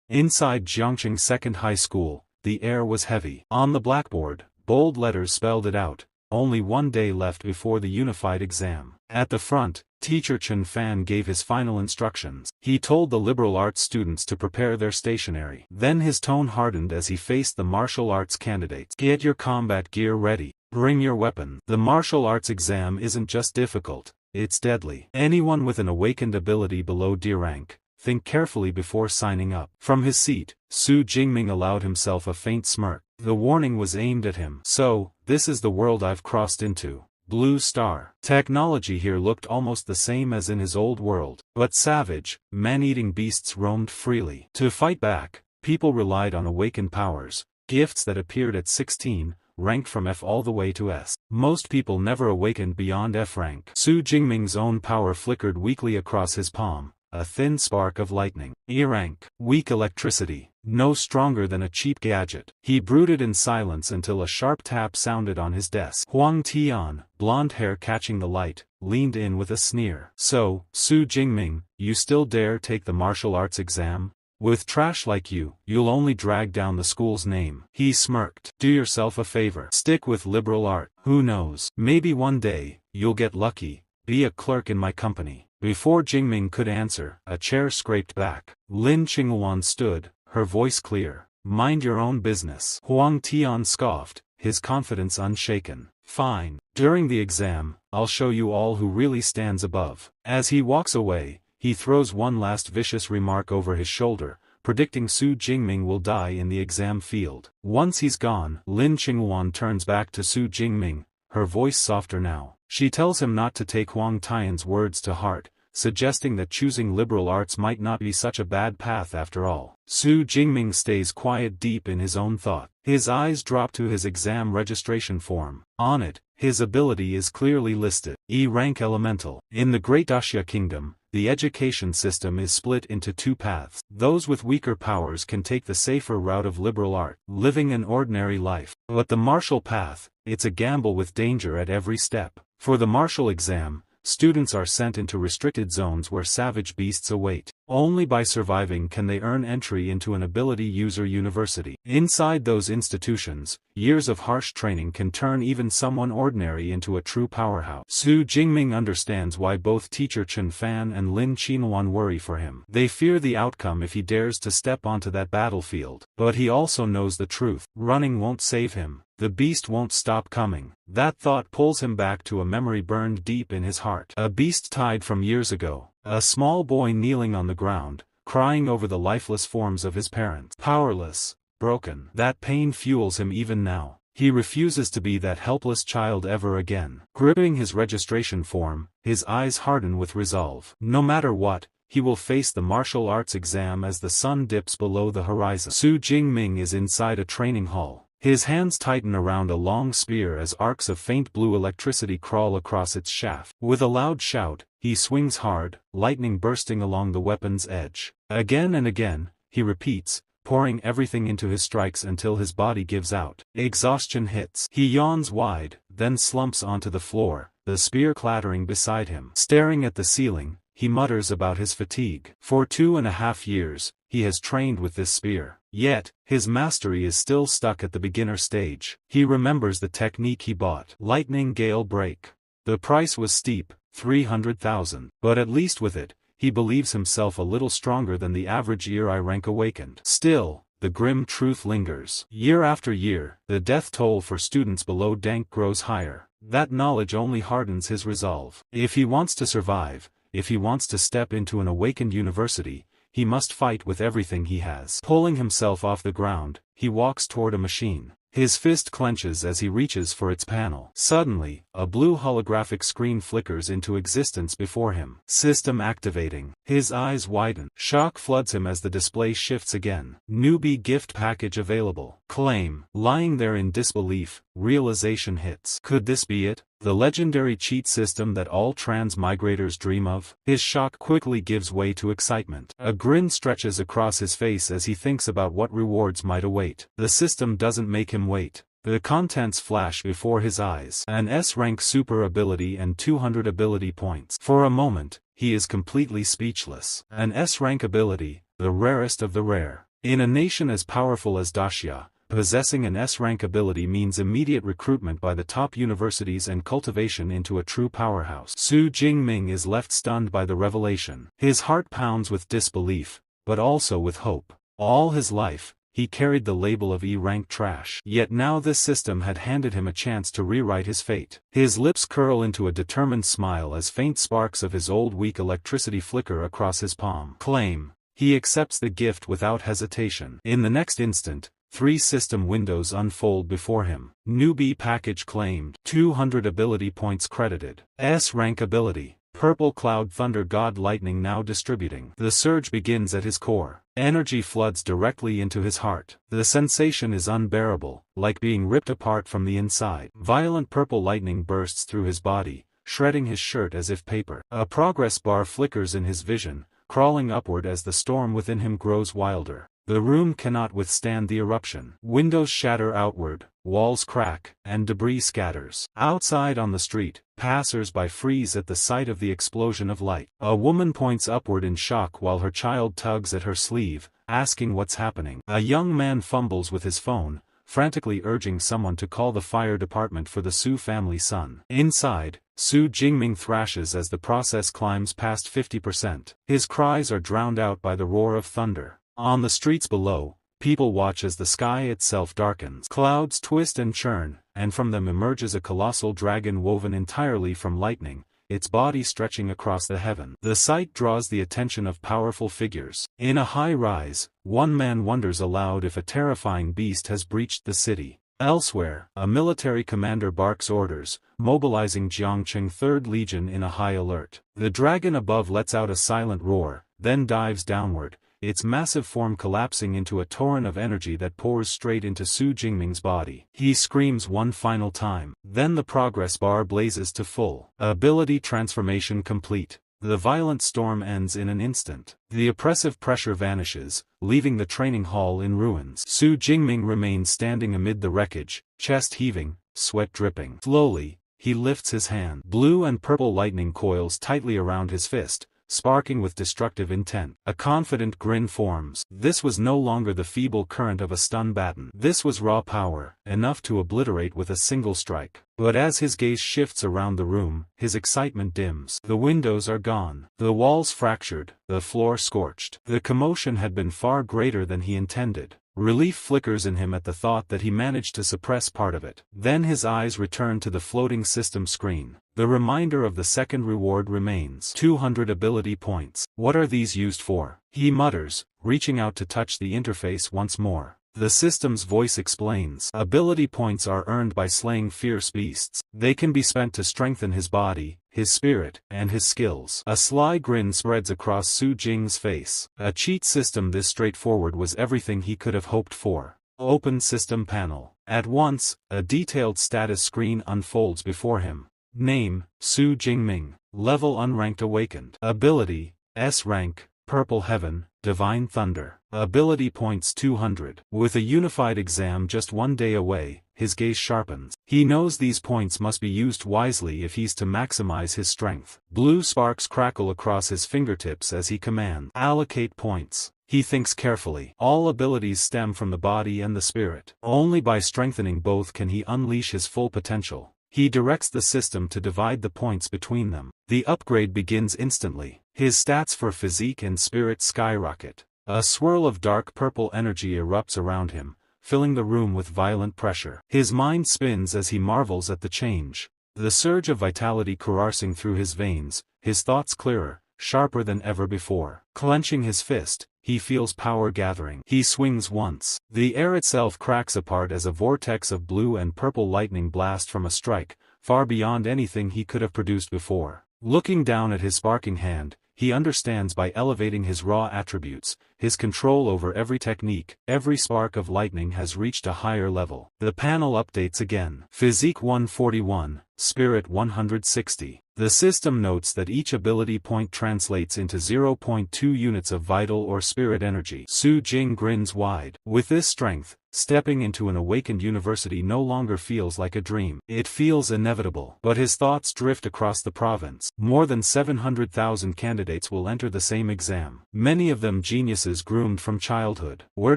Inside Jiangxing Second High School, the air was heavy. On the blackboard, bold letters spelled it out. Only one day left before the unified exam. At the front, teacher Chen Fan gave his final instructions. He told the liberal arts students to prepare their stationery. Then his tone hardened as he faced the martial arts candidates. Get your combat gear ready. Bring your weapon. The martial arts exam isn't just difficult, it's deadly. Anyone with an awakened ability below D rank, think carefully before signing up. From his seat, Su Jingming allowed himself a faint smirk. The warning was aimed at him. So, this is the world I've crossed into. Blue Star. Technology here looked almost the same as in his old world, but savage, man-eating beasts roamed freely. To fight back, people relied on awakened powers, gifts that appeared at 16, ranked from F all the way to S. Most people never awakened beyond F rank. Su Jingming's own power flickered weakly across his palm, a thin spark of lightning. E rank. Weak electricity, no stronger than a cheap gadget. He brooded in silence until a sharp tap sounded on his desk. Huang Tian, blonde hair catching the light, leaned in with a sneer. So, Su Jingming, you still dare take the martial arts exam? With trash like you, you'll only drag down the school's name. He smirked. Do yourself a favor. Stick with liberal art. Who knows? Maybe one day, you'll get lucky, be a clerk in my company. Before Jingming could answer, a chair scraped back. Lin Qinghuan stood, her voice clear. Mind your own business. Huang Tian scoffed, his confidence unshaken. Fine. During the exam, I'll show you all who really stands above. As he walks away, he throws one last vicious remark over his shoulder, predicting Su Jingming will die in the exam field. Once he's gone, Lin Qinghuan turns back to Su Jingming, her voice softer now. She tells him not to take Huang Tian's words to heart, suggesting that choosing liberal arts might not be such a bad path after all. Su Jingming stays quiet deep in his own thought. His eyes drop to his exam registration form. On it, his ability is clearly listed. E-rank elemental. In the Great Daxia Kingdom, the education system is split into two paths. Those with weaker powers can take the safer route of liberal art, living an ordinary life. But the martial path, it's a gamble with danger at every step. For the martial exam, students are sent into restricted zones where savage beasts await. Only by surviving can they earn entry into an ability user university. Inside those institutions, years of harsh training can turn even someone ordinary into a true powerhouse. Su Jingming understands why both teacher Chen Fan and Lin Qinhuan worry for him. They fear the outcome if he dares to step onto that battlefield. But he also knows the truth. Running won't save him. The beast won't stop coming. That thought pulls him back to a memory burned deep in his heart. A beast tied from years ago. A small boy kneeling on the ground, crying over the lifeless forms of his parents. Powerless, broken. That pain fuels him even now. He refuses to be that helpless child ever again. Gripping his registration form, his eyes harden with resolve. No matter what, he will face the martial arts exam as the sun dips below the horizon. Su Jingming is inside a training hall. His hands tighten around a long spear as arcs of faint blue electricity crawl across its shaft. With a loud shout, he swings hard, lightning bursting along the weapon's edge. Again and again, he repeats, pouring everything into his strikes until his body gives out. Exhaustion hits. He yawns wide, then slumps onto the floor, the spear clattering beside him. Staring at the ceiling, he mutters about his fatigue. For 2.5 years, he has trained with this spear. Yet, his mastery is still stuck at the beginner stage. He remembers the technique he bought. Lightning Gale Break. The price was steep, 300,000. But at least with it, he believes himself a little stronger than the average EI rank awakened. Still, the grim truth lingers. Year after year, the death toll for students below Dank grows higher. That knowledge only hardens his resolve. If he wants to survive, if he wants to step into an awakened university, he must fight with everything he has. Pulling himself off the ground, he walks toward a machine. His fist clenches as he reaches for its panel. Suddenly, a blue holographic screen flickers into existence before him. System activating. His eyes widen. Shock floods him as the display shifts again. Newbie gift package available. Claim. Lying there in disbelief, realization hits. Could this be it? The legendary cheat system that all transmigrators dream of? His shock quickly gives way to excitement. A grin stretches across his face as he thinks about what rewards might await. The system doesn't make him wait. The contents flash before his eyes. An S-rank super ability and 200 ability points. For a moment, he is completely speechless. An S-rank ability, the rarest of the rare. In a nation as powerful as Daxia, possessing an S-rank ability means immediate recruitment by the top universities and cultivation into a true powerhouse. Su Jingming is left stunned by the revelation. His heart pounds with disbelief, but also with hope. All his life, he carried the label of E-rank trash. Yet now this system had handed him a chance to rewrite his fate. His lips curl into a determined smile as faint sparks of his old weak electricity flicker across his palm. Claim. He accepts the gift without hesitation. In the next instant, 3 system windows unfold before him. Newbie package claimed. 200 ability points credited. S-rank ability. Purple Cloud Thunder God Lightning now distributing. The surge begins at his core. Energy floods directly into his heart. The sensation is unbearable, like being ripped apart from the inside. Violent purple lightning bursts through his body, shredding his shirt as if paper. A progress bar flickers in his vision, crawling upward as the storm within him grows wilder. The room cannot withstand the eruption. Windows shatter outward, walls crack, and debris scatters. Outside on the street, passers-by freeze at the sight of the explosion of light. A woman points upward in shock while her child tugs at her sleeve, asking what's happening. A young man fumbles with his phone, frantically urging someone to call the fire department for the Su family son. Inside, Su Jingming thrashes as the process climbs past 50%. His cries are drowned out by the roar of thunder. On the streets below, people watch as the sky itself darkens. Clouds twist and churn, and from them emerges a colossal dragon woven entirely from lightning, its body stretching across the heaven. The sight draws the attention of powerful figures. In a high rise, one man wonders aloud if a terrifying beast has breached the city. Elsewhere, a military commander barks orders, mobilizing Jiangqing 3rd Legion in a high alert. The dragon above lets out a silent roar, then dives downward, its massive form collapsing into a torrent of energy that pours straight into Su Jingming's body. He screams one final time. Then the progress bar blazes to full. Ability transformation complete. The violent storm ends in an instant. The oppressive pressure vanishes, leaving the training hall in ruins. Su Jingming remains standing amid the wreckage, chest heaving, sweat dripping. Slowly, he lifts his hand. Blue and purple lightning coils tightly around his fist, sparking with destructive intent. A confident grin forms. This was no longer the feeble current of a stun baton. This was raw power, enough to obliterate with a single strike. But as his gaze shifts around the room, his excitement dims. The windows are gone. The walls fractured, the floor scorched. The commotion had been far greater than he intended. Relief flickers in him at the thought that he managed to suppress part of it. Then his eyes return to the floating system screen. The reminder of the second reward remains. 200 ability points. What are these used for? He mutters, reaching out to touch the interface once more. The system's voice explains. Ability points are earned by slaying fierce beasts. They can be spent to strengthen his body, his spirit, and his skills. A sly grin spreads across Su Jing's face. A cheat system this straightforward was everything he could have hoped for. Open system panel. At once, a detailed status screen unfolds before him. Name, Su Jingming. Level unranked awakened. Ability, S rank, Purple Heaven, Divine Thunder. Ability points 200. With a unified exam just one day away, his gaze sharpens. He knows these points must be used wisely if he's to maximize his strength. Blue sparks crackle across his fingertips as he commands. Allocate points. He thinks carefully. All abilities stem from the body and the spirit. Only by strengthening both can he unleash his full potential. He directs the system to divide the points between them. The upgrade begins instantly. His stats for physique and spirit skyrocket. A swirl of dark purple energy erupts around him, filling the room with violent pressure. His mind spins as he marvels at the change. The surge of vitality coursing through his veins, his thoughts clearer, sharper than ever before. Clenching his fist, he feels power gathering. He swings once. The air itself cracks apart as a vortex of blue and purple lightning blast from a strike, far beyond anything he could have produced before. Looking down at his sparking hand, he understands by elevating his raw attributes, his control over every technique, every spark of lightning has reached a higher level. The panel updates again. Physique 141, Spirit 160. The system notes that each ability point translates into 0.2 units of vital or spirit energy. Su Jing grins wide. With this strength, stepping into an awakened university no longer feels like a dream. It feels inevitable. But his thoughts drift across the province. More than 700,000 candidates will enter the same exam. Many of them geniuses groomed from childhood. Where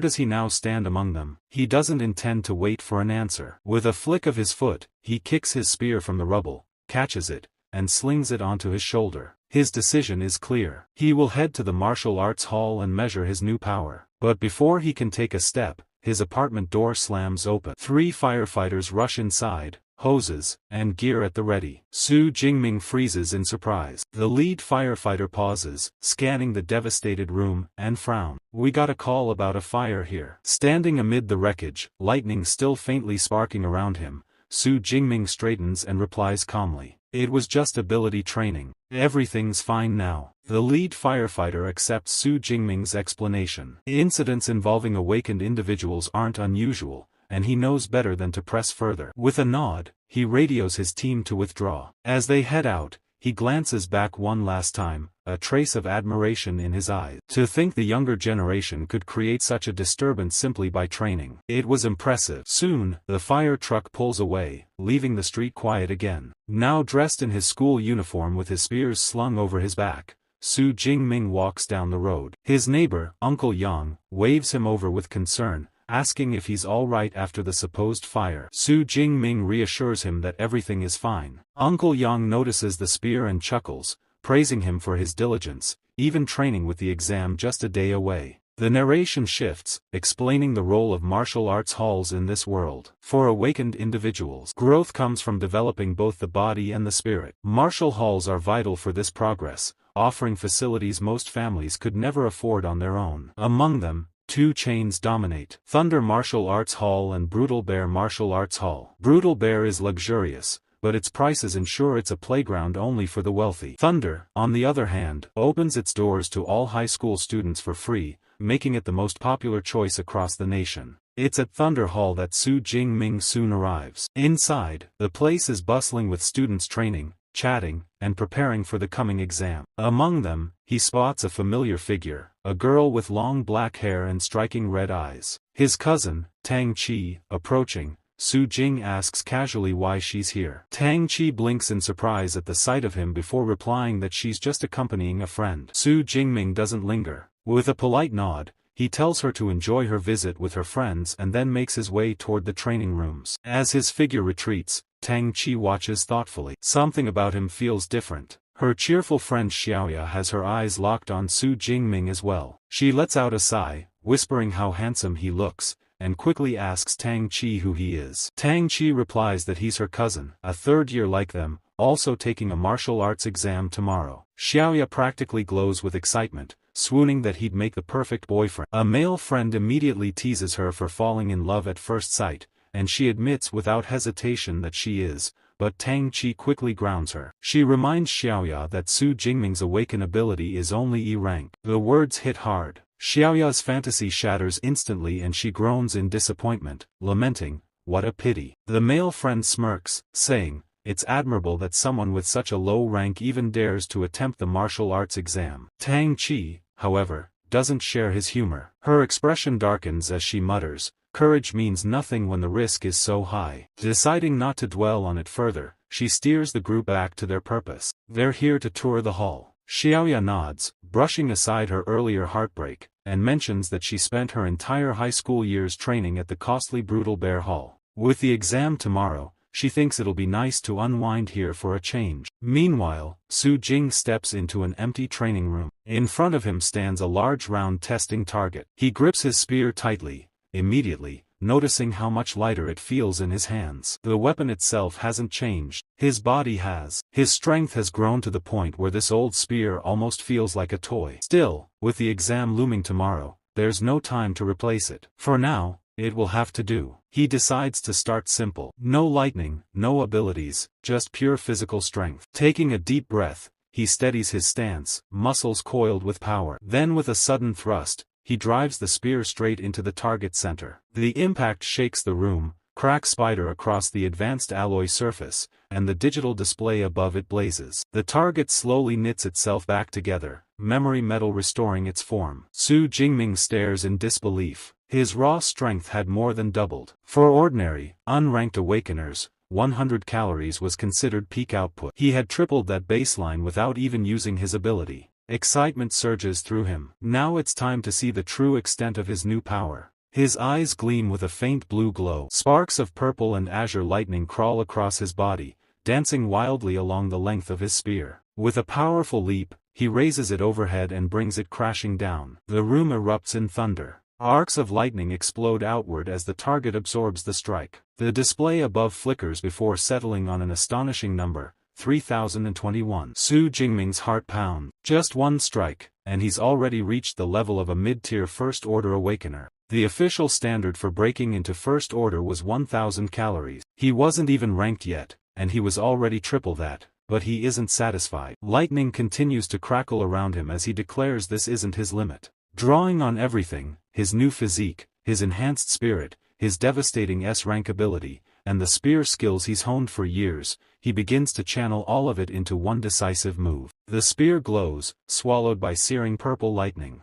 does he now stand among them? He doesn't intend to wait for an answer. With a flick of his foot, he kicks his spear from the rubble, catches it, and slings it onto his shoulder. His decision is clear. He will head to the martial arts hall and measure his new power. But before he can take a step, his apartment door slams open. 3 firefighters rush inside, hoses and gear at the ready. Su Jingming freezes in surprise. The lead firefighter pauses, scanning the devastated room, and frowns. "We got a call about a fire here." Standing amid the wreckage, lightning still faintly sparking around him, Su Jingming straightens and replies calmly. "It was just ability training. Everything's fine now." The lead firefighter accepts Su Jingming's explanation. Incidents involving awakened individuals aren't unusual, and he knows better than to press further. With a nod, he radios his team to withdraw. As they head out, he glances back one last time, a trace of admiration in his eyes. To think the younger generation could create such a disturbance simply by training. It was impressive. Soon, the fire truck pulls away, leaving the street quiet again. Now dressed in his school uniform with his spears slung over his back, Su Jingming walks down the road. His neighbor, Uncle Yang, waves him over with concern, asking if he's all right after the supposed fire. Su Jingming reassures him that everything is fine. Uncle Yang notices the spear and chuckles, praising him for his diligence, even training with the exam just a day away. The narration shifts, explaining the role of martial arts halls in this world. For awakened individuals, growth comes from developing both the body and the spirit. Martial halls are vital for this progress, offering facilities most families could never afford on their own. Among them, 2 chains dominate: Thunder Martial Arts Hall and Brutal Bear Martial Arts Hall. Brutal Bear is luxurious, but its prices ensure it's a playground only for the wealthy. Thunder, on the other hand, opens its doors to all high school students for free, making it the most popular choice across the nation. It's at Thunder Hall that Su Jingming soon arrives. Inside, the place is bustling with students training, chatting, and preparing for the coming exam. Among them, he spots a familiar figure, a girl with long black hair and striking red eyes. His cousin, Tang Qi, approaching, Su Jing asks casually why she's here. Tang Qi blinks in surprise at the sight of him before replying that she's just accompanying a friend. Su Jingming doesn't linger. With a polite nod, he tells her to enjoy her visit with her friends and then makes his way toward the training rooms. As his figure retreats, Tang Qi watches thoughtfully. Something about him feels different. Her cheerful friend Xiao has her eyes locked on Su Jingming as well. She lets out a sigh, whispering how handsome he looks, and quickly asks Tang Qi who he is. Tang Qi replies that he's her cousin, a third year like them, also taking a martial arts exam tomorrow. Xiao practically glows with excitement, swooning that he'd make the perfect boyfriend. A male friend immediately teases her for falling in love at first sight, and she admits without hesitation that she is, but Tang Qi quickly grounds her. She reminds Xiao that Su Jingming's awaken ability is only E rank. The words hit hard. Xiaoya's fantasy shatters instantly and she groans in disappointment, lamenting, "What a pity." The male friend smirks, saying, "It's admirable that someone with such a low rank even dares to attempt the martial arts exam." Tang Qi, however, doesn't share his humor. Her expression darkens as she mutters, "Courage means nothing when the risk is so high." Deciding not to dwell on it further, she steers the group back to their purpose. They're here to tour the hall. Xiaoya nods, brushing aside her earlier heartbreak, and mentions that she spent her entire high school years training at the costly Brutal Bear Hall. With the exam tomorrow, she thinks it'll be nice to unwind here for a change. Meanwhile, Su Jing steps into an empty training room. In front of him stands a large round testing target. He grips his spear tightly, immediately, noticing how much lighter it feels in his hands. The weapon itself hasn't changed. His body has. His strength has grown to the point where this old spear almost feels like a toy. Still, with the exam looming tomorrow, there's no time to replace it. For now, it will have to do. He decides to start simple. No lightning, no abilities, just pure physical strength. Taking a deep breath, he steadies his stance, muscles coiled with power. Then with a sudden thrust, he drives the spear straight into the target center. The impact shakes the room, cracks spider across the advanced alloy surface, and the digital display above it blazes. The target slowly knits itself back together, memory metal restoring its form. Su Jingming stares in disbelief. His raw strength had more than doubled. For ordinary, unranked awakeners, 100 calories was considered peak output. He had tripled that baseline without even using his ability. Excitement surges through him. Now it's time to see the true extent of his new power. His eyes gleam with a faint blue glow. Sparks of purple and azure lightning crawl across his body, dancing wildly along the length of his spear. With a powerful leap, he raises it overhead and brings it crashing down. The room erupts in thunder. Arcs of lightning explode outward as the target absorbs the strike. The display above flickers before settling on an astonishing number, 3021. Su Jingming's heart pounds. Just one strike, and he's already reached the level of a mid-tier First Order Awakener. The official standard for breaking into First Order was 1000 calories. He wasn't even ranked yet, and he was already triple that, but he isn't satisfied. Lightning continues to crackle around him as he declares this isn't his limit. Drawing on everything, his new physique, his enhanced spirit, his devastating S-rank ability, and the spear skills he's honed for years, he begins to channel all of it into one decisive move. The spear glows, swallowed by searing purple lightning.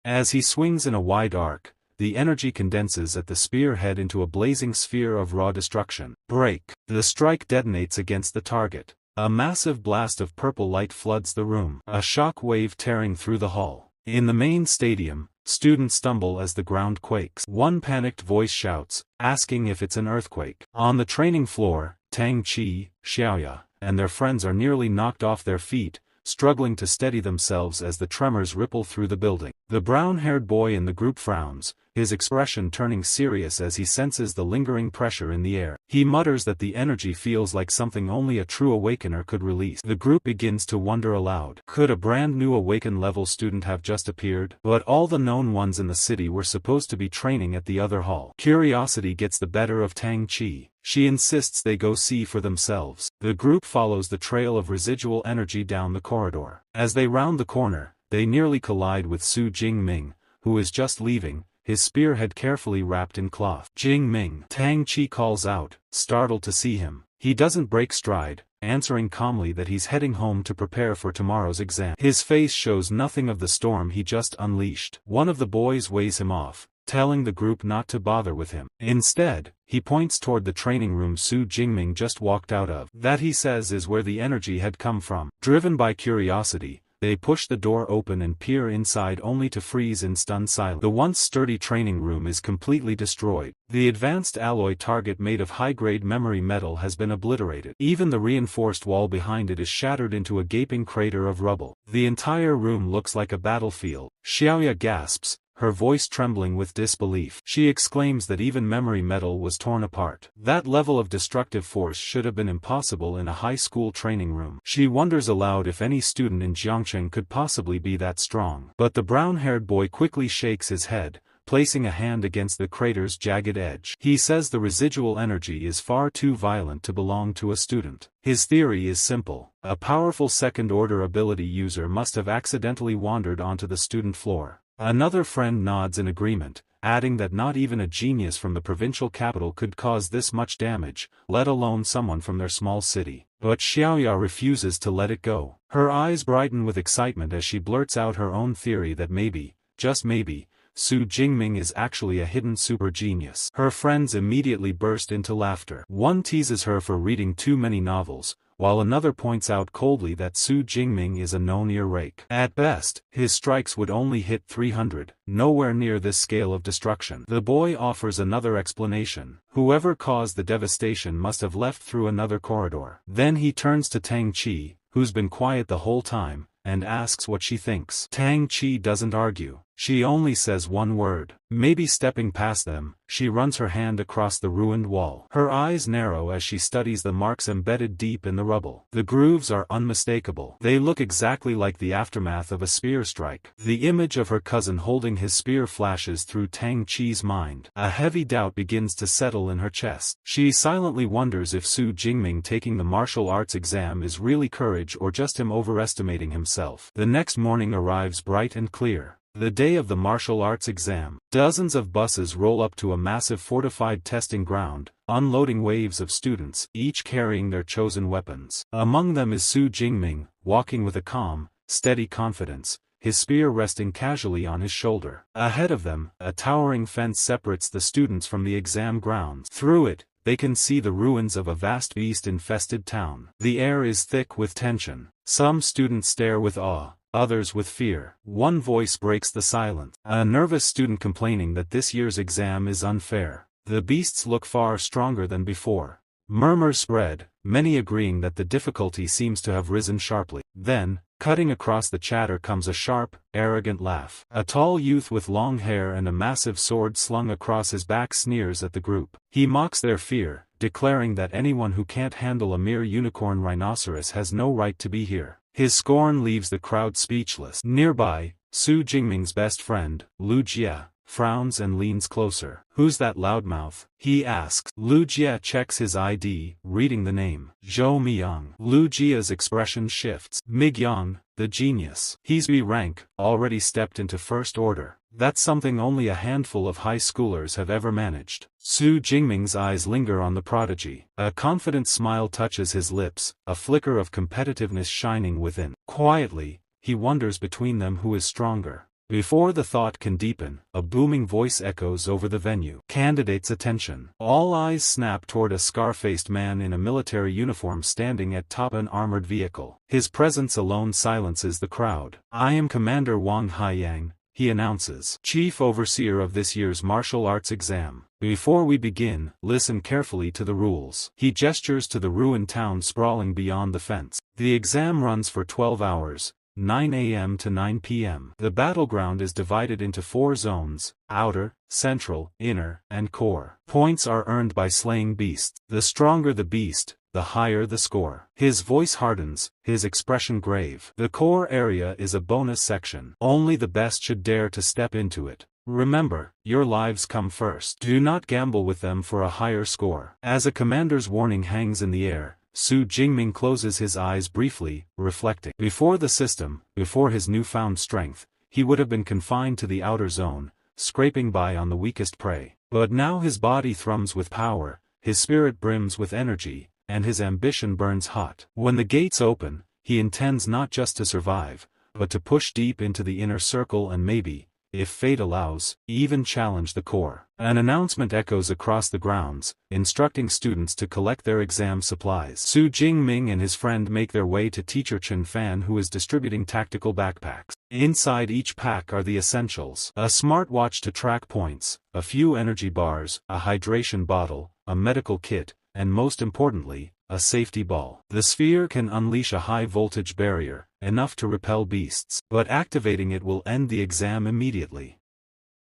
As he swings in a wide arc, the energy condenses at the spearhead into a blazing sphere of raw destruction. Break. The strike detonates against the target. A massive blast of purple light floods the room. A shock wave tearing through the hall. In the main stadium, students stumble as the ground quakes. One panicked voice shouts, asking if it's an earthquake. On the training floor, Tang Qi, Xiao, and their friends are nearly knocked off their feet, struggling to steady themselves as the tremors ripple through the building. The brown-haired boy in the group frowns, his expression turning serious as he senses the lingering pressure in the air. He mutters that the energy feels like something only a true awakener could release. The group begins to wonder aloud. Could a brand new awaken-level student have just appeared? But all the known ones in the city were supposed to be training at the other hall. Curiosity gets the better of Tang Qi. She insists they go see for themselves. The group follows the trail of residual energy down the corridor. As they round the corner, they nearly collide with Su Jingming, who is just leaving, his spearhead carefully wrapped in cloth. Jingming. Tang Qi calls out, startled to see him. He doesn't break stride, answering calmly that he's heading home to prepare for tomorrow's exam. His face shows nothing of the storm he just unleashed. One of the boys waves him off, telling the group not to bother with him. Instead, he points toward the training room Su Jingming just walked out of. That, he says, is where the energy had come from. Driven by curiosity, they push the door open and peer inside only to freeze in stunned silence. The once sturdy training room is completely destroyed. The advanced alloy target made of high-grade memory metal has been obliterated. Even the reinforced wall behind it is shattered into a gaping crater of rubble. The entire room looks like a battlefield. Xiao gasps, her voice trembling with disbelief. She exclaims that even memory metal was torn apart. That level of destructive force should have been impossible in a high school training room. She wonders aloud if any student in Jiangcheng could possibly be that strong. But the brown-haired boy quickly shakes his head, placing a hand against the crater's jagged edge. He says the residual energy is far too violent to belong to a student. His theory is simple. A powerful second-order ability user must have accidentally wandered onto the student floor. Another friend nods in agreement, adding that not even a genius from the provincial capital could cause this much damage, let alone someone from their small city. But Xiao refuses to let it go. Her eyes brighten with excitement as she blurts out her own theory that maybe, just maybe, Su Jingming is actually a hidden super genius. Her friends immediately burst into laughter. One teases her for reading too many novels, while another points out coldly that Su Jingming is a known ear rake. At best, his strikes would only hit 300, nowhere near this scale of destruction. The boy offers another explanation. Whoever caused the devastation must have left through another corridor. Then he turns to Tang Qi, who's been quiet the whole time, and asks what she thinks. Tang Qi doesn't argue. She only says one word. Maybe. Stepping past them, she runs her hand across the ruined wall. Her eyes narrow as she studies the marks embedded deep in the rubble. The grooves are unmistakable. They look exactly like the aftermath of a spear strike. The image of her cousin holding his spear flashes through Tang Qi's mind. A heavy doubt begins to settle in her chest. She silently wonders if Su Jingming taking the martial arts exam is really courage or just him overestimating himself. The next morning arrives bright and clear. The day of the martial arts exam. Dozens of buses roll up to a massive fortified testing ground, unloading waves of students, each carrying their chosen weapons. Among them is Su Jingming, walking with a calm, steady confidence, his spear resting casually on his shoulder. Ahead of them, a towering fence separates the students from the exam grounds. Through it, they can see the ruins of a vast beast-infested town. The air is thick with tension. Some students stare with awe, others with fear. One voice breaks the silence. A nervous student complaining that this year's exam is unfair. The beasts look far stronger than before. Murmurs spread, many agreeing that the difficulty seems to have risen sharply. Then, cutting across the chatter comes a sharp, arrogant laugh. A tall youth with long hair and a massive sword slung across his back sneers at the group. He mocks their fear, declaring that anyone who can't handle a mere unicorn rhinoceros has no right to be here. His scorn leaves the crowd speechless. Nearby, Su Jingming's best friend, Lu Jie, frowns and leans closer. "Who's that loudmouth?" he asks. Lu Jie checks his ID, reading the name. Zhou Miyang. Lu Jie's expression shifts. Migyang, the genius. He's B rank, already stepped into first order. That's something only a handful of high schoolers have ever managed. Su Jingming's eyes linger on the prodigy. A confident smile touches his lips, a flicker of competitiveness shining within. Quietly, he wonders between them who is stronger. Before the thought can deepen, a booming voice echoes over the venue. Candidates' attention. All eyes snap toward a scar-faced man in a military uniform standing atop an armored vehicle. His presence alone silences the crowd. "I am Commander Wang Haiyang," he announces, chief overseer of this year's martial arts exam. "Before we begin, listen carefully to the rules." He gestures to the ruined town sprawling beyond the fence. The exam runs for 12 hours. 9 a.m. to 9 p.m. The battleground is divided into 4 zones: outer, central, inner, and core. Points are earned by slaying beasts. The stronger the beast, the higher the score. His voice hardens, his expression grave. The core area is a bonus section. Only the best should dare to step into it. Remember, your lives come first. Do not gamble with them for a higher score. As a commander's warning hangs in the air, Su Jingming closes his eyes briefly, reflecting. Before the system, before his newfound strength, he would have been confined to the outer zone, scraping by on the weakest prey. But now his body thrums with power, his spirit brims with energy, and his ambition burns hot. When the gates open, he intends not just to survive, but to push deep into the inner circle and maybe, if fate allows, even challenge the core. An announcement echoes across the grounds, instructing students to collect their exam supplies. Su Jingming and his friend make their way to teacher Chen Fan, who is distributing tactical backpacks. Inside each pack are the essentials: a smartwatch to track points, a few energy bars, a hydration bottle, a medical kit, and most importantly, a safety ball. The sphere can unleash a high-voltage barrier, enough to repel beasts, but activating it will end the exam immediately.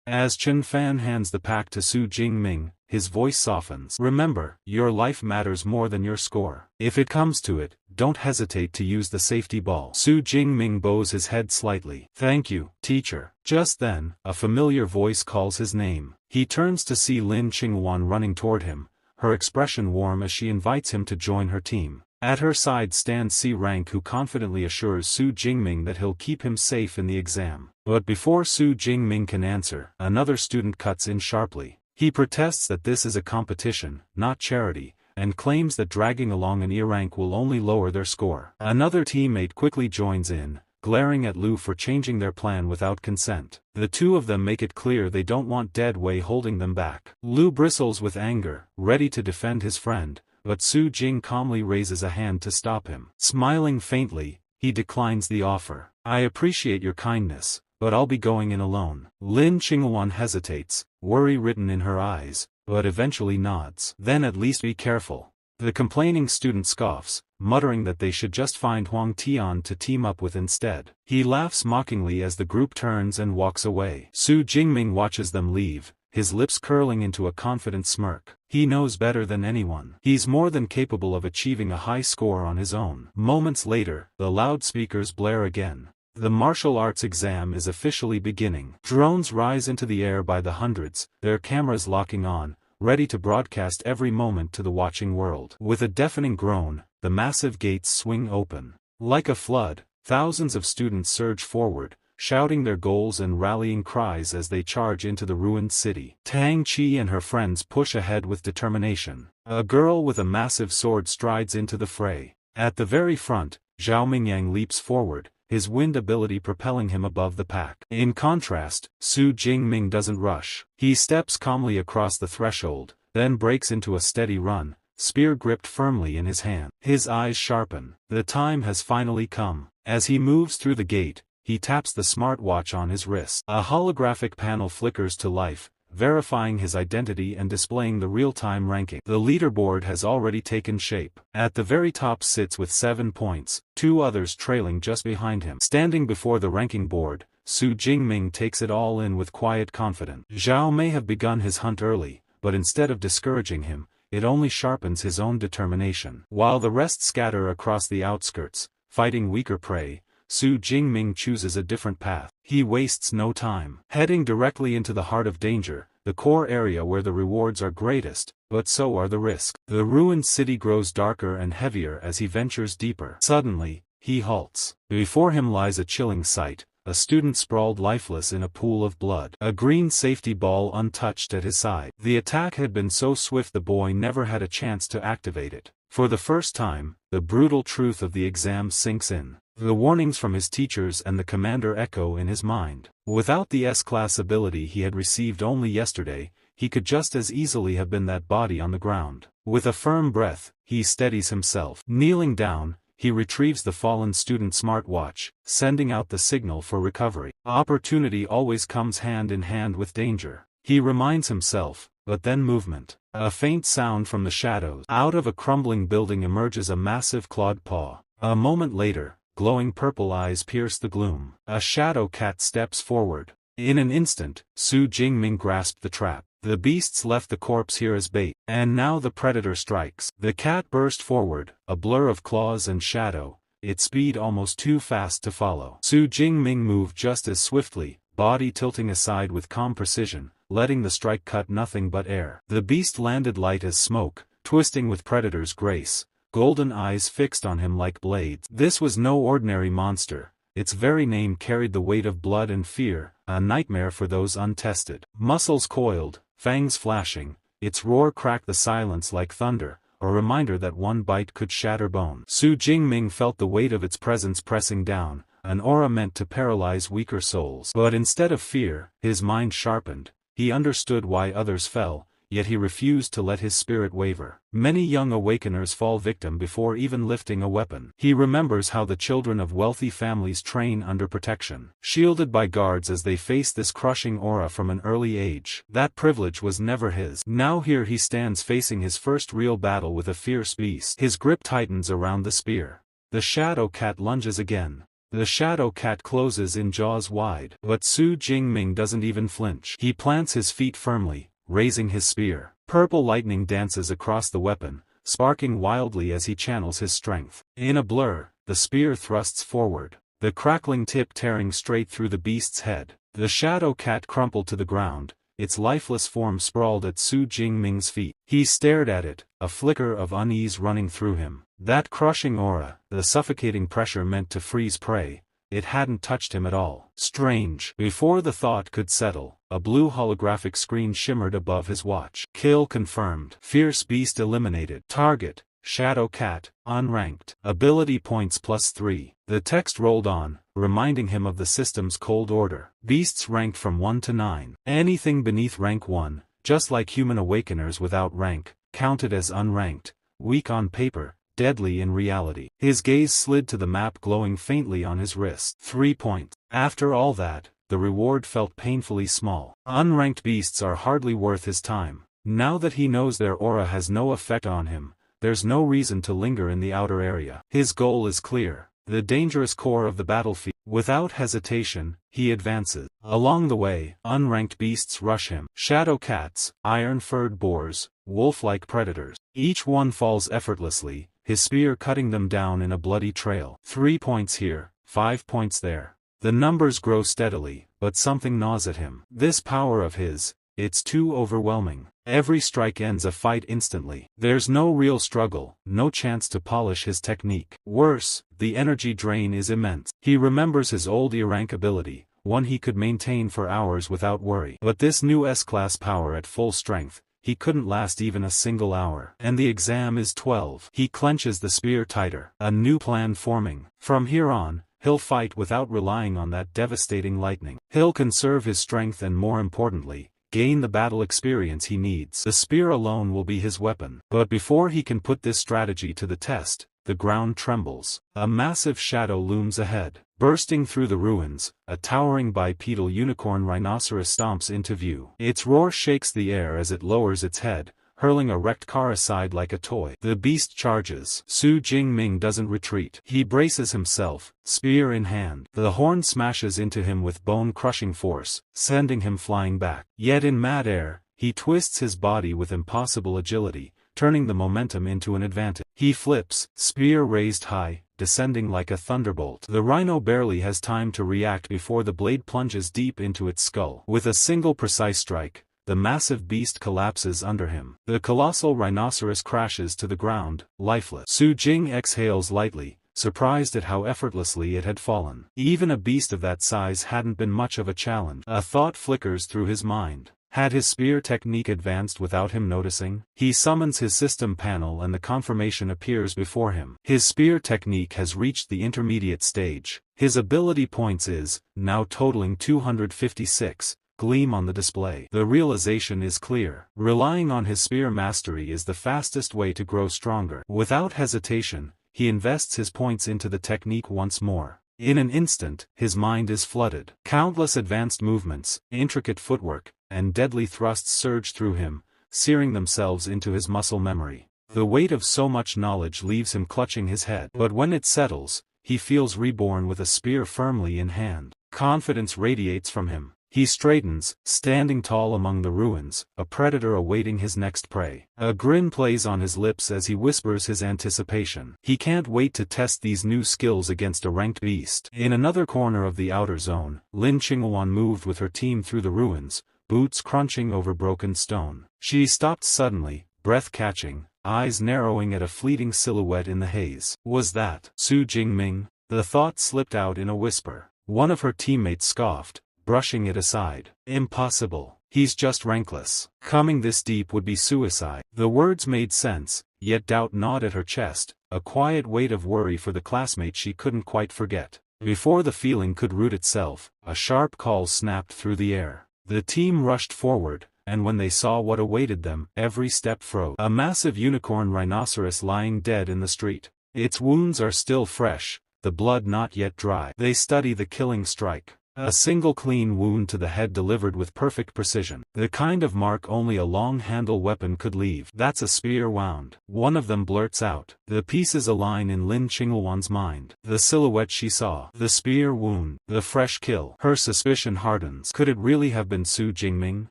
As Chen Fan hands the pack to Su Jingming, his voice softens. "Remember, your life matters more than your score. If it comes to it, don't hesitate to use the safety ball." Su Jingming bows his head slightly. "Thank you, teacher." Just then, a familiar voice calls his name. He turns to see Lin Qingwan running toward him, her expression warm as she invites him to join her team. At her side stands C Rank, who confidently assures Su Jingming that he'll keep him safe in the exam. But before Su Jingming can answer, another student cuts in sharply. He protests that this is a competition, not charity, and claims that dragging along an E rank will only lower their score. Another teammate quickly joins in, glaring at Lu for changing their plan without consent. The two of them make it clear they don't want Dead Wei holding them back. Lu bristles with anger, ready to defend his friend, but Su Jing calmly raises a hand to stop him. Smiling faintly, he declines the offer. "I appreciate your kindness, but I'll be going in alone." Lin Qingwan hesitates, worry written in her eyes, but eventually nods. "Then at least be careful." The complaining student scoffs, muttering that they should just find Huang Tian to team up with instead. He laughs mockingly as the group turns and walks away. Su Jingming watches them leave, his lips curling into a confident smirk. He knows better than anyone. He's more than capable of achieving a high score on his own. Moments later, the loudspeakers blare again. The martial arts exam is officially beginning. Drones rise into the air by the hundreds, their cameras locking on, ready to broadcast every moment to the watching world. With a deafening groan, the massive gates swing open. Like a flood, thousands of students surge forward, shouting their goals and rallying cries as they charge into the ruined city. Tang Qi and her friends push ahead with determination. A girl with a massive sword strides into the fray. At the very front, Zhao Mingyang leaps forward, his wind ability propelling him above the pack. In contrast, Su Jingming doesn't rush. He steps calmly across the threshold, then breaks into a steady run, spear gripped firmly in his hand. His eyes sharpen. The time has finally come. As he moves through the gate, he taps the smartwatch on his wrist. A holographic panel flickers to life, verifying his identity and displaying the real-time ranking. The leaderboard has already taken shape. At the very top sits with 7 points, 2 others trailing just behind him. Standing before the ranking board, Su Jingming takes it all in with quiet confidence. Xiao may have begun his hunt early, but instead of discouraging him, it only sharpens his own determination. While the rest scatter across the outskirts, fighting weaker prey, Su Jingming chooses a different path. He wastes no time. Heading directly into the heart of danger, the core area where the rewards are greatest, but so are the risks. The ruined city grows darker and heavier as he ventures deeper. Suddenly, he halts. Before him lies a chilling sight, a student sprawled lifeless in a pool of blood. A green safety ball untouched at his side. The attack had been so swift the boy never had a chance to activate it. For the first time, the brutal truth of the exam sinks in. The warnings from his teachers and the commander echo in his mind. Without the S-class ability he had received only yesterday, he could just as easily have been that body on the ground. With a firm breath, he steadies himself. Kneeling down, he retrieves the fallen student's smartwatch, sending out the signal for recovery. Opportunity always comes hand in hand with danger. He reminds himself, but then movement. A faint sound from the shadows. Out of a crumbling building emerges a massive clawed paw. A moment later, glowing purple eyes pierce the gloom. A shadow cat steps forward. In an instant, Su Jingming grasped the trap. The beasts left the corpse here as bait, and now the predator strikes. The cat burst forward, a blur of claws and shadow, its speed almost too fast to follow. Su Jingming moved just as swiftly, body tilting aside with calm precision, letting the strike cut nothing but air. The beast landed light as smoke, twisting with predator's grace, golden eyes fixed on him like blades. This was no ordinary monster. Its very name carried the weight of blood and fear, a nightmare for those untested. Muscles coiled, fangs flashing, its roar cracked the silence like thunder, a reminder that one bite could shatter bone. Su Jingming felt the weight of its presence pressing down, an aura meant to paralyze weaker souls. But instead of fear, his mind sharpened. He understood why others fell, yet he refused to let his spirit waver. Many young awakeners fall victim before even lifting a weapon. He remembers how the children of wealthy families train under protection, shielded by guards as they face this crushing aura from an early age. That privilege was never his. Now here he stands facing his first real battle with a fierce beast. His grip tightens around the spear. The shadow cat lunges again. The shadow cat closes in jaws wide. But Su Jingming doesn't even flinch. He plants his feet firmly, raising his spear. Purple lightning dances across the weapon, sparking wildly as he channels his strength. In a blur, the spear thrusts forward, the crackling tip tearing straight through the beast's head. The shadow cat crumpled to the ground, its lifeless form sprawled at Su Jingming's feet. He stared at it, a flicker of unease running through him. That crushing aura, the suffocating pressure meant to freeze prey, it hadn't touched him at all. Strange. Before the thought could settle, a blue holographic screen shimmered above his watch. Kill confirmed. Fierce beast eliminated. Target, shadow cat, unranked. Ability points +3. The text rolled on, reminding him of the system's cold order. Beasts ranked from 1 to 9. Anything beneath rank 1, just like human awakeners without rank, counted as unranked, weak on paper, deadly in reality. His gaze slid to the map glowing faintly on his wrist. 3 points. After all that, the reward felt painfully small. Unranked beasts are hardly worth his time. Now that he knows their aura has no effect on him, there's no reason to linger in the outer area. His goal is clear, the dangerous core of the battlefield. Without hesitation, he advances. Along the way, unranked beasts rush him. Shadow cats, iron-furred boars, wolf-like predators. Each one falls effortlessly, his spear cutting them down in a bloody trail. 3 points here, 5 points there. The numbers grow steadily, but something gnaws at him. This power of his, it's too overwhelming. Every strike ends a fight instantly. There's no real struggle, no chance to polish his technique. Worse, the energy drain is immense. He remembers his old E rank ability, one he could maintain for hours without worry. But this new S-class power at full strength, he couldn't last even a single hour. And the exam is 12. He clenches the spear tighter. A new plan forming. From here on, he'll fight without relying on that devastating lightning. He'll conserve his strength and, more importantly, gain the battle experience he needs. The spear alone will be his weapon. But before he can put this strategy to the test, the ground trembles. A massive shadow looms ahead. Bursting through the ruins, a towering bipedal unicorn rhinoceros stomps into view. Its roar shakes the air as it lowers its head, hurling a wrecked car aside like a toy. The beast charges. Su Jingming doesn't retreat. He braces himself, spear in hand. The horn smashes into him with bone-crushing force, sending him flying back. Yet in mid-air, he twists his body with impossible agility, turning the momentum into an advantage. He flips, spear raised high, descending like a thunderbolt. The rhino barely has time to react before the blade plunges deep into its skull. With a single precise strike, the massive beast collapses under him. The colossal rhinoceros crashes to the ground, lifeless. Su Jing exhales lightly, surprised at how effortlessly it had fallen. Even a beast of that size hadn't been much of a challenge. A thought flickers through his mind. Had his spear technique advanced without him noticing? He summons his system panel and the confirmation appears before him. His spear technique has reached the intermediate stage. His ability points is, now totaling 256, gleam on the display. The realization is clear. Relying on his spear mastery is the fastest way to grow stronger. Without hesitation, he invests his points into the technique once more. In an instant, his mind is flooded. Countless advanced movements, intricate footwork, and deadly thrusts surge through him, searing themselves into his muscle memory. The weight of so much knowledge leaves him clutching his head. But when it settles, he feels reborn with a spear firmly in hand. Confidence radiates from him. He straightens, standing tall among the ruins, a predator awaiting his next prey. A grin plays on his lips as he whispers his anticipation. He can't wait to test these new skills against a ranked beast. In another corner of the outer zone, Lin Qinghuan moved with her team through the ruins, boots crunching over broken stone. She stopped suddenly, breath-catching, eyes narrowing at a fleeting silhouette in the haze. Was that Su Jingming? The thought slipped out in a whisper. One of her teammates scoffed, brushing it aside. Impossible. He's just rankless. Coming this deep would be suicide. The words made sense, yet doubt gnawed at her chest, a quiet weight of worry for the classmate she couldn't quite forget. Before the feeling could root itself, a sharp call snapped through the air. The team rushed forward, and when they saw what awaited them, every step froze. A massive unicorn rhinoceros lying dead in the street. Its wounds are still fresh, the blood not yet dry. They study the killing strike. A single clean wound to the head delivered with perfect precision. The kind of mark only a long-handle weapon could leave. That's a spear wound. One of them blurts out. The pieces align in Lin Qinghuan's mind. The silhouette she saw. The spear wound. The fresh kill. Her suspicion hardens. Could it really have been Su Jingming?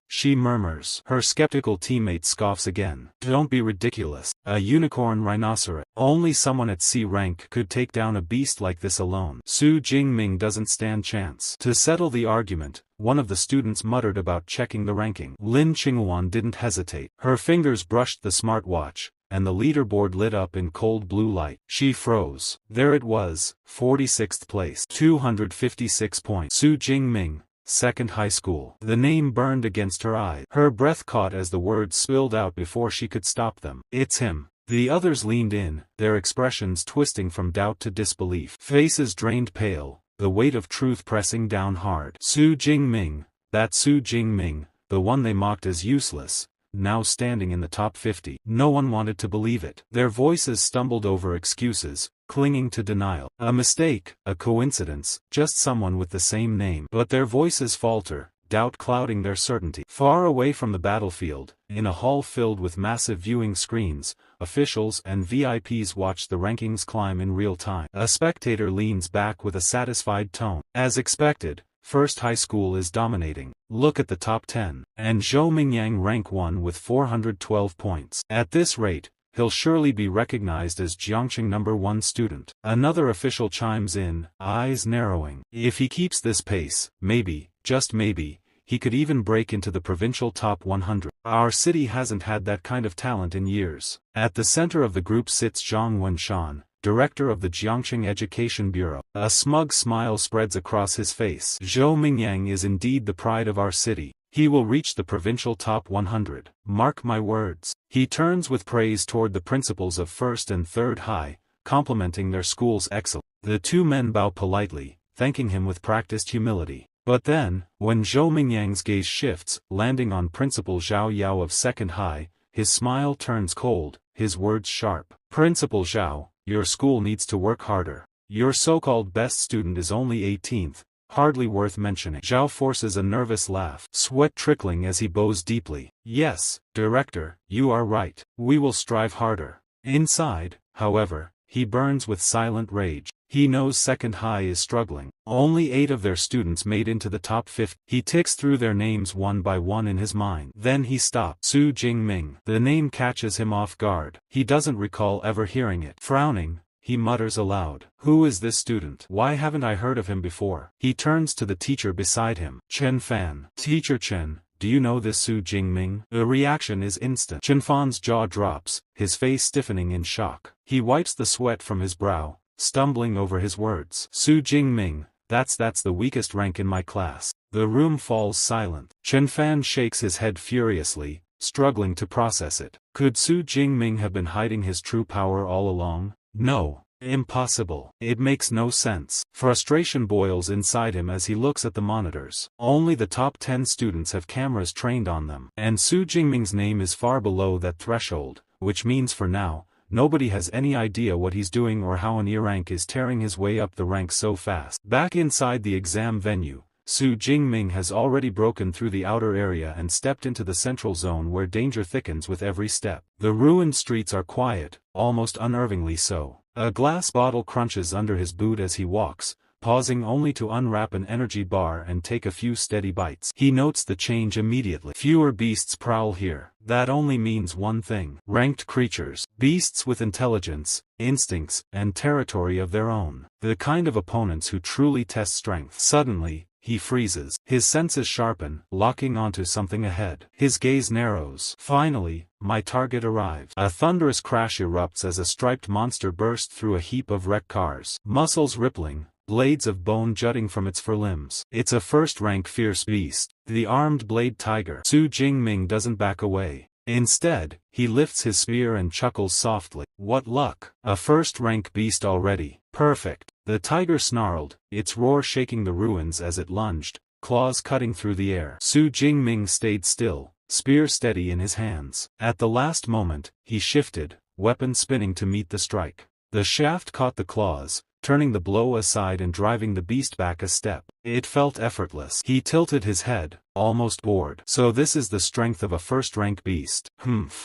She murmurs. Her skeptical teammate scoffs again. Don't be ridiculous. A unicorn rhinoceros. Only someone at C rank could take down a beast like this alone. Su Jingming doesn't stand chance. To settle the argument, one of the students muttered about checking the ranking. Lin Qinghuan didn't hesitate. Her fingers brushed the smartwatch, and the leaderboard lit up in cold blue light. She froze. There it was, 46th place. 256 points. Su Jingming, second high school. The name burned against her eyes. Her breath caught as the words spilled out before she could stop them. It's him. The others leaned in, their expressions twisting from doubt to disbelief. Faces drained pale, the weight of truth pressing down hard. Su Jingming, that Su Jingming, the one they mocked as useless, now standing in the top 50. No one wanted to believe it. Their voices stumbled over excuses, clinging to denial. A mistake, a coincidence, just someone with the same name. But their voices falter, doubt clouding their certainty. Far away from the battlefield, in a hall filled with massive viewing screens, officials and VIPs watch the rankings climb in real time. A spectator leans back with a satisfied tone. As expected, First High School is dominating. Look at the top 10. And Zhou Mingyang rank 1 with 412 points. At this rate, he'll surely be recognized as Jiangxing #1 student. Another official chimes in, eyes narrowing. If he keeps this pace, maybe, just maybe, he could even break into the provincial top 100. Our city hasn't had that kind of talent in years. At the center of the group sits Zhang Wenshan, director of the Jiangxing Education Bureau. A smug smile spreads across his face. Zhou Mingyang is indeed the pride of our city. He will reach the provincial top 100. Mark my words. He turns with praise toward the principals of 1st and 3rd High, complimenting their school's excellence. The two men bow politely, thanking him with practiced humility. But then, when Zhou Mingyang's gaze shifts, landing on Principal Zhao Yao of 2nd High, his smile turns cold, his words sharp. Principal Zhao, your school needs to work harder. Your so-called best student is only 18th, hardly worth mentioning. Zhao forces a nervous laugh, sweat trickling as he bows deeply. Yes, director, you are right. We will strive harder. Inside, however, he burns with silent rage. He knows 2nd High is struggling. Only 8 of their students made into the top 50. He ticks through their names one by one in his mind. Then he stops. Su Jingming. The name catches him off guard. He doesn't recall ever hearing it. Frowning, he mutters aloud. Who is this student? Why haven't I heard of him before? He turns to the teacher beside him. Chen Fan. Teacher Chen, do you know this Su Jingming? The reaction is instant. Chen Fan's jaw drops, his face stiffening in shock. He wipes the sweat from his brow, stumbling over his words. Su Jingming, that's the weakest rank in my class. The room falls silent. Chen Fan shakes his head furiously, struggling to process it. Could Su Jingming have been hiding his true power all along? No. Impossible. It makes no sense. Frustration boils inside him as he looks at the monitors. Only the top 10 students have cameras trained on them. And Su Jingming's name is far below that threshold, which means for now, nobody has any idea what he's doing or how an E-rank is tearing his way up the ranks so fast. Back inside the exam venue, Su Jingming has already broken through the outer area and stepped into the central zone where danger thickens with every step. The ruined streets are quiet, almost unnervingly so. A glass bottle crunches under his boot as he walks, pausing only to unwrap an energy bar and take a few steady bites. He notes the change immediately. Fewer beasts prowl here. That only means one thing. Ranked creatures. Beasts with intelligence, instincts, and territory of their own. The kind of opponents who truly test strength. Suddenly, he freezes. His senses sharpen, locking onto something ahead. His gaze narrows. Finally, my target arrives. A thunderous crash erupts as a striped monster bursts through a heap of wrecked cars. Muscles rippling, blades of bone jutting from its forelimbs. It's a first-rank fierce beast, the armed blade tiger. Su Jingming doesn't back away. Instead, he lifts his spear and chuckles softly. What luck! A first-rank beast already. Perfect. The tiger snarled, its roar shaking the ruins as it lunged, claws cutting through the air. Su Jingming stayed still, spear steady in his hands. At the last moment, he shifted, weapon spinning to meet the strike. The shaft caught the claws, turning the blow aside and driving the beast back a step. It felt effortless. He tilted his head, almost bored. So this is the strength of a first-rank beast.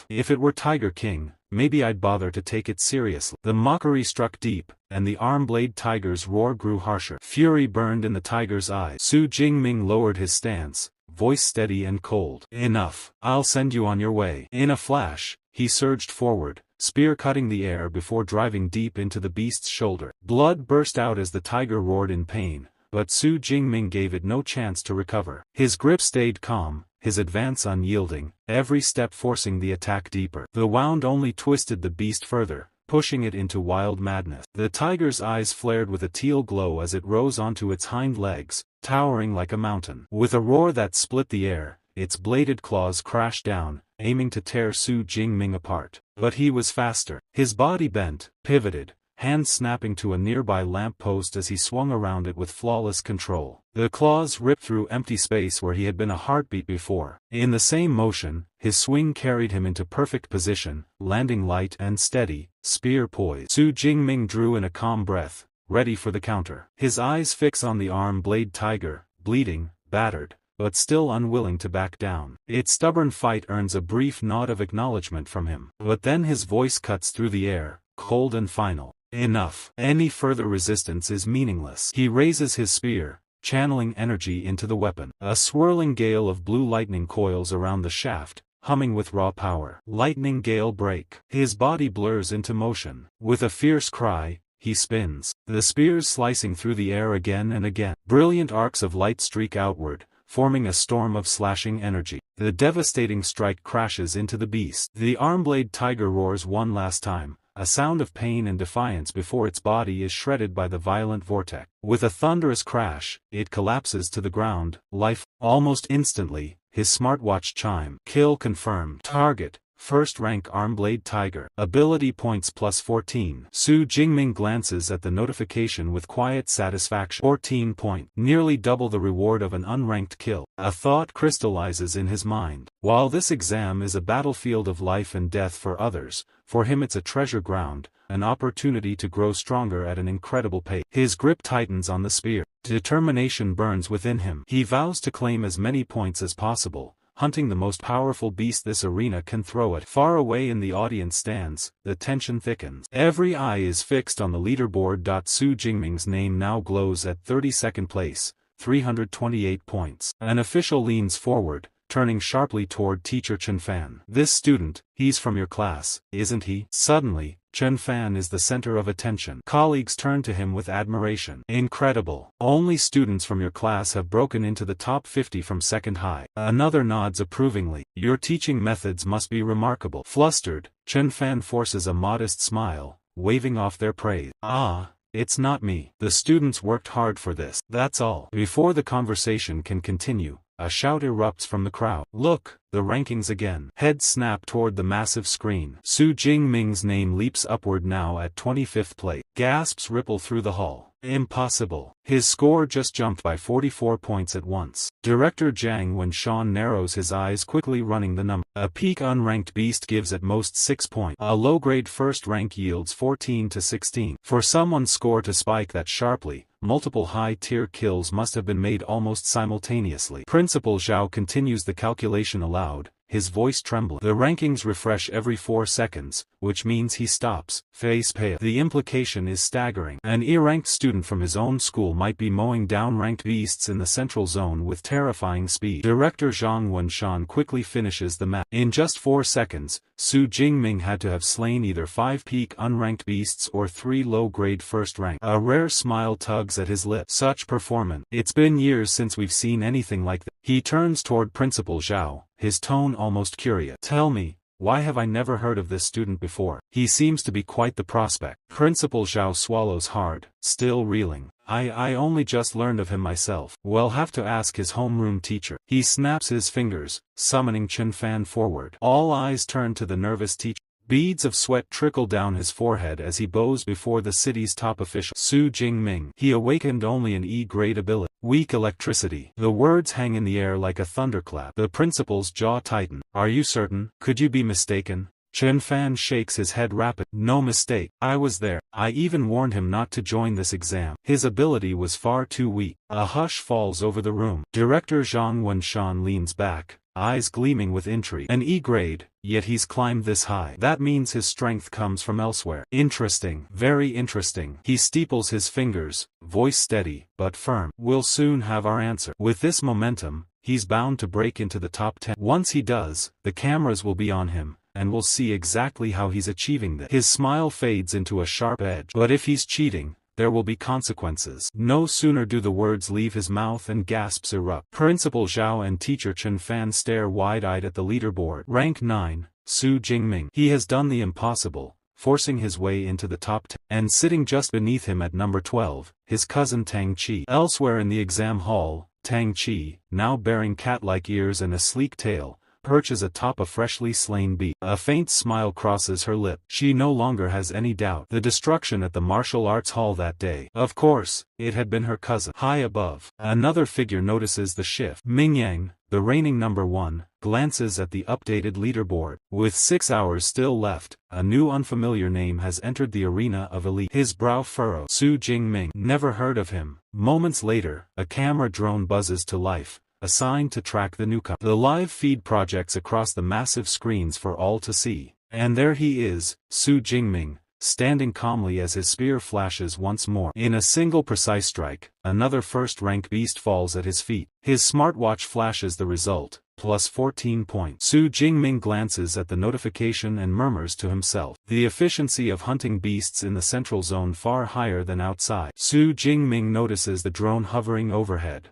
If it were Tiger King, maybe I'd bother to take it seriously. The mockery struck deep, and the arm-blade tiger's roar grew harsher. Fury burned in the tiger's eyes. Su Jingming lowered his stance, voice steady and cold. Enough. I'll send you on your way. In a flash, he surged forward, spear cutting the air before driving deep into the beast's shoulder. Blood burst out as the tiger roared in pain, but Su Jingming gave it no chance to recover. His grip stayed calm, his advance unyielding, every step forcing the attack deeper. The wound only twisted the beast further, pushing it into wild madness. The tiger's eyes flared with a teal glow as it rose onto its hind legs, towering like a mountain. With a roar that split the air, its bladed claws crashed down, aiming to tear Su Jingming apart. But he was faster. His body bent, pivoted, hands snapping to a nearby lamp post as he swung around it with flawless control. The claws ripped through empty space where he had been a heartbeat before. In the same motion, his swing carried him into perfect position, landing light and steady, spear poised. Su Jingming drew in a calm breath, ready for the counter. His eyes fix on the arm-blade tiger, bleeding, battered, but still unwilling to back down. Its stubborn fight earns a brief nod of acknowledgement from him. But then his voice cuts through the air, cold and final. Enough. Any further resistance is meaningless. He raises his spear, channeling energy into the weapon. A swirling gale of blue lightning coils around the shaft, humming with raw power. Lightning gale break. His body blurs into motion. With a fierce cry, he spins, the spears slicing through the air again and again. Brilliant arcs of light streak outward, forming a storm of slashing energy. The devastating strike crashes into the beast. The arm-blade tiger roars one last time, a sound of pain and defiance before its body is shredded by the violent vortex. With a thunderous crash, it collapses to the ground, life. Almost instantly, his smartwatch chime. Kill confirmed. Target. First rank Armblade Tiger. Ability points plus 14. Su Jingming glances at the notification with quiet satisfaction. 14 point. Nearly double the reward of an unranked kill. A thought crystallizes in his mind. While this exam is a battlefield of life and death for others, for him it's a treasure ground, an opportunity to grow stronger at an incredible pace. His grip tightens on the spear. Determination burns within him. He vows to claim as many points as possible, hunting the most powerful beast this arena can throw at. Far away in the audience stands, the tension thickens. Every eye is fixed on the leaderboard. Su Jingming's name now glows at 32nd place, 328 points. An official leans forward, turning sharply toward teacher Chen Fan. This student, he's from your class, isn't he? Suddenly, Chen Fan is the center of attention. Colleagues turn to him with admiration. Incredible. Only students from your class have broken into the top 50 from second high. Another nods approvingly. Your teaching methods must be remarkable. Flustered, Chen Fan forces a modest smile, waving off their praise. Ah, it's not me. The students worked hard for this. That's all. Before the conversation can continue, a shout erupts from the crowd. Look, the rankings again. Heads snap toward the massive screen. Su Jingming's name leaps upward now at 25th place. Gasps ripple through the hall. Impossible. His score just jumped by 44 points at once. Director Jiang Wenshan narrows his eyes, quickly running the number. A peak unranked beast gives at most 6 points. A low-grade first rank yields 14 to 16. For someone's score to spike that sharply, multiple high-tier kills must have been made almost simultaneously. Principal Xiao continues the calculation aloud, his voice trembling. The rankings refresh every 4 seconds, which means he stops, face pale. The implication is staggering. An E-ranked student from his own school might be mowing down ranked beasts in the central zone with terrifying speed. Director Zhang Wenshan quickly finishes the math. In just 4 seconds, Su Jingming had to have slain either 5 peak unranked beasts or 3 low-grade first rank. A rare smile tugs at his lips. Such performance. It's been years since we've seen anything like that. He turns toward Principal Xiao, his tone almost curious. Tell me, why have I never heard of this student before? He seems to be quite the prospect. Principal Xiao swallows hard, still reeling. I only just learned of him myself. We'll have to ask his homeroom teacher. He snaps his fingers, summoning Chen Fan forward. All eyes turn to the nervous teacher. Beads of sweat trickle down his forehead as he bows before the city's top official. Su Jingming. He awakened only an E-grade ability. Weak electricity. The words hang in the air like a thunderclap. The principal's jaw tightened. Are you certain? Could you be mistaken? Chen Fan shakes his head rapidly. No mistake. I was there. I even warned him not to join this exam. His ability was far too weak. A hush falls over the room. Director Zhang Wenshan leans back, eyes gleaming with intrigue. An E-grade, yet he's climbed this high. That means his strength comes from elsewhere. Interesting. Very interesting. He steeples his fingers, voice steady, but firm. We'll soon have our answer. With this momentum, he's bound to break into the top 10. Once he does, the cameras will be on him, and we'll see exactly how he's achieving this. His smile fades into a sharp edge. But if he's cheating, there will be consequences. No sooner do the words leave his mouth and gasps erupt. Principal Xiao and teacher Chen Fan stare wide-eyed at the leaderboard. Rank 9, Su Jingming. He has done the impossible, forcing his way into the top 10. And sitting just beneath him at number 12, his cousin Tang Qi. Elsewhere in the exam hall, Tang Qi, now bearing cat-like ears and a sleek tail, perches atop a freshly slain beast. A faint smile crosses her lip. She no longer has any doubt. The destruction at the martial arts hall that day. Of course, it had been her cousin. High above, another figure notices the shift. Mingyang, the reigning number 1, glances at the updated leaderboard. With 6 hours still left, a new unfamiliar name has entered the arena of elite. His brow furrows. Su Jingming. Never heard of him. Moments later, a camera drone buzzes to life, assigned to track the newcomer. The live feed projects across the massive screens for all to see. And there he is, Su Jingming, standing calmly as his spear flashes once more. In a single precise strike, another first-rank beast falls at his feet. His smartwatch flashes the result, plus 14 points. Su Jingming glances at the notification and murmurs to himself. The efficiency of hunting beasts in the central zone far higher than outside. Su Jingming notices the drone hovering overhead.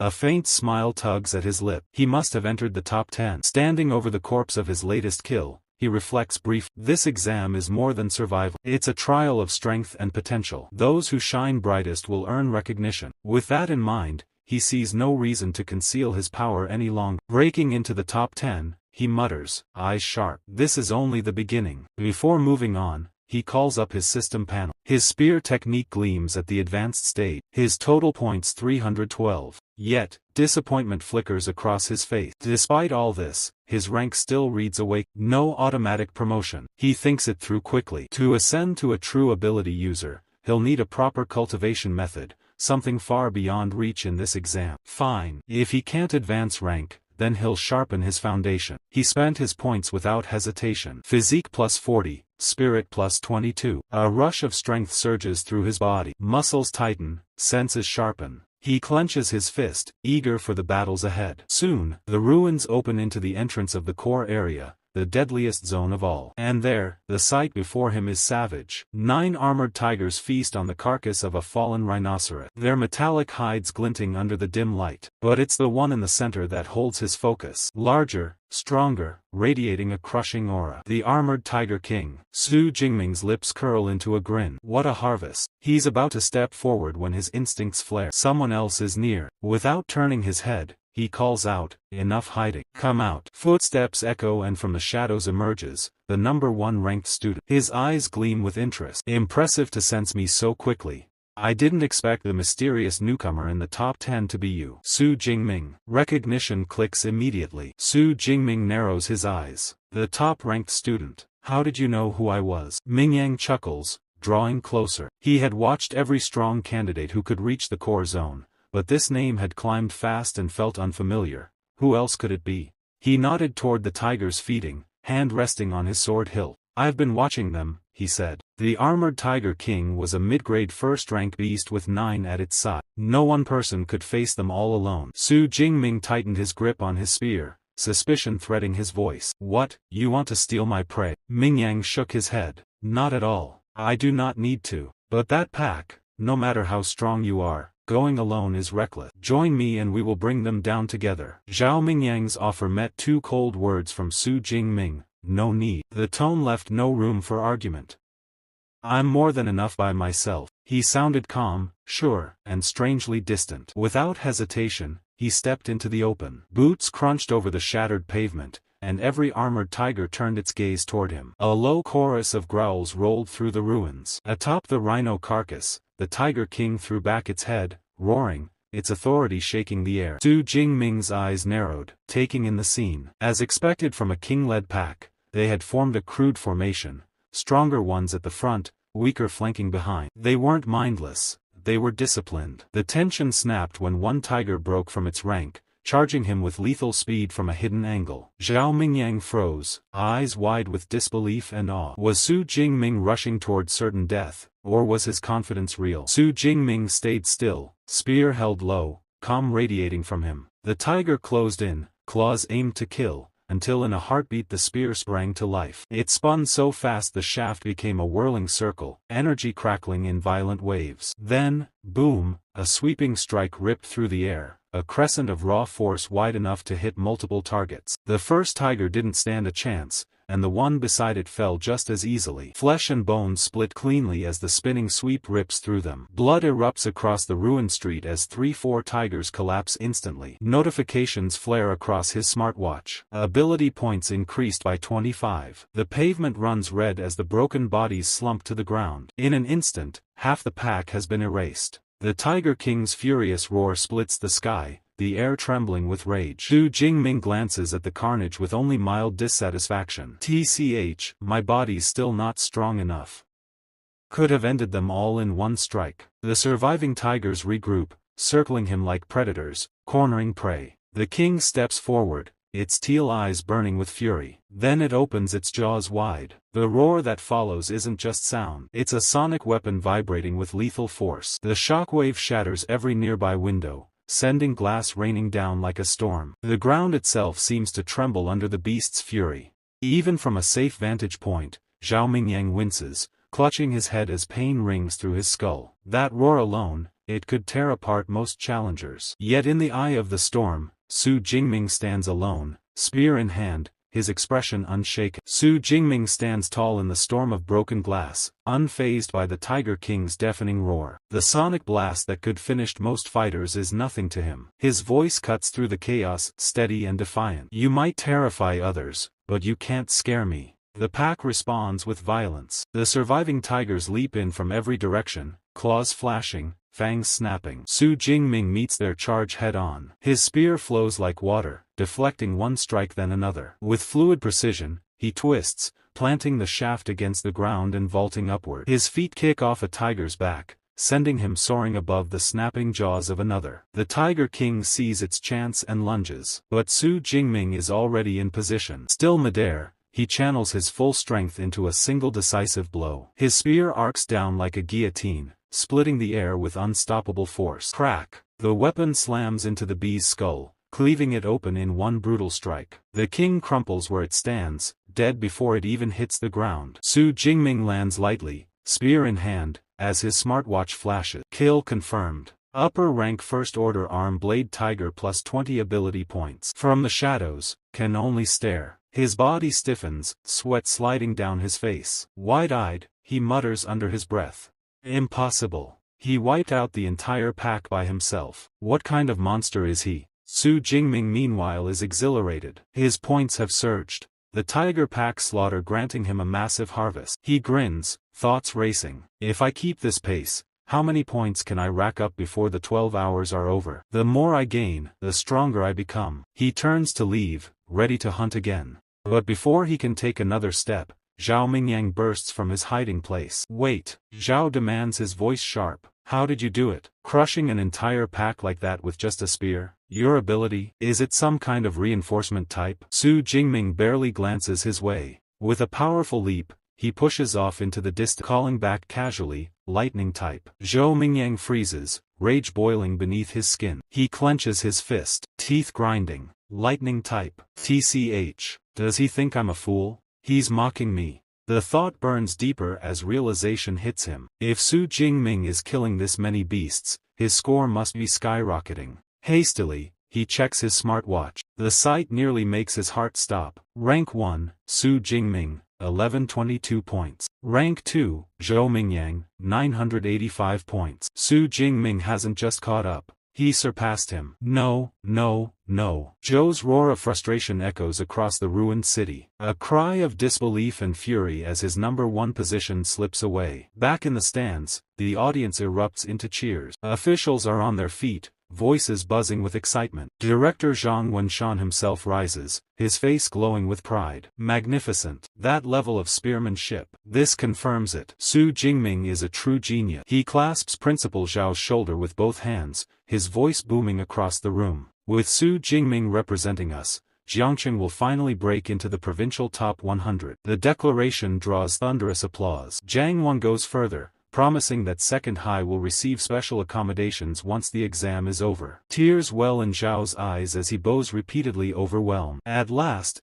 A faint smile tugs at his lip. He must have entered the top 10. Standing over the corpse of his latest kill, he reflects briefly. This exam is more than survival. It's a trial of strength and potential. Those who shine brightest will earn recognition. With that in mind, he sees no reason to conceal his power any longer. Breaking into the top 10, he mutters, eyes sharp. This is only the beginning. Before moving on, he calls up his system panel. His spear technique gleams at the advanced stage. His total points 312. Yet, disappointment flickers across his face. Despite all this, his rank still reads awake. No automatic promotion. He thinks it through quickly. To ascend to a true ability user, he'll need a proper cultivation method, something far beyond reach in this exam. Fine. If he can't advance rank, then he'll sharpen his foundation. He spent his points without hesitation. Physique plus 40, spirit plus 22. A rush of strength surges through his body. Muscles tighten, senses sharpen. He clenches his fist, eager for the battles ahead. Soon, the ruins open into the entrance of the core area, the deadliest zone of all. And there, the sight before him is savage. 9 armored tigers feast on the carcass of a fallen rhinoceros, their metallic hides glinting under the dim light. But it's the one in the center that holds his focus. Larger, stronger, radiating a crushing aura. The armored tiger king. Su Jingming's lips curl into a grin. What a harvest. He's about to step forward when his instincts flare. Someone else is near. Without turning his head, he calls out, enough hiding. Come out. Footsteps echo and from the shadows emerges, the number 1 ranked student. His eyes gleam with interest. Impressive to sense me so quickly. I didn't expect the mysterious newcomer in the top 10 to be you. Su Jingming. Recognition clicks immediately. Su Jingming narrows his eyes. The top-ranked student. How did you know who I was? Mingyang chuckles, drawing closer. He had watched every strong candidate who could reach the core zone, but this name had climbed fast and felt unfamiliar. Who else could it be? He nodded toward the tigers feeding, hand resting on his sword hilt. I've been watching them, he said. The armored tiger king was a mid-grade first-rank beast with 9 at its side. No one person could face them all alone. Su Jingming tightened his grip on his spear, suspicion threading his voice. What, you want to steal my prey? Mingyang shook his head. Not at all. I do not need to. But that pack, no matter how strong you are, going alone is reckless. Join me and we will bring them down together. Zhao Mingyang's offer met 2 cold words from Su Jingming. No need. The tone left no room for argument. I'm more than enough by myself. He sounded calm, sure, and strangely distant. Without hesitation, he stepped into the open. Boots crunched over the shattered pavement, and every armored tiger turned its gaze toward him. A low chorus of growls rolled through the ruins. Atop the rhino carcass, the tiger king threw back its head, roaring, its authority shaking the air. Su Jingming's eyes narrowed, taking in the scene. As expected from a king-led pack, they had formed a crude formation, stronger ones at the front, weaker flanking behind. They weren't mindless, they were disciplined. The tension snapped when one tiger broke from its rank, charging him with lethal speed from a hidden angle. Zhao Mingyang froze, eyes wide with disbelief and awe. Was Su Jingming rushing toward certain death, or was his confidence real? Su Jingming stayed still, spear held low, calm radiating from him. The tiger closed in, claws aimed to kill, until in a heartbeat the spear sprang to life. It spun so fast the shaft became a whirling circle, energy crackling in violent waves. Then, boom, a sweeping strike ripped through the air, a crescent of raw force wide enough to hit multiple targets. The first tiger didn't stand a chance, and the one beside it fell just as easily. Flesh and bones split cleanly as the spinning sweep rips through them. Blood erupts across the ruined street as 3-4 tigers collapse instantly. Notifications flare across his smartwatch. Ability points increased by 25. The pavement runs red as the broken bodies slump to the ground. In an instant, half the pack has been erased. The Tiger King's furious roar splits the sky, the air trembling with rage. Su Jingming glances at the carnage with only mild dissatisfaction. TCH, my body's still not strong enough. Could have ended them all in one strike. The surviving tigers regroup, circling him like predators, cornering prey. The king steps forward, its teal eyes burning with fury. Then it opens its jaws wide. The roar that follows isn't just sound. It's a sonic weapon vibrating with lethal force. The shockwave shatters every nearby window, sending glass raining down like a storm. The ground itself seems to tremble under the beast's fury. Even from a safe vantage point, Zhao Mingyang winces, clutching his head as pain rings through his skull. That roar alone, it could tear apart most challengers. Yet in the eye of the storm, Su Jingming stands alone, spear in hand, his expression unshaken. Su Jingming stands tall in the storm of broken glass, unfazed by the Tiger King's deafening roar. The sonic blast that could finish most fighters is nothing to him. His voice cuts through the chaos, steady and defiant. You might terrify others, but you can't scare me. The pack responds with violence. The surviving tigers leap in from every direction, claws flashing, fangs snapping. Su Jingming meets their charge head-on. His spear flows like water, deflecting one strike then another. With fluid precision, he twists, planting the shaft against the ground and vaulting upward. His feet kick off a tiger's back, sending him soaring above the snapping jaws of another. The Tiger King sees its chance and lunges. But Su Jingming is already in position. Still midair, he channels his full strength into a single decisive blow. His spear arcs down like a guillotine, splitting the air with unstoppable force. Crack! The weapon slams into the bee's skull, cleaving it open in one brutal strike. The king crumples where it stands, dead before it even hits the ground. Su Jingming lands lightly, spear in hand, as his smartwatch flashes. Kill confirmed. Upper rank first order arm blade tiger plus 20 ability points. From the shadows, can only stare. His body stiffens, sweat sliding down his face. Wide-eyed, he mutters under his breath. Impossible. He wiped out the entire pack by himself. What kind of monster is he? Su Jingming meanwhile is exhilarated. His points have surged. The tiger pack slaughter granting him a massive harvest. He grins, thoughts racing. If I keep this pace, how many points can I rack up before the 12 hours are over? The more I gain, the stronger I become. He turns to leave, ready to hunt again. But before he can take another step, Zhao Mingyang bursts from his hiding place. Wait, Zhao demands, his voice sharp. How did you do it? Crushing an entire pack like that with just a spear? Your ability? Is it some kind of reinforcement type? Su Jingming barely glances his way. With a powerful leap, he pushes off into the distance, calling back casually, lightning type. Zhao Mingyang freezes, rage boiling beneath his skin. He clenches his fist, teeth grinding. Lightning type. TCH. Does he think I'm a fool? He's mocking me. The thought burns deeper as realization hits him. If Su Jingming is killing this many beasts, his score must be skyrocketing. Hastily, he checks his smartwatch. The sight nearly makes his heart stop. Rank 1, Su Jingming, 1122 points. Rank 2, Zhou Mingyang, 985 points. Su Jingming hasn't just caught up. He surpassed him. No, no, no. Zhou's roar of frustration echoes across the ruined city. A cry of disbelief and fury as his number one position slips away. Back in the stands, the audience erupts into cheers. Officials are on their feet, voices buzzing with excitement. Director Zhang Wenshan himself rises, his face glowing with pride. Magnificent. That level of spearmanship. This confirms it. Su Jingming is a true genius. He clasps Principal Zhao's shoulder with both hands, his voice booming across the room. With Su Jingming representing us, Jiangqing will finally break into the provincial top 100. The declaration draws thunderous applause. Jiang Wan goes further, promising that Second High will receive special accommodations once the exam is over. Tears well in Zhao's eyes as he bows repeatedly, overwhelmed. At last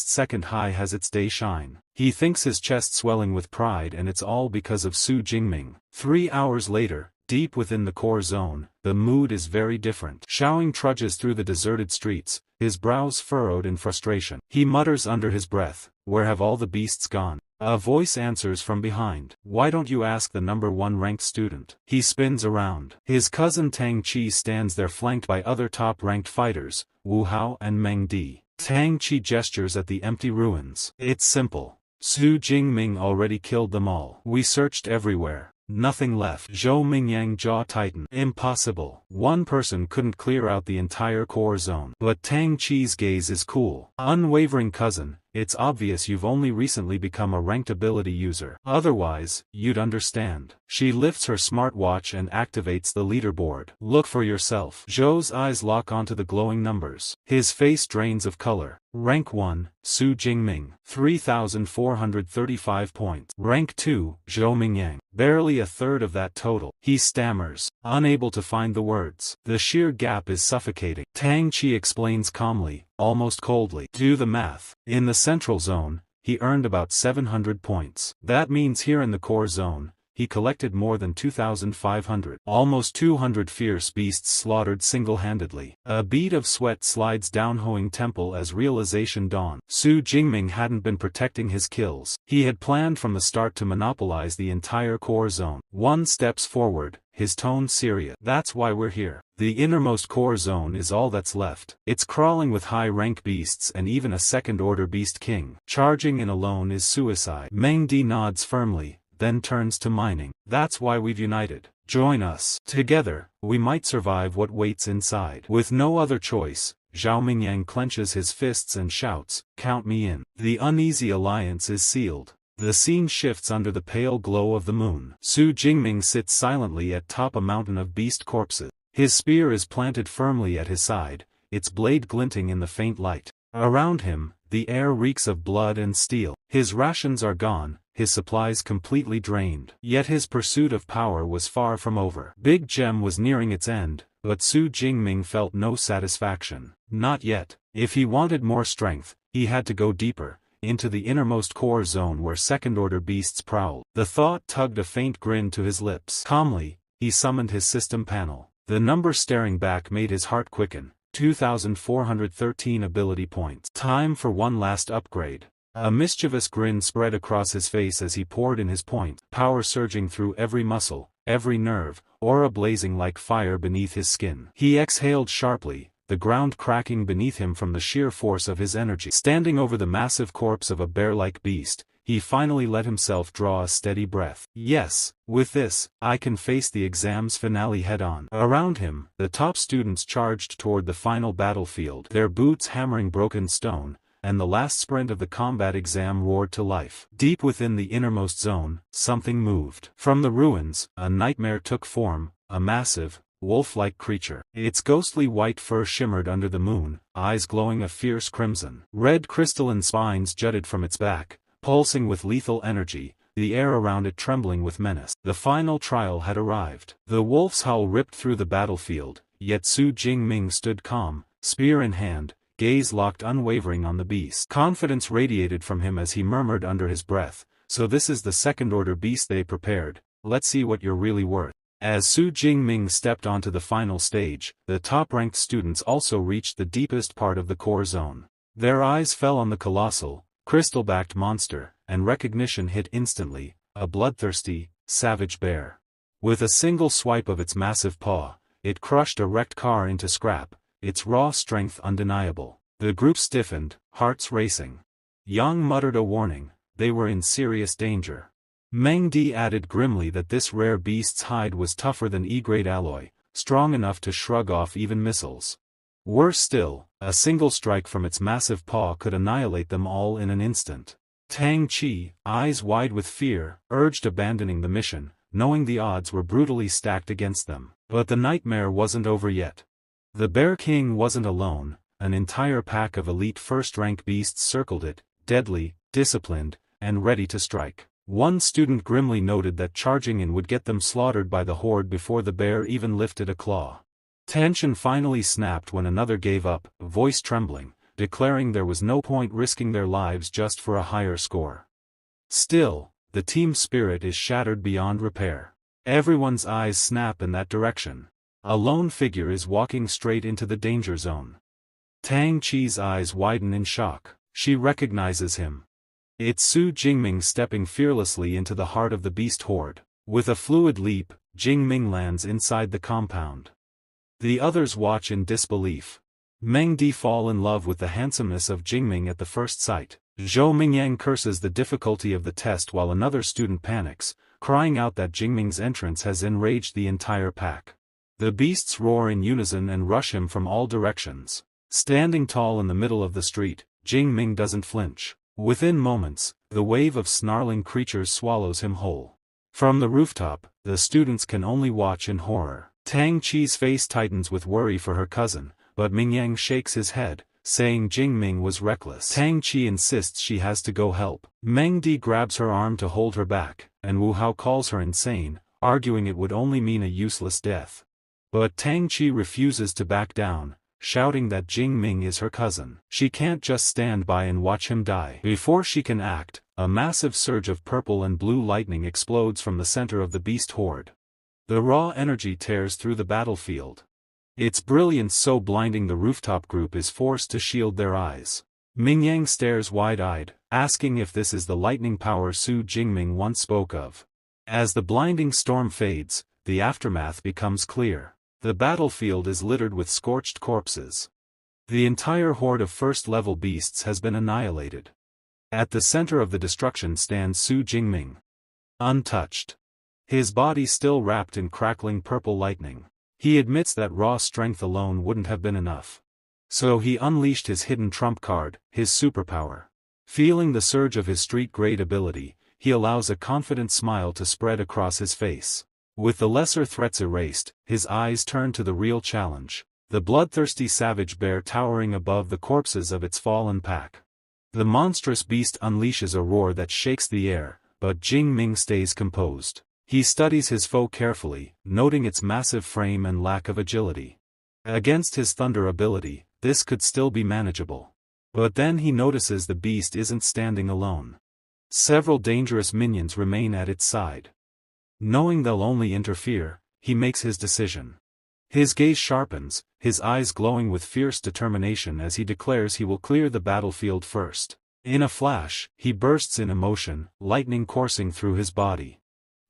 Second High has its day shine. He thinks his chest swelling with pride, and it's all because of Su Jingming. 3 hours later, deep within the core zone, the mood is very different. Xiaoing trudges through the deserted streets, his brows furrowed in frustration. He mutters under his breath, "Where have all the beasts gone?" A voice answers from behind. "Why don't you ask the number 1 ranked student?" He spins around. His cousin Tang Qi stands there, flanked by other top-ranked fighters, Wu Hao and Meng Di. Tang Qi gestures at the empty ruins. "It's simple. Su Jingming already killed them all. We searched everywhere. Nothing left." Zhou Mingyang jaw tightened. Impossible. One person couldn't clear out the entire core zone. But Tang Qi's gaze is cool. "Unwavering cousin, it's obvious you've only recently become a ranked ability user. Otherwise, you'd understand." She lifts her smartwatch and activates the leaderboard. "Look for yourself." Zhou's eyes lock onto the glowing numbers. His face drains of color. Rank 1, Su Jingming, 3,435 points. Rank 2, Zhou Mingyang, barely a third of that total. He stammers, unable to find the words. The sheer gap is suffocating. Tang Qi explains calmly, almost coldly. "Do the math. In the central zone, he earned about 700 points. That means here in the core zone, he collected more than 2,500. Almost 200 fierce beasts slaughtered single-handedly. A bead of sweat slides down Hoang Temple as realization dawned. Su Jingming hadn't been protecting his kills. He had planned from the start to monopolize the entire core zone. One steps forward, his tone serious. That's why we're here. The innermost core zone is all that's left. It's crawling with high-rank beasts and even a second-order beast king. Charging in alone is suicide. Meng Di nods firmly, then turns to mining. That's why we've united. Join us. Together, we might survive what waits inside. With no other choice, Zhao Mingyang clenches his fists and shouts, "Count me in." The uneasy alliance is sealed. The scene shifts under the pale glow of the moon. Su Jingming sits silently atop a mountain of beast corpses. His spear is planted firmly at his side, its blade glinting in the faint light. Around him, the air reeks of blood and steel. His rations are gone, his supplies completely drained. Yet his pursuit of power was far from over. Big Gem was nearing its end, but Su Jingming felt no satisfaction. Not yet. If he wanted more strength, he had to go deeper, into the innermost core zone where second-order beasts prowled. The thought tugged a faint grin to his lips. Calmly, he summoned his system panel. The number staring back made his heart quicken. 2,413 ability points. Time for one last upgrade. A mischievous grin spread across his face as he poured in his point, power surging through every muscle, every nerve, aura blazing like fire beneath his skin. He exhaled sharply, the ground cracking beneath him from the sheer force of his energy. Standing over the massive corpse of a bear-like beast, he finally let himself draw a steady breath. Yes, with this, I can face the exam's finale head-on. Around him, the top students charged toward the final battlefield, their boots hammering broken stone, and the last sprint of the combat exam roared to life. Deep within the innermost zone, something moved. From the ruins, a nightmare took form, a massive, wolf-like creature. Its ghostly white fur shimmered under the moon, eyes glowing a fierce crimson. Red crystalline spines jutted from its back, pulsing with lethal energy, the air around it trembling with menace. The final trial had arrived. The wolf's howl ripped through the battlefield, yet Su Jingming stood calm, spear in hand, gaze locked unwavering on the beast. Confidence radiated from him as he murmured under his breath, "So this is the second-order beast they prepared, let's see what you're really worth." As Su Jingming stepped onto the final stage, the top-ranked students also reached the deepest part of the core zone. Their eyes fell on the colossal, crystal-backed monster, and recognition hit instantly, a bloodthirsty, savage bear. With a single swipe of its massive paw, it crushed a wrecked car into scrap, its raw strength undeniable. The group stiffened, hearts racing. Yang muttered a warning, they were in serious danger. Meng Di added grimly that this rare beast's hide was tougher than E-grade alloy, strong enough to shrug off even missiles. Worse still, a single strike from its massive paw could annihilate them all in an instant. Tang Chi, eyes wide with fear, urged abandoning the mission, knowing the odds were brutally stacked against them. But the nightmare wasn't over yet. The Bear King wasn't alone, an entire pack of elite first-rank beasts circled it, deadly, disciplined, and ready to strike. One student grimly noted that charging in would get them slaughtered by the horde before the bear even lifted a claw. Tension finally snapped when another gave up, voice trembling, declaring there was no point risking their lives just for a higher score. Still, the team spirit is shattered beyond repair. Everyone's eyes snap in that direction. A lone figure is walking straight into the danger zone. Tang Chi's eyes widen in shock. She recognizes him. It's Su Jingming stepping fearlessly into the heart of the beast horde. With a fluid leap, Jingming lands inside the compound. The others watch in disbelief. Meng Di fall in love with the handsomeness of Jingming at the first sight. Zhou Mingyang curses the difficulty of the test while another student panics, crying out that Jingming's entrance has enraged the entire pack. The beasts roar in unison and rush him from all directions. Standing tall in the middle of the street, Jingming doesn't flinch. Within moments, the wave of snarling creatures swallows him whole. From the rooftop, the students can only watch in horror. Tang Chi's face tightens with worry for her cousin, but Mingyang shakes his head, saying Jingming was reckless. Tang Chi insists she has to go help. Meng Di grabs her arm to hold her back, and Wu Hao calls her insane, arguing it would only mean a useless death. But Tang Chi refuses to back down, shouting that Jingming is her cousin. She can't just stand by and watch him die. Before she can act, a massive surge of purple and blue lightning explodes from the center of the beast horde. The raw energy tears through the battlefield. Its brilliance so blinding the rooftop group is forced to shield their eyes. Mingyang stares wide-eyed, asking if this is the lightning power Su Jingming once spoke of. As the blinding storm fades, the aftermath becomes clear. The battlefield is littered with scorched corpses. The entire horde of first-level beasts has been annihilated. At the center of the destruction stands Su Jingming. Untouched. His body still wrapped in crackling purple lightning. He admits that raw strength alone wouldn't have been enough. So he unleashed his hidden trump card, his superpower. Feeling the surge of his street-grade ability, he allows a confident smile to spread across his face. With the lesser threats erased, his eyes turn to the real challenge. The bloodthirsty savage bear towering above the corpses of its fallen pack. The monstrous beast unleashes a roar that shakes the air, but Jingming stays composed. He studies his foe carefully, noting its massive frame and lack of agility. Against his thunder ability, this could still be manageable. But then he notices the beast isn't standing alone. Several dangerous minions remain at its side. Knowing they'll only interfere, he makes his decision. His gaze sharpens, his eyes glowing with fierce determination as he declares he will clear the battlefield first. In a flash, he bursts in emotion, lightning coursing through his body.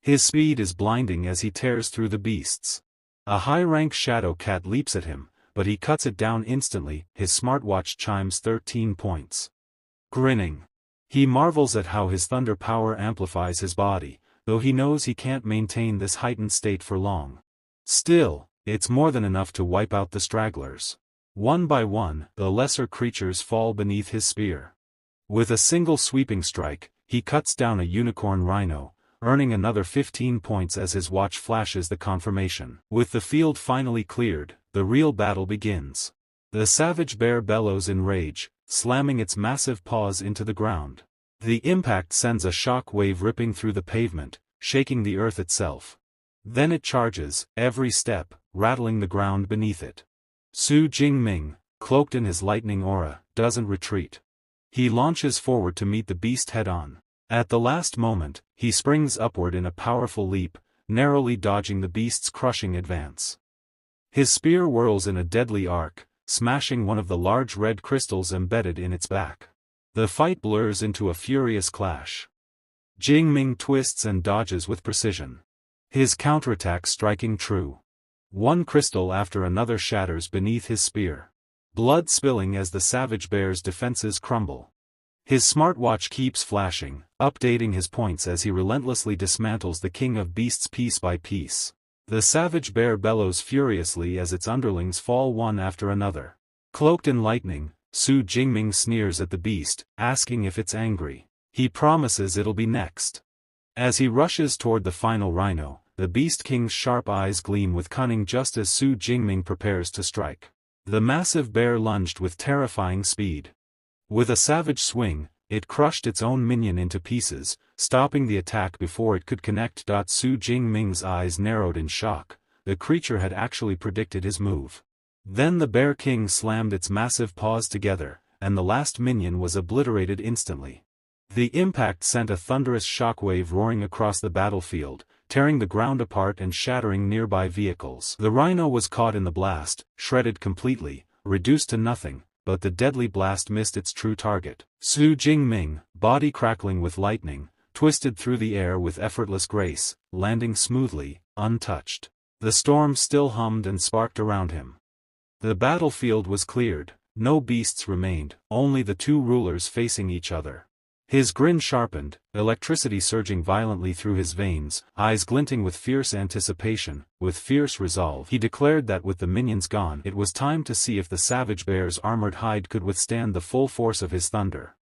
His speed is blinding as he tears through the beasts. A high-rank shadow cat leaps at him, but he cuts it down instantly. His smartwatch chimes 13 points. Grinning, he marvels at how his thunder power amplifies his body, though he knows he can't maintain this heightened state for long. Still, it's more than enough to wipe out the stragglers. One by one, the lesser creatures fall beneath his spear. With a single sweeping strike, he cuts down a unicorn rhino, earning another 15 points as his watch flashes the confirmation. With the field finally cleared, the real battle begins. The savage bear bellows in rage, slamming its massive paws into the ground. The impact sends a shock wave ripping through the pavement, shaking the earth itself. Then it charges, every step, rattling the ground beneath it. Su Jingming, cloaked in his lightning aura, doesn't retreat. He launches forward to meet the beast head-on. At the last moment, he springs upward in a powerful leap, narrowly dodging the beast's crushing advance. His spear whirls in a deadly arc, smashing one of the large red crystals embedded in its back. The fight blurs into a furious clash. Jingming twists and dodges with precision. His counterattack striking true. One crystal after another shatters beneath his spear. Blood spilling as the savage bear's defenses crumble. His smartwatch keeps flashing, updating his points as he relentlessly dismantles the king of beasts piece by piece. The savage bear bellows furiously as its underlings fall one after another. Cloaked in lightning, Su Jingming sneers at the beast, asking if it's angry. He promises it'll be next. As he rushes toward the final rhino, the beast king's sharp eyes gleam with cunning just as Su Jingming prepares to strike. The massive bear lunged with terrifying speed. With a savage swing, it crushed its own minion into pieces, stopping the attack before it could connect. Su Jingming's eyes narrowed in shock. The creature had actually predicted his move. Then the bear king slammed its massive paws together, and the last minion was obliterated instantly. The impact sent a thunderous shockwave roaring across the battlefield, tearing the ground apart and shattering nearby vehicles. The rhino was caught in the blast, shredded completely, reduced to nothing, but the deadly blast missed its true target. Su Jingming, body crackling with lightning, twisted through the air with effortless grace, landing smoothly, untouched. The storm still hummed and sparked around him. The battlefield was cleared, no beasts remained, only the two rulers facing each other. His grin sharpened, electricity surging violently through his veins, eyes glinting with fierce anticipation. With fierce resolve he declared that with the minions gone it was time to see if the savage bear's armored hide could withstand the full force of his thunder.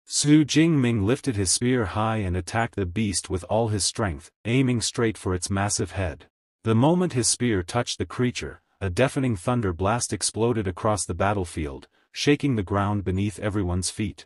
Su Jingming lifted his spear high and attacked the beast with all his strength, aiming straight for its massive head. The moment his spear touched the creature, a deafening thunder blast exploded across the battlefield, shaking the ground beneath everyone's feet.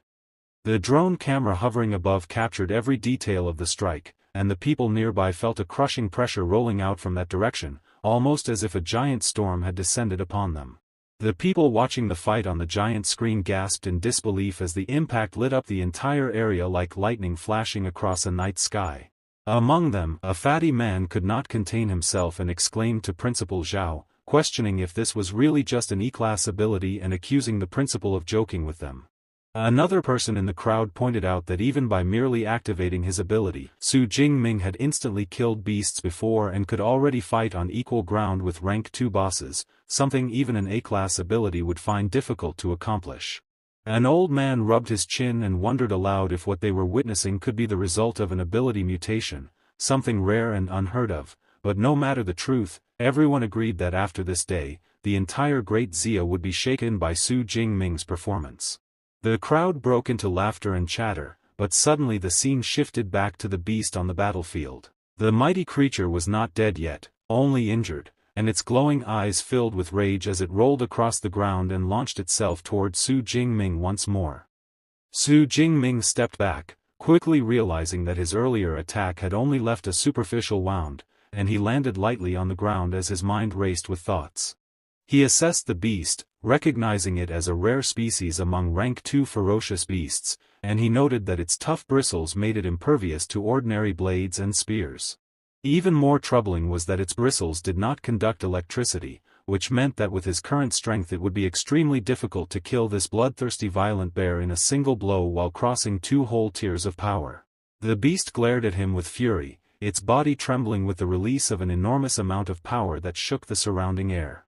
The drone camera hovering above captured every detail of the strike, and the people nearby felt a crushing pressure rolling out from that direction, almost as if a giant storm had descended upon them. The people watching the fight on the giant screen gasped in disbelief as the impact lit up the entire area like lightning flashing across a night sky. Among them, a fatty man could not contain himself and exclaimed to Principal Xiao, questioning if this was really just an E-class ability and accusing the principal of joking with them. Another person in the crowd pointed out that even by merely activating his ability, Su Jingming had instantly killed beasts before and could already fight on equal ground with rank 2 bosses, something even an A-class ability would find difficult to accomplish. An old man rubbed his chin and wondered aloud if what they were witnessing could be the result of an ability mutation, something rare and unheard of, but no matter the truth, everyone agreed that after this day, the entire Great Xia would be shaken by Su Jingming's performance. The crowd broke into laughter and chatter, but suddenly the scene shifted back to the beast on the battlefield. The mighty creature was not dead yet, only injured, and its glowing eyes filled with rage as it rolled across the ground and launched itself toward Su Jingming once more. Su Jingming stepped back, quickly realizing that his earlier attack had only left a superficial wound, and he landed lightly on the ground as his mind raced with thoughts. He assessed the beast, recognizing it as a rare species among rank 2 ferocious beasts, and he noted that its tough bristles made it impervious to ordinary blades and spears. Even more troubling was that its bristles did not conduct electricity, which meant that with his current strength it would be extremely difficult to kill this bloodthirsty violent bear in a single blow while crossing 2 whole tiers of power. The beast glared at him with fury, its body trembling with the release of an enormous amount of power that shook the surrounding air.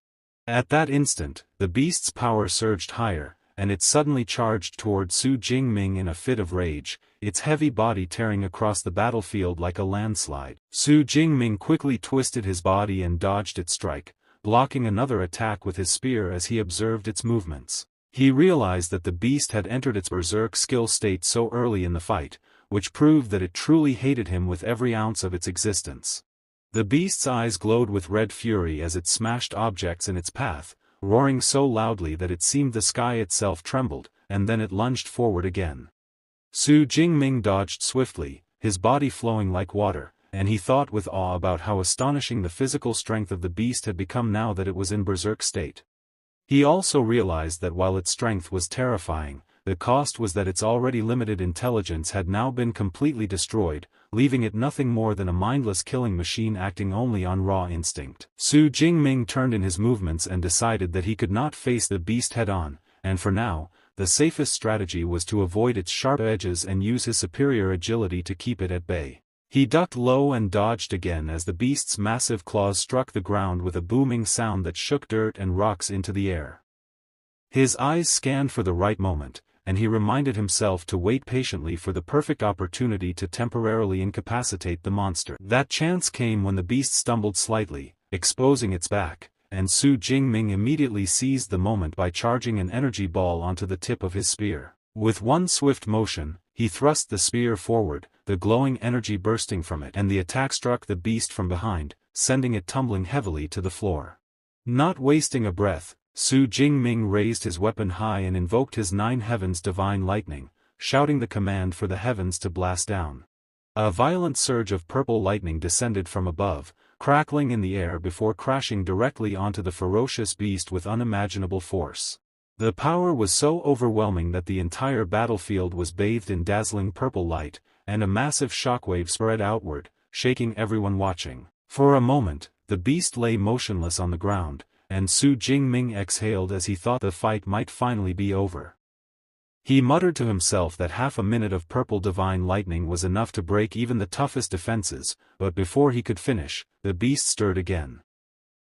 At that instant, the beast's power surged higher, and it suddenly charged toward Su Jingming in a fit of rage, its heavy body tearing across the battlefield like a landslide. Su Jingming quickly twisted his body and dodged its strike, blocking another attack with his spear as he observed its movements. He realized that the beast had entered its berserk skill state so early in the fight, which proved that it truly hated him with every ounce of its existence. The beast's eyes glowed with red fury as it smashed objects in its path, roaring so loudly that it seemed the sky itself trembled, and then it lunged forward again. Su Jingming dodged swiftly, his body flowing like water, and he thought with awe about how astonishing the physical strength of the beast had become now that it was in berserk state. He also realized that while its strength was terrifying, the cost was that its already limited intelligence had now been completely destroyed, leaving it nothing more than a mindless killing machine acting only on raw instinct. Su Jingming turned in his movements and decided that he could not face the beast head-on, and for now, the safest strategy was to avoid its sharp edges and use his superior agility to keep it at bay. He ducked low and dodged again as the beast's massive claws struck the ground with a booming sound that shook dirt and rocks into the air. His eyes scanned for the right moment, and he reminded himself to wait patiently for the perfect opportunity to temporarily incapacitate the monster. That chance came when the beast stumbled slightly, exposing its back, and Su Jingming immediately seized the moment by charging an energy ball onto the tip of his spear. With one swift motion, he thrust the spear forward, the glowing energy bursting from it, and the attack struck the beast from behind, sending it tumbling heavily to the floor. Not wasting a breath, Su Jingming raised his weapon high and invoked his 9 heavens divine lightning, shouting the command for the heavens to blast down. A violent surge of purple lightning descended from above, crackling in the air before crashing directly onto the ferocious beast with unimaginable force. The power was so overwhelming that the entire battlefield was bathed in dazzling purple light, and a massive shockwave spread outward, shaking everyone watching. For a moment, the beast lay motionless on the ground, and Su Jingming exhaled as he thought the fight might finally be over. He muttered to himself that half a minute of purple divine lightning was enough to break even the toughest defenses, but before he could finish, the beast stirred again.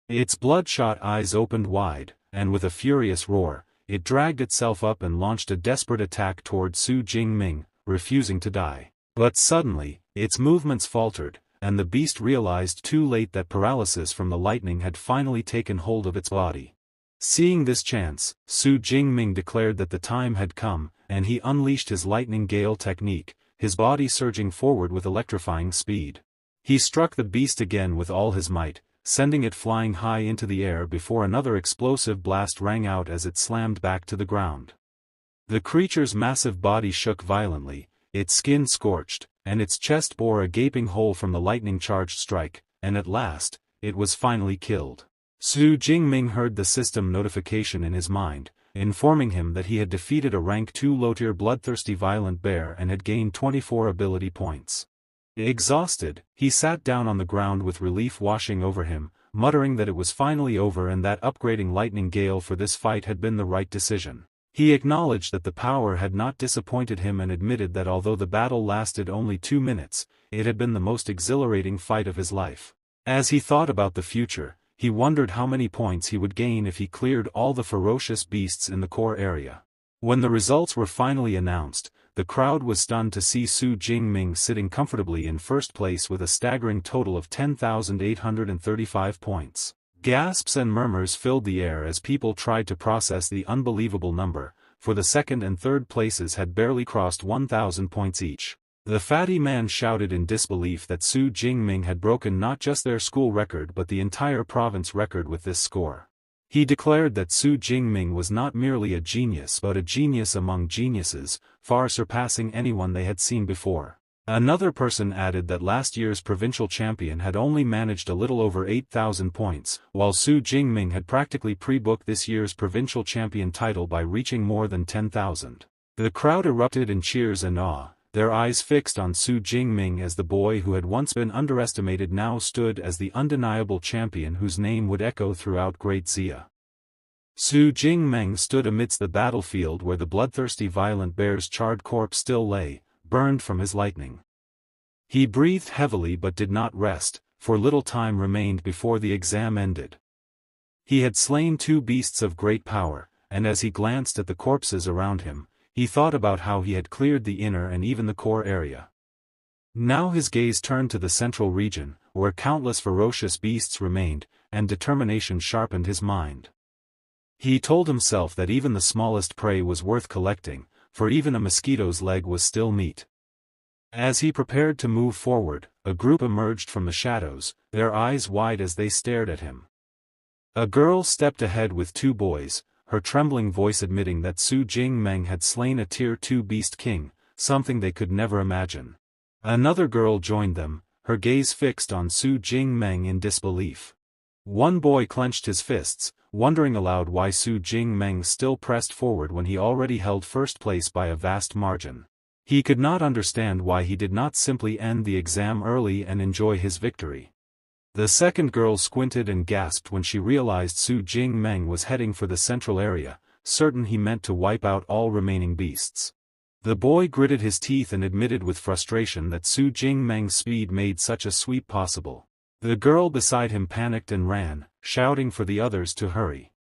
Its bloodshot eyes opened wide, and with a furious roar, it dragged itself up and launched a desperate attack toward Su Jingming, refusing to die. But suddenly, its movements faltered, and the beast realized too late that paralysis from the lightning had finally taken hold of its body. Seeing this chance, Su Jingming declared that the time had come, and he unleashed his lightning gale technique, his body surging forward with electrifying speed. He struck the beast again with all his might, sending it flying high into the air before another explosive blast rang out as it slammed back to the ground. The creature's massive body shook violently, its skin scorched, and its chest bore a gaping hole from the lightning-charged strike, and at last, it was finally killed. Su Jingming heard the system notification in his mind, informing him that he had defeated a rank 2 low-tier bloodthirsty violent bear and had gained 24 ability points. Exhausted, he sat down on the ground with relief washing over him, muttering that it was finally over and that upgrading Lightning Gale for this fight had been the right decision. He acknowledged that the power had not disappointed him and admitted that although the battle lasted only 2 minutes, it had been the most exhilarating fight of his life. As he thought about the future, he wondered how many points he would gain if he cleared all the ferocious beasts in the core area. When the results were finally announced, the crowd was stunned to see Su Jingming sitting comfortably in first place with a staggering total of 10,835 points. Gasps and murmurs filled the air as people tried to process the unbelievable number, for the second and third places had barely crossed 1,000 points each. The fatty man shouted in disbelief that Su Jingming had broken not just their school record but the entire province record with this score. He declared that Su Jingming was not merely a genius but a genius among geniuses, far surpassing anyone they had seen before. Another person added that last year's provincial champion had only managed a little over 8,000 points, while Su Jingming had practically pre-booked this year's provincial champion title by reaching more than 10,000. The crowd erupted in cheers and awe, their eyes fixed on Su Jingming as the boy who had once been underestimated now stood as the undeniable champion whose name would echo throughout Great Xia. Su Jingming stood amidst the battlefield where the bloodthirsty violent bear's charred corpse still lay, burned from his lightning. He breathed heavily but did not rest, for little time remained before the exam ended. He had slain 2 beasts of great power, and as he glanced at the corpses around him, he thought about how he had cleared the inner and even the core area. Now his gaze turned to the central region, where countless ferocious beasts remained, and determination sharpened his mind. He told himself that even the smallest prey was worth collecting, for even a mosquito's leg was still meat. As he prepared to move forward, a group emerged from the shadows, their eyes wide as they stared at him. A girl stepped ahead with 2 boys, her trembling voice admitting that Su Jingming had slain a Tier 2 Beast King, something they could never imagine. Another girl joined them, her gaze fixed on Su Jingming in disbelief. One boy clenched his fists, wondering aloud why Su Jingming still pressed forward when he already held first place by a vast margin. He could not understand why he did not simply end the exam early and enjoy his victory. The second girl squinted and gasped when she realized Su Jingming was heading for the central area, certain he meant to wipe out all remaining beasts. The boy gritted his teeth and admitted with frustration that Su Jingming's speed made such a sweep possible. The girl beside him panicked and ran, shouting for the others to hurry.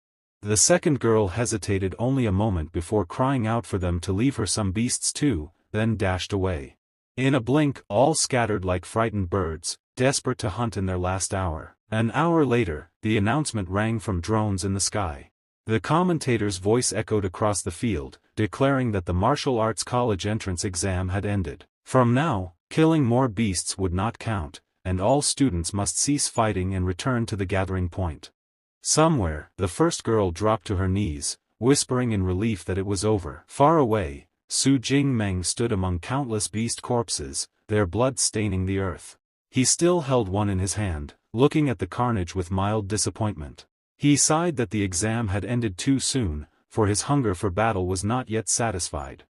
The second girl hesitated only a moment before crying out for them to leave her some beasts too, then dashed away. In a blink, all scattered like frightened birds, desperate to hunt in their last hour. An hour later, the announcement rang from drones in the sky. The commentator's voice echoed across the field, declaring that the martial arts college entrance exam had ended. From now, killing more beasts would not count, and all students must cease fighting and return to the gathering point. Somewhere, the first girl dropped to her knees, whispering in relief that it was over. Far away, Su Jingming stood among countless beast corpses, their blood staining the earth. He still held one in his hand, looking at the carnage with mild disappointment. He sighed that the exam had ended too soon, for his hunger for battle was not yet satisfied.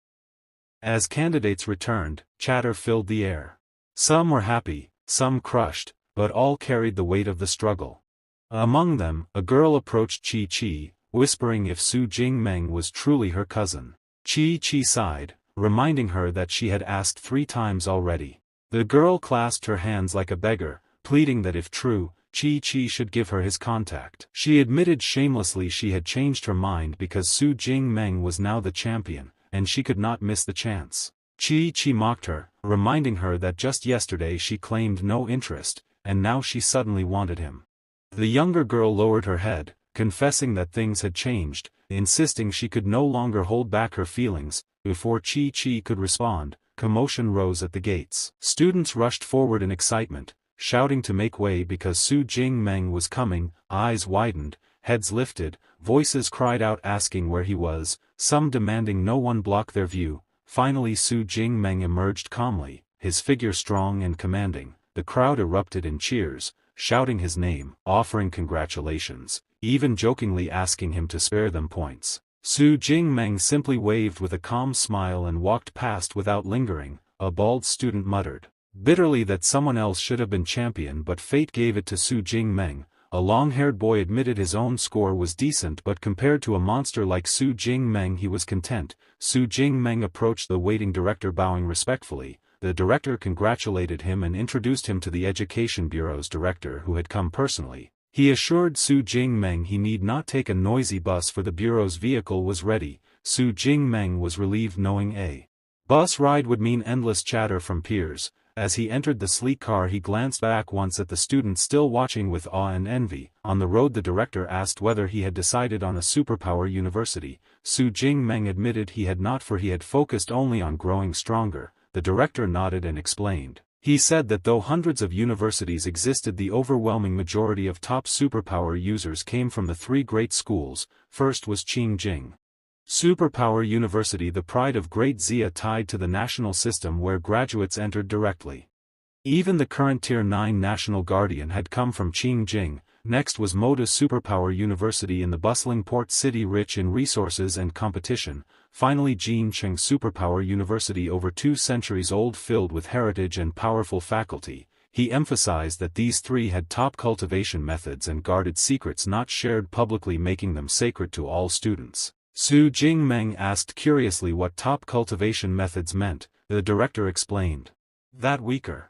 As candidates returned, chatter filled the air. Some were happy, some crushed, but all carried the weight of the struggle. Among them, a girl approached Chi, whispering if Su Jingming was truly her cousin. Chi sighed, reminding her that she had asked 3 times already. The girl clasped her hands like a beggar, pleading that if true, Chi should give her his contact. She admitted shamelessly she had changed her mind because Su Jingming was now the champion, and she could not miss the chance. Chi mocked her, reminding her that just yesterday she claimed no interest, and now she suddenly wanted him. The younger girl lowered her head, confessing that things had changed, insisting she could no longer hold back her feelings. Before Chi could respond, commotion rose at the gates. Students rushed forward in excitement, shouting to make way because Su Jingming was coming. Eyes widened, heads lifted, voices cried out asking where he was, some demanding no one block their view. Finally Su Jingming emerged calmly, his figure strong and commanding. The crowd erupted in cheers, shouting his name, offering congratulations, even jokingly asking him to spare them points. Su Jingmeng simply waved with a calm smile and walked past without lingering. A bald student muttered bitterly that someone else should have been champion, but fate gave it to Su Jingmeng. A long-haired boy admitted his own score was decent, but compared to a monster like Su Jingmeng he was content. Su Jingmeng approached the waiting director bowing respectfully. The director congratulated him and introduced him to the Education Bureau's director who had come personally. He assured Su Jingmeng he need not take a noisy bus for the bureau's vehicle was ready. Su Jingmeng was relieved knowing a bus ride would mean endless chatter from peers. As he entered the sleek car he glanced back once at the students still watching with awe and envy. On the road the director asked whether he had decided on a superpower university. Su Jingmeng admitted he had not, for he had focused only on growing stronger. The director nodded and explained. He said that though hundreds of universities existed, the overwhelming majority of top superpower users came from the three great schools. First was Qingjing Superpower University, the pride of Great Xia, tied to the national system where graduates entered directly. Even the current Tier 9 National Guardian had come from Qingjing. Next was Moda Superpower University in the bustling port city rich in resources and competition. Finally Jiancheng Superpower University, over 2 centuries old, filled with heritage and powerful faculty. He emphasized that these three had top cultivation methods and guarded secrets not shared publicly, making them sacred to all students. Su Jingmeng asked curiously what top cultivation methods meant. The director explained that weaker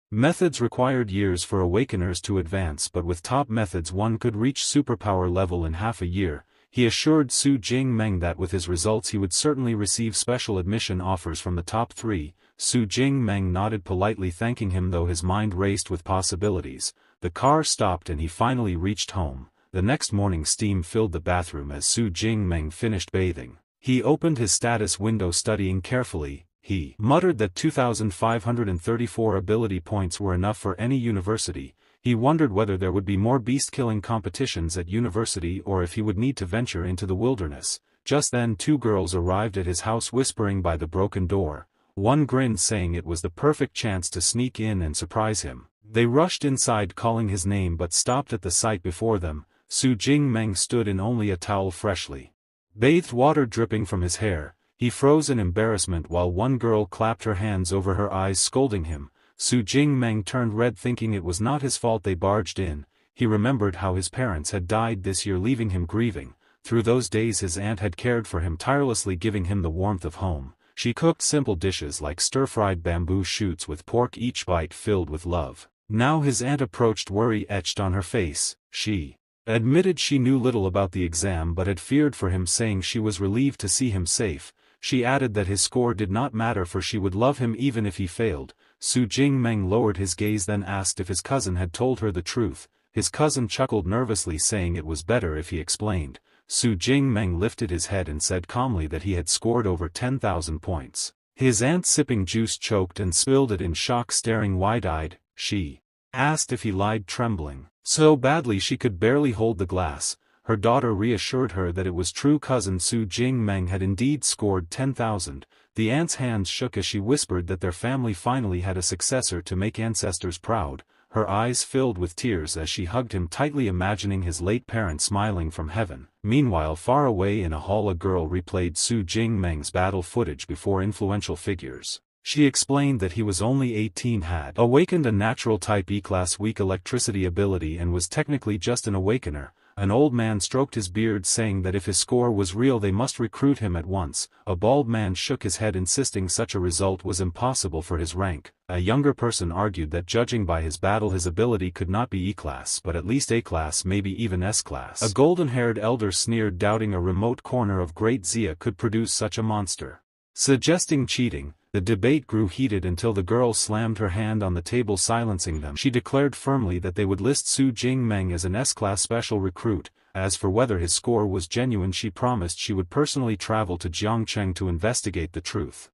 methods required years for awakeners to advance, but with top methods one could reach superpower level in half a year. He assured Su Jingmeng that with his results he would certainly receive special admission offers from the top 3. Su Jingmeng nodded politely, thanking him, though his mind raced with possibilities. The car stopped and he finally reached home. The next morning steam filled the bathroom as Su Jingmeng finished bathing. He opened his status window, studying carefully. He muttered that 2,534 ability points were enough for any university. He wondered whether there would be more beast-killing competitions at university or if he would need to venture into the wilderness. Just then 2 girls arrived at his house, whispering by the broken door. One grinned, saying it was the perfect chance to sneak in and surprise him. They rushed inside calling his name but stopped at the sight before them. Su Jingmeng stood in only a towel, freshly bathed, water dripping from his hair. He froze in embarrassment while one girl clapped her hands over her eyes, scolding him. Su Jingmeng turned red, thinking it was not his fault they barged in. He remembered how his parents had died this year, leaving him grieving. Through those days his aunt had cared for him tirelessly, giving him the warmth of home. She cooked simple dishes like stir-fried bamboo shoots with pork, each bite filled with love. Now his aunt approached, worry etched on her face. She admitted she knew little about the exam but had feared for him, saying she was relieved to see him safe. She added that his score did not matter, for she would love him even if he failed. Su Jingmeng lowered his gaze, then asked if his cousin had told her the truth. His cousin chuckled nervously, saying it was better if he explained. Su Jingmeng lifted his head and said calmly that he had scored over 10,000 points. His aunt, sipping juice, choked and spilled it in shock, staring wide-eyed. She asked if he lied, trembling so badly she could barely hold the glass. Her daughter reassured her that it was true. Cousin Su Jingmeng had indeed scored 10,000. The aunt's hands shook as she whispered that their family finally had a successor to make ancestors proud. Her eyes filled with tears as she hugged him tightly, imagining his late parent smiling from heaven. Meanwhile, far away in a hall, a girl replayed Su Jingmeng's battle footage before influential figures. She explained that he was only 18, had awakened a natural type E-class weak electricity ability, and was technically just an awakener. An old man stroked his beard, saying that if his score was real they must recruit him at once. A bald man shook his head, insisting such a result was impossible for his rank. A younger person argued that judging by his battle his ability could not be E-class but at least A-class, maybe even S-class. A golden-haired elder sneered, doubting a remote corner of Great Xia could produce such a monster, suggesting cheating. The debate grew heated until the girl slammed her hand on the table, silencing them. She declared firmly that they would list Su Jingmeng as an S-class special recruit. As for whether his score was genuine, she promised she would personally travel to Jiangcheng to investigate the truth.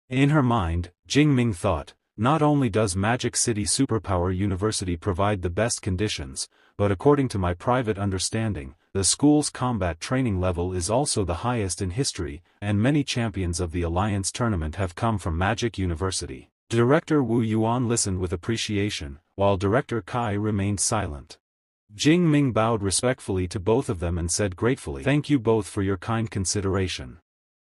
In her mind, Jingming thought, not only does Magic City Superpower University provide the best conditions, but according to my private understanding, the school's combat training level is also the highest in history, and many champions of the Alliance tournament have come from Magic University. Director Wu Yuan listened with appreciation. while director Kai remained silent. Jing Ming bowed respectfully to both of them and said gratefully, "Thank you both for your kind consideration."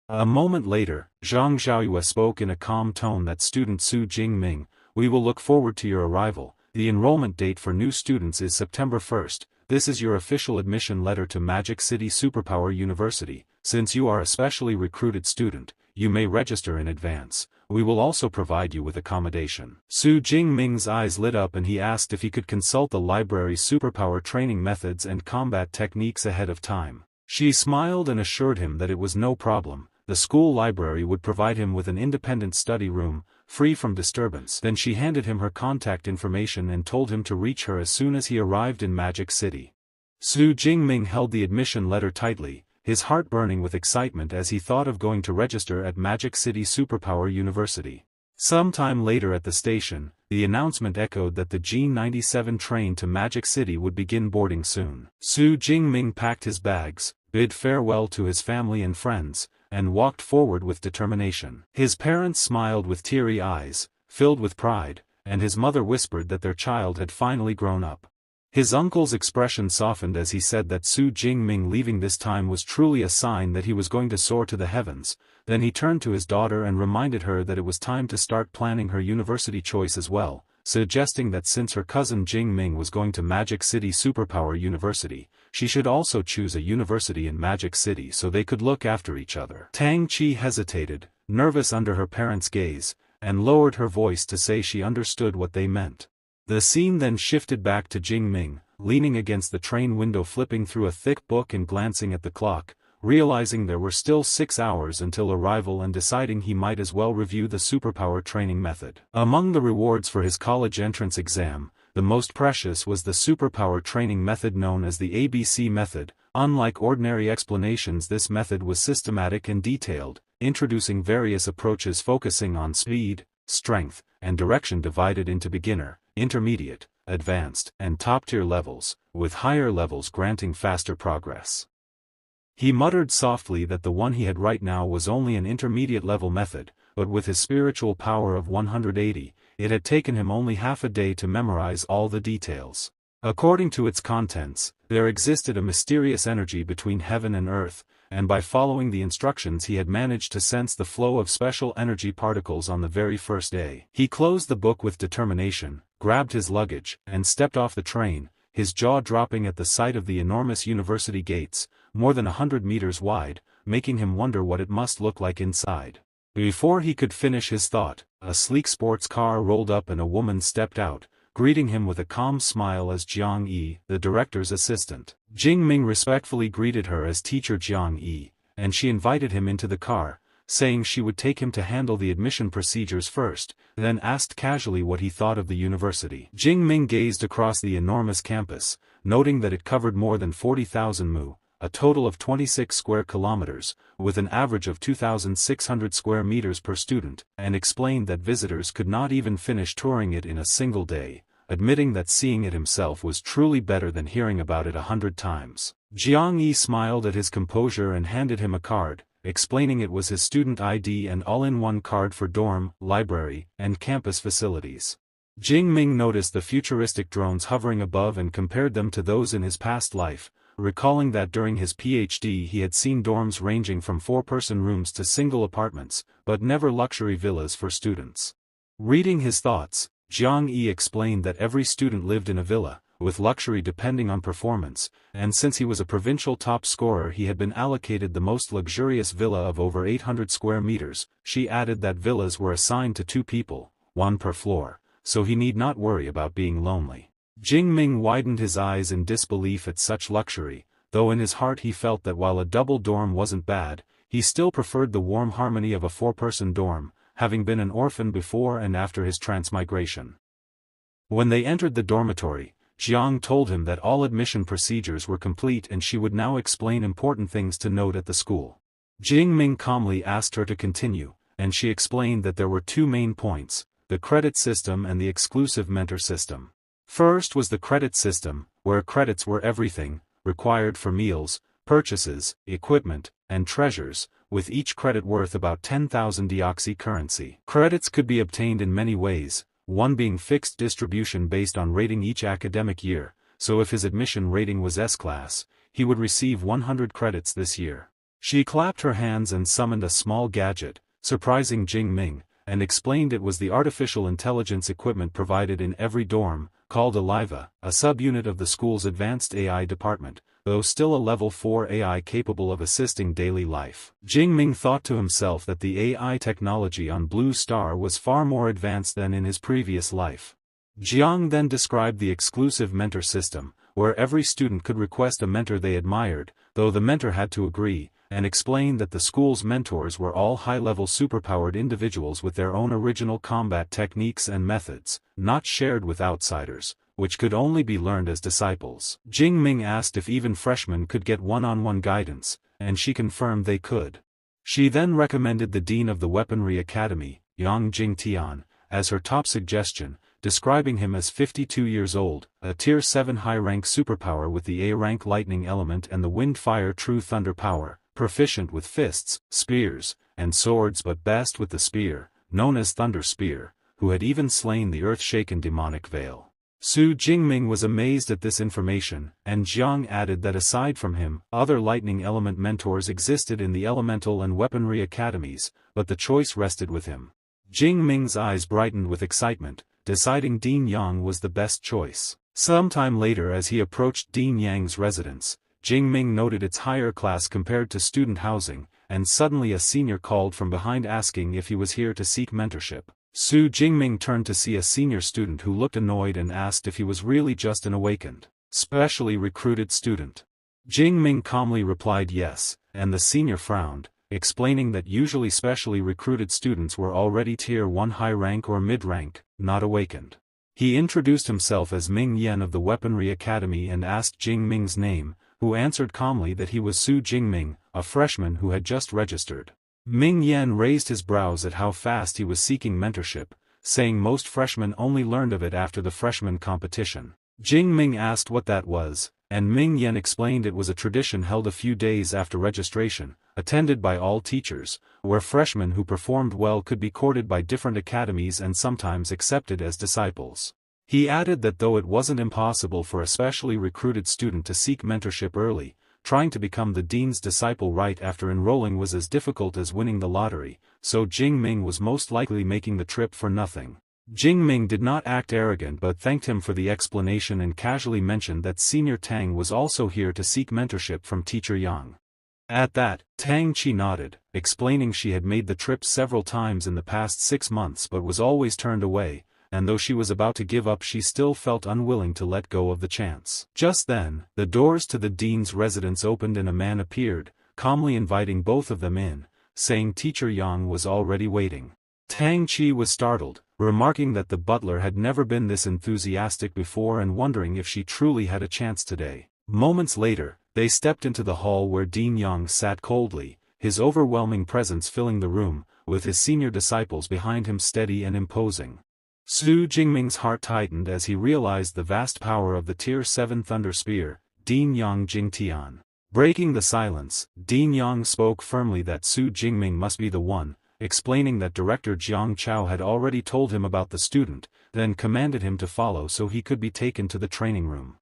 A moment later, Zhang Xiaoyue spoke in a calm tone that student Su Jingming, "We will look forward to your arrival. The enrollment date for new students is September 1st. This is your official admission letter to Magic City Superpower University. Since you are a specially recruited student, you may register in advance. We will also provide you with accommodation." Su Jingming's eyes lit up and he asked if he could consult the library's superpower training methods and combat techniques ahead of time. She smiled and assured him that it was no problem. The school library would provide him with an independent study room, free from disturbance. Then she handed him her contact information and told him to reach her as soon as he arrived in Magic City. Su Jingming held the admission letter tightly, his heart burning with excitement as he thought of going to register at Magic City Superpower University. Sometime later at the station, the announcement echoed that the G97 train to Magic City would begin boarding soon. Su Jingming packed his bags, bid farewell to his family and friends, and walked forward with determination. His parents smiled with teary eyes, filled with pride, and his mother whispered that their child had finally grown up. His uncle's expression softened as he said that Su Jingming leaving this time was truly a sign that he was going to soar to the heavens. Then he turned to his daughter and reminded her that it was time to start planning her university choice as well, suggesting that since her cousin Jingming was going to Magic City Superpower University, she should also choose a university in Magic City so they could look after each other. Tang Chi hesitated, nervous under her parents' gaze, and lowered her voice to say she understood what they meant. The scene then shifted back to Jingming, leaning against the train window flipping through a thick book and glancing at the clock, realizing there were still 6 hours until arrival and deciding he might as well review the superpower training method. Among the rewards for his college entrance exam, the most precious was the superpower training method known as the ABC method. Unlike ordinary explanations, this method was systematic and detailed, introducing various approaches focusing on speed, strength, and direction divided into beginner, intermediate, advanced, and top-tier levels, with higher levels granting faster progress. He muttered softly that the one he had right now was only an intermediate-level method, but with his spiritual power of 180, it had taken him only half a day to memorize all the details. According to its contents, there existed a mysterious energy between heaven and earth, and by following the instructions he had managed to sense the flow of special energy particles on the very first day. He closed the book with determination, grabbed his luggage, and stepped off the train, his jaw dropping at the sight of the enormous university gates, more than 100 meters wide, making him wonder what it must look like inside. Before he could finish his thought, a sleek sports car rolled up and a woman stepped out, greeting him with a calm smile as Jiang Yi, the director's assistant. Jingming respectfully greeted her as teacher Jiang Yi, and she invited him into the car, saying she would take him to handle the admission procedures first, then asked casually what he thought of the university. Jingming gazed across the enormous campus, noting that it covered more than 40,000 mu, a total of 26 square kilometers, with an average of 2,600 square meters per student, and explained that visitors could not even finish touring it in a single day, admitting that seeing it himself was truly better than hearing about it 100 times. Jiang Yi smiled at his composure and handed him a card, explaining it was his student ID and all-in-one card for dorm, library, and campus facilities. Jingming noticed the futuristic drones hovering above and compared them to those in his past life, recalling that during his PhD he had seen dorms ranging from 4-person rooms to single apartments, but never luxury villas for students. Reading his thoughts, Jiang Yi explained that every student lived in a villa, with luxury depending on performance, and since he was a provincial top scorer he had been allocated the most luxurious villa of over 800 square meters. She added that villas were assigned to 2 people, 1 per floor, so he need not worry about being lonely. Jingming widened his eyes in disbelief at such luxury, though in his heart he felt that while a double dorm wasn't bad, he still preferred the warm harmony of a 4-person dorm, having been an orphan before and after his transmigration. When they entered the dormitory, Jiang told him that all admission procedures were complete and she would now explain important things to note at the school. Jingming calmly asked her to continue, and she explained that there were 2 main points, the credit system and the exclusive mentor system. First was the credit system, where credits were everything, required for meals, purchases, equipment, and treasures, with each credit worth about 10,000 deoxy currency. Credits could be obtained in many ways, one being fixed distribution based on rating each academic year, so if his admission rating was S-class, he would receive 100 credits this year. She clapped her hands and summoned a small gadget, surprising Jing Ming, and explained it was the artificial intelligence equipment provided in every dorm, called Aliva, a subunit of the school's advanced AI department, though still a level 4 AI capable of assisting daily life. Jing Ming thought to himself that the AI technology on Blue Star was far more advanced than in his previous life. Jiang then described the exclusive mentor system, where every student could request a mentor they admired, though the mentor had to agree, and explained that the school's mentors were all high-level superpowered individuals with their own original combat techniques and methods, not shared with outsiders, which could only be learned as disciples. Jing Ming asked if even freshmen could get one-on-one guidance, and she confirmed they could. She then recommended the dean of the Weaponry Academy, Yang Jingtian, as her top suggestion, describing him as 52 years old, a Tier 7 high-rank superpower with the A-rank lightning element and the wind-fire true thunder power, proficient with fists, spears, and swords but best with the spear, known as Thunder Spear, who had even slain the earth-shaken demonic veil. Su Jingming was amazed at this information, and Jiang added that aside from him, other lightning element mentors existed in the elemental and weaponry academies, but the choice rested with him. Jingming's eyes brightened with excitement, deciding Dean Yang was the best choice. Sometime later, as he approached Dean Yang's residence, Jingming noted its higher class compared to student housing, and suddenly a senior called from behind asking if he was here to seek mentorship. Su Jingming turned to see a senior student who looked annoyed and asked if he was really just an awakened, specially recruited student. Jingming calmly replied yes, and the senior frowned, explaining that usually specially recruited students were already Tier 1 high rank or mid rank, not awakened. He introduced himself as Ming Yan of the Weaponry Academy and asked Jingming's name, who answered calmly that he was Su Jingming, a freshman who had just registered. Ming Yan raised his brows at how fast he was seeking mentorship, saying most freshmen only learned of it after the freshman competition. Jingming asked what that was, and Ming Yan explained it was a tradition held a few days after registration, attended by all teachers, where freshmen who performed well could be courted by different academies and sometimes accepted as disciples. He added that though it wasn't impossible for a specially recruited student to seek mentorship early, trying to become the dean's disciple right after enrolling was as difficult as winning the lottery, so Jingming was most likely making the trip for nothing. Jingming did not act arrogant but thanked him for the explanation and casually mentioned that Senior Tang was also here to seek mentorship from Teacher Yang. At that, Tang Chi nodded, explaining she had made the trip several times in the past 6 months but was always turned away, and though she was about to give up she still felt unwilling to let go of the chance. Just then, the doors to the dean's residence opened and a man appeared, calmly inviting both of them in, saying Teacher Yang was already waiting. Tang Chi was startled, remarking that the butler had never been this enthusiastic before and wondering if she truly had a chance today. Moments later, they stepped into the hall where Dean Yang sat coldly, his overwhelming presence filling the room, with his senior disciples behind him steady and imposing. Su Jingming's heart tightened as he realized the vast power of the Tier 7 Thunder Spear, Dean Yang Jingtian. Breaking the silence, Dean Yang spoke firmly that Su Jingming must be the one, explaining that Director Jiang Chao had already told him about the student, then commanded him to follow so he could be taken to the training room.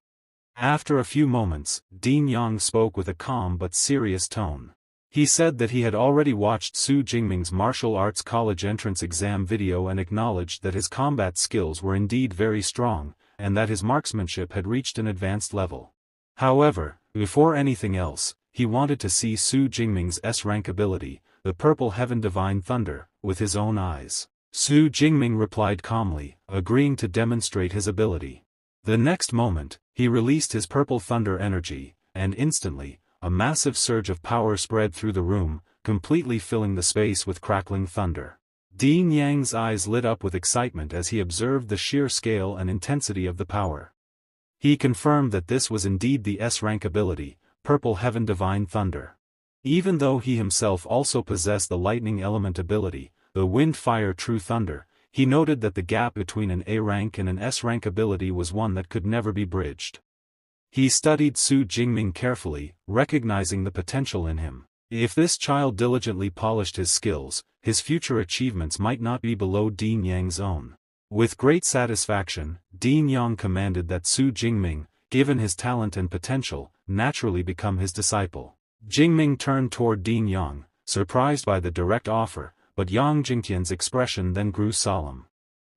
After a few moments, Dean Yang spoke with a calm but serious tone. He said that he had already watched Su Jingming's martial arts college entrance exam video and acknowledged that his combat skills were indeed very strong, and that his marksmanship had reached an advanced level. However, before anything else, he wanted to see Su Jingming's S-rank ability, the Purple Heaven Divine Thunder, with his own eyes. Su Jingming replied calmly, agreeing to demonstrate his ability. The next moment, he released his Purple Thunder energy, and instantly, a massive surge of power spread through the room, completely filling the space with crackling thunder. Dean Yang's eyes lit up with excitement as he observed the sheer scale and intensity of the power. He confirmed that this was indeed the S-rank ability, Purple Heaven Divine Thunder. Even though he himself also possessed the lightning element ability, the Wind Fire True Thunder, he noted that the gap between an A-rank and an S-rank ability was one that could never be bridged. He studied Su Jingming carefully, recognizing the potential in him. If this child diligently polished his skills, his future achievements might not be below Dean Yang's own. With great satisfaction, Dean Yang commanded that Su Jingming, given his talent and potential, naturally become his disciple. Jingming turned toward Dean Yang, surprised by the direct offer, but Yang Jingtian's expression then grew solemn.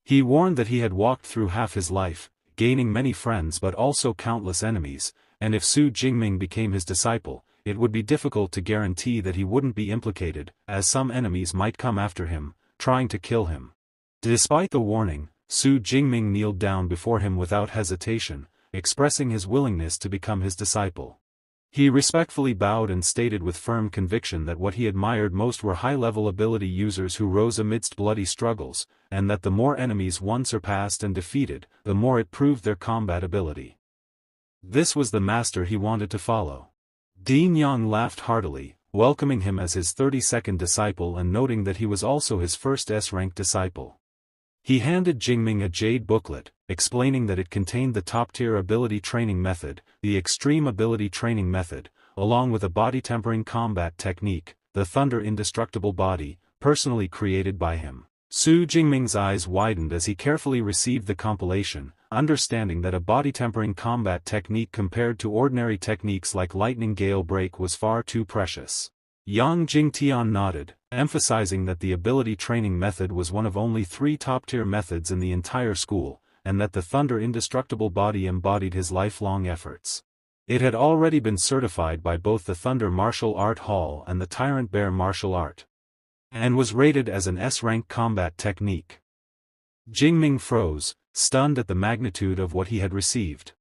He warned that he had walked through half his life, gaining many friends but also countless enemies, and if Su Jingming became his disciple, it would be difficult to guarantee that he wouldn't be implicated, as some enemies might come after him, trying to kill him. Despite the warning, Su Jingming kneeled down before him without hesitation, expressing his willingness to become his disciple. He respectfully bowed and stated with firm conviction that what he admired most were high-level ability users who rose amidst bloody struggles, and that the more enemies one surpassed and defeated, the more it proved their combat ability. This was the master he wanted to follow. Dean Yang laughed heartily, welcoming him as his 32nd disciple and noting that he was also his first S-rank disciple. He handed Jingming a jade booklet, explaining that it contained the top-tier ability training method, the extreme ability training method, along with a body-tempering combat technique, the Thunder Indestructible Body, personally created by him. Su Jingming's eyes widened as he carefully received the compilation, understanding that a body-tempering combat technique compared to ordinary techniques like Lightning Gale Break was far too precious. Yang Jingtian nodded, emphasizing that the ability training method was one of only 3 top-tier methods in the entire school, and that the Thunder Indestructible Body embodied his lifelong efforts. It had already been certified by both the Thunder Martial Art Hall and the Tyrant Bear Martial Art, and was rated as an S-rank combat technique. Jingming froze, stunned at the magnitude of what he had received.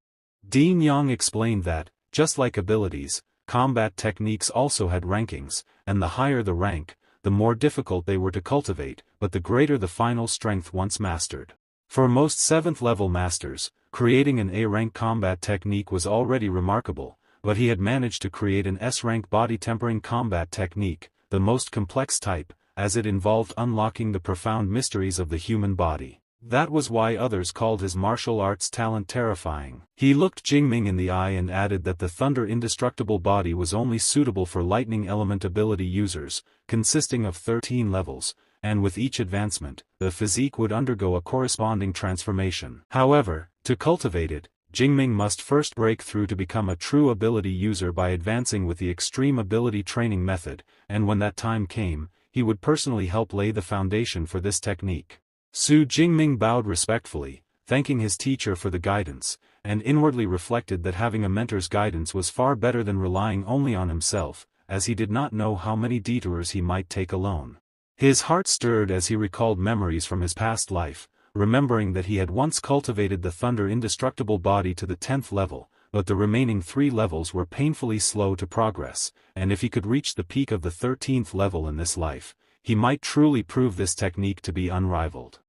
Dean Yang explained that, just like abilities, combat techniques also had rankings, and the higher the rank, the more difficult they were to cultivate, but the greater the final strength once mastered. For most 7th-level masters, creating an A-rank combat technique was already remarkable, but he had managed to create an S-rank body-tempering combat technique, the most complex type, as it involved unlocking the profound mysteries of the human body. That was why others called his martial arts talent terrifying. He looked Jingming in the eye and added that the Thunder Indestructible Body was only suitable for lightning element ability users, consisting of 13 levels, and with each advancement, the physique would undergo a corresponding transformation. However, to cultivate it, Jingming must first break through to become a true ability user by advancing with the extreme ability training method, and when that time came, he would personally help lay the foundation for this technique. Su Jingming bowed respectfully, thanking his teacher for the guidance, and inwardly reflected that having a mentor's guidance was far better than relying only on himself, as he did not know how many detours he might take alone. His heart stirred as he recalled memories from his past life, remembering that he had once cultivated the Thunder Indestructible Body to the 10th level, but the remaining 3 levels were painfully slow to progress, and if he could reach the peak of the 13th level in this life, he might truly prove this technique to be unrivaled.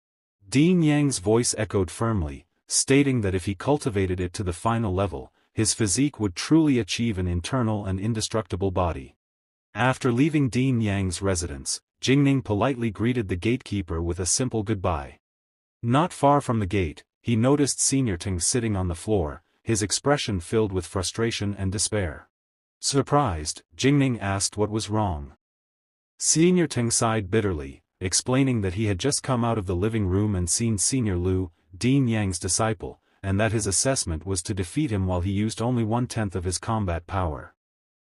Dean Yang's voice echoed firmly, stating that if he cultivated it to the final level, his physique would truly achieve an internal and indestructible body. After leaving Dean Yang's residence, Jingming politely greeted the gatekeeper with a simple goodbye. Not far from the gate, he noticed Senior Teng sitting on the floor, his expression filled with frustration and despair. Surprised, Jingming asked what was wrong. Senior Teng sighed bitterly, explaining that he had just come out of the living room and seen Senior Lu, Dean Yang's disciple, and that his assessment was to defeat him while he used only 1/10 of his combat power.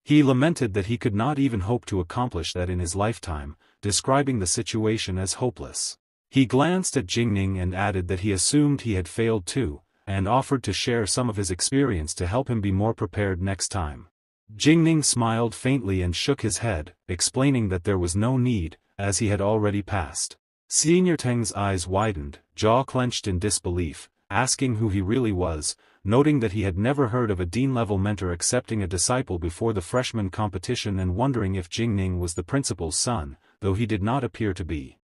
He lamented that he could not even hope to accomplish that in his lifetime, describing the situation as hopeless. He glanced at Jingming and added that he assumed he had failed too, and offered to share some of his experience to help him be more prepared next time. Jingming smiled faintly and shook his head, explaining that there was no need, as he had already passed. Senior Teng's eyes widened, jaw clenched in disbelief, asking who he really was, noting that he had never heard of a dean-level mentor accepting a disciple before the freshman competition and wondering if Jingming was the principal's son, though he did not appear to be.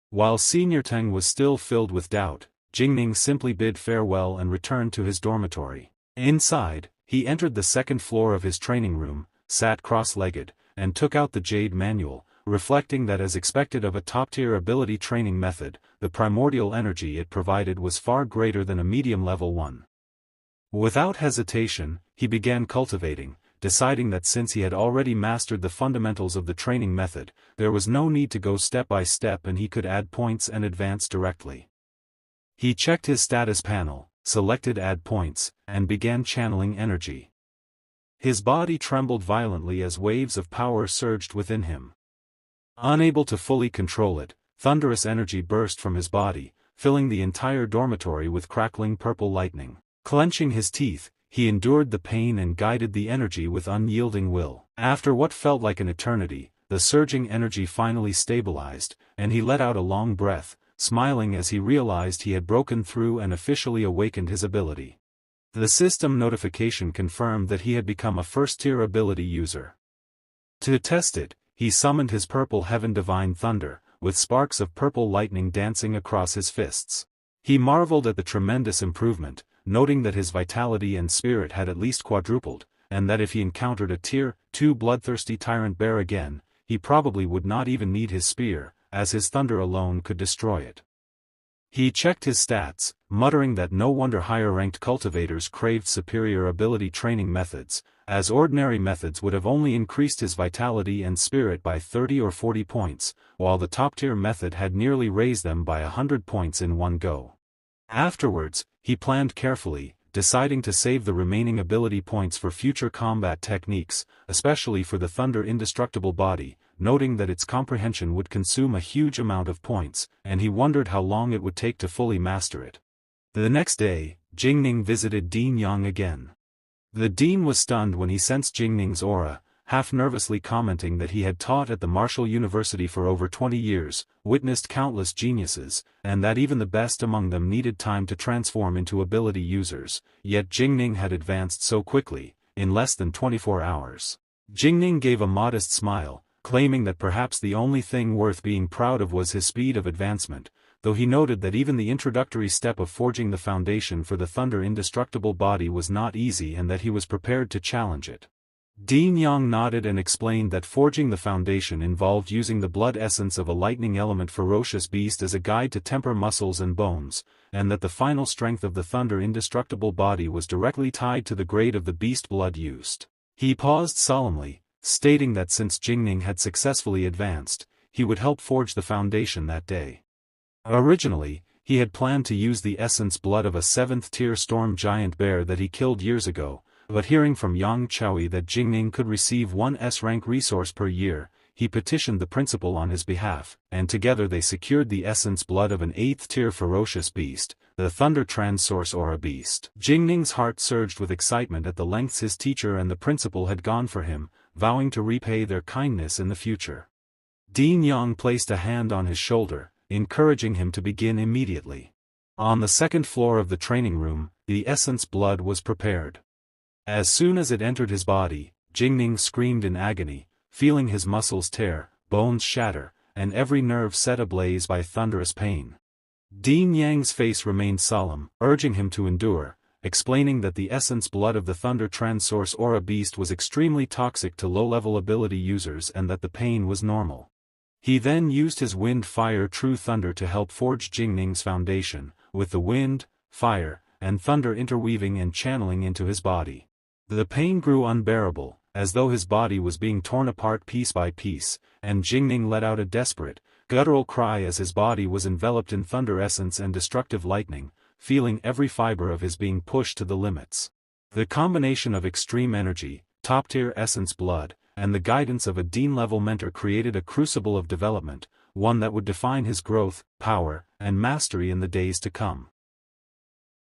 While Senior Teng was still filled with doubt, Jingming simply bid farewell and returned to his dormitory. Inside, he entered the 2nd floor of his training room, sat cross-legged, and took out the Jade Manual, reflecting that as expected of a top-tier ability training method, the primordial energy it provided was far greater than a medium-level one. Without hesitation, he began cultivating, deciding that since he had already mastered the fundamentals of the training method, there was no need to go step by step and he could add points and advance directly. He checked his status panel, selected Add Points, and began channeling energy. His body trembled violently as waves of power surged within him. Unable to fully control it, thunderous energy burst from his body, filling the entire dormitory with crackling purple lightning. Clenching his teeth, he endured the pain and guided the energy with unyielding will. After what felt like an eternity, the surging energy finally stabilized, and he let out a long breath, smiling as he realized he had broken through and officially awakened his ability. The system notification confirmed that he had become a first-tier ability user. To test it, he summoned his purple heaven divine thunder, with sparks of purple lightning dancing across his fists. He marveled at the tremendous improvement, noting that his vitality and spirit had at least quadrupled, and that if he encountered a Tier 2 bloodthirsty tyrant bear again, he probably would not even need his spear, as his thunder alone could destroy it. He checked his stats, muttering that no wonder higher-ranked cultivators craved superior ability training methods, as ordinary methods would have only increased his vitality and spirit by 30 or 40 points, while the top-tier method had nearly raised them by 100 points in one go. Afterwards, he planned carefully, deciding to save the remaining ability points for future combat techniques, especially for the Thunder Indestructible body, noting that its comprehension would consume a huge amount of points, and he wondered how long it would take to fully master it. The next day, Jingning visited Dean Yang again. The dean was stunned when he sensed Jingning's aura, half-nervously commenting that he had taught at the Martial University for over 20 years, witnessed countless geniuses, and that even the best among them needed time to transform into ability users, yet Jingning had advanced so quickly, in less than 24 hours. Jingning gave a modest smile, claiming that perhaps the only thing worth being proud of was his speed of advancement, though he noted that even the introductory step of forging the foundation for the Thunder Indestructible body was not easy and that he was prepared to challenge it. Dean Yang nodded and explained that forging the foundation involved using the blood essence of a lightning element ferocious beast as a guide to temper muscles and bones, and that the final strength of the Thunder Indestructible body was directly tied to the grade of the beast blood used. He paused solemnly, stating that since Jingning had successfully advanced, he would help forge the foundation that day. Originally, he had planned to use the essence blood of a 7th-tier storm giant bear that he killed years ago, but hearing from Yang Chaui that Jingning could receive one S-rank resource per year, he petitioned the principal on his behalf, and together they secured the essence blood of an 8th-tier ferocious beast, the Thunder Transsource Aura Beast. Jingning's heart surged with excitement at the lengths his teacher and the principal had gone for him, vowing to repay their kindness in the future. Dean Yang placed a hand on his shoulder, encouraging him to begin immediately. On the second floor of the training room, the essence blood was prepared. As soon as it entered his body, Jingning screamed in agony, feeling his muscles tear, bones shatter, and every nerve set ablaze by thunderous pain. Dean Yang's face remained solemn, urging him to endure, explaining that the essence blood of the Thunder Transsource Aura Beast was extremely toxic to low-level ability users and that the pain was normal. He then used his Wind Fire True Thunder to help forge Jingning's foundation, with the wind, fire, and thunder interweaving and channeling into his body. The pain grew unbearable, as though his body was being torn apart piece by piece, and Jingning let out a desperate, guttural cry as his body was enveloped in thunder essence and destructive lightning, feeling every fiber of his being pushed to the limits. The combination of extreme energy, top-tier essence blood, and the guidance of a Dean-level mentor created a crucible of development, one that would define his growth, power, and mastery in the days to come.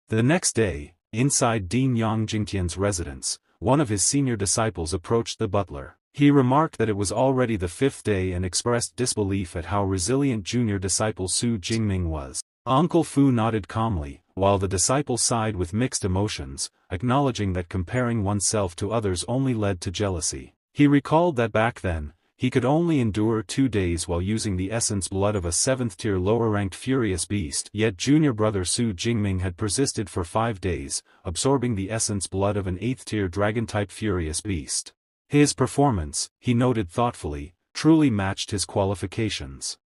The next day, inside Dean Yang Jingtian's residence, one of his senior disciples approached the butler. He remarked that it was already the 5th day and expressed disbelief at how resilient junior disciple Su Jingming was. Uncle Fu nodded calmly, while the disciple sighed with mixed emotions, acknowledging that comparing oneself to others only led to jealousy. He recalled that back then, he could only endure 2 days while using the essence blood of a 7th-tier lower-ranked furious beast, yet junior brother Su Jingming had persisted for 5 days, absorbing the essence blood of an 8th-tier dragon-type furious beast. His performance, he noted thoughtfully, truly matched his qualifications.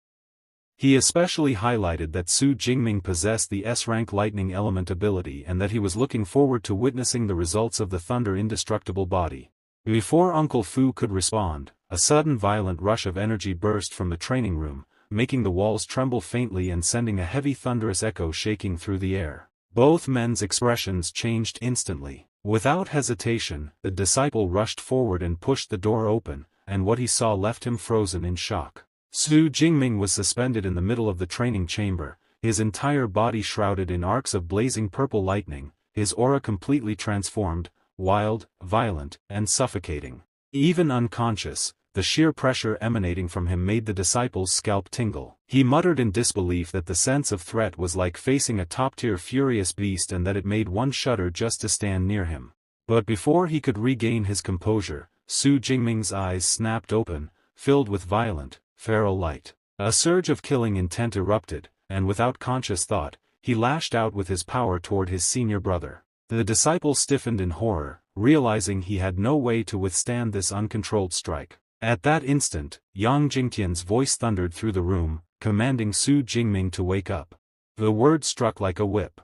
He especially highlighted that Su Jingming possessed the S-rank lightning element ability and that he was looking forward to witnessing the results of the Thunder Indestructible body. Before Uncle Fu could respond, a sudden violent rush of energy burst from the training room, making the walls tremble faintly and sending a heavy thunderous echo shaking through the air. Both men's expressions changed instantly. Without hesitation, the disciple rushed forward and pushed the door open, and what he saw left him frozen in shock. Su Jingming was suspended in the middle of the training chamber, his entire body shrouded in arcs of blazing purple lightning, his aura completely transformed, wild, violent, and suffocating. Even unconscious, the sheer pressure emanating from him made the disciple's scalp tingle. He muttered in disbelief that the sense of threat was like facing a top-tier furious beast and that it made one shudder just to stand near him. But before he could regain his composure, Su Jingming's eyes snapped open, filled with violent, feral light. A surge of killing intent erupted, and without conscious thought, he lashed out with his power toward his senior brother. The disciple stiffened in horror, realizing he had no way to withstand this uncontrolled strike. At that instant, Yang Jingtian's voice thundered through the room, commanding Su Jingming to wake up. The word struck like a whip.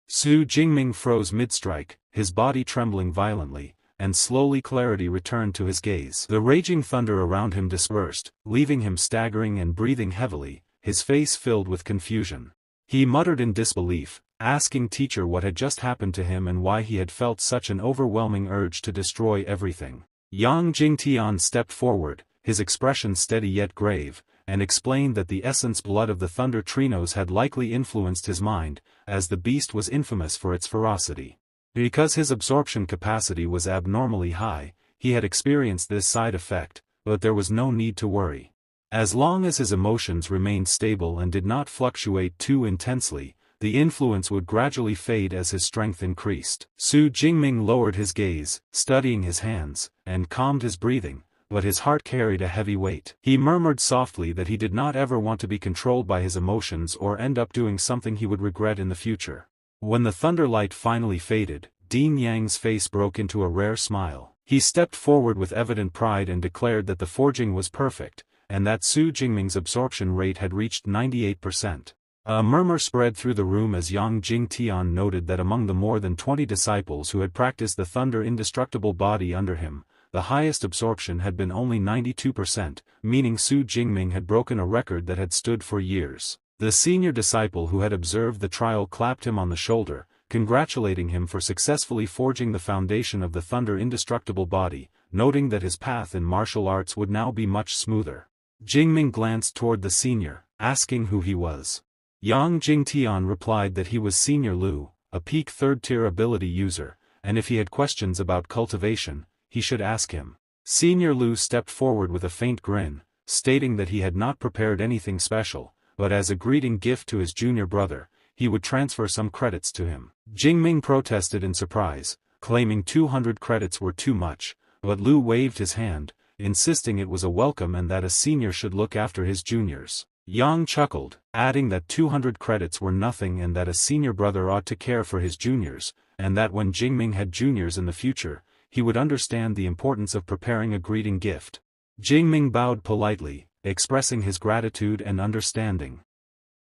Su Jingming froze mid-strike, his body trembling violently, and slowly clarity returned to his gaze. The raging thunder around him dispersed, leaving him staggering and breathing heavily, his face filled with confusion. He muttered in disbelief, asking teacher what had just happened to him and why he had felt such an overwhelming urge to destroy everything. Yang Jingtian stepped forward, his expression steady yet grave, and explained that the essence blood of the thunder trinos had likely influenced his mind, as the beast was infamous for its ferocity. Because his absorption capacity was abnormally high, he had experienced this side effect, but there was no need to worry. As long as his emotions remained stable and did not fluctuate too intensely, the influence would gradually fade as his strength increased. Su Jingming lowered his gaze, studying his hands, and calmed his breathing, but his heart carried a heavy weight. He murmured softly that he did not ever want to be controlled by his emotions or end up doing something he would regret in the future. When the thunder light finally faded, Dean Yang's face broke into a rare smile. He stepped forward with evident pride and declared that the forging was perfect, and that Su Jingming's absorption rate had reached 98%. A murmur spread through the room as Yang Jingtian noted that among the more than 20 disciples who had practiced the thunder indestructible body under him, the highest absorption had been only 92%, meaning Su Jingming had broken a record that had stood for years. The senior disciple who had observed the trial clapped him on the shoulder, congratulating him for successfully forging the foundation of the thunder indestructible body, noting that his path in martial arts would now be much smoother. Jingming glanced toward the senior, asking who he was. Yang Jingtian replied that he was Senior Lu, a peak third-tier ability user, and if he had questions about cultivation, he should ask him. Senior Lu stepped forward with a faint grin, stating that he had not prepared anything special, but as a greeting gift to his junior brother, he would transfer some credits to him. Jingming protested in surprise, claiming 200 credits were too much, but Lu waved his hand, insisting it was a welcome and that a senior should look after his juniors. Yang chuckled, adding that 200 credits were nothing and that a senior brother ought to care for his juniors, and that when Jingming had juniors in the future, he would understand the importance of preparing a greeting gift. Jingming bowed politely, expressing his gratitude and understanding.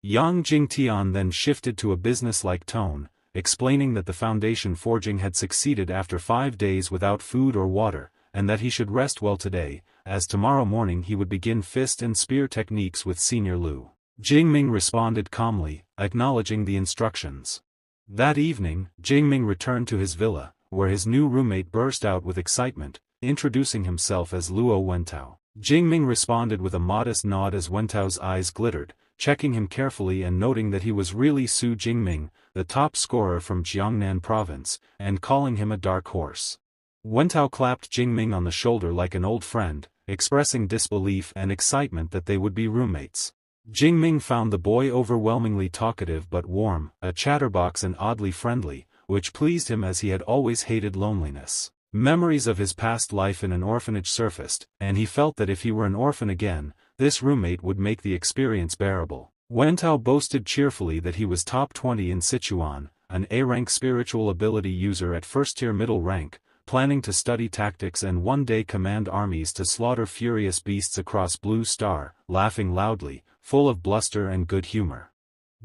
Yang Jingtian then shifted to a business-like tone, explaining that the foundation forging had succeeded after 5 days without food or water, and that he should rest well today, as tomorrow morning he would begin fist and spear techniques with Senior Lu. Jingming responded calmly, acknowledging the instructions. That evening, Jingming returned to his villa, where his new roommate burst out with excitement, introducing himself as Luo Wentao. Jingming responded with a modest nod as Wentao's eyes glittered, checking him carefully and noting that he was really Su Jingming, the top scorer from Jiangnan province, and calling him a dark horse. Wentao clapped Jingming on the shoulder like an old friend, expressing disbelief and excitement that they would be roommates. Jingming found the boy overwhelmingly talkative but warm, a chatterbox and oddly friendly, which pleased him as he had always hated loneliness. Memories of his past life in an orphanage surfaced, and he felt that if he were an orphan again, this roommate would make the experience bearable. Wentao boasted cheerfully that he was top 20 in Sichuan, an A-rank spiritual ability user at first-tier middle rank, planning to study tactics and one day command armies to slaughter furious beasts across Blue Star, laughing loudly, full of bluster and good humor.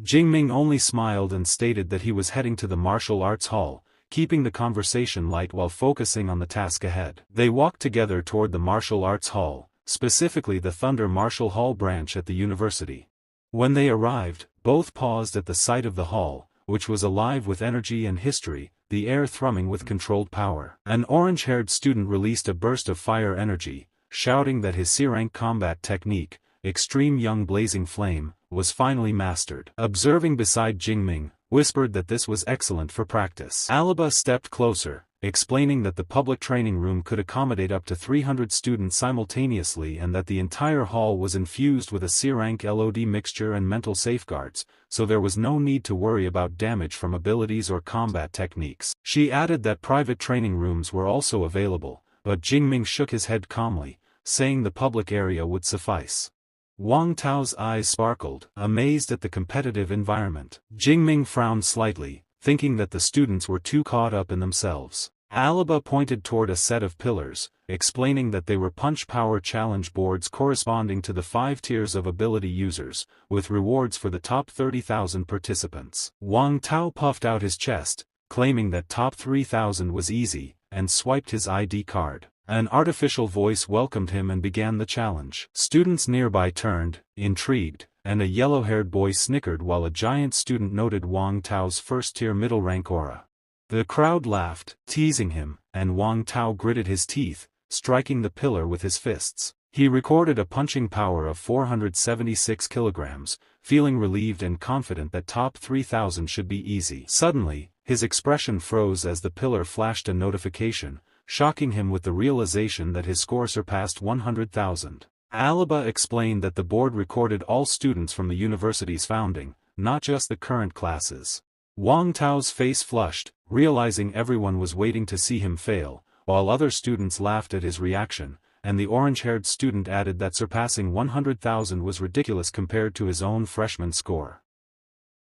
Jingming only smiled and stated that he was heading to the martial arts hall, keeping the conversation light while focusing on the task ahead. They walked together toward the martial arts hall, specifically the Thunder Martial Hall branch at the university. When they arrived, both paused at the sight of the hall, which was alive with energy and history, the air thrumming with controlled power. An orange-haired student released a burst of fire energy, shouting that his C-rank combat technique, Extreme Young Blazing Flame, was finally mastered. Observing beside Jingming, whispered that this was excellent for practice. Alaba stepped closer, explaining that the public training room could accommodate up to 300 students simultaneously and that the entire hall was infused with a C-rank LOD mixture and mental safeguards, so there was no need to worry about damage from abilities or combat techniques. She added that private training rooms were also available, but Jingming shook his head calmly, saying the public area would suffice. Wang Tao's eyes sparkled, amazed at the competitive environment. Jingming frowned slightly, thinking that the students were too caught up in themselves. Alaba pointed toward a set of pillars, explaining that they were punch power challenge boards corresponding to the 5 tiers of ability users, with rewards for the top 30,000 participants. Wang Tao puffed out his chest, claiming that top 3,000 was easy, and swiped his ID card. An artificial voice welcomed him and began the challenge. Students nearby turned, intrigued, and a yellow-haired boy snickered while a giant student noted Wang Tao's first-tier middle-rank aura. The crowd laughed, teasing him, and Wang Tao gritted his teeth, striking the pillar with his fists. He recorded a punching power of 476 kilograms, feeling relieved and confident that top 3,000 should be easy. Suddenly, his expression froze as the pillar flashed a notification, shocking him with the realization that his score surpassed 100,000. Alaba explained that the board recorded all students from the university's founding, not just the current classes. Wang Tao's face flushed, realizing everyone was waiting to see him fail, while other students laughed at his reaction, and the orange-haired student added that surpassing 100,000 was ridiculous compared to his own freshman score.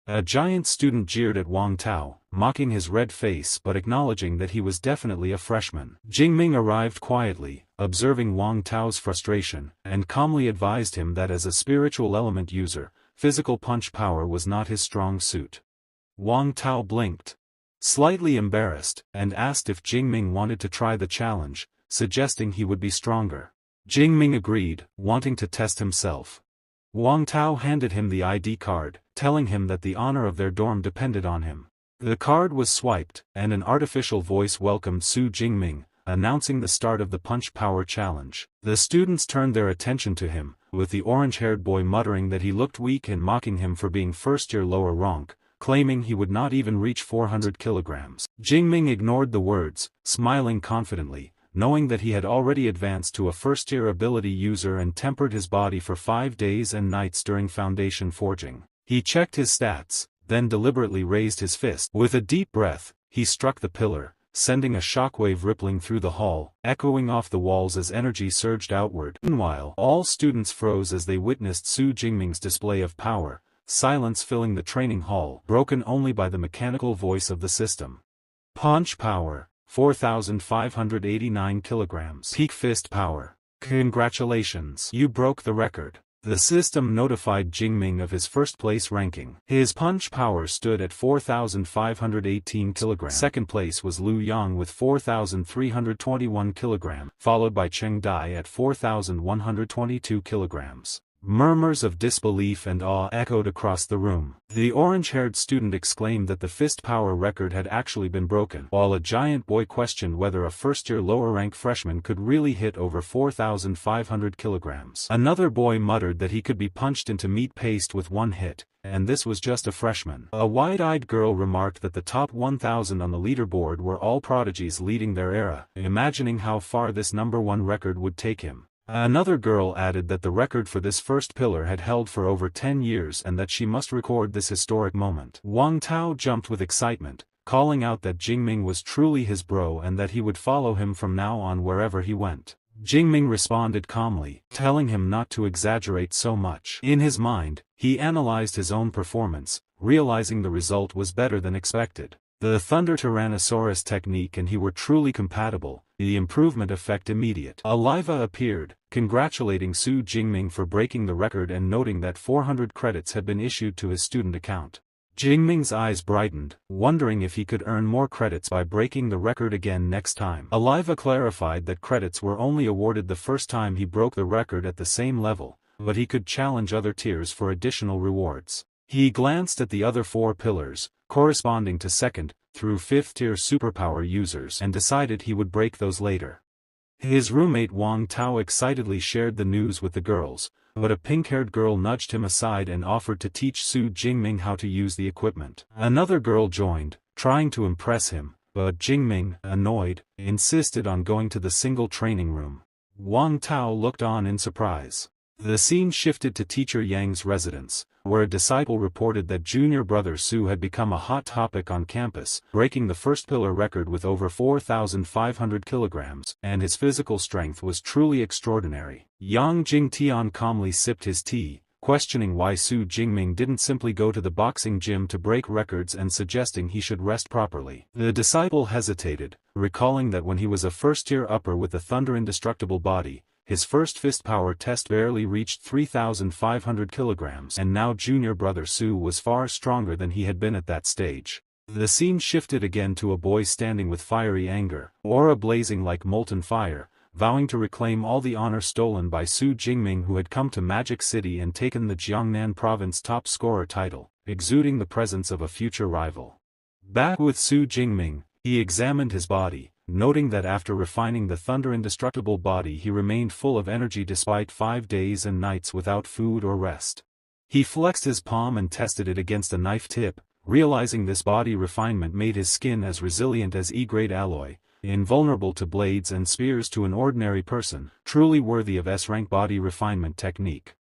A giant student jeered at Wang Tao, mocking his red face but acknowledging that he was definitely a freshman. Jingming arrived quietly, observing Wang Tao's frustration, and calmly advised him that as a spiritual element user, physical punch power was not his strong suit. Wang Tao blinked, slightly embarrassed, and asked if Jingming wanted to try the challenge, suggesting he would be stronger. Jingming agreed, wanting to test himself. Wang Tao handed him the ID card, telling him that the honor of their dorm depended on him. The card was swiped, and an artificial voice welcomed Su Jingming, announcing the start of the punch power challenge. The students turned their attention to him, with the orange-haired boy muttering that he looked weak and mocking him for being first-year lower rank, claiming he would not even reach 400 kilograms. Jingming ignored the words, smiling confidently, knowing that he had already advanced to a first-tier ability user and tempered his body for 5 days and nights during foundation forging. He checked his stats, then deliberately raised his fist. With a deep breath, he struck the pillar, sending a shockwave rippling through the hall, echoing off the walls as energy surged outward. Meanwhile, all students froze as they witnessed Su Jingming's display of power, silence filling the training hall, broken only by the mechanical voice of the system. Punch power, 4,589 kilograms. Peak fist power. Congratulations. You broke the record. The system notified Jingming of his first-place ranking. His punch power stood at 4,518 kilograms. Second place was Liu Yang with 4,321 kilograms, followed by Cheng Dai at 4,122 kilograms. Murmurs of disbelief and awe echoed across the room. The orange-haired student exclaimed that the fist power record had actually been broken, while a giant boy questioned whether a first-year lower-rank freshman could really hit over 4,500 kilograms. Another boy muttered that he could be punched into meat paste with one hit, and this was just a freshman. A wide-eyed girl remarked that the top 1,000 on the leaderboard were all prodigies leading their era, imagining how far this #1 record would take him. Another girl added that the record for this first pillar had held for over 10 years and that she must record this historic moment. Wang Tao jumped with excitement, calling out that Jingming was truly his bro and that he would follow him from now on wherever he went. Jingming responded calmly, telling him not to exaggerate so much. In his mind, he analyzed his own performance, realizing the result was better than expected. The Thunder Tyrannosaurus technique and he were truly compatible, the improvement effect immediate. Aliva appeared, congratulating Su Jingming for breaking the record and noting that 400 credits had been issued to his student account. Jingming's eyes brightened, wondering if he could earn more credits by breaking the record again next time. Aliva clarified that credits were only awarded the first time he broke the record at the same level, but he could challenge other tiers for additional rewards. He glanced at the other 4 pillars, corresponding to 2nd through 5th tier superpower users, and decided he would break those later. His roommate Wang Tao excitedly shared the news with the girls, but a pink-haired girl nudged him aside and offered to teach Su Jingming how to use the equipment. Another girl joined, trying to impress him, but Jingming, annoyed, insisted on going to the single training room. Wang Tao looked on in surprise. The scene shifted to Teacher Yang's residence, where a disciple reported that junior brother Su had become a hot topic on campus, breaking the first pillar record with over 4,500 kilograms, and his physical strength was truly extraordinary. Yang Jingtian calmly sipped his tea, questioning why Su Jingming didn't simply go to the boxing gym to break records and suggesting he should rest properly. The disciple hesitated, recalling that when he was a first-tier upper with a thunder indestructible body, his first fist power test barely reached 3,500 kilograms, and now junior brother Su was far stronger than he had been at that stage. The scene shifted again to a boy standing with fiery anger, aura blazing like molten fire, vowing to reclaim all the honor stolen by Su Jingming, who had come to Magic City and taken the Jiangnan province top scorer title, exuding the presence of a future rival. Back with Su Jingming, he examined his body, noting that after refining the thunder indestructible body he remained full of energy despite 5 days and nights without food or rest. He flexed his palm and tested it against a knife tip, realizing this body refinement made his skin as resilient as E-grade alloy, invulnerable to blades and spears to an ordinary person, truly worthy of S-rank body refinement technique.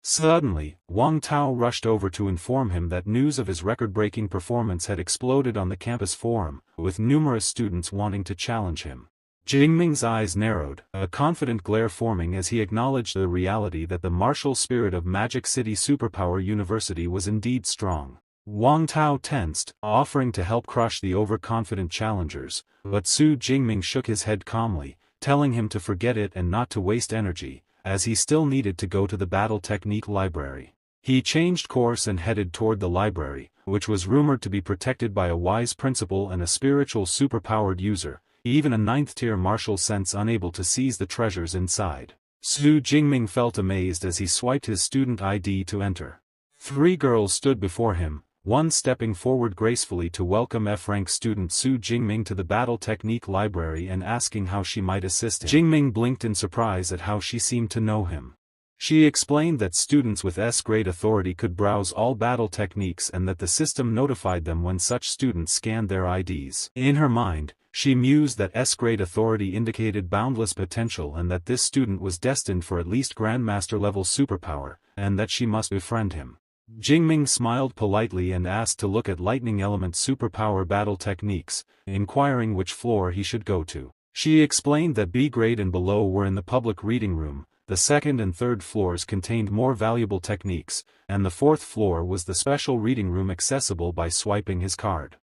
Suddenly, Wang Tao rushed over to inform him that news of his record-breaking performance had exploded on the campus forum, with numerous students wanting to challenge him. Jingming's eyes narrowed, a confident glare forming as he acknowledged the reality that the martial spirit of Magic City Superpower University was indeed strong. Wang Tao tensed, offering to help crush the overconfident challengers, but Su Jingming shook his head calmly, telling him to forget it and not to waste energy, as he still needed to go to the battle technique library. He changed course and headed toward the library, which was rumored to be protected by a wise principal and a spiritual superpowered user, even a 9th-tier martial sense unable to seize the treasures inside. Su Jingming felt amazed as he swiped his student ID to enter. 3 girls stood before him, one stepping forward gracefully to welcome F-rank student Su Jingming to the battle technique library and asking how she might assist him. Jingming blinked in surprise at how she seemed to know him. She explained that students with S-grade authority could browse all battle techniques and that the system notified them when such students scanned their IDs. In her mind, she mused that S-grade authority indicated boundless potential and that this student was destined for at least Grandmaster-level superpower, and that she must befriend him. Jingming smiled politely and asked to look at lightning element superpower battle techniques, inquiring which floor he should go to. She explained that B-grade and below were in the public reading room, the 2nd and 3rd floors contained more valuable techniques, and the 4th floor was the special reading room accessible by swiping his card.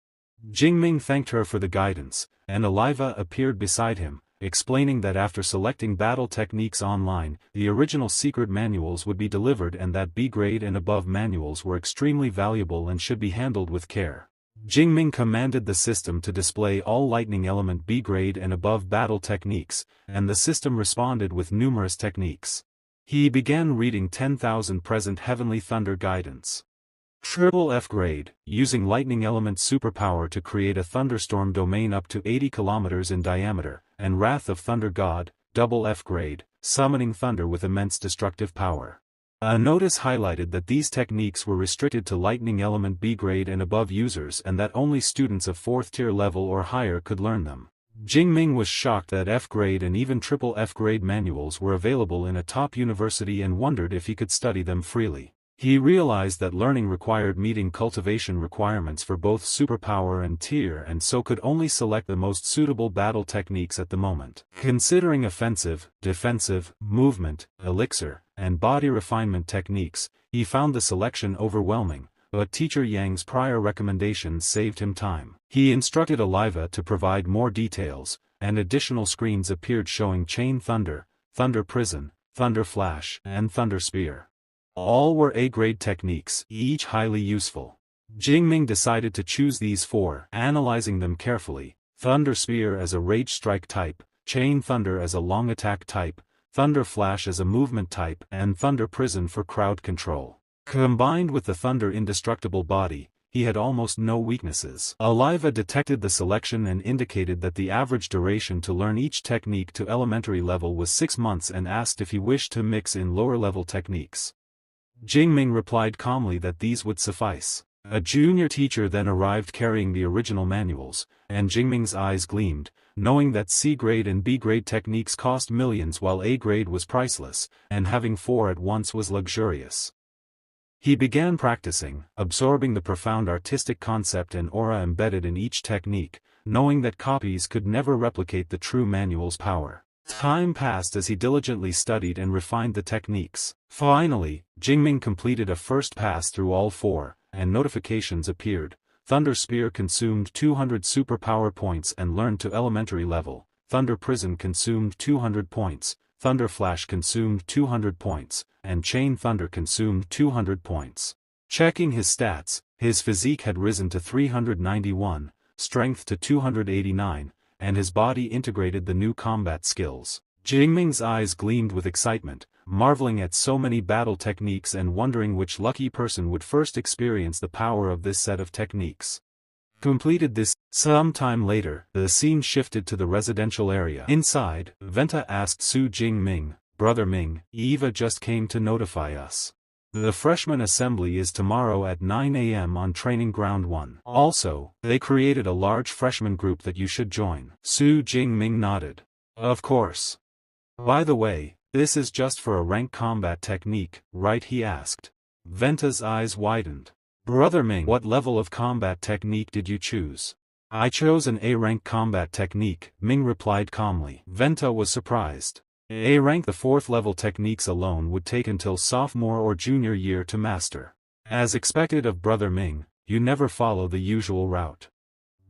Jingming thanked her for the guidance, and Aliva appeared beside him, explaining that after selecting battle techniques online, the original secret manuals would be delivered and that B-grade and above manuals were extremely valuable and should be handled with care. Jingming commanded the system to display all lightning element B-grade and above battle techniques, and the system responded with numerous techniques. He began reading 10,000 present heavenly thunder guidance. Triple F grade, using lightning element superpower to create a thunderstorm domain up to 80 kilometers in diameter, and Wrath of Thunder God, double F grade, summoning thunder with immense destructive power. A notice highlighted that these techniques were restricted to lightning element B grade and above users and that only students of 4th tier level or higher could learn them. Jingming was shocked that F grade and even triple F grade manuals were available in a top university and wondered if he could study them freely. He realized that learning required meeting cultivation requirements for both superpower and tier and so could only select the most suitable battle techniques at the moment. Considering offensive, defensive, movement, elixir, and body refinement techniques, he found the selection overwhelming, but Teacher Yang's prior recommendations saved him time. He instructed Aliva to provide more details, and additional screens appeared showing Chain Thunder, Thunder Prison, Thunder Flash, and Thunder Spear. All were A-grade techniques, each highly useful. Jingming decided to choose these 4, analyzing them carefully: Thunder Spear as a Rage Strike type, Chain Thunder as a Long Attack type, Thunder Flash as a Movement type, and Thunder Prison for crowd control. Combined with the Thunder Indestructible body, he had almost no weaknesses. Aliva detected the selection and indicated that the average duration to learn each technique to elementary level was 6 months and asked if he wished to mix in lower-level techniques. Jingming replied calmly that these would suffice. A junior teacher then arrived carrying the original manuals, and Jingming's eyes gleamed, knowing that C-grade and B-grade techniques cost millions while A-grade was priceless, and having 4 at once was luxurious. He began practicing, absorbing the profound artistic concept and aura embedded in each technique, knowing that copies could never replicate the true manual's power. Time passed as he diligently studied and refined the techniques. Finally, Jingming completed a first pass through all 4, and notifications appeared. Thunder Spear consumed 200 superpower points and learned to elementary level. Thunder Prison consumed 200 points. Thunder Flash consumed 200 points, and Chain Thunder consumed 200 points. Checking his stats, his physique had risen to 391, strength to 289, and his body integrated the new combat skills. Jingming's eyes gleamed with excitement, marveling at so many battle techniques and wondering which lucky person would first experience the power of this set of techniques. Completed this. Some time later, the scene shifted to the residential area. Inside, Venta asked Su Jingming, "Brother Ming, Eva just came to notify us. The freshman assembly is tomorrow at 9 a.m. on Training Ground 1. Also, they created a large freshman group that you should join." Su Jingming nodded. "Of course. By the way, this is just for a rank combat technique, right?" he asked. Venta's eyes widened. "Brother Ming, what level of combat technique did you choose?" "I chose an A-rank combat technique," Ming replied calmly. Venta was surprised. A-rank, the 4th level techniques alone would take until sophomore or junior year to master. As expected of Brother Ming, you never follow the usual route.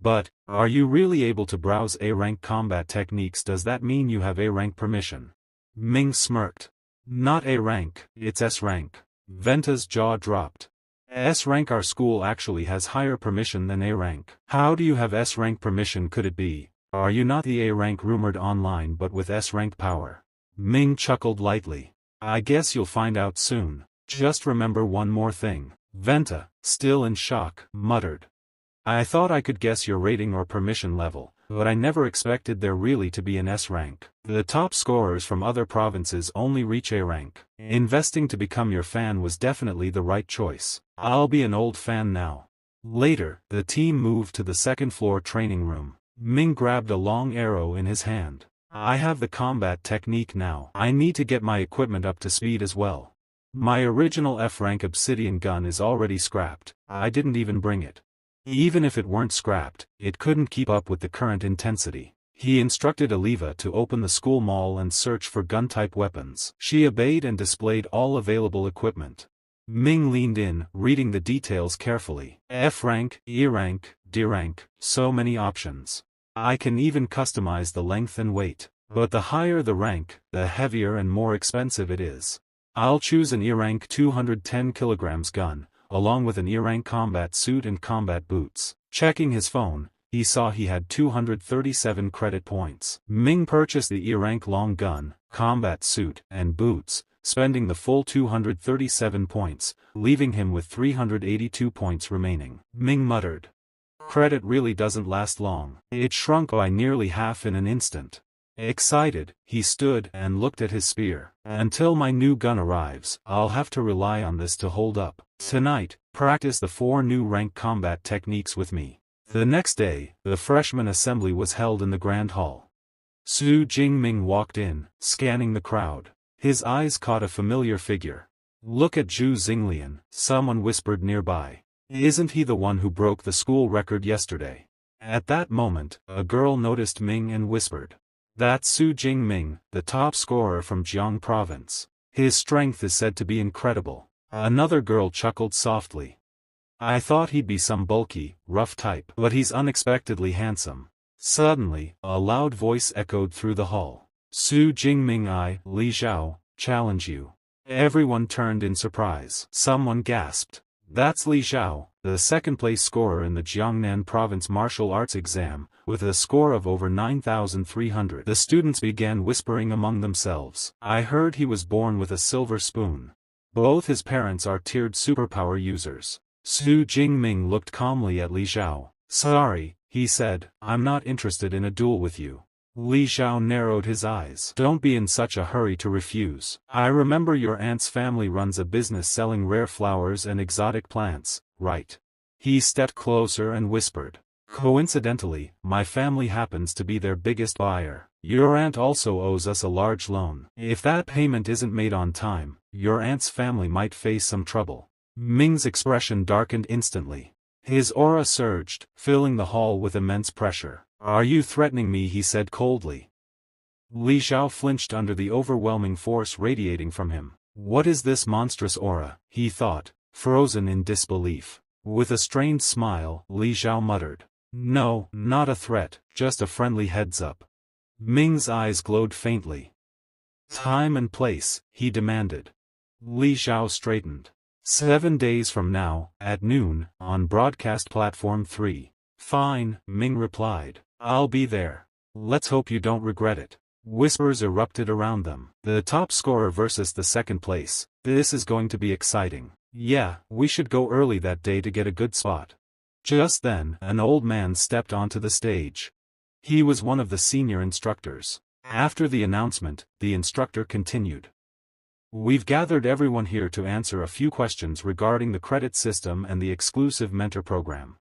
"But, are you really able to browse A-rank combat techniques? Does that mean you have A-rank permission?" Ming smirked. "Not A-rank, it's S-rank." Venta's jaw dropped. "S-rank? Our school actually has higher permission than A-rank." "How do you have S-rank permission? Could it be, are you not the A-rank rumored online but with S-rank power?" Ming chuckled lightly. "I guess you'll find out soon. Just remember one more thing." Venta, still in shock, muttered. "I thought I could guess your rating or permission level, but I never expected there really to be an S-rank. The top scorers from other provinces only reach A-rank. Investing to become your fan was definitely the right choice. I'll be an old fan now." Later, the team moved to the second-floor training room. Ming grabbed a long arrow in his hand. "I have the combat technique now. I need to get my equipment up to speed as well. My original F-rank obsidian gun is already scrapped. I didn't even bring it." Even if it weren't scrapped, it couldn't keep up with the current intensity. He instructed Aliva to open the school mall and search for gun-type weapons. She obeyed and displayed all available equipment. Ming leaned in, reading the details carefully. F-rank, E-rank, D-rank, so many options. I can even customize the length and weight. But the higher the rank, the heavier and more expensive it is. I'll choose an E-rank 210 kilograms gun, along with an E-rank combat suit and combat boots. Checking his phone, he saw he had 237 credit points. Ming purchased the E-rank long gun, combat suit, and boots, spending the full 237 points, leaving him with 382 points remaining. Ming muttered. Credit really doesn't last long. It shrunk by nearly half in an instant. Excited, he stood and looked at his spear. Until my new gun arrives, I'll have to rely on this to hold up. Tonight, practice the 4 new rank combat techniques with me. The next day, the freshman assembly was held in the grand hall. Su Jingming walked in, scanning the crowd. His eyes caught a familiar figure. "Look at Zhu Xinglian," someone whispered nearby. "Isn't he the one who broke the school record yesterday?" At that moment, a girl noticed Ming and whispered. "That's Su Jingming, the top scorer from Jiang province. His strength is said to be incredible." Another girl chuckled softly. "I thought he'd be some bulky, rough type, but he's unexpectedly handsome." Suddenly, a loud voice echoed through the hall. "Su Jingming, Li Xiao, challenge you." Everyone turned in surprise. Someone gasped. "That's Li Xiao, the second-place scorer in the Jiangnan Province Martial Arts exam, with a score of over 9,300. The students began whispering among themselves. I heard he was born with a silver spoon. Both his parents are tiered superpower users. Su Jingming looked calmly at Li Xiao. Sorry, he said, I'm not interested in a duel with you. Li Xiao narrowed his eyes. Don't be in such a hurry to refuse. I remember your aunt's family runs a business selling rare flowers and exotic plants, right? He stepped closer and whispered. Coincidentally, my family happens to be their biggest buyer. Your aunt also owes us a large loan. If that payment isn't made on time, your aunt's family might face some trouble. Ming's expression darkened instantly. His aura surged, filling the hall with immense pressure. Are you threatening me? He said coldly. Li Xiao flinched under the overwhelming force radiating from him. What is this monstrous aura? He thought, frozen in disbelief. With a strained smile, Li Xiao muttered. No, not a threat, just a friendly heads-up. Ming's eyes glowed faintly. Time and place, he demanded. Li Xiao straightened. 7 days from now, at noon, on broadcast platform 3. Fine, Ming replied. I'll be there. Let's hope you don't regret it. Whispers erupted around them. The top scorer versus the second place. This is going to be exciting. Yeah, we should go early that day to get a good spot. Just then, an old man stepped onto the stage. He was one of the senior instructors. After the announcement, the instructor continued. We've gathered everyone here to answer a few questions regarding the credit system and the exclusive mentor program.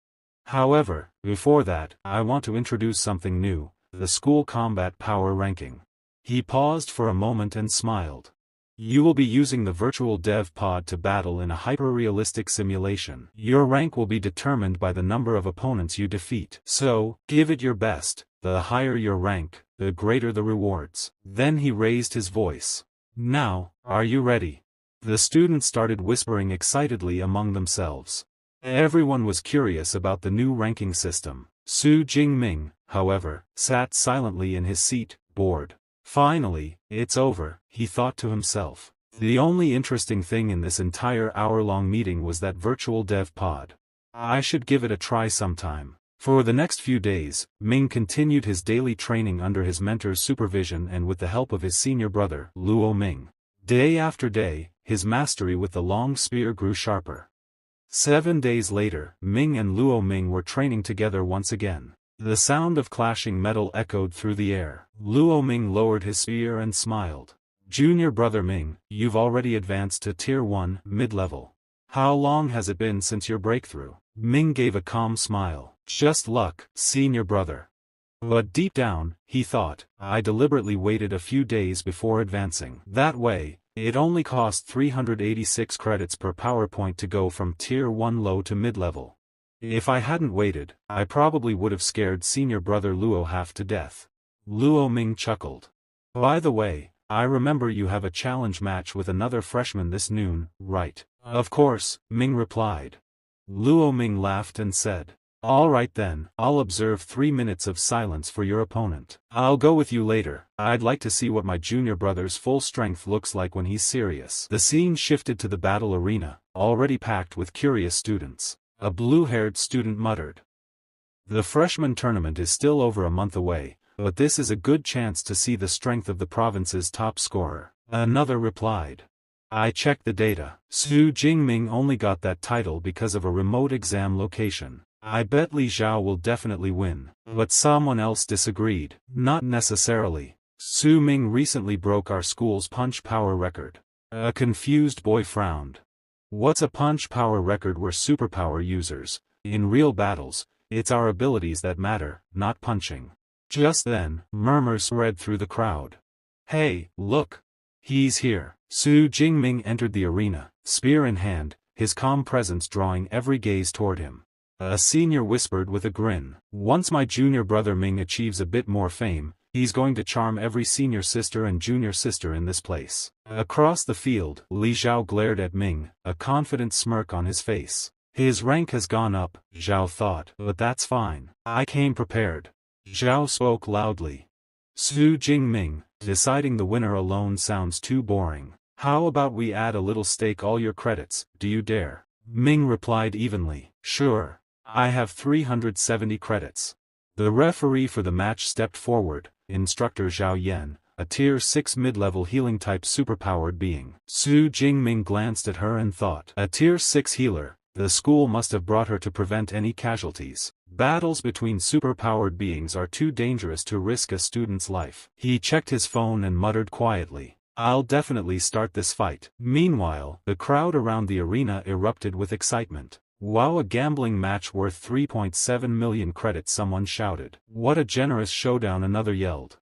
However, before that, I want to introduce something new, the school combat power ranking. He paused for a moment and smiled. You will be using the virtual dev pod to battle in a hyper-realistic simulation. Your rank will be determined by the number of opponents you defeat. So, give it your best. The higher your rank, the greater the rewards. Then he raised his voice. Now, are you ready? The students started whispering excitedly among themselves. Everyone was curious about the new ranking system. Su Jingming, however, sat silently in his seat, bored. Finally, it's over, he thought to himself. The only interesting thing in this entire hour-long meeting was that virtual dev pod. I should give it a try sometime. For the next few days, Ming continued his daily training under his mentor's supervision and with the help of his senior brother, Luo Ming. Day after day, his mastery with the long spear grew sharper. 7 days later, Ming and Luo Ming were training together once again. The sound of clashing metal echoed through the air. Luo Ming lowered his spear and smiled. Junior brother Ming, you've already advanced to Tier 1, mid-level. How long has it been since your breakthrough? Ming gave a calm smile. Just luck, senior brother. But deep down, he thought, I deliberately waited a few days before advancing. That way, it only cost 386 credits per PowerPoint to go from Tier 1 low to mid-level. If I hadn't waited, I probably would have scared senior brother Luo half to death. Luo Ming chuckled. By the way, I remember you have a challenge match with another freshman this noon, right? Of course, Ming replied. Luo Ming laughed and said, all right then, I'll observe 3 minutes of silence for your opponent. I'll go with you later. I'd like to see what my junior brother's full strength looks like when he's serious. The scene shifted to the battle arena, already packed with curious students. A blue-haired student muttered. The freshman tournament is still over a month away, but this is a good chance to see the strength of the province's top scorer. Another replied. I checked the data. Su Jingming only got that title because of a remote exam location. I bet Li Xiao will definitely win. But someone else disagreed. Not necessarily. Su Ming recently broke our school's punch power record. A confused boy frowned. What's a punch power record? We're superpower users. In real battles, it's our abilities that matter, not punching. Just then, murmurs spread through the crowd. Hey, look! He's here. Su Jingming entered the arena, spear in hand, his calm presence drawing every gaze toward him. A senior whispered with a grin. Once my junior brother Ming achieves a bit more fame, he's going to charm every senior sister and junior sister in this place. Across the field, Li Xiao glared at Ming, a confident smirk on his face. His rank has gone up, Xiao thought, but that's fine. I came prepared. Xiao spoke loudly. Su Jingming, deciding the winner alone sounds too boring. How about we add a little stake all your credits, do you dare? Ming replied evenly. Sure. I have 370 credits. The referee for the match stepped forward, Instructor Zhao Yan, a Tier 6 mid-level healing-type superpowered being. Su Jingming glanced at her and thought, a Tier 6 healer, the school must have brought her to prevent any casualties. Battles between superpowered beings are too dangerous to risk a student's life. He checked his phone and muttered quietly, I'll definitely start this fight. Meanwhile, the crowd around the arena erupted with excitement. Wow, a gambling match worth 3.7 million credits, someone shouted. What a generous showdown, another yelled.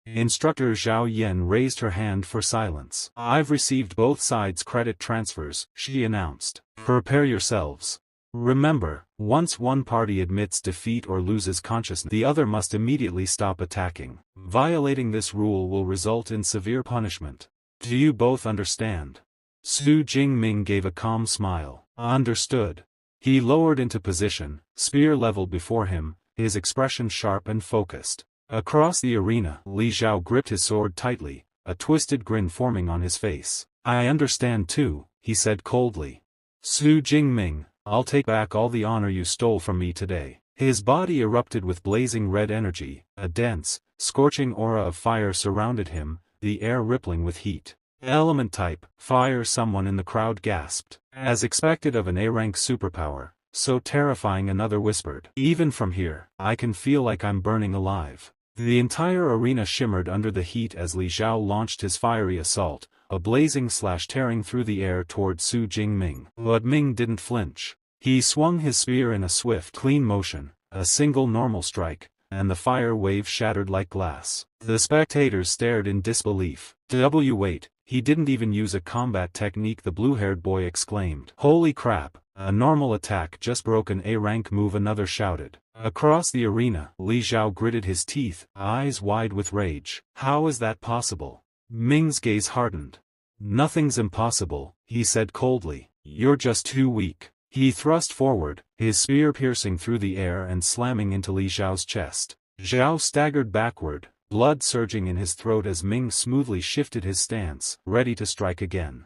Instructor Zhao Yan raised her hand for silence. I've received both sides' credit transfers, she announced. Prepare yourselves. Remember, once one party admits defeat or loses consciousness, the other must immediately stop attacking. Violating this rule will result in severe punishment. Do you both understand? Su Jingming gave a calm smile. Understood. He lowered into position, spear leveled before him, his expression sharp and focused. Across the arena, Li Xiao gripped his sword tightly, a twisted grin forming on his face. I understand too, he said coldly. Su Jingming, I'll take back all the honor you stole from me today. His body erupted with blazing red energy, a dense, scorching aura of fire surrounded him, the air rippling with heat. Element type, fire, someone in the crowd gasped. As expected of an A-rank superpower, so terrifying, another whispered. Even from here, I can feel like I'm burning alive. The entire arena shimmered under the heat as Li Xiao launched his fiery assault, a blazing slash tearing through the air toward Su Jingming. But Ming didn't flinch. He swung his spear in a swift, clean motion, a single normal strike, and the fire wave shattered like glass. The spectators stared in disbelief. Wait, he didn't even use a combat technique, the blue-haired boy exclaimed. Holy crap, a normal attack just broke an A-rank move, another shouted. Across the arena, Li Xiao gritted his teeth, eyes wide with rage. How is that possible? Ming's gaze hardened. Nothing's impossible, he said coldly. You're just too weak. He thrust forward, his spear piercing through the air and slamming into Li Xiao's chest. Xiao staggered backward, blood surging in his throat as Ming smoothly shifted his stance, ready to strike again.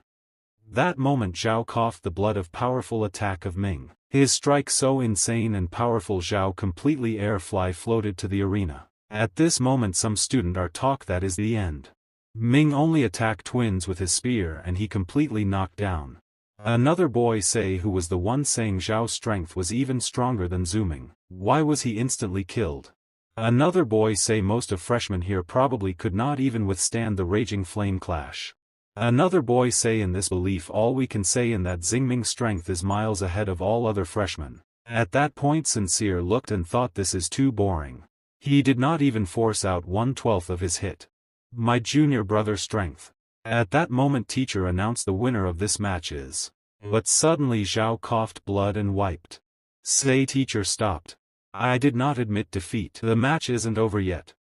That moment Xiao coughed the blood of powerful attack of Ming. His strike so insane and powerful Xiao completely airfly floated to the arena. At this moment some student are talk that is the end. Ming only attacked twins with his spear and he completely knocked down. Another boy say, who was the one saying Xiao's strength was even stronger than Zooming. Why was he instantly killed? Another boy say most of freshmen here probably could not even withstand the raging flame clash. Another boy say in this belief all we can say in that Xingming's strength is miles ahead of all other freshmen. At that point Sincere looked and thought this is too boring. He did not even force out 1/12 of his hit. My junior brother strength. At that moment teacher announced the winner of this match is. But suddenly Xiao coughed blood and wiped. Say teacher stopped. I did not admit defeat. The match isn't over yet.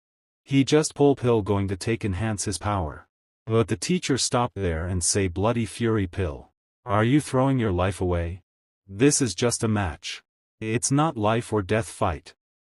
He just pull pill going to take enhance his power. But the teacher stopped there and say bloody fury pill. Are you throwing your life away? This is just a match. It's not life or death fight.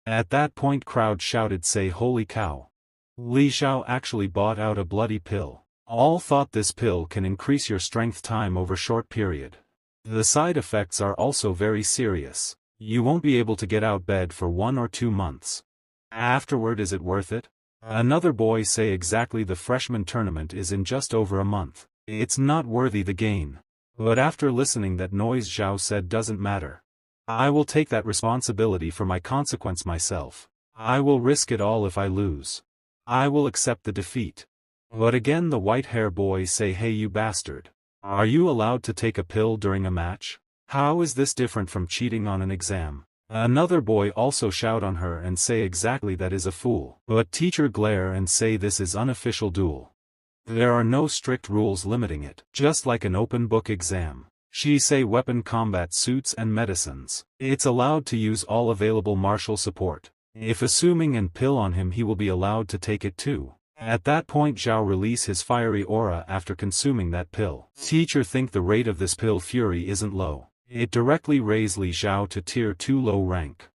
At that point crowd shouted say holy cow. Li Xiao actually bought out a bloody pill. All thought this pill can increase your strength time over short period. The side effects are also very serious. You won't be able to get out bed for 1 or 2 months. Afterward, is it worth it? Another boy say exactly, the freshman tournament is in just over a month. It's not worthy the gain. But after listening that noise Xiao said doesn't matter. I will take that responsibility for my consequence myself. I will risk it all if I lose. I will accept the defeat. But again the white-hair boy say hey you bastard. Are you allowed to take a pill during a match? How is this different from cheating on an exam? Another boy also shout on her and say exactly that is a fool. But teacher glare and say this is unofficial duel. There are no strict rules limiting it, just like an open book exam. She say weapon combat suits and medicines. It's allowed to use all available martial support. If assuming and pill on him he will be allowed to take it too. At that point Xiao release his fiery aura after consuming that pill. Teacher think the rate of this pill fury isn't low. It directly raised Li Xiao to tier 2 low rank.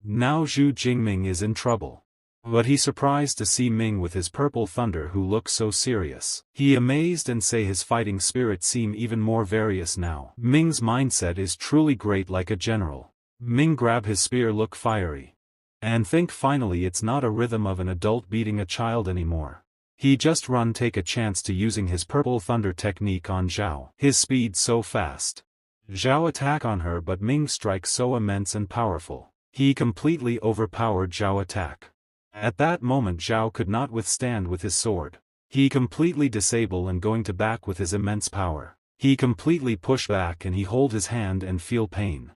Now Zhu Jingming is in trouble. But he surprised to see Ming with his purple thunder who looked so serious. He amazed and say his fighting spirit seem even more various now. Ming's mindset is truly great like a general. Ming grab his spear look fiery. And think finally it's not a rhythm of an adult beating a child anymore. He just run take a chance to using his purple thunder technique on Xiao. His speed so fast. Xiao attack on her but Ming strike so immense and powerful. He completely overpowered Xiao attack. At that moment Xiao could not withstand with his sword. He completely disable and going to back with his immense power. He completely push back and he hold his hand and feel pain.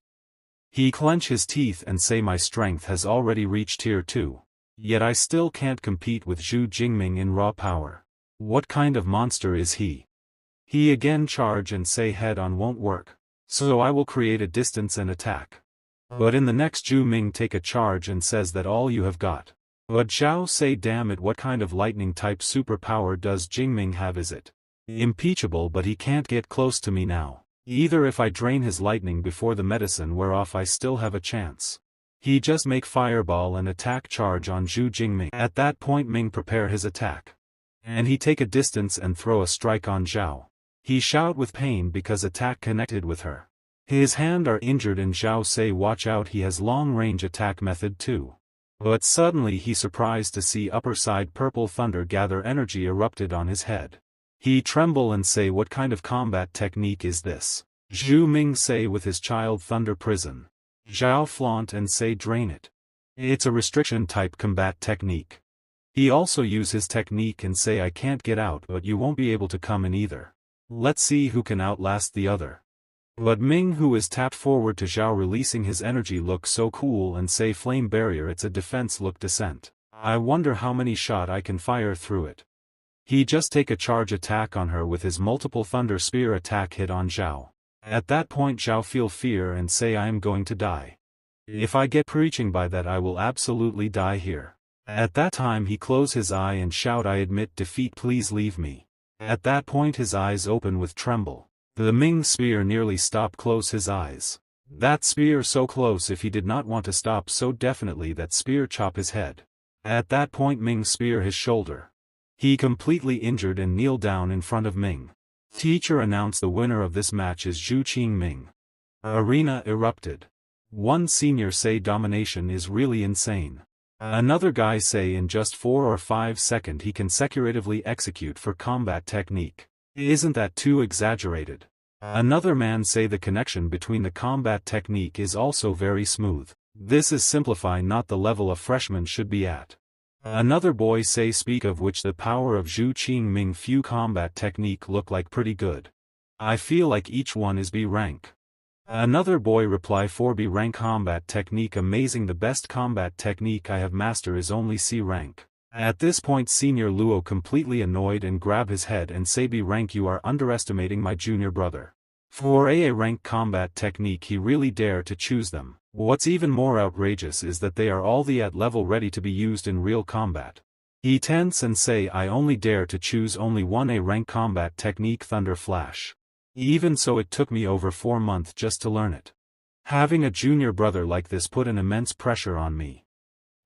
He clench his teeth and say my strength has already reached tier 2. Yet I still can't compete with Zhu Jingming in raw power. What kind of monster is he? He again charge and say head on won't work. So I will create a distance and attack. But in the next Zhu Ming take a charge and says that all you have got. But Xiao say damn it what kind of lightning type superpower does Jingming have is it? Impeachable but he can't get close to me now. Either if I drain his lightning before the medicine wear off I still have a chance. He just make fireball and attack charge on Zhu Jingming. At that point Ming prepare his attack. And he take a distance and throw a strike on Xiao. He shout with pain because attack connected with her. His hand are injured and Xiao say watch out he has long range attack method too. But suddenly he surprised to see upper side purple thunder gather energy erupted on his head. He tremble and say what kind of combat technique is this? Zhu Ming say with his child thunder prison. Xiao flaunt and say drain it. It's a restriction type combat technique. He also use his technique and say I can't get out but you won't be able to come in either. Let's see who can outlast the other. But Ming who is tapped forward to Xiao releasing his energy look so cool and say flame barrier it's a defense look descent. I wonder how many shot I can fire through it. He just take a charge attack on her with his multiple thunder spear attack hit on Xiao. At that point Xiao feel fear and say I am going to die. If I get preaching by that I will absolutely die here. At that time he close his eye and shout I admit defeat please leave me. At that point his eyes open with tremble. The Ming spear nearly stop close his eyes. That spear so close if he did not want to stop so definitely that spear chop his head. At that point Ming spear his shoulder. He completely injured and kneel down in front of Ming. Teacher announced the winner of this match is Juexing Ming. Arena erupted. One senior say domination is really insane. Another guy say in just 4 or 5 seconds he consecutively execute for combat technique. Isn't that too exaggerated? Another man say the connection between the combat technique is also very smooth. This is simplifying not the level a freshman should be at. Another boy say speak of which the power of Juexing Ming few combat technique look like pretty good. I feel like each one is B rank. Another boy reply for B rank combat technique amazing the best combat technique I have master is only C rank. At this point senior Luo completely annoyed and grab his head and say B rank you are underestimating my junior brother. For A rank combat technique he really dare to choose them. What's even more outrageous is that they are all the at level ready to be used in real combat. He tense and say I only dare to choose only one A rank combat technique Thunder Flash. Even so it took me over 4 months just to learn it. Having a junior brother like this put an immense pressure on me.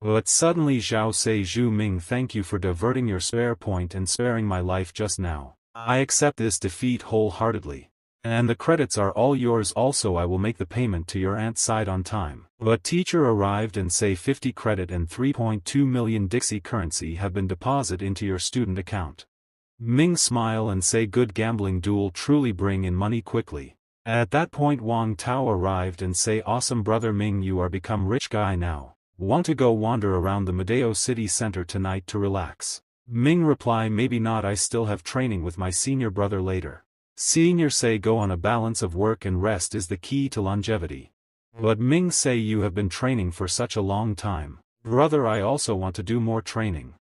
But suddenly Xiao say Zhu Ming thank you for diverting your spare point and sparing my life just now. I accept this defeat wholeheartedly. And the credits are all yours also I will make the payment to your aunt's side on time. But teacher arrived and say 50 credit and 3.2 million Dixie currency have been deposited into your student account. Ming smile and say good gambling duel truly bring in money quickly. At that point Wang Tao arrived and say awesome brother Ming you are become rich guy now. Want to go wander around the Medeo city center tonight to relax. Ming reply maybe not I still have training with my senior brother later. Senior say go on a balance of work and rest is the key to longevity. But Ming say you have been training for such a long time. Brother I also want to do more training.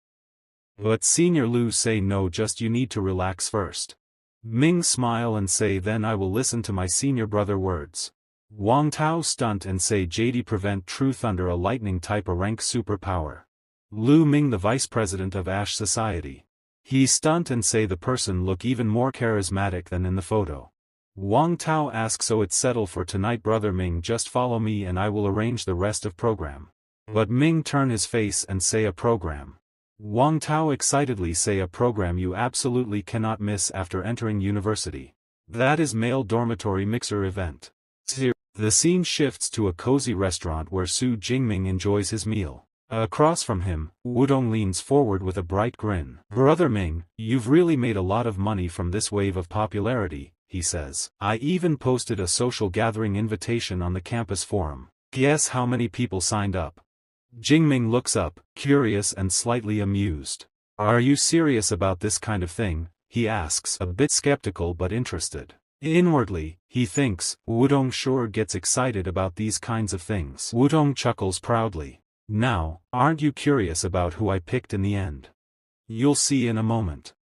But senior Lu say no just you need to relax first. Ming smile and say then I will listen to my senior brother words. Wang Tao stunt and say JD prevent True Thunder a lightning type a rank superpower. Lu Ming the vice president of Ash Society. He stunt and say the person look even more charismatic than in the photo. Wang Tao asks so it's settled for tonight brother Ming just follow me and I will arrange the rest of program. But Ming turn his face and say a program. Wang Tao excitedly say a program you absolutely cannot miss after entering university. That is male dormitory mixer event. The scene shifts to a cozy restaurant where Su Jingming enjoys his meal. Across from him, Wudong leans forward with a bright grin. Brother Ming, you've really made a lot of money from this wave of popularity, he says. I even posted a social gathering invitation on the campus forum. Guess how many people signed up? Jingming looks up, curious and slightly amused. Are you serious about this kind of thing? He asks, a bit skeptical but interested. Inwardly, he thinks, Wudong sure gets excited about these kinds of things. Wudong chuckles proudly. Now, aren't you curious about who I picked in the end? You'll see in a moment.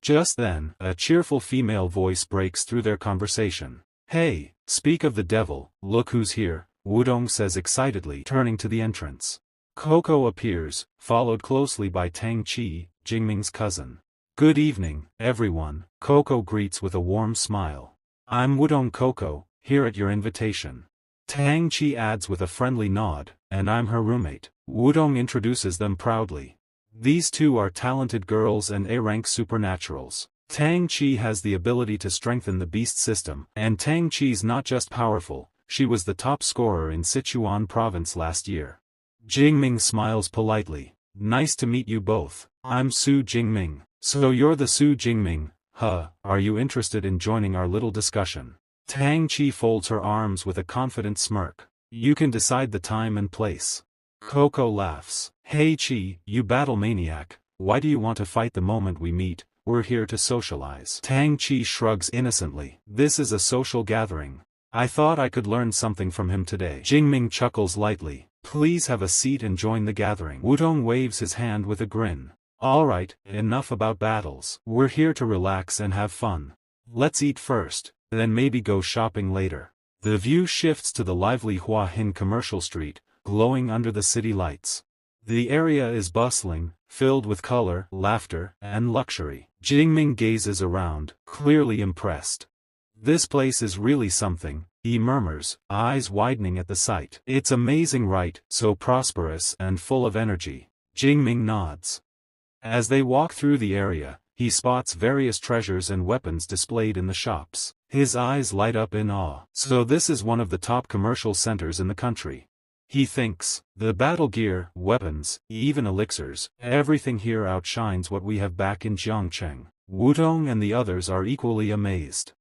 Just then, a cheerful female voice breaks through their conversation. Hey, speak of the devil, look who's here, Wudong says excitedly, turning to the entrance. Coco appears, followed closely by Tang Qi, Jingming's cousin. Good evening, everyone, Coco greets with a warm smile. I'm Wudong Coco, here at your invitation. Tang Qi adds with a friendly nod, and I'm her roommate. Wudong introduces them proudly. These two are talented girls and A-rank supernaturals. Tang Qi has the ability to strengthen the beast system, and Tang Qi's not just powerful, she was the top scorer in Sichuan province last year. Jingming smiles politely. Nice to meet you both. I'm Su Jingming. So you're the Su Jingming, huh? Are you interested in joining our little discussion? Tang Qi folds her arms with a confident smirk. You can decide the time and place. Coco laughs. Hey Qi, you battle maniac, why do you want to fight the moment we meet? We're here to socialize. Tang Qi shrugs innocently. This is a social gathering. I thought I could learn something from him today. Jingming chuckles lightly. Please have a seat and join the gathering. Wudong waves his hand with a grin. Alright, enough about battles. We're here to relax and have fun. Let's eat first, then maybe go shopping later. The view shifts to the lively Hua Hin commercial street, glowing under the city lights. The area is bustling, filled with color, laughter, and luxury. Jingming gazes around, clearly impressed. This place is really something, he murmurs, eyes widening at the sight. It's amazing, right? So prosperous and full of energy. Jingming nods. As they walk through the area, he spots various treasures and weapons displayed in the shops. His eyes light up in awe. So this is one of the top commercial centers in the country. He thinks, the battle gear, weapons, even elixirs, everything here outshines what we have back in Jiangcheng. Wudong and the others are equally amazed.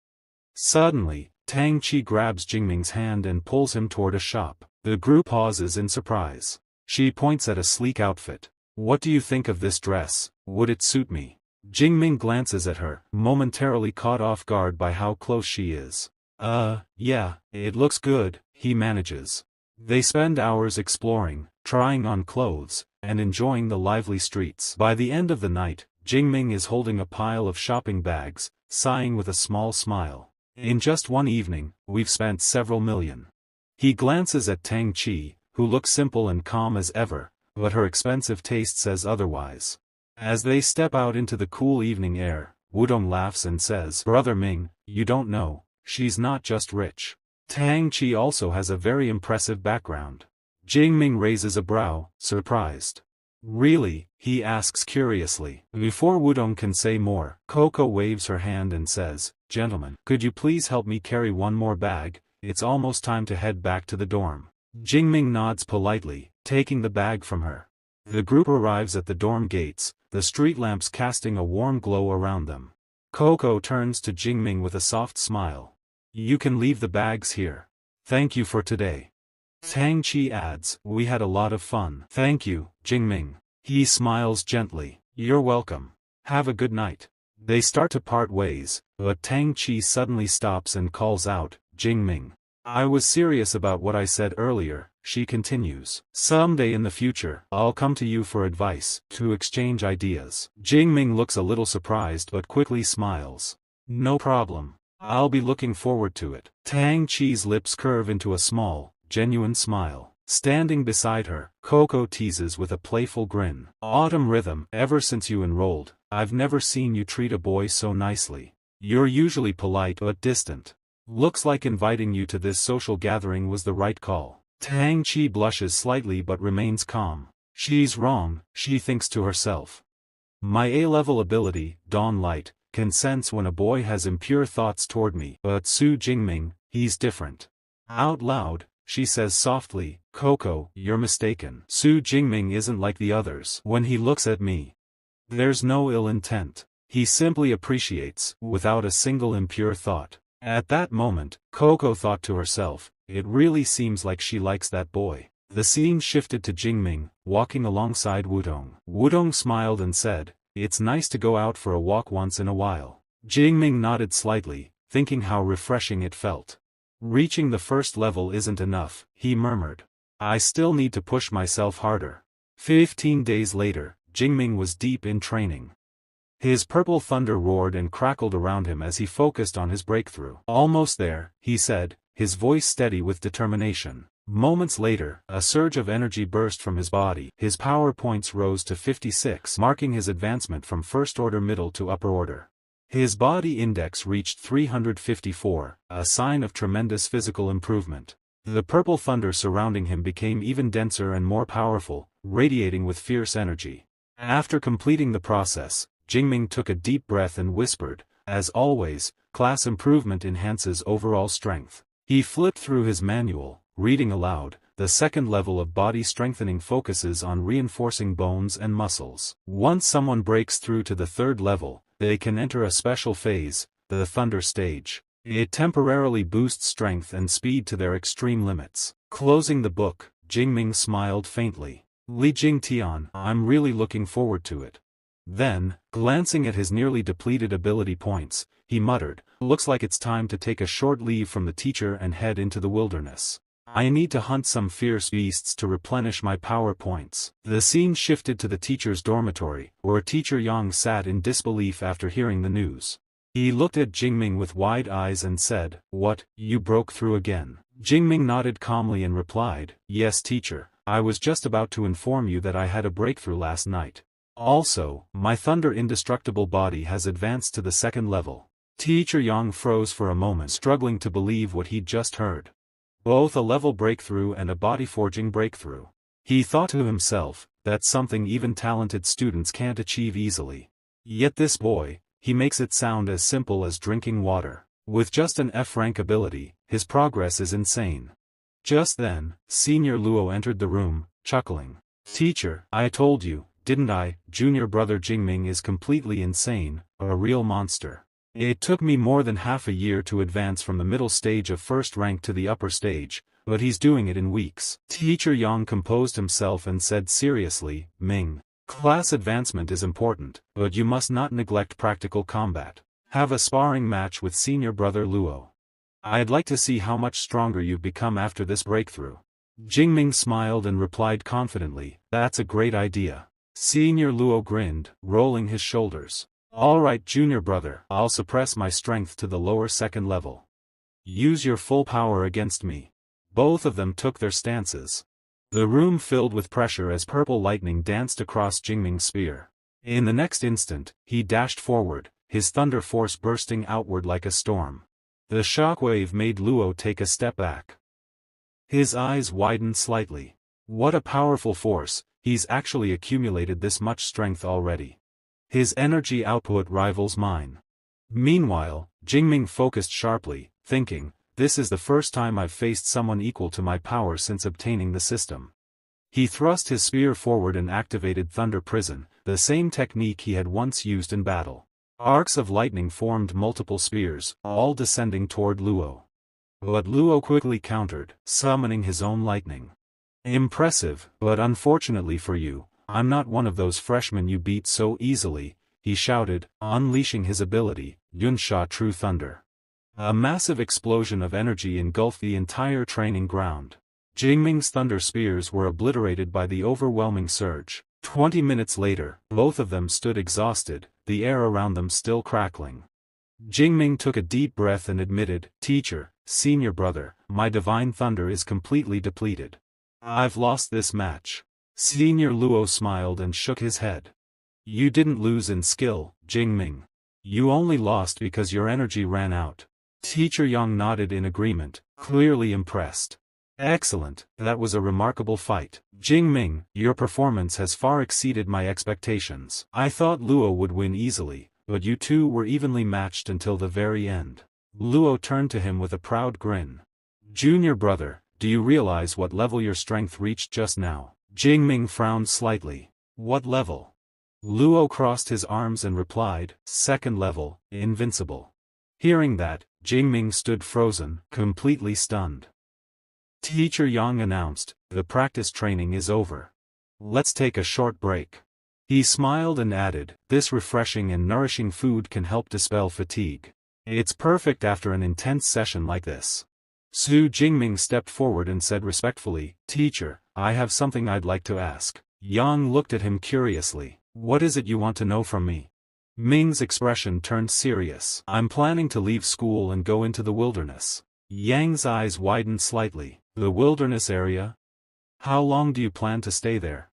Suddenly, Tang Qi grabs Jingming's hand and pulls him toward a shop. The group pauses in surprise. She points at a sleek outfit. What do you think of this dress? Would it suit me? Jingming glances at her, momentarily caught off guard by how close she is. Yeah, it looks good, he manages. They spend hours exploring, trying on clothes, and enjoying the lively streets. By the end of the night, Jingming is holding a pile of shopping bags, sighing with a small smile. In just one evening, we've spent several million. He glances at Tang Qi, who looks simple and calm as ever, but her expensive taste says otherwise. As they step out into the cool evening air, Wudong laughs and says, Brother Ming, you don't know, she's not just rich. Tang Qi also has a very impressive background. Jingming raises a brow, surprised. Really? He asks curiously. Before Wudong can say more, Coco waves her hand and says, Gentlemen, could you please help me carry one more bag? It's almost time to head back to the dorm. Jingming nods politely, taking the bag from her. The group arrives at the dorm gates, the street lamps casting a warm glow around them. Coco turns to Jingming with a soft smile. You can leave the bags here. Thank you for today. Tang Qi adds, we had a lot of fun. Thank you, Jingming. He smiles gently. You're welcome. Have a good night. They start to part ways, but Tang Qi suddenly stops and calls out, Jingming. I was serious about what I said earlier, she continues. Someday in the future, I'll come to you for advice, to exchange ideas. Jingming looks a little surprised but quickly smiles. No problem. I'll be looking forward to it. Tang Qi's lips curve into a small, genuine smile. Standing beside her, Coco teases with a playful grin. Autumn Rhythm, ever since you enrolled, I've never seen you treat a boy so nicely. You're usually polite but distant. Looks like inviting you to this social gathering was the right call. Tang Qi blushes slightly but remains calm. She's wrong, she thinks to herself. My A-level ability, Dawn Light, can sense when a boy has impure thoughts toward me, but Su Jingming, he's different. Out loud, she says softly, Coco, you're mistaken. Su Jingming isn't like the others. When he looks at me, there's no ill intent. He simply appreciates, without a single impure thought. At that moment, Coco thought to herself, it really seems like she likes that boy. The scene shifted to Jingming, walking alongside Wudong. Wudong smiled and said, it's nice to go out for a walk once in a while. Jingming nodded slightly, thinking how refreshing it felt. Reaching the first level isn't enough, he murmured. I still need to push myself harder. 15 days later, Jingming was deep in training. His purple thunder roared and crackled around him as he focused on his breakthrough. Almost there, he said, his voice steady with determination. Moments later, a surge of energy burst from his body. His power points rose to 56, marking his advancement from first order middle to upper order. His body index reached 354, a sign of tremendous physical improvement. The purple thunder surrounding him became even denser and more powerful, radiating with fierce energy. After completing the process, Jingming took a deep breath and whispered, as always, class improvement enhances overall strength. He flipped through his manual, reading aloud, the second level of body strengthening focuses on reinforcing bones and muscles. Once someone breaks through to the third level, they can enter a special phase, the Thunder Stage. It temporarily boosts strength and speed to their extreme limits. Closing the book, Jingming smiled faintly. Li Jingtian, I'm really looking forward to it. Then, glancing at his nearly depleted ability points, he muttered, looks like it's time to take a short leave from the teacher and head into the wilderness. I need to hunt some fierce beasts to replenish my power points. The scene shifted to the teacher's dormitory, where Teacher Yang sat in disbelief after hearing the news. He looked at Jingming with wide eyes and said, what, you broke through again? Jingming nodded calmly and replied, yes teacher, I was just about to inform you that I had a breakthrough last night. Also, my thunder indestructible body has advanced to the second level. Teacher Yang froze for a moment, struggling to believe what he'd just heard. Both a level breakthrough and a body forging breakthrough. He thought to himself, that's something even talented students can't achieve easily. Yet this boy, he makes it sound as simple as drinking water. With just an F-rank ability, his progress is insane. Just then, Senior Luo entered the room, chuckling. Teacher, I told you, didn't I, junior brother Jingming is completely insane, a real monster. It took me more than half a year to advance from the middle stage of first rank to the upper stage, but he's doing it in weeks. Teacher Yang composed himself and said seriously, Ming, class advancement is important, but you must not neglect practical combat. Have a sparring match with senior brother Luo. I'd like to see how much stronger you've become after this breakthrough. Jingming smiled and replied confidently, that's a great idea. Senior Luo grinned, rolling his shoulders. All right junior brother, I'll suppress my strength to the lower second level. Use your full power against me. Both of them took their stances. The room filled with pressure as purple lightning danced across Jingming's spear. In the next instant, he dashed forward, his thunder force bursting outward like a storm. The shockwave made Luo take a step back. His eyes widened slightly. What a powerful force, he's actually accumulated this much strength already. His energy output rivals mine. Meanwhile, Jingming focused sharply, thinking, this is the first time I've faced someone equal to my power since obtaining the system. He thrust his spear forward and activated Thunder Prison, the same technique he had once used in battle. Arcs of lightning formed multiple spears, all descending toward Luo. But Luo quickly countered, summoning his own lightning. Impressive, but unfortunately for you, I'm not one of those freshmen you beat so easily, he shouted, unleashing his ability, Yunsha True Thunder. A massive explosion of energy engulfed the entire training ground. Jingming's thunder spears were obliterated by the overwhelming surge. 20 minutes later, both of them stood exhausted, the air around them still crackling. Jingming took a deep breath and admitted, Teacher, senior brother, my divine thunder is completely depleted. I've lost this match. Senior Luo smiled and shook his head. You didn't lose in skill, Jingming. You only lost because your energy ran out. Teacher Yang nodded in agreement, clearly impressed. Excellent, that was a remarkable fight. Jingming, your performance has far exceeded my expectations. I thought Luo would win easily, but you two were evenly matched until the very end. Luo turned to him with a proud grin. Junior brother, do you realize what level your strength reached just now? Jingming frowned slightly. What level? Luo crossed his arms and replied, second level, invincible. Hearing that, Jingming stood frozen, completely stunned. Teacher Yang announced, the practice training is over. Let's take a short break. He smiled and added, this refreshing and nourishing food can help dispel fatigue. It's perfect after an intense session like this. Su Jingming stepped forward and said respectfully, Teacher, I have something I'd like to ask. Yang looked at him curiously. What is it you want to know from me? Ming's expression turned serious. I'm planning to leave school and go into the wilderness. Yang's eyes widened slightly. The wilderness area? How long do you plan to stay there?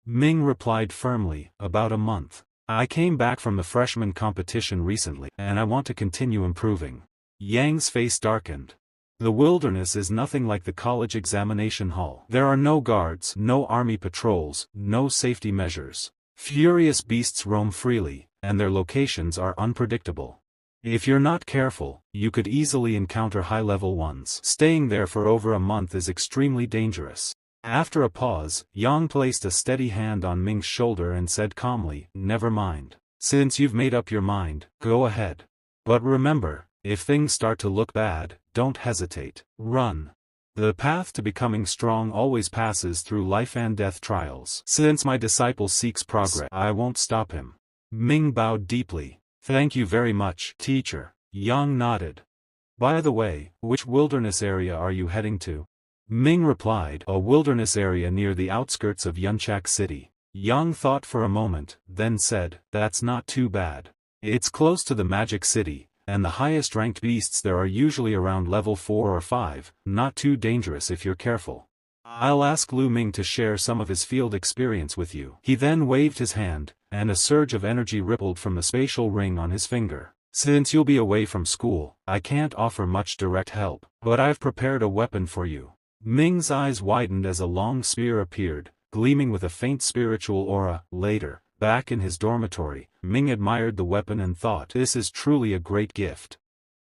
Ming replied firmly, about a month. I came back from the freshman competition recently, and I want to continue improving. Yang's face darkened. The wilderness is nothing like the college examination hall. There are no guards, no army patrols, no safety measures. Furious beasts roam freely, and their locations are unpredictable. If you're not careful, you could easily encounter high-level ones. Staying there for over a month is extremely dangerous. After a pause, Yang placed a steady hand on Ming's shoulder and said calmly, never mind. Since you've made up your mind, go ahead. But remember, if things start to look bad, don't hesitate. Run. The path to becoming strong always passes through life and death trials. Since my disciple seeks progress, I won't stop him. Ming bowed deeply. Thank you very much, teacher. Yang nodded. By the way, which wilderness area are you heading to? Ming replied, a wilderness area near the outskirts of Yunchak City. Yang thought for a moment, then said, that's not too bad. It's close to the Magic City, and the highest ranked beasts there are usually around level 4 or 5, not too dangerous if you're careful. I'll ask Lu Ming to share some of his field experience with you. He then waved his hand, and a surge of energy rippled from the spatial ring on his finger. Since you'll be away from school, I can't offer much direct help, but I've prepared a weapon for you. Ming's eyes widened as a long spear appeared, gleaming with a faint spiritual aura. Later, back in his dormitory, Ming admired the weapon and thought, this is truly a great gift.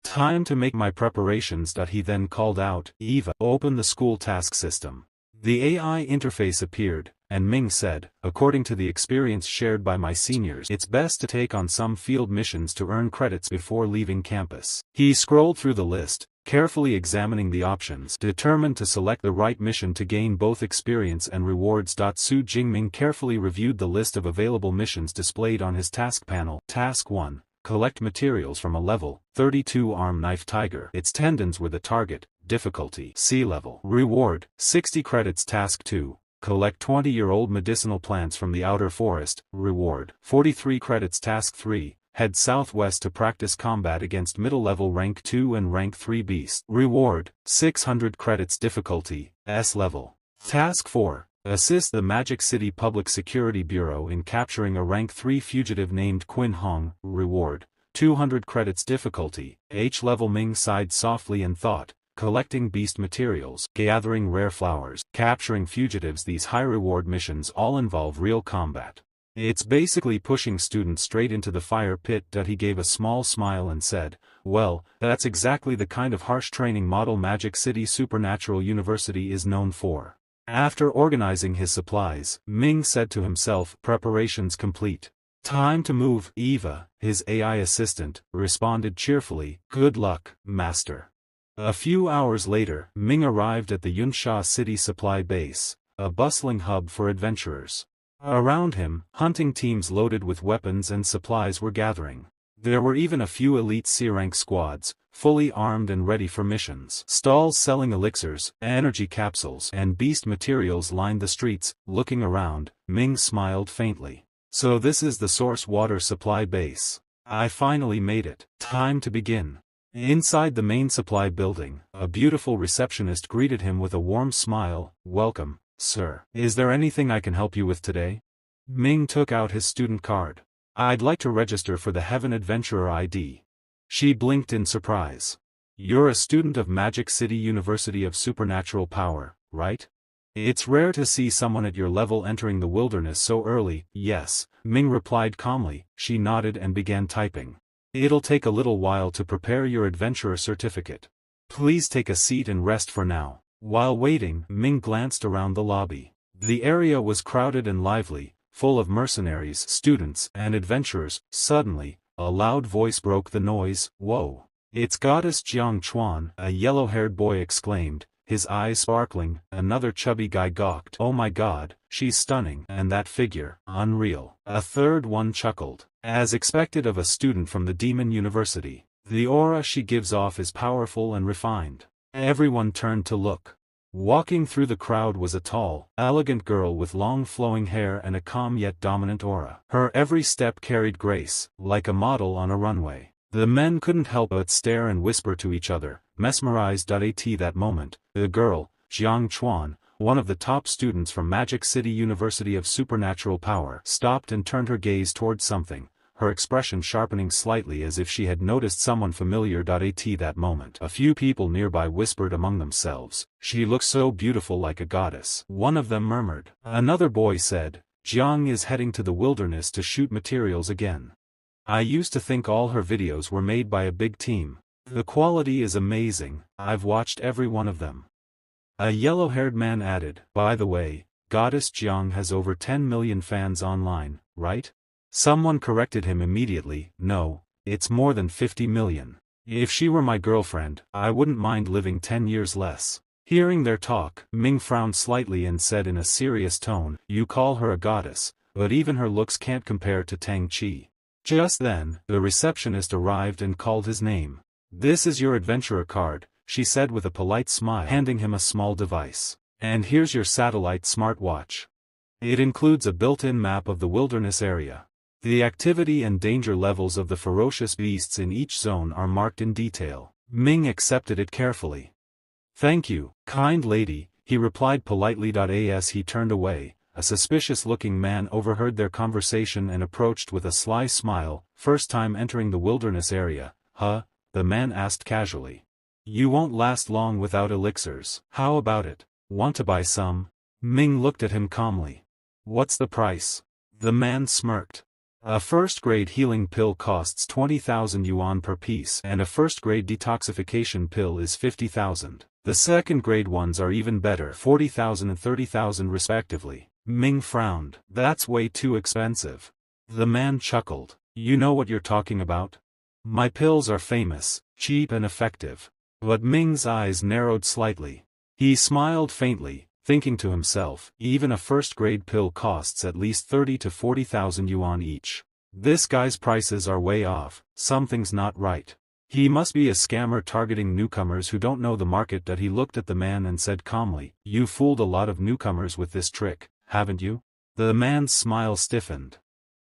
Time to make my preparations. He then called out, Eva, open the school task system. The AI interface appeared, and Ming said, according to the experience shared by my seniors, it's best to take on some field missions to earn credits before leaving campus. He scrolled through the list, carefully examining the options, determined to select the right mission to gain both experience and rewards. Su Jingming carefully reviewed the list of available missions displayed on his task panel. Task 1. Collect materials from a level 32 arm knife tiger. Its tendons were the target. Difficulty C level. Reward 60 credits. Task 2. Collect 20-year-old medicinal plants from the outer forest. Reward 43 credits. Task 3. Head southwest to practice combat against middle-level rank 2 and rank 3 beasts. Reward 600 credits. Difficulty S level. Task 4. Assist the Magic City Public Security Bureau in capturing a rank 3 fugitive named Qin Hong. Reward 200 credits. Difficulty H level. Ming sighed softly and thought, collecting beast materials, gathering rare flowers, capturing fugitives. These high-reward missions all involve real combat. It's basically pushing students straight into the fire pit. He gave a small smile and said, well, that's exactly the kind of harsh training model Magic City Supernatural University is known for. After organizing his supplies, Ming said to himself, preparations complete. Time to move. Eva, his AI assistant, responded cheerfully, good luck, master. A few hours later, Ming arrived at the Yunsha City Supply Base, a bustling hub for adventurers. Around him, hunting teams loaded with weapons and supplies were gathering. There were even a few elite C-rank squads, fully armed and ready for missions. Stalls selling elixirs, energy capsules, and beast materials lined the streets. Looking around, Ming smiled faintly. So this is the source water supply base. I finally made it. Time to begin. Inside the main supply building, a beautiful receptionist greeted him with a warm smile. Welcome, sir. Is there anything I can help you with today? Ming took out his student card. I'd like to register for the Heaven Adventurer ID. She blinked in surprise. You're a student of Magic City University of Supernatural Power, right? It's rare to see someone at your level entering the wilderness so early. Yes, Ming replied calmly. She nodded and began typing. It'll take a little while to prepare your adventurer certificate. Please take a seat and rest for now. While waiting, Ming glanced around the lobby. The area was crowded and lively, full of mercenaries, students, and adventurers. Suddenly, a loud voice broke the noise. Whoa! It's Goddess Jiang Chuan, a yellow-haired boy exclaimed, his eyes sparkling. Another chubby guy gawked. Oh my god, she's stunning. And that figure, unreal. A third one chuckled. As expected of a student from the Demon University, the aura she gives off is powerful and refined. Everyone turned to look. Walking through the crowd was a tall, elegant girl with long flowing hair and a calm yet dominant aura. Her every step carried grace, like a model on a runway. The men couldn't help but stare and whisper to each other, mesmerized. At that moment, the girl, Jiang Chuan, one of the top students from Magic City University of Supernatural Power, stopped and turned her gaze towards something, her expression sharpening slightly as if she had noticed someone familiar. At that moment, a few people nearby whispered among themselves, "She looks so beautiful, like a goddess." One of them murmured. Another boy said, "Jiang is heading to the wilderness to shoot materials again. I used to think all her videos were made by a big team. The quality is amazing, I've watched every one of them." A yellow-haired man added, "By the way, Goddess Jiang has over 10 million fans online, right?" Someone corrected him immediately. "No, it's more than 50 million. If she were my girlfriend, I wouldn't mind living 10 years less." Hearing their talk, Ming frowned slightly and said in a serious tone, "You call her a goddess, but even her looks can't compare to Tang Qi." Just then, the receptionist arrived and called his name. "This is your adventurer card," she said with a polite smile, handing him a small device. "And here's your satellite smartwatch. It includes a built-in map of the wilderness area. The activity and danger levels of the ferocious beasts in each zone are marked in detail." Ming accepted it carefully. "Thank you, kind lady," he replied politely. As he turned away, a suspicious-looking man overheard their conversation and approached with a sly smile. "First time entering the wilderness area, huh?" the man asked casually. "You won't last long without elixirs. How about it? Want to buy some?" Ming looked at him calmly. "What's the price?" The man smirked. "A first-grade healing pill costs 20,000 yuan per piece, and a first-grade detoxification pill is 50,000. The second-grade ones are even better, 40,000 and 30,000 respectively." Ming frowned. "That's way too expensive." The man chuckled. "You know what you're talking about? My pills are famous, cheap and effective." But Ming's eyes narrowed slightly. He smiled faintly, thinking to himself, even a first-grade pill costs at least 30 to 40,000 yuan each. This guy's prices are way off, something's not right. He must be a scammer targeting newcomers who don't know the market. He looked at the man and said calmly, "You fooled a lot of newcomers with this trick, haven't you?" The man's smile stiffened.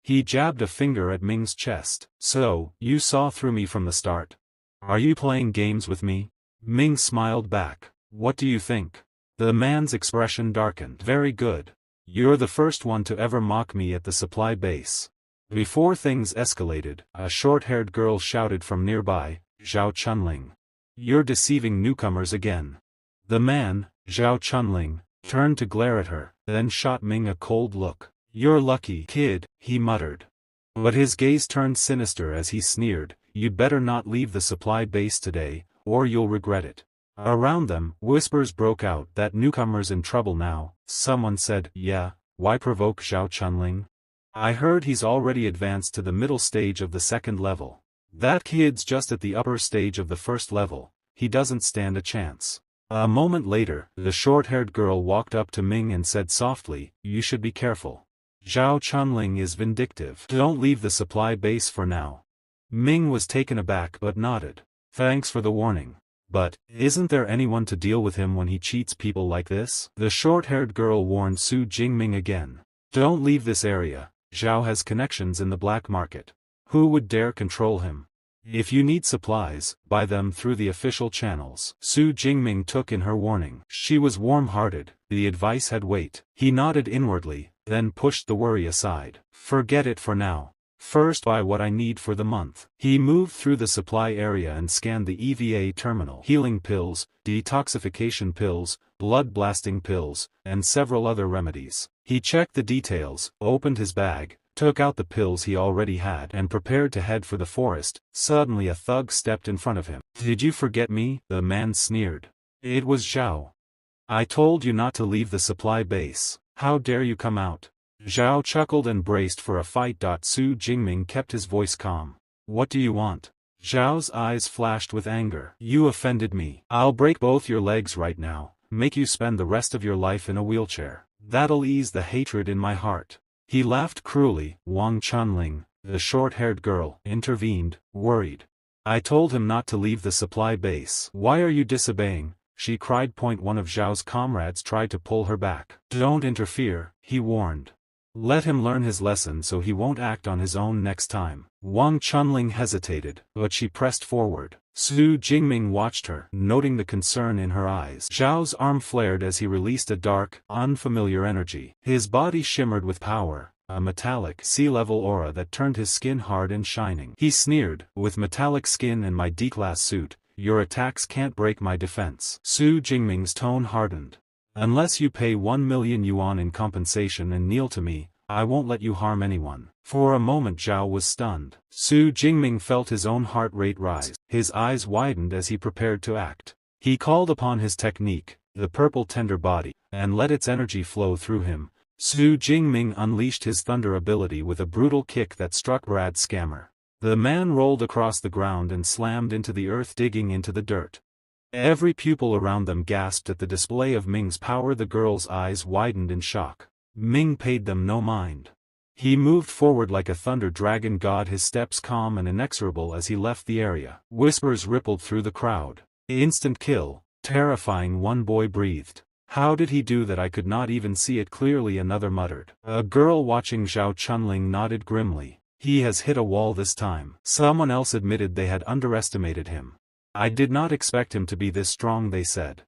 He jabbed a finger at Ming's chest. "So, you saw through me from the start? Are you playing games with me?" Ming smiled back. "What do you think?" The man's expression darkened. "Very good. You're the first one to ever mock me at the supply base." Before things escalated, a short-haired girl shouted from nearby, "Zhao Chunling. You're deceiving newcomers again." The man, Zhao Chunling, turned to glare at her, then shot Ming a cold look. "You're lucky, kid," he muttered. But his gaze turned sinister as he sneered, "You'd better not leave the supply base today, or you'll regret it." Around them, whispers broke out that newcomer's in trouble now. Someone said, "Yeah, why provoke Zhao Chunling? I heard he's already advanced to the middle stage of the second level. That kid's just at the upper stage of the first level, he doesn't stand a chance." A moment later, the short-haired girl walked up to Ming and said softly, "You should be careful. Zhao Chunling is vindictive. Don't leave the supply base for now." Ming was taken aback but nodded. "Thanks for the warning. But, isn't there anyone to deal with him when he cheats people like this?" The short-haired girl warned Su Jingming again. "Don't leave this area. Zhao has connections in the black market. Who would dare control him? If you need supplies, buy them through the official channels." Su Jingming took in her warning. She was warm-hearted, the advice had weight. He nodded inwardly, then pushed the worry aside. "Forget it for now. First buy what I need for the month. He moved through the supply area and scanned the EVA terminal. Healing pills, detoxification pills, blood-blasting pills, and several other remedies. He checked the details, opened his bag, took out the pills he already had and prepared to head for the forest. Suddenly a thug stepped in front of him. "Did you forget me?" the man sneered. It was Xiao. "I told you not to leave the supply base. How dare you come out?" Xiao chuckled and braced for a fight. Su Jingming kept his voice calm. "What do you want?" Xiao's eyes flashed with anger. "You offended me. I'll break both your legs right now, make you spend the rest of your life in a wheelchair. That'll ease the hatred in my heart." He laughed cruelly. Wang Chunling, the short-haired girl, intervened, worried. "I told him not to leave the supply base. Why are you disobeying?" she cried. One of Xiao's comrades tried to pull her back. "Don't interfere," he warned. "Let him learn his lesson so he won't act on his own next time." Wang Chunling hesitated, but she pressed forward. Su Jingming watched her, noting the concern in her eyes. Xiao's arm flared as he released a dark, unfamiliar energy. His body shimmered with power, a metallic, sea-level aura that turned his skin hard and shining. He sneered, "With metallic skin and my D-class suit, your attacks can't break my defense." Su Jingming's tone hardened. "Unless you pay 1 million yuan in compensation and kneel to me, I won't let you harm anyone." For a moment Xiao was stunned. Su Jingming felt his own heart rate rise. His eyes widened as he prepared to act. He called upon his technique, the purple tender body, and let its energy flow through him. Su Jingming unleashed his thunder ability with a brutal kick that struck Brad Scammer. The man rolled across the ground and slammed into the earth, digging into the dirt. Every pupil around them gasped at the display of Ming's power. The girls' eyes widened in shock. Ming paid them no mind. He moved forward like a thunder dragon god, his steps calm and inexorable as he left the area. Whispers rippled through the crowd. "Instant kill." Terrifying, one boy breathed. "How did he do that? I could not even see it clearly," another muttered. A girl watching Xiao Chunling nodded grimly. "He has hit a wall this time." Someone else admitted they had underestimated him. "I did not expect him to be this strong," they said.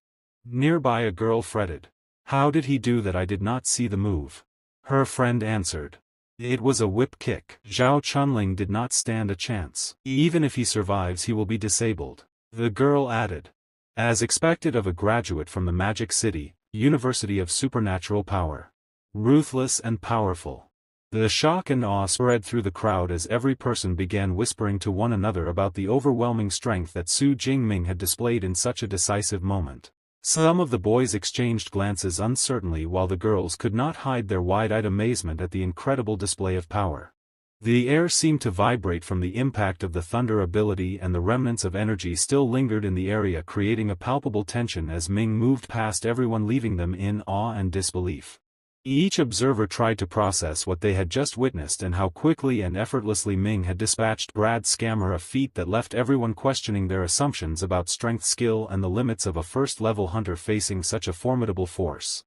Nearby a girl fretted. "How did he do that? I did not see the move." Her friend answered. "It was a whip kick." Xiao Chunling did not stand a chance. "Even if he survives, he will be disabled." The girl added. As expected of a graduate from the Magic City, University of Supernatural Power. Ruthless and powerful. The shock and awe spread through the crowd as every person began whispering to one another about the overwhelming strength that Su Jingming had displayed in such a decisive moment. Some of the boys exchanged glances uncertainly while the girls could not hide their wide-eyed amazement at the incredible display of power. The air seemed to vibrate from the impact of the thunder ability, and the remnants of energy still lingered in the area, creating a palpable tension as Ming moved past everyone, leaving them in awe and disbelief. Each observer tried to process what they had just witnessed and how quickly and effortlessly Ming had dispatched Brad Scammer, a feat that left everyone questioning their assumptions about strength, skill, and the limits of a first-level hunter facing such a formidable force.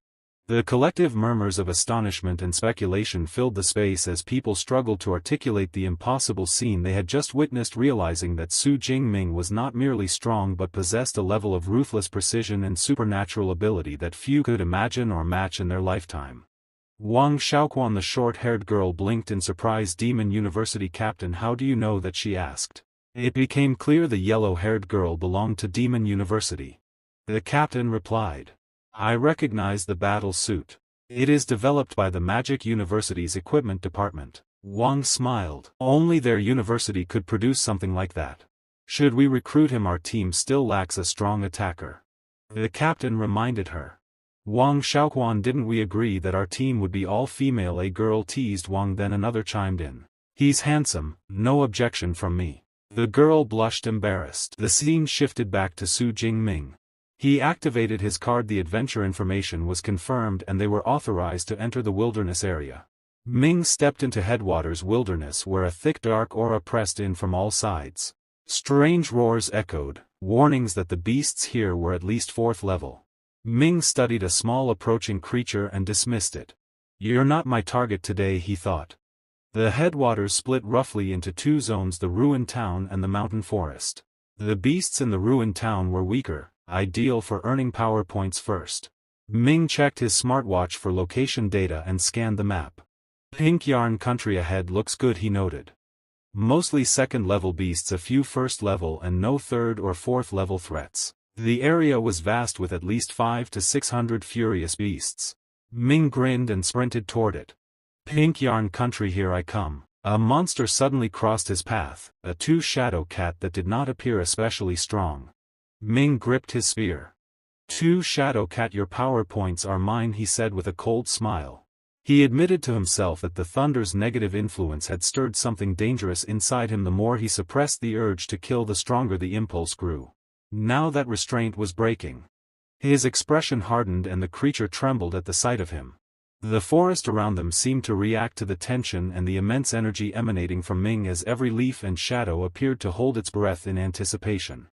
The collective murmurs of astonishment and speculation filled the space as people struggled to articulate the impossible scene they had just witnessed, realizing that Su Jingming was not merely strong but possessed a level of ruthless precision and supernatural ability that few could imagine or match in their lifetime. Wang Xiaoquan, the short-haired girl, blinked in surprise. "Demon University Captain, how do you know that?" she asked. It became clear the yellow-haired girl belonged to Demon University. The captain replied. "I recognize the battle suit. It is developed by the Magic University's equipment department." Wang smiled. Only their university could produce something like that. "Should we recruit him? Our team still lacks a strong attacker." The captain reminded her. "Wang Xiaoquan, didn't we agree that our team would be all female?" a girl teased Wang. Then another chimed in. "He's handsome, no objection from me." The girl blushed, embarrassed. The scene shifted back to Su Jingming. He activated his card. The adventure information was confirmed and they were authorized to enter the wilderness area. Ming stepped into Headwaters Wilderness, where a thick dark aura pressed in from all sides. Strange roars echoed, warnings that the beasts here were at least 4th level. Ming studied a small approaching creature and dismissed it. "You're not my target today," he thought. The Headwaters split roughly into 2 zones: the ruined town and the mountain forest. The beasts in the ruined town were weaker, ideal for earning power points first. Ming checked his smartwatch for location data and scanned the map. "Pink Yarn country ahead looks good," he noted. Mostly second-level beasts, a few first-level and no third or fourth-level threats. The area was vast with at least 500 to 600 furious beasts. Ming grinned and sprinted toward it. Pink Yarn Country, here I come. A monster suddenly crossed his path, a two-shadow cat that did not appear especially strong. Ming gripped his spear. Two-shadow cat, your power points are mine, he said with a cold smile. He admitted to himself that the thunder's negative influence had stirred something dangerous inside him. The more he suppressed the urge to kill, the stronger the impulse grew. Now that restraint was breaking. His expression hardened and the creature trembled at the sight of him. The forest around them seemed to react to the tension and the immense energy emanating from Ming as every leaf and shadow appeared to hold its breath in anticipation.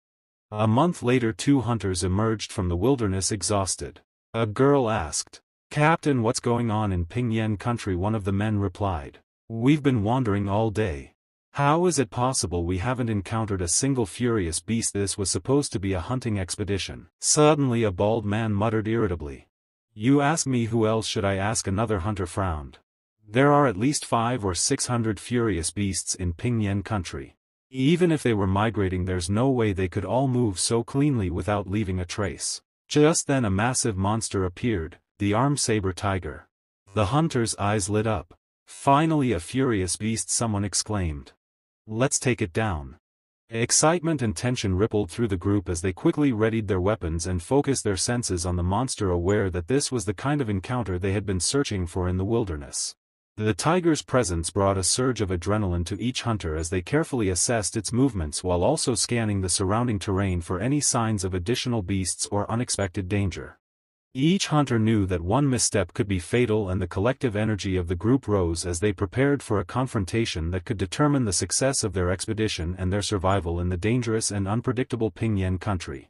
A month later, two hunters emerged from the wilderness exhausted. A girl asked, "Captain, what's going on in Pingyuan country?" One of the men replied, "We've been wandering all day. How is it possible we haven't encountered a single furious beast? This was supposed to be a hunting expedition." Suddenly a bald man muttered irritably. "You ask me, who else should I ask?" Another hunter frowned. "There are at least 500 or 600 furious beasts in Pingyuan country. Even if they were migrating, there's no way they could all move so cleanly without leaving a trace." Just then a massive monster appeared, the armed saber tiger. The hunter's eyes lit up. "Finally a furious beast," someone exclaimed. "Let's take it down." Excitement and tension rippled through the group as they quickly readied their weapons and focused their senses on the monster, aware that this was the kind of encounter they had been searching for in the wilderness. The tiger's presence brought a surge of adrenaline to each hunter as they carefully assessed its movements while also scanning the surrounding terrain for any signs of additional beasts or unexpected danger. Each hunter knew that one misstep could be fatal, and the collective energy of the group rose as they prepared for a confrontation that could determine the success of their expedition and their survival in the dangerous and unpredictable Pingyuan country.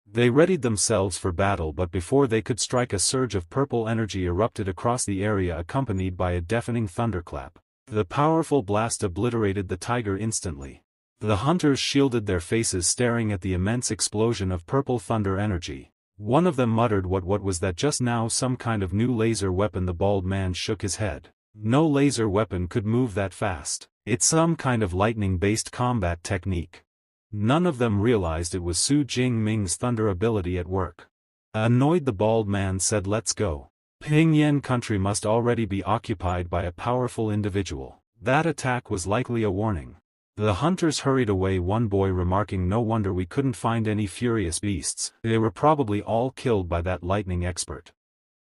They readied themselves for battle, but before they could strike, a surge of purple energy erupted across the area, accompanied by a deafening thunderclap. The powerful blast obliterated the tiger instantly. The hunters shielded their faces, staring at the immense explosion of purple thunder energy. One of them muttered, What was that just now? Some kind of new laser weapon?" The bald man shook his head. "No laser weapon could move that fast. It's some kind of lightning-based combat technique." None of them realized it was Su Jingming's thunder ability at work. Annoyed, the bald man said, "Let's go. Pingyuan country must already be occupied by a powerful individual. That attack was likely a warning." The hunters hurried away, one boy remarking, "No wonder we couldn't find any furious beasts. They were probably all killed by that lightning expert."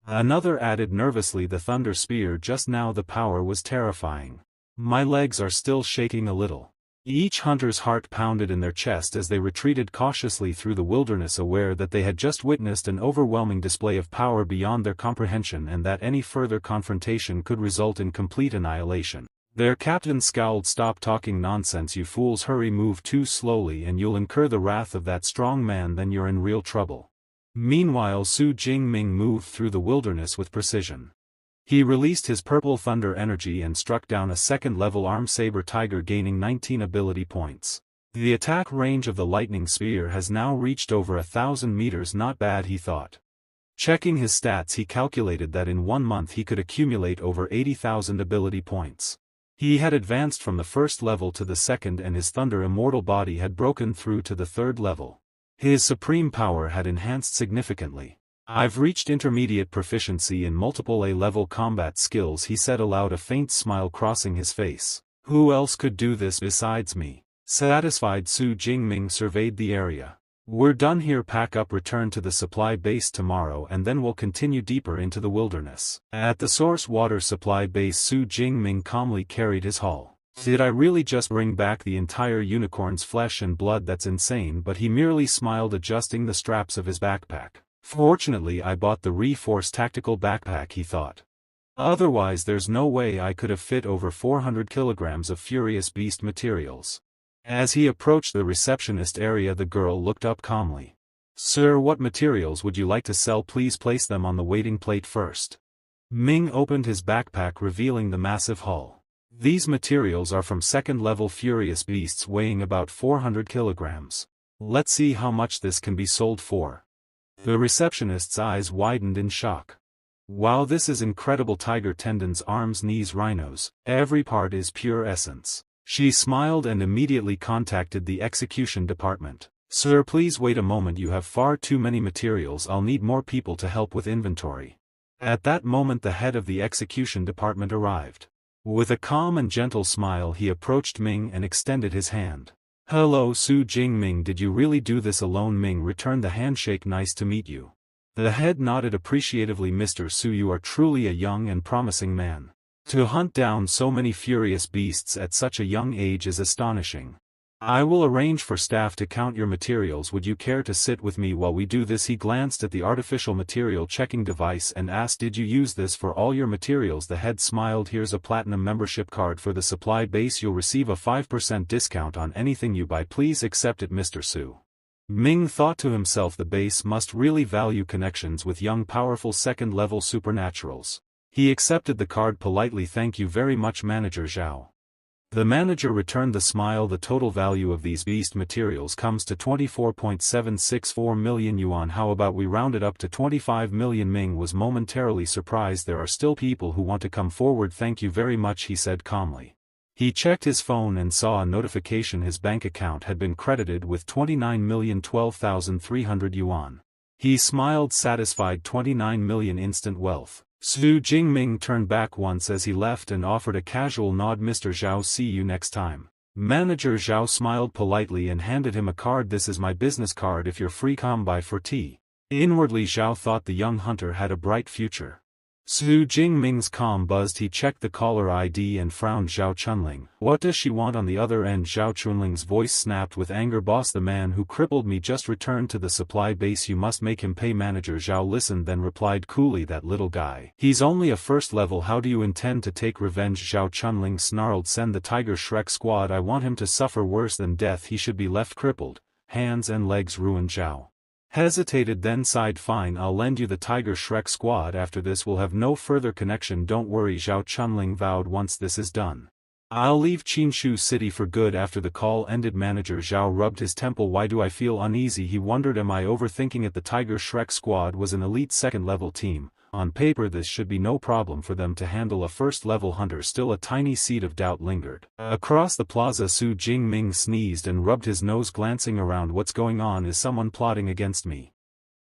Another added nervously, "The thunder spear just now, the power was terrifying. My legs are still shaking a little." Each hunter's heart pounded in their chest as they retreated cautiously through the wilderness, aware that they had just witnessed an overwhelming display of power beyond their comprehension and that any further confrontation could result in complete annihilation. Their captain scowled, "Stop talking nonsense, you fools. Hurry, move too slowly and you'll incur the wrath of that strong man, then you're in real trouble." Meanwhile, Su Jingming moved through the wilderness with precision. He released his purple thunder energy and struck down a second-level armed saber tiger, gaining 19 ability points. The attack range of the lightning spear has now reached over 1,000 meters. Not bad, he thought. Checking his stats, he calculated that in 1 month he could accumulate over 80,000 ability points. He had advanced from the first level to the second, and his thunder immortal body had broken through to the third level. His supreme power had enhanced significantly. "I've reached intermediate proficiency in multiple A-level combat skills," he said aloud, a faint smile crossing his face. "Who else could do this besides me?" Satisfied, Su Jingming surveyed the area. "We're done here. Pack up, return to the supply base tomorrow, and then we'll continue deeper into the wilderness." At the source water supply base, Su Jingming calmly carried his haul. "Did I really just bring back the entire unicorn's flesh and blood? That's insane." But he merely smiled, adjusting the straps of his backpack. "Fortunately, I bought the reinforced tactical backpack," he thought. "Otherwise there's no way I could have fit over 400 kilograms of furious beast materials." As he approached the receptionist area, the girl looked up calmly. "Sir, what materials would you like to sell? Please place them on the waiting plate first." Ming opened his backpack, revealing the massive haul. "These materials are from second-level furious beasts weighing about 400 kilograms. Let's see how much this can be sold for." The receptionist's eyes widened in shock. "Wow, this is incredible. Tiger tendons, arms, knees, rhinos. Every part is pure essence." She smiled and immediately contacted the execution department. Sir, please wait a moment, you have far too many materials, I'll need more people to help with inventory. At that moment the head of the execution department arrived. With a calm and gentle smile he approached Ming and extended his hand. Hello Su Jingming, did you really do this alone? Ming returned the handshake. Nice to meet you. The head nodded appreciatively. Mr. Su, you are truly a young and promising man. To hunt down so many furious beasts at such a young age is astonishing. I will arrange for staff to count your materials. Would you care to sit with me while we do this? He glanced at the artificial material checking device and asked, did you use this for all your materials? The head smiled. Here's a platinum membership card for the supply base. You'll receive a 5% discount on anything you buy. Please accept it, Mr. Su. Ming thought to himself, the base must really value connections with young powerful second-level supernaturals. He accepted the card politely. Thank you very much, Manager Xiao. The manager returned the smile. The total value of these beast materials comes to 24.764 million yuan. How about we round it up to 25 million? Ming was momentarily surprised. There are still people who want to come forward. Thank you very much, he said calmly. He checked his phone and saw a notification. His bank account had been credited with 29,012,300 yuan. He smiled satisfied. 29 million instant wealth. Su Jingming turned back once as he left and offered a casual nod. Mr. Xiao, see you next time. Manager Xiao smiled politely and handed him a card. This is my business card. If you're free, come by for tea. Inwardly Xiao thought the young hunter had a bright future. Su Jingming's calm buzzed. He checked the caller ID and frowned. Zhao Chunling, what does she want? On the other end Zhao Chunling's voice snapped with anger. Boss, the man who crippled me just returned to the supply base. You must make him pay. Manager Zhao listened then replied coolly, that little guy. He's only a first level. How do you intend to take revenge? Zhao Chunling snarled. Send the Tiger Shrek squad. I want him to suffer worse than death. He should be left crippled, hands and legs ruined. Zhao hesitated then sighed. Fine, I'll lend you the Tiger Shrek squad. After this we'll have no further connection. Don't worry, Zhao Chunling vowed. Once this is done, I'll leave Qinshu City for good. After the call ended, Manager Zhao rubbed his temple. Why do I feel uneasy? He wondered. Am I overthinking it? The Tiger Shrek squad was an elite second-level team. On paper this should be no problem for them to handle a first-level hunter. Still a tiny seed of doubt lingered. Across the plaza Su Jingming sneezed and rubbed his nose. Glancing around, what's going on? Is someone plotting against me?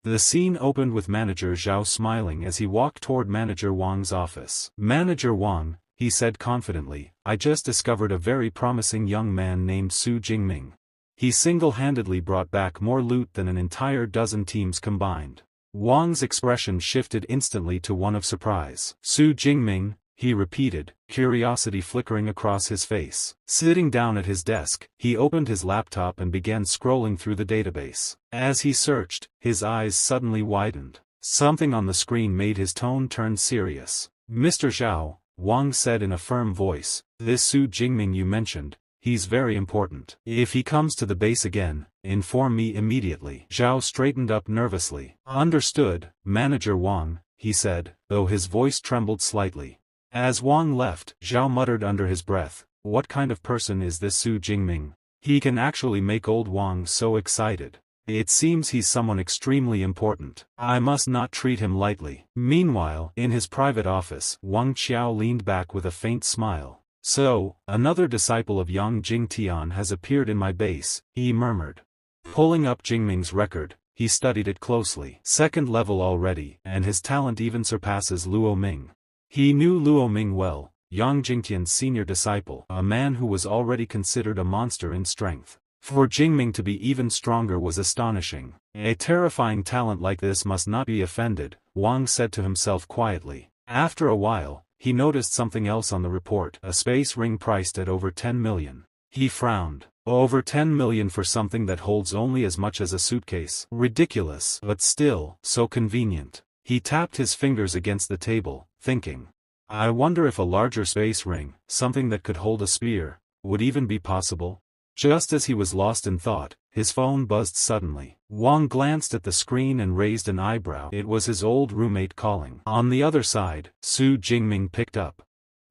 The scene opened with Manager Zhao smiling as he walked toward Manager Wang's office. Manager Wang, he said confidently, I just discovered a very promising young man named Su Jingming. He single-handedly brought back more loot than an entire dozen teams combined. Wang's expression shifted instantly to one of surprise. Su Jingming, he repeated, curiosity flickering across his face. Sitting down at his desk, he opened his laptop and began scrolling through the database. As he searched, his eyes suddenly widened. Something on the screen made his tone turn serious. Mr. Xiao, Wang said in a firm voice, this Su Jingming you mentioned, he's very important. If he comes to the base again, inform me immediately. Zhao straightened up nervously. Understood, Manager Wang, he said, though his voice trembled slightly. As Wang left, Zhao muttered under his breath, what kind of person is this Su Jingming? He can actually make old Wang so excited. It seems he's someone extremely important. I must not treat him lightly. Meanwhile, in his private office, Wang Qiao leaned back with a faint smile. So, another disciple of Yang Jingtian has appeared in my base, he murmured. Pulling up Jingming's record, he studied it closely. Second level already, and his talent even surpasses Luo Ming. He knew Luo Ming well, Yang Jingtian's senior disciple, a man who was already considered a monster in strength. For Jingming to be even stronger was astonishing. A terrifying talent like this must not be offended, Wang said to himself quietly. After a while, he noticed something else on the report, a space ring priced at over 10 million. He frowned. Over 10 million for something that holds only as much as a suitcase. Ridiculous, but still, so convenient. He tapped his fingers against the table, thinking. I wonder if a larger space ring, something that could hold a spear, would even be possible? Just as he was lost in thought, his phone buzzed suddenly. Wang glanced at the screen and raised an eyebrow. It was his old roommate calling. On the other side, Su Jingming picked up.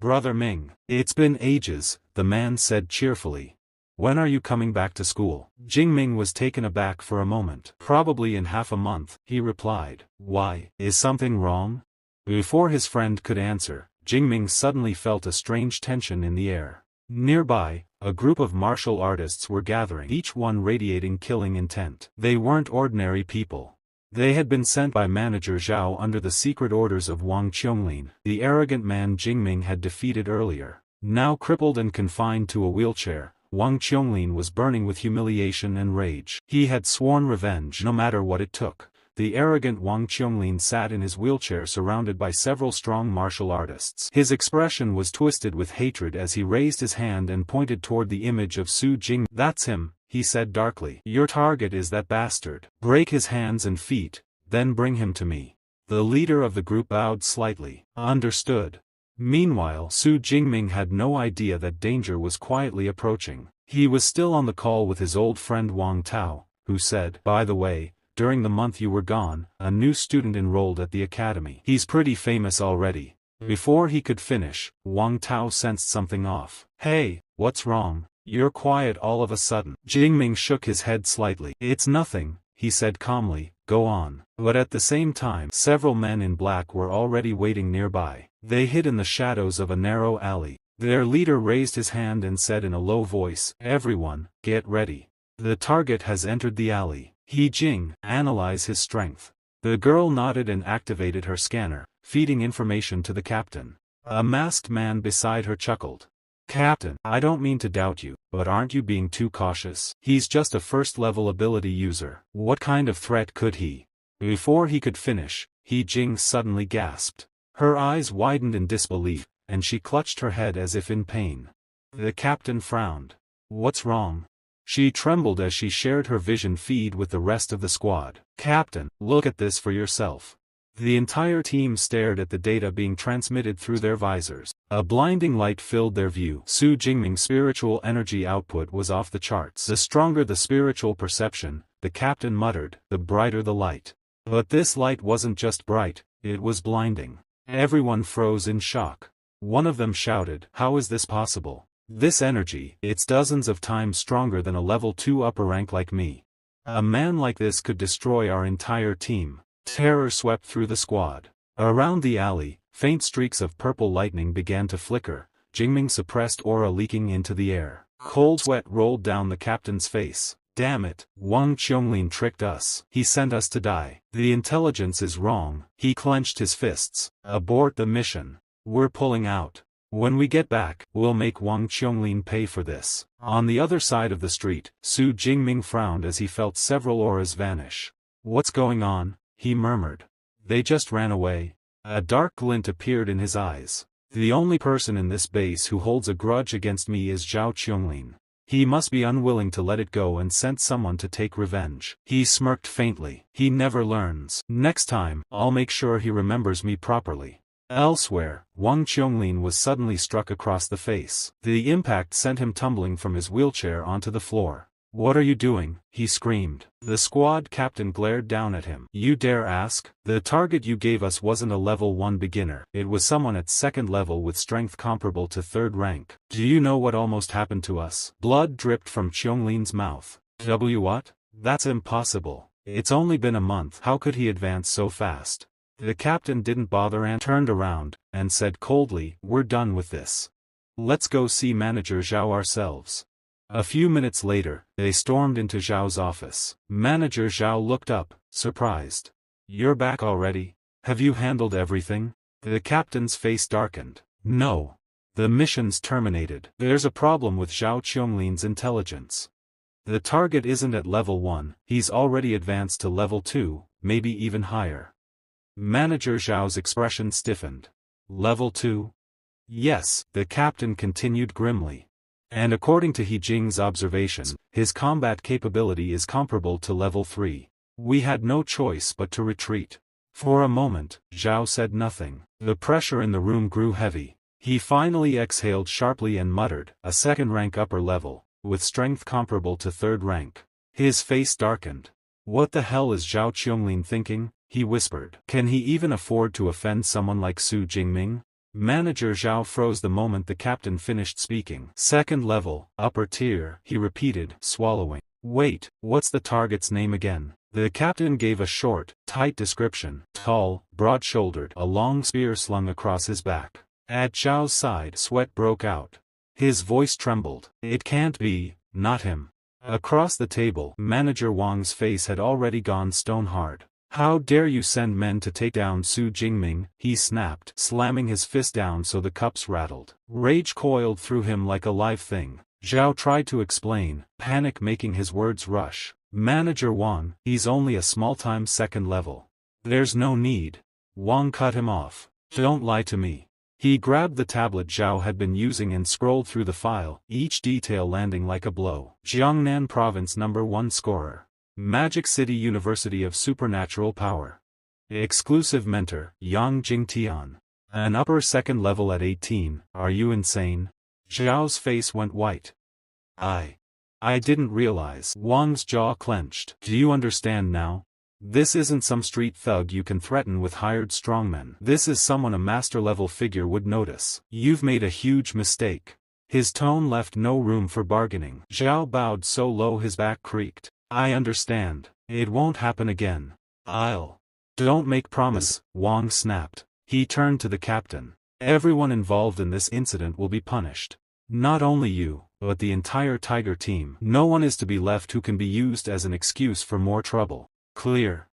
Brother Ming, it's been ages, the man said cheerfully. When are you coming back to school? Jingming was taken aback for a moment. Probably in half a month, he replied. Why, is something wrong? Before his friend could answer, Jingming suddenly felt a strange tension in the air. Nearby, a group of martial artists were gathering, each one radiating killing intent. They weren't ordinary people. They had been sent by Manager Xiao under the secret orders of Wang Qianglin, the arrogant man Jingming had defeated earlier. Now crippled and confined to a wheelchair, Wang Qianglin was burning with humiliation and rage. He had sworn revenge no matter what it took. The arrogant Wang Qianglin sat in his wheelchair surrounded by several strong martial artists. His expression was twisted with hatred as he raised his hand and pointed toward the image of Su Jing. "That's him," he said darkly. "Your target is that bastard. Break his hands and feet, then bring him to me." The leader of the group bowed slightly. "Understood." Meanwhile, Su Jingming had no idea that danger was quietly approaching. He was still on the call with his old friend Wang Tao, who said, "By the way, during the month you were gone, a new student enrolled at the academy. He's pretty famous already." Before he could finish, Wang Tao sensed something off. "Hey, what's wrong? You're quiet all of a sudden." Jingming shook his head slightly. "It's nothing," he said calmly, "go on." But at the same time, several men in black were already waiting nearby. They hid in the shadows of a narrow alley. Their leader raised his hand and said in a low voice, "Everyone, get ready. The target has entered the alley. He Jing, analyze his strength." The girl nodded and activated her scanner, feeding information to the captain. A masked man beside her chuckled. "Captain, I don't mean to doubt you, but aren't you being too cautious? He's just a first-level ability user. What kind of threat could he?" Before he could finish, He Jing suddenly gasped. Her eyes widened in disbelief, and she clutched her head as if in pain. The captain frowned. "What's wrong?" She trembled as she shared her vision feed with the rest of the squad. "Captain, look at this for yourself." The entire team stared at the data being transmitted through their visors. A blinding light filled their view. Su Jingming's spiritual energy output was off the charts. The stronger the spiritual perception, the captain muttered, the brighter the light. But this light wasn't just bright, it was blinding. Everyone froze in shock. One of them shouted, "How is this possible? This energy, it's dozens of times stronger than a level 2 upper rank like me. A man like this could destroy our entire team." Terror swept through the squad. Around the alley, faint streaks of purple lightning began to flicker, Jingming's suppressed aura leaking into the air. Cold sweat rolled down the captain's face. "Damn it, Wang Qianglin tricked us. He sent us to die. The intelligence is wrong." He clenched his fists. "Abort the mission. We're pulling out. When we get back, we'll make Wang Qianglin pay for this." On the other side of the street, Su Jingming frowned as he felt several auras vanish. "What's going on?" he murmured. "They just ran away." A dark glint appeared in his eyes. "The only person in this base who holds a grudge against me is Zhao Qianglin. He must be unwilling to let it go and sent someone to take revenge." He smirked faintly. "He never learns. Next time, I'll make sure he remembers me properly." Elsewhere, Wang Qianglin was suddenly struck across the face. The impact sent him tumbling from his wheelchair onto the floor. "What are you doing?" he screamed. The squad captain glared down at him. "You dare ask? The target you gave us wasn't a level 1 beginner. It was someone at 2nd level with strength comparable to 3rd rank. Do you know what almost happened to us?" Blood dripped from Qionglin's mouth. What? That's impossible. It's only been a month. How could he advance so fast?" The captain didn't bother and turned around, and said coldly, "We're done with this. Let's go see Manager Xiao ourselves." A few minutes later, they stormed into Zhao's office. Manager Xiao looked up, surprised. "You're back already? Have you handled everything?" The captain's face darkened. "No. The mission's terminated. There's a problem with Zhao Qionglin's intelligence. The target isn't at level 1, he's already advanced to level 2, maybe even higher." Manager Zhao's expression stiffened. "Level 2? Yes," the captain continued grimly. "And according to He Jing's observations, his combat capability is comparable to level 3. We had no choice but to retreat." For a moment, Zhao said nothing. The pressure in the room grew heavy. He finally exhaled sharply and muttered, "A 2nd rank upper level, with strength comparable to 3rd rank." His face darkened. "What the hell is Zhao Qianglin thinking?" he whispered. "Can he even afford to offend someone like Su Jingming?" Manager Xiao froze the moment the captain finished speaking. 2nd level, upper tier, he repeated, swallowing. "Wait, what's the target's name again?" The captain gave a short, tight description. Tall, broad-shouldered, a long spear slung across his back. At Xiao's side, sweat broke out. His voice trembled. It can't be, not him. Across the table, Manager Wang's face had already gone stone hard. How dare you send men to take down Su Jingming, he snapped, slamming his fist down so the cups rattled. Rage coiled through him like a live thing. Xiao tried to explain, panic making his words rush. Manager Wang, he's only a small-time second level. There's no need. Wang cut him off. Don't lie to me. He grabbed the tablet Xiao had been using and scrolled through the file, each detail landing like a blow. Jiangnan Province number 1 scorer. Magic City University of Supernatural Power. Exclusive mentor, Yang Jingtian. An upper second level at 18, are you insane? Xiao's face went white. I didn't realize. Wang's jaw clenched. Do you understand now? This isn't some street thug you can threaten with hired strongmen. This is someone a master-level figure would notice. You've made a huge mistake. His tone left no room for bargaining. Xiao bowed so low his back creaked. I understand. It won't happen again. Don't make promise, Wang snapped. He turned to the captain. Everyone involved in this incident will be punished. Not only you, but the entire Tiger team. No one is to be left who can be used as an excuse for more trouble. Clear.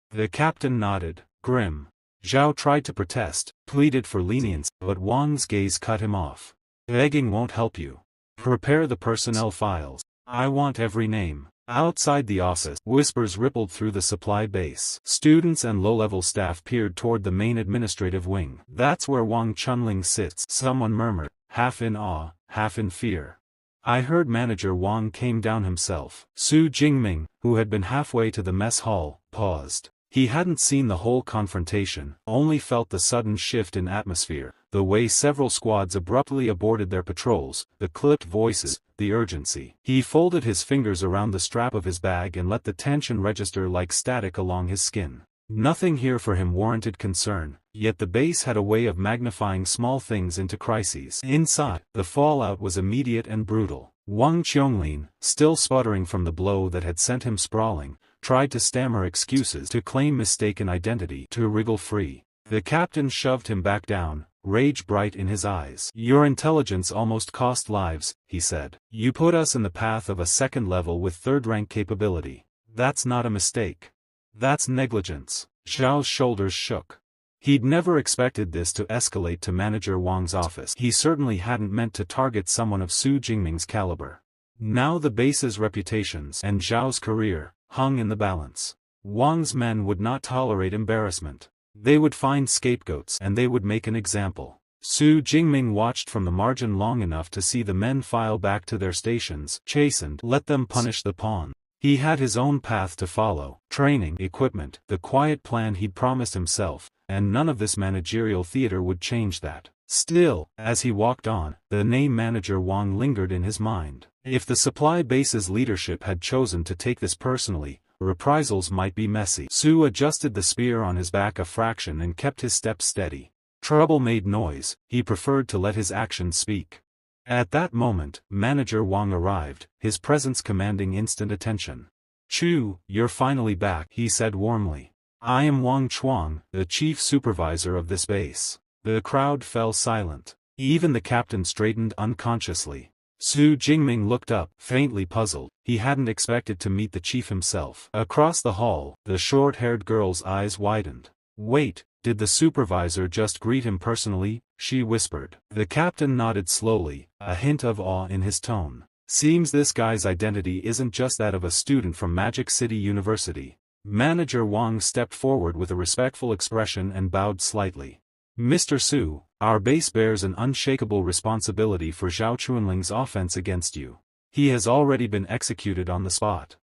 The captain nodded, grim. Xiao tried to protest, pleaded for lenience, but Wang's gaze cut him off. Begging won't help you. Prepare the personnel files. I want every name. Outside the office, whispers rippled through the supply base. Students and low-level staff peered toward the main administrative wing. That's where Wang Chunling sits, someone murmured, half in awe, half in fear. I heard Manager Wang came down himself. Su Jingming, who had been halfway to the mess hall, paused. He hadn't seen the whole confrontation, only felt the sudden shift in atmosphere, the way several squads abruptly aborted their patrols, the clipped voices, the urgency. He folded his fingers around the strap of his bag and let the tension register like static along his skin. Nothing here for him warranted concern, yet the base had a way of magnifying small things into crises. Inside, the fallout was immediate and brutal. Wang Qianglin, still sputtering from the blow that had sent him sprawling, tried to stammer excuses, to claim mistaken identity, to wriggle free. The captain shoved him back down, rage bright in his eyes. Your intelligence almost cost lives, he said. You put us in the path of a second level with third-rank capability. That's not a mistake. That's negligence. Xiao's shoulders shook. He'd never expected this to escalate to Manager Wang's office. He certainly hadn't meant to target someone of Su Jingming's caliber. Now the base's reputations and Xiao's career hung in the balance. Wang's men would not tolerate embarrassment. They would find scapegoats and they would make an example. Su Jingming watched from the margin long enough to see the men file back to their stations. Chastened, let them punish the pawn. He had his own path to follow, training, equipment, the quiet plan he'd promised himself, and none of this managerial theater would change that. Still, as he walked on, the name Manager Wang lingered in his mind. If the supply base's leadership had chosen to take this personally, reprisals might be messy. Su adjusted the spear on his back a fraction and kept his steps steady. Trouble made noise, he preferred to let his actions speak. At that moment, Manager Wang arrived, his presence commanding instant attention. Chu, you're finally back, he said warmly. I am Wang Chuang, the chief supervisor of this base. The crowd fell silent. Even the captain straightened unconsciously. Su Jingming looked up, faintly puzzled. He hadn't expected to meet the chief himself. Across the hall, the short-haired girl's eyes widened. Wait, did the supervisor just greet him personally? She whispered. The captain nodded slowly, a hint of awe in his tone. Seems this guy's identity isn't just that of a student from Magic City University. Manager Wang stepped forward with a respectful expression and bowed slightly. Mr. Su, our base bears an unshakable responsibility for Zhao Chunling's offense against you. He has already been executed on the spot.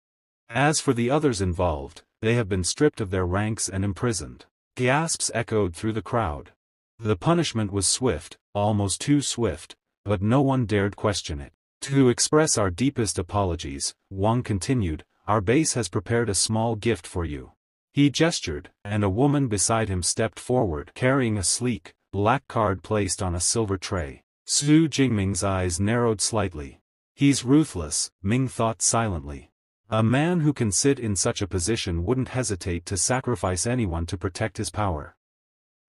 As for the others involved, they have been stripped of their ranks and imprisoned. Gasps echoed through the crowd. The punishment was swift, almost too swift, but no one dared question it. To express our deepest apologies, Wang continued, our base has prepared a small gift for you. He gestured, and a woman beside him stepped forward, carrying a sleek, black card placed on a silver tray. Su Jingming's eyes narrowed slightly. He's ruthless, Ming thought silently. A man who can sit in such a position wouldn't hesitate to sacrifice anyone to protect his power.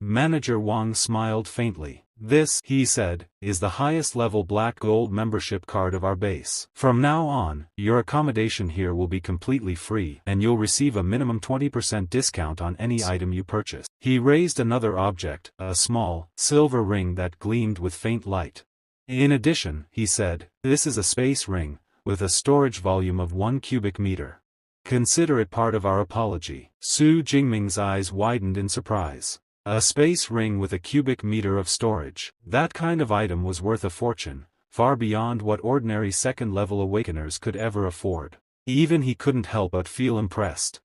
Manager Wang smiled faintly. This, he said, is the highest level black gold membership card of our base. From now on, your accommodation here will be completely free and you'll receive a minimum 20% discount on any item you purchase. He raised another object, a small, silver ring that gleamed with faint light. In addition, he said, this is a space ring, with a storage volume of 1 cubic meter. Consider it part of our apology. Su Jingming's eyes widened in surprise. A space ring with a cubic meter of storage. That kind of item was worth a fortune, far beyond what ordinary second-level awakeners could ever afford. Even he couldn't help but feel impressed.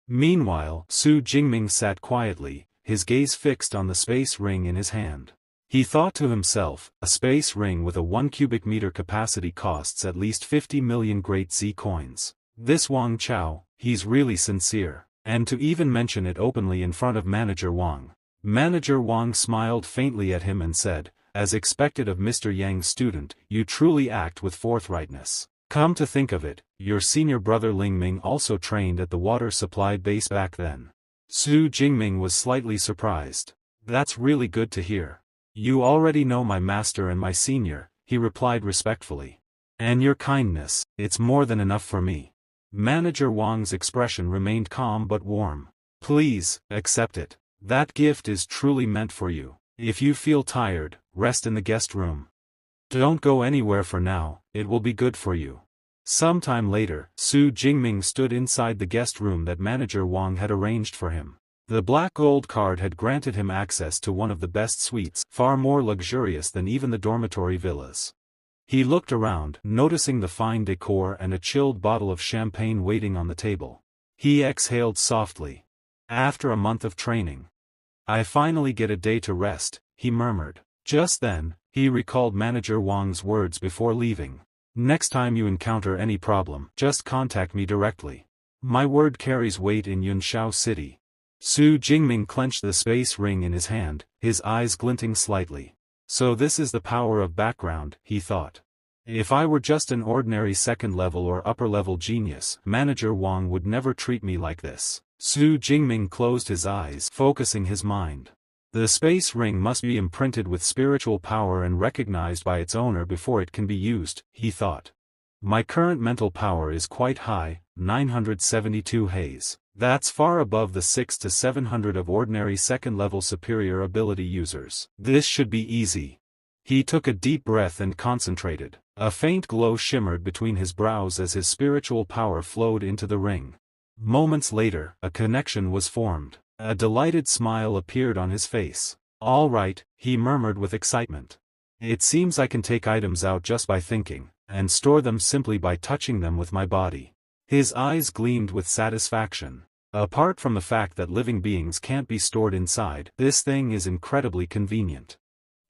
Meanwhile, Su Jingming sat quietly, his gaze fixed on the space ring in his hand. He thought to himself, a space ring with a 1 cubic meter capacity costs at least 50 million great Z coins. This Wang Chao, he's really sincere. And to even mention it openly in front of Manager Wang. Manager Wang smiled faintly at him and said, as expected of Mr. Yang's student, you truly act with forthrightness. Come to think of it, your senior brother Ling Ming also trained at the water supply base back then. Su Jingming was slightly surprised. That's really good to hear. You already know my master and my senior, he replied respectfully. And your kindness, it's more than enough for me. Manager Wang's expression remained calm but warm. Please, accept it. That gift is truly meant for you. If you feel tired, rest in the guest room. Don't go anywhere for now, it will be good for you. Sometime later, Su Jingming stood inside the guest room that Manager Wang had arranged for him. The black gold card had granted him access to one of the best suites, far more luxurious than even the dormitory villas. He looked around, noticing the fine decor and a chilled bottle of champagne waiting on the table. He exhaled softly. After a month of training, I finally get a day to rest, he murmured. Just then, he recalled Manager Wang's words before leaving. Next time you encounter any problem, just contact me directly. My word carries weight in Yunshao City. Su Jingming clenched the space ring in his hand, his eyes glinting slightly. So this is the power of background, he thought. If I were just an ordinary second-level or upper-level genius, Manager Wang would never treat me like this. Su Jingming closed his eyes, focusing his mind. The space ring must be imprinted with spiritual power and recognized by its owner before it can be used, he thought. My current mental power is quite high, 972 Haze. That's far above the 600 to 700 of ordinary second-level superior ability users. This should be easy. He took a deep breath and concentrated. A faint glow shimmered between his brows as his spiritual power flowed into the ring. Moments later, a connection was formed. A delighted smile appeared on his face. All right, he murmured with excitement. It seems I can take items out just by thinking, and store them simply by touching them with my body. His eyes gleamed with satisfaction. Apart from the fact that living beings can't be stored inside, this thing is incredibly convenient.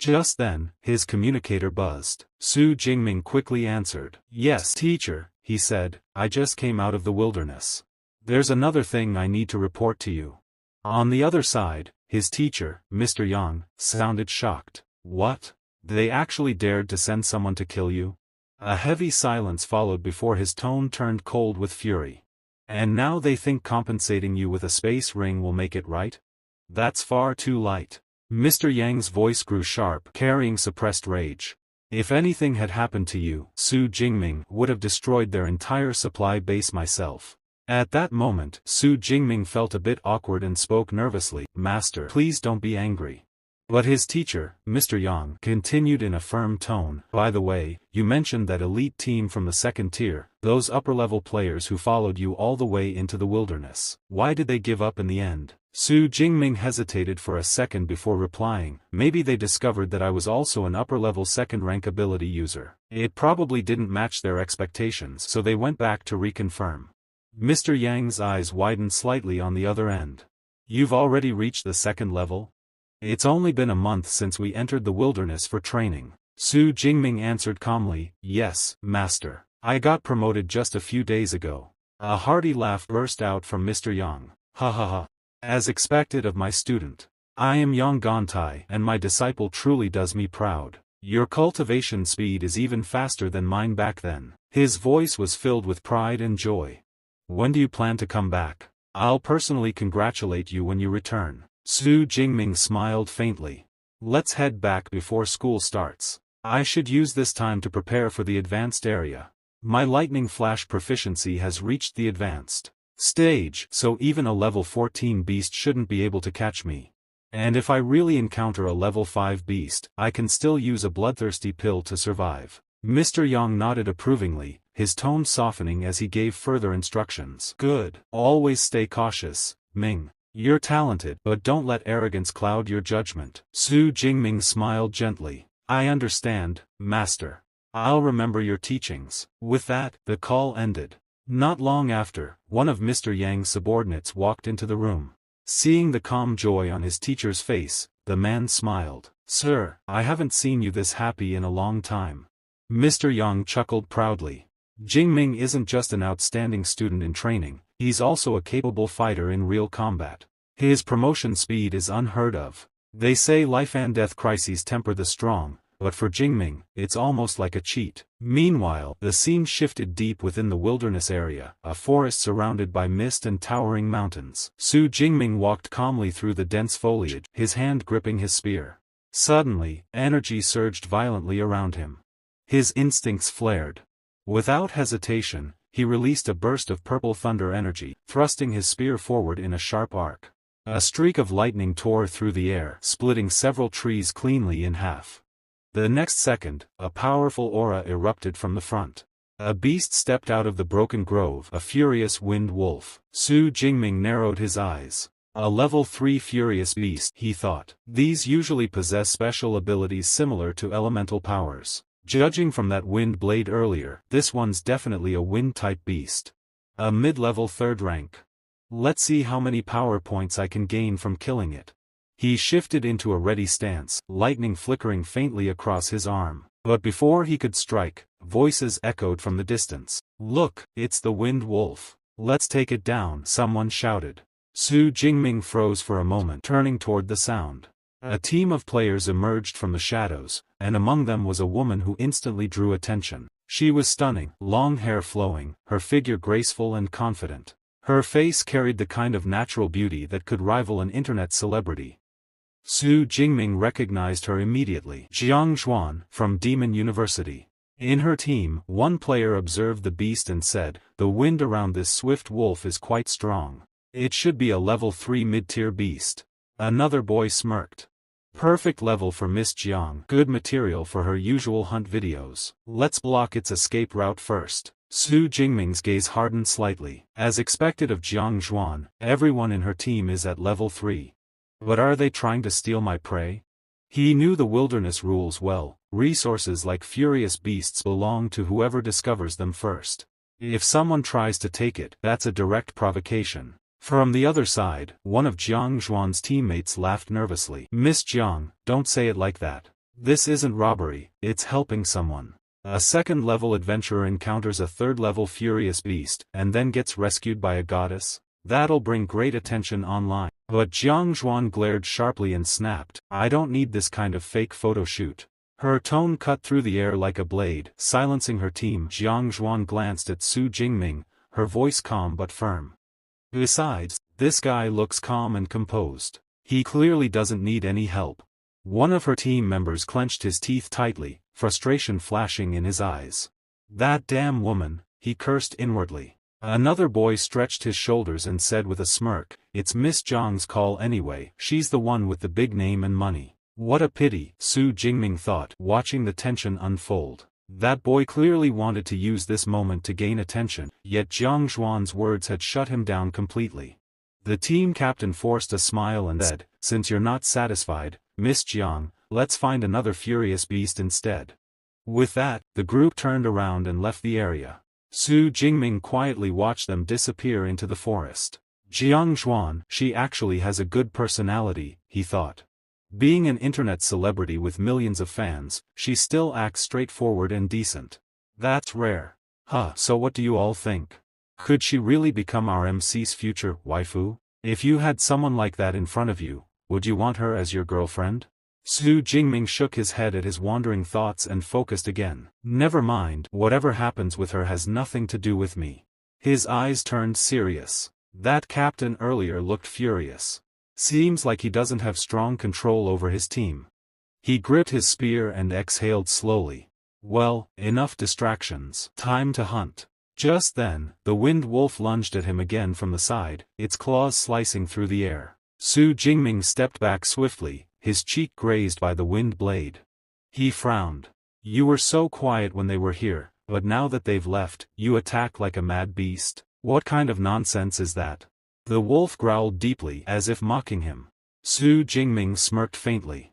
Just then, his communicator buzzed. Su Jingming quickly answered. Yes, teacher, he said, I just came out of the wilderness. There's another thing I need to report to you. On the other side, his teacher, Mr. Yang, sounded shocked. What? They actually dared to send someone to kill you? A heavy silence followed before his tone turned cold with fury. And now they think compensating you with a space ring will make it right? That's far too light. Mr. Yang's voice grew sharp, carrying suppressed rage. If anything had happened to you, Su Jingming would have destroyed their entire supply base myself. At that moment, Su Jingming felt a bit awkward and spoke nervously. Master, please don't be angry. But his teacher, Mr. Yang, continued in a firm tone. By the way, you mentioned that elite team from the second tier, those upper-level players who followed you all the way into the wilderness. Why did they give up in the end? Su Jingming hesitated for a second before replying. Maybe they discovered that I was also an upper-level second-rank ability user. It probably didn't match their expectations, so they went back to reconfirm. Mr. Yang's eyes widened slightly on the other end. You've already reached the second level? It's only been a month since we entered the wilderness for training. Su Jingming answered calmly. Yes, master. I got promoted just a few days ago. A hearty laugh burst out from Mr. Yang. Ha ha ha. As expected of my student. I am Yang Gontai and my disciple truly does me proud. Your cultivation speed is even faster than mine back then. His voice was filled with pride and joy. When do you plan to come back? I'll personally congratulate you when you return. Su Jingming smiled faintly. Let's head back before school starts. I should use this time to prepare for the advanced area. My lightning flash proficiency has reached the advanced stage, so even a level 14 beast shouldn't be able to catch me. And if I really encounter a level 5 beast, I can still use a bloodthirsty pill to survive. Mr. Yang nodded approvingly, his tone softening as he gave further instructions. Good. Always stay cautious, Ming. You're talented, but don't let arrogance cloud your judgment. Su Jingming smiled gently. I understand, Master. I'll remember your teachings. With that, the call ended. Not long after, one of Mr. Yang's subordinates walked into the room. Seeing the calm joy on his teacher's face, the man smiled. Sir, I haven't seen you this happy in a long time. Mr. Yang chuckled proudly. Jingming isn't just an outstanding student in training, he's also a capable fighter in real combat. His promotion speed is unheard of. They say life and death crises temper the strong, but for Jingming, it's almost like a cheat. Meanwhile, the scene shifted deep within the wilderness area, a forest surrounded by mist and towering mountains. Su Jingming walked calmly through the dense foliage, his hand gripping his spear. Suddenly, energy surged violently around him. His instincts flared. Without hesitation, he released a burst of purple thunder energy, thrusting his spear forward in a sharp arc. A streak of lightning tore through the air, splitting several trees cleanly in half. The next second, a powerful aura erupted from the front. A beast stepped out of the broken grove, a furious wind wolf. Su Jingming narrowed his eyes. A level 3 furious beast, he thought. These usually possess special abilities similar to elemental powers. Judging from that wind blade earlier, this one's definitely a wind-type beast. A mid-level 3rd rank. Let's see how many power points I can gain from killing it. He shifted into a ready stance, lightning flickering faintly across his arm. But before he could strike, voices echoed from the distance. Look, it's the wind wolf. Let's take it down, someone shouted. Su Jingming froze for a moment, turning toward the sound. A team of players emerged from the shadows, and among them was a woman who instantly drew attention. She was stunning, long hair flowing, her figure graceful and confident. Her face carried the kind of natural beauty that could rival an internet celebrity. Su Jingming recognized her immediately. Jiang Zhuan, from Demon University. In her team, one player observed the beast and said, "The wind around this swift wolf is quite strong. It should be a level 3 mid-tier beast." Another boy smirked. Perfect level for Miss Jiang. Good material for her usual hunt videos. Let's block its escape route first. Su Jingming's gaze hardened slightly. As expected of Jiang Zhuan, everyone in her team is at level 3. But are they trying to steal my prey? He knew the wilderness rules well. Resources like furious beasts belong to whoever discovers them first. If someone tries to take it, that's a direct provocation. From the other side, one of Jiang Zhuan's teammates laughed nervously. Miss Jiang, don't say it like that. This isn't robbery, it's helping someone. A second-level adventurer encounters a third-level furious beast, and then gets rescued by a goddess. That'll bring great attention online. But Jiang Zhuan glared sharply and snapped, I don't need this kind of fake photo shoot. Her tone cut through the air like a blade, silencing her team. Jiang Zhuan glanced at Su Jingming, her voice calm but firm. Besides, this guy looks calm and composed. He clearly doesn't need any help. One of her team members clenched his teeth tightly, frustration flashing in his eyes. That damn woman, he cursed inwardly. Another boy stretched his shoulders and said with a smirk, it's Miss Jiang's call anyway, she's the one with the big name and money. What a pity, Su Jingming thought, watching the tension unfold. That boy clearly wanted to use this moment to gain attention, yet Jiang Zhuan's words had shut him down completely. The team captain forced a smile and said, since you're not satisfied, Miss Jiang, let's find another furious beast instead. With that, the group turned around and left the area. Su Jingming quietly watched them disappear into the forest. Jiang Zhuan, she actually has a good personality, he thought. Being an internet celebrity with millions of fans, she still acts straightforward and decent. That's rare. Huh, so what do you all think? Could she really become our MC's future waifu? If you had someone like that in front of you, would you want her as your girlfriend? Su Jingming shook his head at his wandering thoughts and focused again. Never mind, whatever happens with her has nothing to do with me. His eyes turned serious. That captain earlier looked furious. Seems like he doesn't have strong control over his team. He gripped his spear and exhaled slowly. Well, enough distractions. Time to hunt. Just then, the wind wolf lunged at him again from the side, its claws slicing through the air. Su Jingming stepped back swiftly, his cheek grazed by the wind blade. He frowned. You were so quiet when they were here, but now that they've left, you attack like a mad beast. What kind of nonsense is that? The wolf growled deeply as if mocking him. Su Jingming smirked faintly.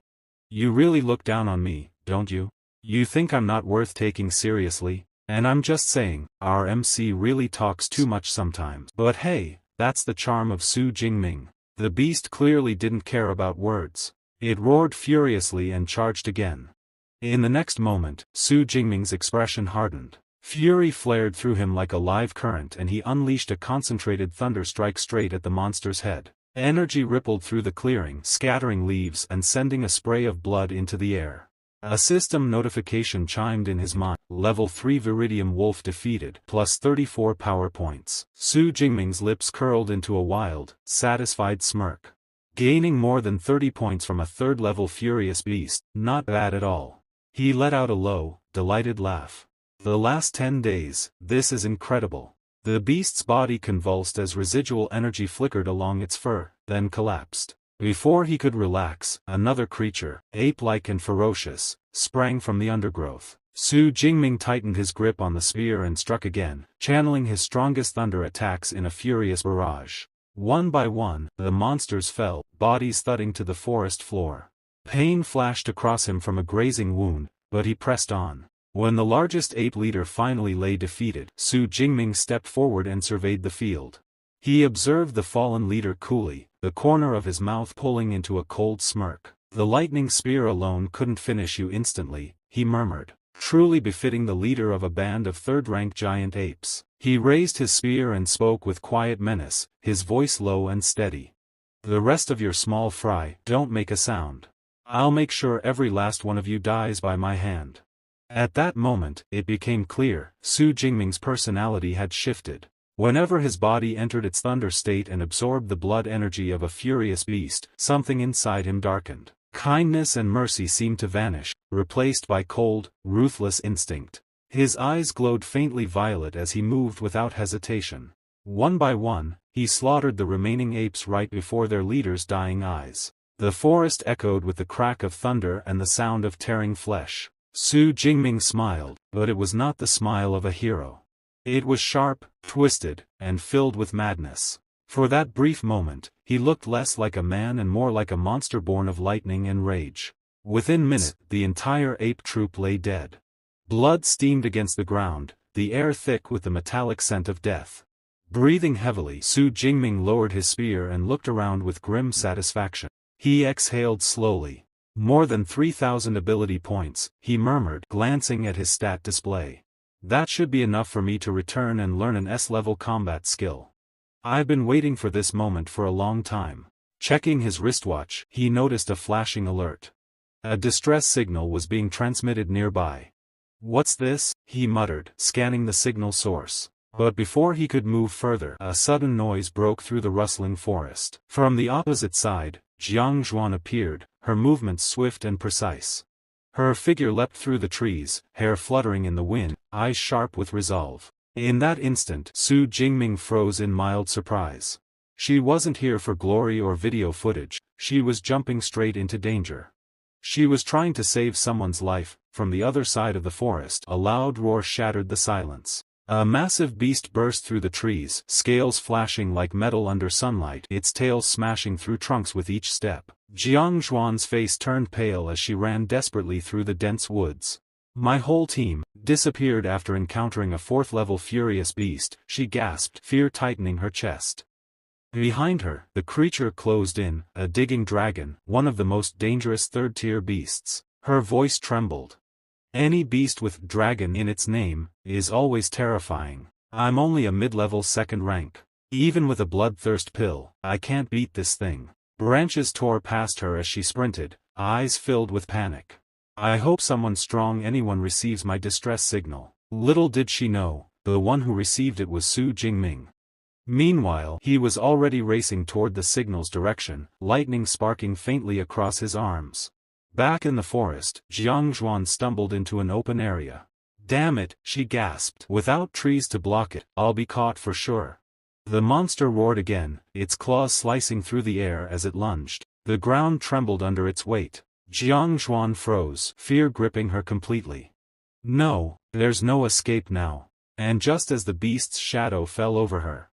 You really look down on me, don't you? You think I'm not worth taking seriously? And I'm just saying, our MC really talks too much sometimes. But hey, that's the charm of Su Jingming. The beast clearly didn't care about words. It roared furiously and charged again. In the next moment, Su Jingming's expression hardened. Fury flared through him like a live current and he unleashed a concentrated thunder strike straight at the monster's head. Energy rippled through the clearing, scattering leaves and sending a spray of blood into the air. A system notification chimed in his mind. Level 3 Viridium Wolf defeated, plus 34 power points. Su Jingming's lips curled into a wild, satisfied smirk. Gaining more than 30 points from a third-level Furious Beast, not bad at all. He let out a low, delighted laugh. The last 10 days, this is incredible. The beast's body convulsed as residual energy flickered along its fur, then collapsed. Before he could relax, another creature, ape-like and ferocious, sprang from the undergrowth. Su Jingming tightened his grip on the spear and struck again, channeling his strongest thunder attacks in a furious barrage. One by one, the monsters fell, bodies thudding to the forest floor. Pain flashed across him from a grazing wound, but he pressed on. When the largest ape leader finally lay defeated, Su Jingming stepped forward and surveyed the field. He observed the fallen leader coolly, the corner of his mouth pulling into a cold smirk. The lightning spear alone couldn't finish you instantly, he murmured. Truly befitting the leader of a band of third-rank giant apes. He raised his spear and spoke with quiet menace, his voice low and steady. The rest of your small fry, don't make a sound. I'll make sure every last one of you dies by my hand. At that moment, it became clear, Su Jingming's personality had shifted. Whenever his body entered its thunder state and absorbed the blood energy of a furious beast, something inside him darkened. Kindness and mercy seemed to vanish, replaced by cold, ruthless instinct. His eyes glowed faintly violet as he moved without hesitation. One by one, he slaughtered the remaining apes right before their leader's dying eyes. The forest echoed with the crack of thunder and the sound of tearing flesh. Su Jingming smiled, but it was not the smile of a hero. It was sharp, twisted, and filled with madness. For that brief moment, he looked less like a man and more like a monster born of lightning and rage. Within minutes, the entire ape troop lay dead. Blood steamed against the ground, the air thick with the metallic scent of death. Breathing heavily, Su Jingming lowered his spear and looked around with grim satisfaction. He exhaled slowly. More than 3,000 ability points, he murmured, glancing at his stat display. That should be enough for me to return and learn an S-level combat skill. I've been waiting for this moment for a long time. Checking his wristwatch, he noticed a flashing alert. A distress signal was being transmitted nearby. What's this? He muttered, scanning the signal source. But before he could move further, a sudden noise broke through the rustling forest. From the opposite side, Jiang Zhuan appeared, her movements swift and precise. Her figure leapt through the trees, hair fluttering in the wind, eyes sharp with resolve. In that instant, Su Jingming froze in mild surprise. She wasn't here for glory or video footage, she was jumping straight into danger. She was trying to save someone's life. From the other side of the forest, a loud roar shattered the silence. A massive beast burst through the trees, scales flashing like metal under sunlight, its tail smashing through trunks with each step. Jiang Zhuan's face turned pale as she ran desperately through the dense woods. My whole team disappeared after encountering a fourth-level furious beast, she gasped, fear tightening her chest. Behind her, the creature closed in, a digging dragon, one of the most dangerous third-tier beasts. Her voice trembled. Any beast with dragon in its name is always terrifying. I'm only a mid-level second rank. Even with a bloodthirst pill, I can't beat this thing. Branches tore past her as she sprinted, eyes filled with panic. I hope someone strong anyone receives my distress signal. Little did she know, the one who received it was Su Jingming. Meanwhile, he was already racing toward the signal's direction, lightning sparking faintly across his arms. Back in the forest, Jiangzhuan stumbled into an open area. Damn it, she gasped. Without trees to block it, I'll be caught for sure. The monster roared again, its claws slicing through the air as it lunged. The ground trembled under its weight. Jiangzhuan froze, fear gripping her completely. No, there's no escape now. And just as the beast's shadow fell over her.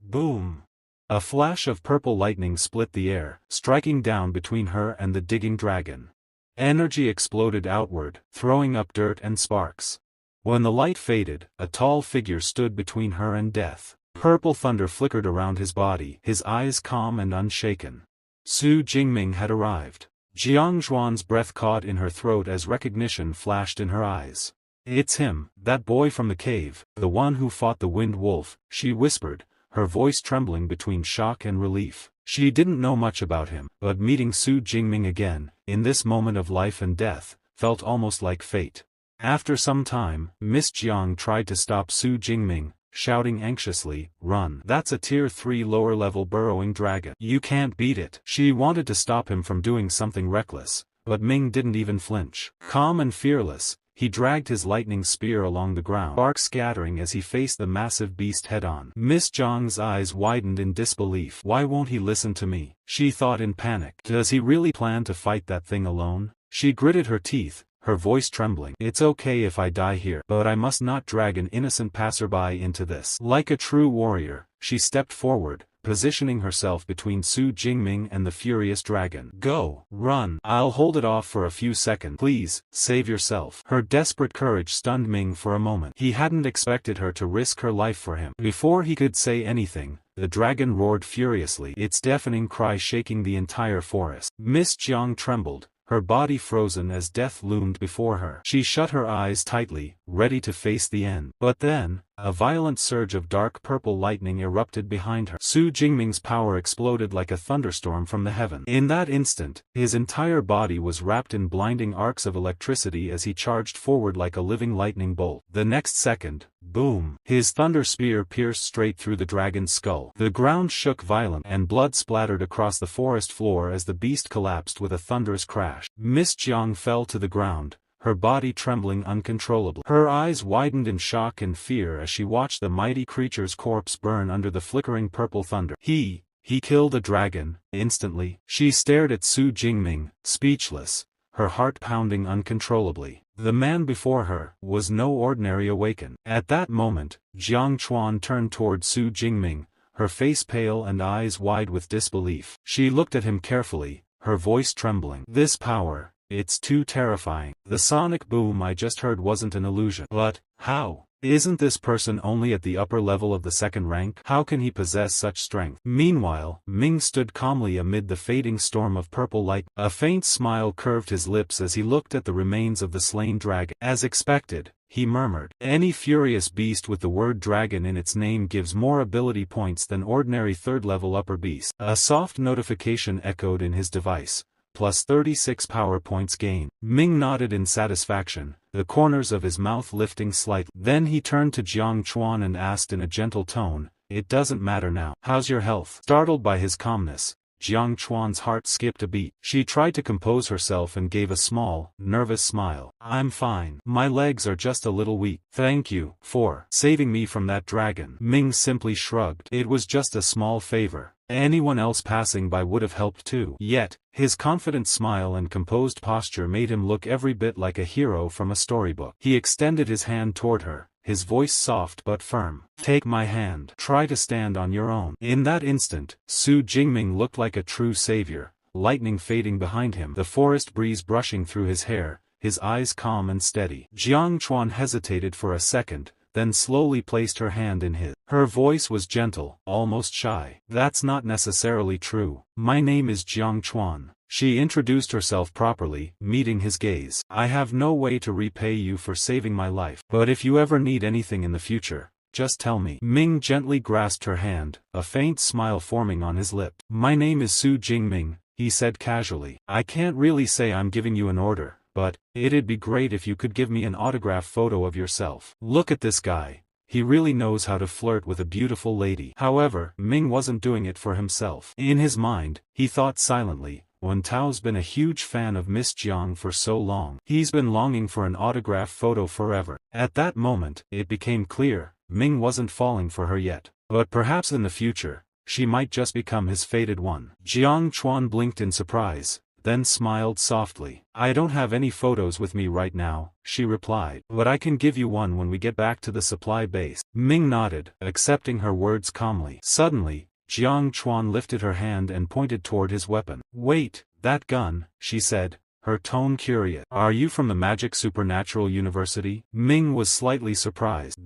Boom! A flash of purple lightning split the air, striking down between her and the digging dragon. Energy exploded outward, throwing up dirt and sparks. When the light faded, a tall figure stood between her and death. Purple thunder flickered around his body, his eyes calm and unshaken. Su Jingming had arrived. Jiangzhuan's breath caught in her throat as recognition flashed in her eyes. It's him, that boy from the cave, the one who fought the wind wolf, she whispered, her voice trembling between shock and relief. She didn't know much about him, but meeting Su Jingming again, in this moment of life and death, felt almost like fate. After some time, Miss Jiang tried to stop Su Jingming, shouting anxiously, "Run! That's a Tier 3 lower-level burrowing dragon. You can't beat it." She wanted to stop him from doing something reckless, but Ming didn't even flinch. Calm and fearless, he dragged his lightning spear along the ground, sparks scattering as he faced the massive beast head-on. Miss Jiang's eyes widened in disbelief. Why won't he listen to me? She thought in panic. Does he really plan to fight that thing alone? She gritted her teeth, her voice trembling. It's okay if I die here, but I must not drag an innocent passerby into this. Like a true warrior, she stepped forward, positioning herself between Su Jingming and the furious dragon. Go, run. I'll hold it off for a few seconds. Please, save yourself. Her desperate courage stunned Ming for a moment. He hadn't expected her to risk her life for him. Before he could say anything, the dragon roared furiously, its deafening cry shaking the entire forest. Miss Jiang trembled, her body frozen as death loomed before her. She shut her eyes tightly, ready to face the end. But then, a violent surge of dark purple lightning erupted behind her. Su Jingming's power exploded like a thunderstorm from the heaven. In that instant, his entire body was wrapped in blinding arcs of electricity as he charged forward like a living lightning bolt. The next second, boom! His thunder spear pierced straight through the dragon's skull. The ground shook violently, and blood splattered across the forest floor as the beast collapsed with a thunderous crash. Miss Jiang fell to the ground, her body trembling uncontrollably. Her eyes widened in shock and fear as she watched the mighty creature's corpse burn under the flickering purple thunder. He killed a dragon, instantly. She stared at Su Jingming, speechless, her heart pounding uncontrollably. The man before her was no ordinary Awaken. At that moment, Jiang Chuan turned toward Su Jingming, her face pale and eyes wide with disbelief. She looked at him carefully, her voice trembling. This power, it's too terrifying. The sonic boom I just heard wasn't an illusion. But, how? Isn't this person only at the upper level of the second rank? How can he possess such strength? Meanwhile, Ming stood calmly amid the fading storm of purple light. A faint smile curved his lips as he looked at the remains of the slain dragon. As expected, he murmured, "Any furious beast with the word dragon in its name gives more ability points than ordinary third-level upper beast." A soft notification echoed in his device. Plus 36 power points gained. Ming nodded in satisfaction, the corners of his mouth lifting slightly. Then he turned to Jiang Chuan and asked in a gentle tone, "It doesn't matter now. How's your health?" Startled by his calmness, Jiang Chuan's heart skipped a beat. She tried to compose herself and gave a small, nervous smile. "I'm fine. My legs are just a little weak. Thank you for saving me from that dragon." Ming simply shrugged. It was just a small favor. Anyone else passing by would have helped too. Yet, his confident smile and composed posture made him look every bit like a hero from a storybook. He extended his hand toward her, his voice soft but firm. "Take my hand. Try to stand on your own." In that instant, Su Jingming looked like a true savior, lightning fading behind him, the forest breeze brushing through his hair, his eyes calm and steady. Jiang Chuan hesitated for a second, then slowly placed her hand in his. Her voice was gentle, almost shy. "That's not necessarily true. My name is Jiang Chuan." She introduced herself properly, meeting his gaze. "I have no way to repay you for saving my life, but if you ever need anything in the future, just tell me." Ming gently grasped her hand, a faint smile forming on his lip. "My name is Su Jingming," he said casually. "I can't really say I'm giving you an order, but it'd be great if you could give me an autograph photo of yourself. Look at this guy. He really knows how to flirt with a beautiful lady." However, Ming wasn't doing it for himself. In his mind, he thought silently, Wen Tao's been a huge fan of Miss Jiang for so long. He's been longing for an autograph photo forever. At that moment, it became clear, Ming wasn't falling for her yet. But perhaps in the future, she might just become his fated one. Jiang Chuan blinked in surprise, then smiled softly. I don't have any photos with me right now, she replied. But I can give you one when we get back to the supply base. Ming nodded, accepting her words calmly. Suddenly, Jiang Chuan lifted her hand and pointed toward his weapon. Wait, that gun, she said, her tone curious. Are you from the Magic Supernatural University? Ming was slightly surprised.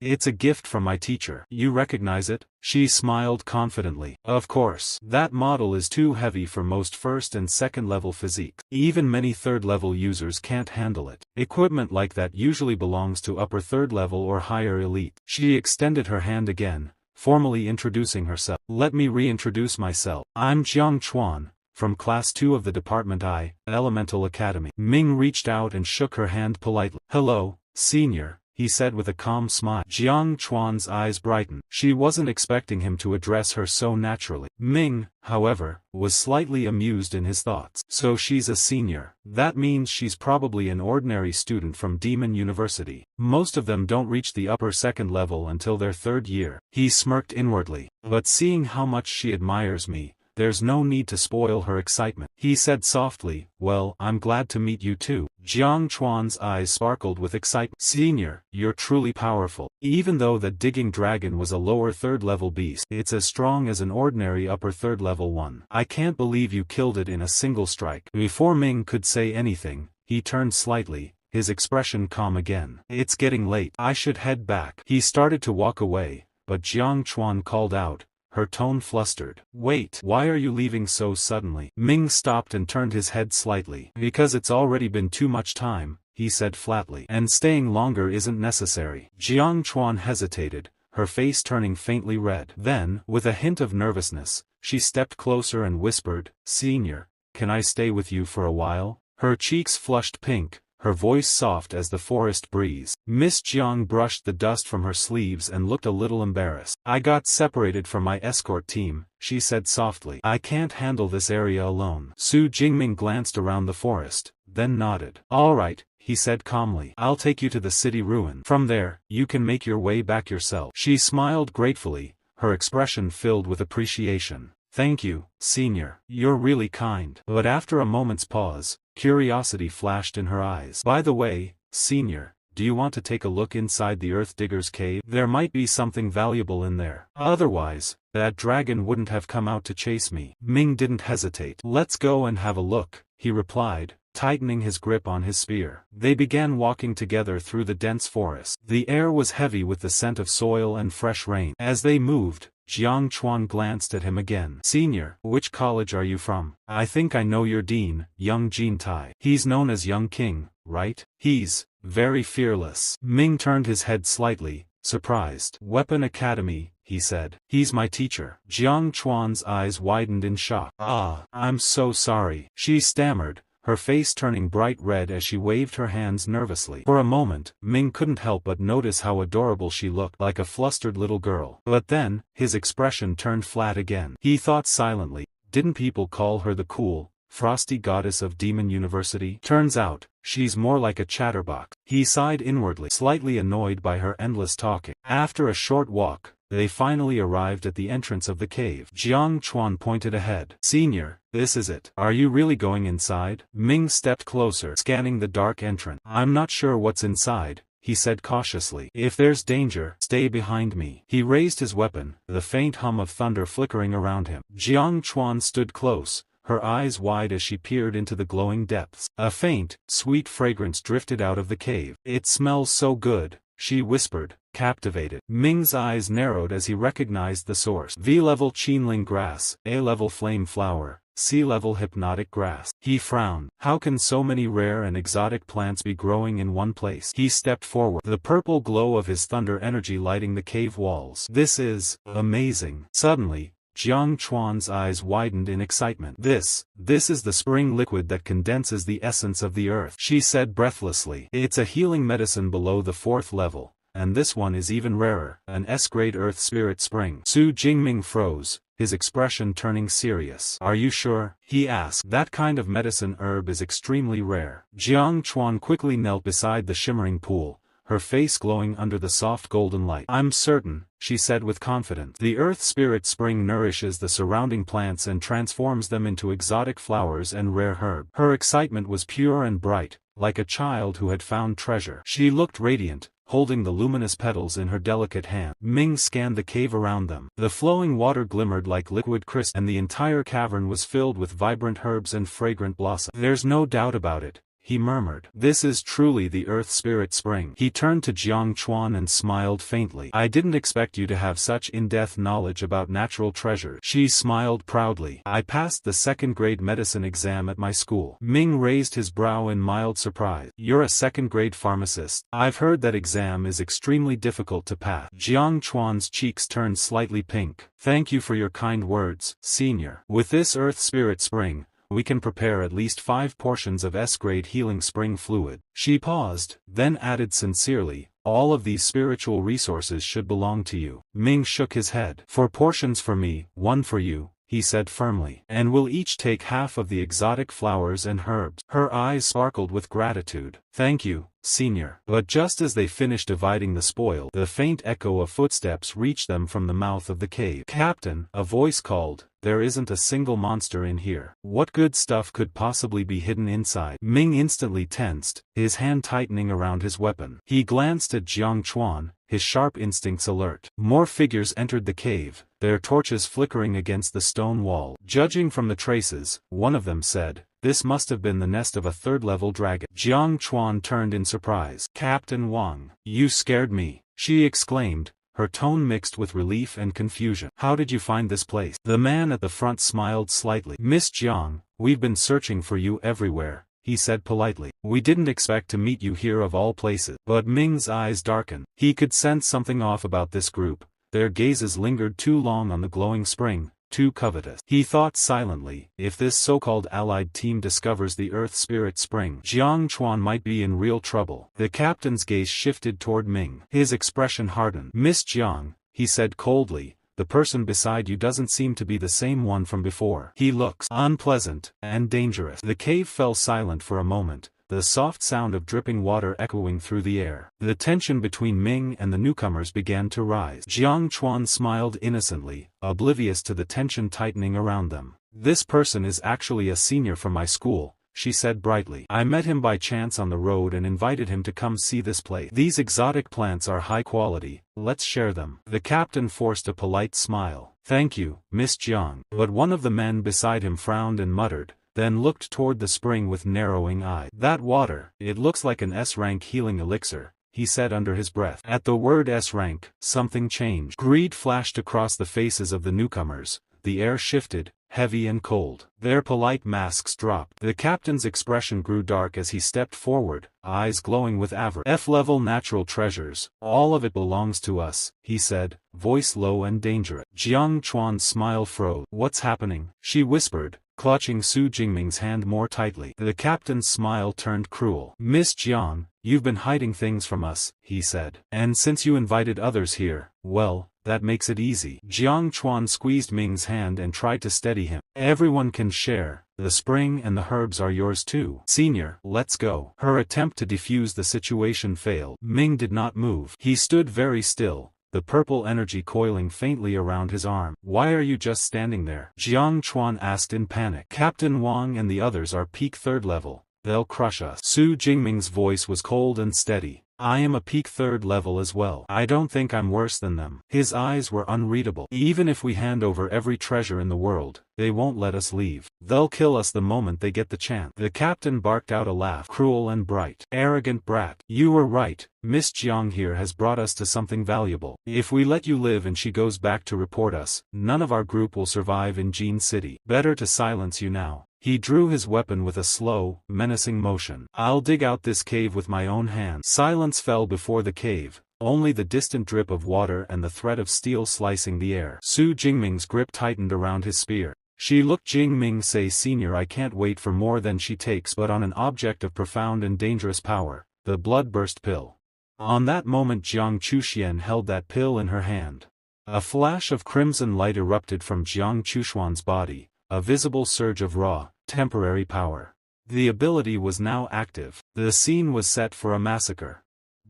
It's a gift from my teacher. You recognize it? She smiled confidently. Of course. That model is too heavy for most first and second level physiques. Even many third level users can't handle it. Equipment like that usually belongs to upper third level or higher elite. She extended her hand again, formally introducing herself. Let me reintroduce myself. I'm Jiang Chuan, from Class 2 of the Department I, Elemental Academy. Ming reached out and shook her hand politely. Hello, Senior, he said with a calm smile. Jiang Chuan's eyes brightened. She wasn't expecting him to address her so naturally. Ming, however, was slightly amused in his thoughts. So she's a senior. That means she's probably an ordinary student from Demon University. Most of them don't reach the upper second level until their third year. He smirked inwardly. But seeing how much she admires me, there's no need to spoil her excitement. He said softly, well, I'm glad to meet you too. Jiang Chuan's eyes sparkled with excitement. Senior, you're truly powerful. Even though the digging dragon was a lower third level beast, it's as strong as an ordinary upper third level one. I can't believe you killed it in a single strike. Before Ming could say anything, he turned slightly, his expression calm again. It's getting late. I should head back. He started to walk away, but Jiang Chuan called out, her tone flustered. Wait, why are you leaving so suddenly? Ming stopped and turned his head slightly. Because it's already been too much time, he said flatly. And staying longer isn't necessary. Jiang Chuan hesitated, her face turning faintly red. Then, with a hint of nervousness, she stepped closer and whispered, Senior, can I stay with you for a while? Her cheeks flushed pink, her voice soft as the forest breeze. Miss Jiang brushed the dust from her sleeves and looked a little embarrassed. I got separated from my escort team, she said softly. I can't handle this area alone. Su Jingming glanced around the forest, then nodded. All right, he said calmly. I'll take you to the city ruin. From there, you can make your way back yourself. She smiled gratefully, her expression filled with appreciation. Thank you, Senior. You're really kind. But after a moment's pause, curiosity flashed in her eyes. By the way, Senior, do you want to take a look inside the Earth Digger's cave? There might be something valuable in there. Otherwise, that dragon wouldn't have come out to chase me. Ming didn't hesitate. Let's go and have a look, he replied, tightening his grip on his spear. They began walking together through the dense forest. The air was heavy with the scent of soil and fresh rain. As they moved, Jiang Chuan glanced at him again. Senior, which college are you from? I think I know your dean, young Jin Tai. He's known as Young King, right? He's very fearless. Ming turned his head slightly, surprised. Weapon Academy, he said. He's my teacher. Jiang Chuan's eyes widened in shock. Ah, I'm so sorry. She stammered, her face turning bright red as she waved her hands nervously. For a moment, Ming couldn't help but notice how adorable she looked, like a flustered little girl. But then, his expression turned flat again. He thought silently, didn't people call her the cool, frosty goddess of Demon University? Turns out, she's more like a chatterbox. He sighed inwardly, slightly annoyed by her endless talking. After a short walk, they finally arrived at the entrance of the cave. Jiang Chuan pointed ahead. Senior, this is it. Are you really going inside? Ming stepped closer, scanning the dark entrance. I'm not sure what's inside, he said cautiously. If there's danger, stay behind me. He raised his weapon, the faint hum of thunder flickering around him. Jiang Chuan stood close, her eyes wide as she peered into the glowing depths. A faint, sweet fragrance drifted out of the cave. It smells so good, she whispered, captivated. Ming's eyes narrowed as he recognized the source. V-level Qinling grass, A-level flame flower, C-level hypnotic grass. He frowned. How can so many rare and exotic plants be growing in one place? He stepped forward, the purple glow of his thunder energy lighting the cave walls. This is amazing. Suddenly, Jiang Chuan's eyes widened in excitement. This is the spring liquid that condenses the essence of the earth, she said breathlessly. It's a healing medicine below the 4th level, and this one is even rarer, an S-grade earth spirit spring. Su Jingming froze, his expression turning serious. "Are you sure?" he asked. "That kind of medicine herb is extremely rare." Jiang Chuan quickly knelt beside the shimmering pool, her face glowing under the soft golden light. "I'm certain," she said with confidence. "The earth spirit spring nourishes the surrounding plants and transforms them into exotic flowers and rare herbs." Her excitement was pure and bright, like a child who had found treasure. She looked radiant, holding the luminous petals in her delicate hand. Ming scanned the cave around them. The flowing water glimmered like liquid crystal, and the entire cavern was filled with vibrant herbs and fragrant blossoms. "There's no doubt about it," he murmured. "This is truly the Earth Spirit Spring." He turned to Jiang Chuan and smiled faintly. "I didn't expect you to have such in-depth knowledge about natural treasures." She smiled proudly. "I passed the second-grade medicine exam at my school." Ming raised his brow in mild surprise. "You're a second-grade pharmacist? I've heard that exam is extremely difficult to pass." Jiang Chuan's cheeks turned slightly pink. "Thank you for your kind words, senior. With this Earth Spirit Spring, we can prepare at least 5 portions of S-grade healing spring fluid." She paused, then added sincerely, "All of these spiritual resources should belong to you." Ming shook his head. "4 portions for me, 1 for you," he said firmly. "And we'll each take half of the exotic flowers and herbs." Her eyes sparkled with gratitude. "Thank you, senior." But just as they finished dividing the spoil, the faint echo of footsteps reached them from the mouth of the cave. "Captain," a voice called, "there isn't a single monster in here. What good stuff could possibly be hidden inside?" Ming instantly tensed, his hand tightening around his weapon. He glanced at Jiang Chuan, his sharp instincts alert. More figures entered the cave, their torches flickering against the stone wall. "Judging from the traces," one of them said, "this must have been the nest of a third-level dragon." Jiang Chuan turned in surprise. "Captain Wang, you scared me," she exclaimed, her tone mixed with relief and confusion. "How did you find this place?" The man at the front smiled slightly. "Miss Jiang, we've been searching for you everywhere," he said politely. "We didn't expect to meet you here of all places." But Ming's eyes darkened. He could sense something off about this group. Their gazes lingered too long on the glowing spring, too covetous. He thought silently, if this so-called allied team discovers the Earth Spirit Spring, Jiang Chuan might be in real trouble. The captain's gaze shifted toward Ming. His expression hardened. "Miss Jiang," he said coldly, "the person beside you doesn't seem to be the same one from before. He looks unpleasant and dangerous." The cave fell silent for a moment, the soft sound of dripping water echoing through the air. The tension between Ming and the newcomers began to rise. Jiang Chuan smiled innocently, oblivious to the tension tightening around them. "This person is actually a senior from my school," she said brightly. "I met him by chance on the road and invited him to come see this place. These exotic plants are high quality, let's share them." The captain forced a polite smile. "Thank you, Miss Jiang." But one of the men beside him frowned and muttered, then looked toward the spring with narrowing eyes. "That water, it looks like an S-rank healing elixir," he said under his breath. At the word S-rank, something changed. Greed flashed across the faces of the newcomers, the air shifted, heavy and cold. Their polite masks dropped. The captain's expression grew dark as he stepped forward, eyes glowing with avarice. "F-level natural treasures, all of it belongs to us," he said, voice low and dangerous. Jiang Chuan's smile froze. "What's happening?" she whispered, clutching Su Jingming's hand more tightly. The captain's smile turned cruel. "Miss Jiang, you've been hiding things from us," he said. "And since you invited others here, well, that makes it easy." Jiang Chuan squeezed Ming's hand and tried to steady him. "Everyone can share. The spring and the herbs are yours too. Senior, let's go." Her attempt to defuse the situation failed. Ming did not move. He stood very still, the purple energy coiling faintly around his arm. "Why are you just standing there?" Jiang Chuan asked in panic. "Captain Wang and the others are peak 3rd level. They'll crush us." Su Jingming's voice was cold and steady. "I am a peak 3rd level as well. I don't think I'm worse than them." His eyes were unreadable. "Even if we hand over every treasure in the world, they won't let us leave. They'll kill us the moment they get the chance." The captain barked out a laugh, cruel and bright. "Arrogant brat. You were right. Miss Jiang here has brought us to something valuable. If we let you live and she goes back to report us, none of our group will survive in Jin City. Better to silence you now." He drew his weapon with a slow, menacing motion. "I'll dig out this cave with my own hands." Silence fell before the cave, only the distant drip of water and the threat of steel slicing the air. Su Jingming's grip tightened around his spear. She looked Jingming say, "Senior, I can't wait for more than she takes." But on an object of profound and dangerous power, the blood-burst pill. On that moment Jiang Chuxian held that pill in her hand. A flash of crimson light erupted from Jiang Chuxuan's body, a visible surge of raw, temporary power. The ability was now active. The scene was set for a massacre.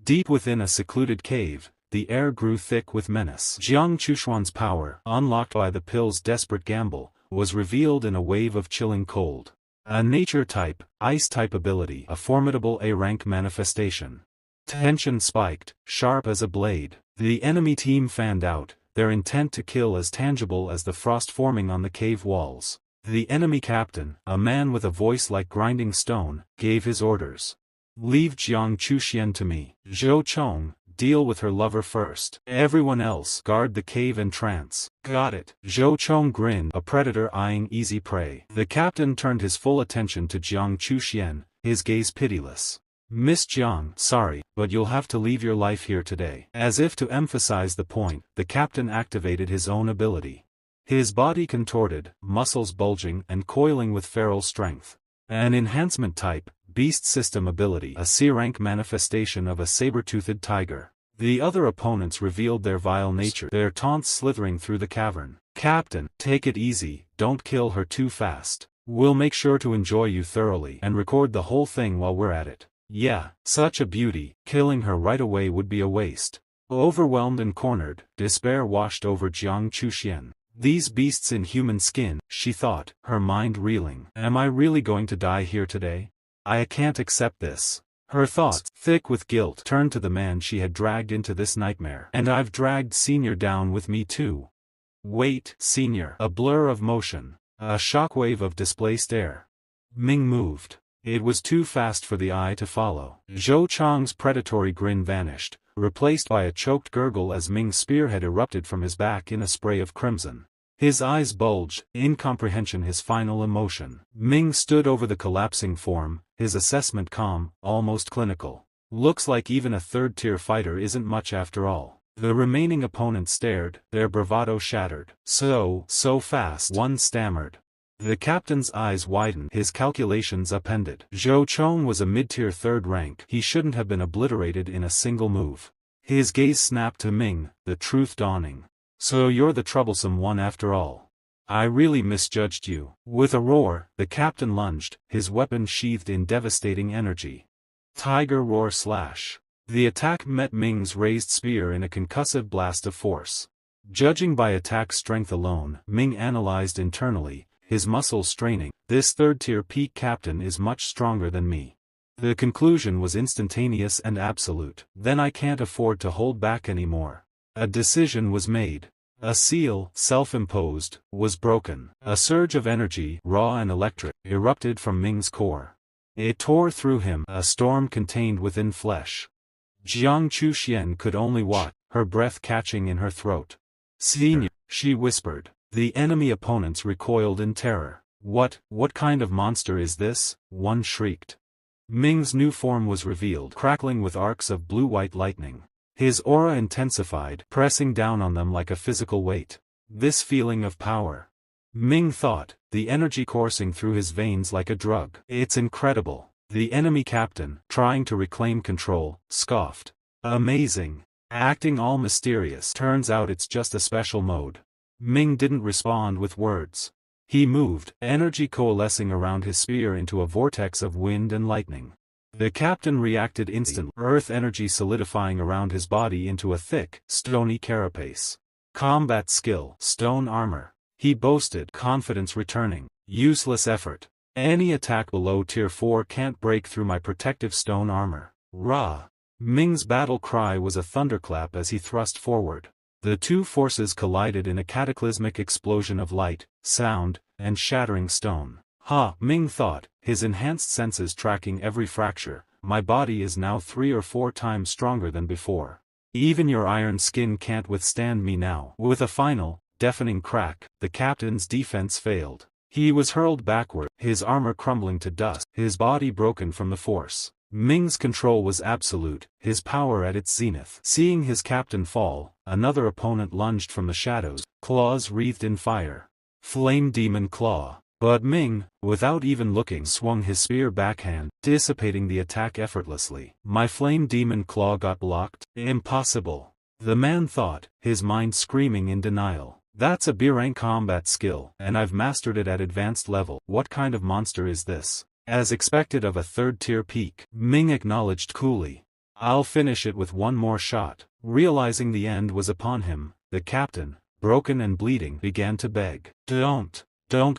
Deep within a secluded cave, the air grew thick with menace. Jiang Chuxuan's power, unlocked by the pill's desperate gamble, was revealed in a wave of chilling cold. A nature-type, ice-type ability, a formidable A-rank manifestation. Tension spiked, sharp as a blade. The enemy team fanned out, their intent to kill as tangible as the frost forming on the cave walls. The enemy captain, a man with a voice like grinding stone, gave his orders. Leave Jiang Chuxian to me. Zhou Chong, deal with her lover first. Everyone else, guard the cave entrance. Got it. Zhou Chong grinned, a predator eyeing easy prey. The captain turned his full attention to Jiang Chuxian, his gaze pitiless. Miss Jiang, sorry, but you'll have to leave your life here today. As if to emphasize the point, the captain activated his own ability. His body contorted, muscles bulging and coiling with feral strength. An enhancement type, beast system ability, a C-rank manifestation of a saber-toothed tiger. The other opponents revealed their vile nature, their taunts slithering through the cavern. Captain, take it easy, don't kill her too fast. We'll make sure to enjoy you thoroughly and record the whole thing while we're at it. Yeah, such a beauty, killing her right away would be a waste. Overwhelmed and cornered, despair washed over Jiang Chuxian. These beasts in human skin, she thought, her mind reeling. Am I really going to die here today? I can't accept this. Her thoughts, thick with guilt, turned to the man she had dragged into this nightmare. And I've dragged Senior down with me too. Wait, Senior. A blur of motion. A shockwave of displaced air. Ming moved. It was too fast for the eye to follow. Zhou Chong's predatory grin vanished, replaced by a choked gurgle as Ming's spearhead erupted from his back in a spray of crimson. His eyes bulged, incomprehension his final emotion. Ming stood over the collapsing form, his assessment calm, almost clinical. Looks like even a third-tier fighter isn't much after all. The remaining opponents stared, their bravado shattered. So fast, one stammered. The captain's eyes widened, his calculations upended. Zhou Chong was a mid-tier third rank. He shouldn't have been obliterated in a single move. His gaze snapped to Ming, the truth dawning. So you're the troublesome one after all. I really misjudged you. With a roar, the captain lunged, his weapon sheathed in devastating energy. Tiger roar slash. The attack met Ming's raised spear in a concussive blast of force. Judging by attack strength alone, Ming analyzed internally, his muscles straining. This third-tier peak captain is much stronger than me. The conclusion was instantaneous and absolute. Then I can't afford to hold back anymore. A decision was made. A seal, self-imposed, was broken. A surge of energy, raw and electric, erupted from Ming's core. It tore through him, a storm contained within flesh. Jiang Chuxian could only watch, her breath catching in her throat. Senior, she whispered. The enemy opponents recoiled in terror. What kind of monster is this? One shrieked. Ming's new form was revealed, crackling with arcs of blue-white lightning. His aura intensified, pressing down on them like a physical weight. This feeling of power. Ming thought, the energy coursing through his veins like a drug. It's incredible. The enemy captain, trying to reclaim control, scoffed. Amazing. Acting all mysterious. Turns out it's just a special mode. Ming didn't respond with words. He moved, energy coalescing around his spear into a vortex of wind and lightning. The captain reacted instantly, earth energy solidifying around his body into a thick, stony carapace. Combat skill, stone armor. He boasted, confidence returning. Useless effort. Any attack below tier 4 can't break through my protective stone armor. Rah! Ming's battle cry was a thunderclap as he thrust forward. The two forces collided in a cataclysmic explosion of light, sound, and shattering stone. Ming thought, his enhanced senses tracking every fracture. My body is now 3 or 4 times stronger than before. Even your iron skin can't withstand me now. With a final, deafening crack, the captain's defense failed. He was hurled backward, his armor crumbling to dust, his body broken from the force. Ming's control was absolute, his power at its zenith. Seeing his captain fall, another opponent lunged from the shadows, claws wreathed in fire. Flame Demon Claw. But Ming, without even looking, swung his spear backhand, dissipating the attack effortlessly. My Flame Demon Claw got blocked? Impossible. The man thought, his mind screaming in denial. That's a B-rank combat skill, and I've mastered it at advanced level. What kind of monster is this? As expected of a third-tier peak, Ming acknowledged coolly. I'll finish it with one more shot. Realizing the end was upon him, the captain, broken and bleeding, began to beg. Don't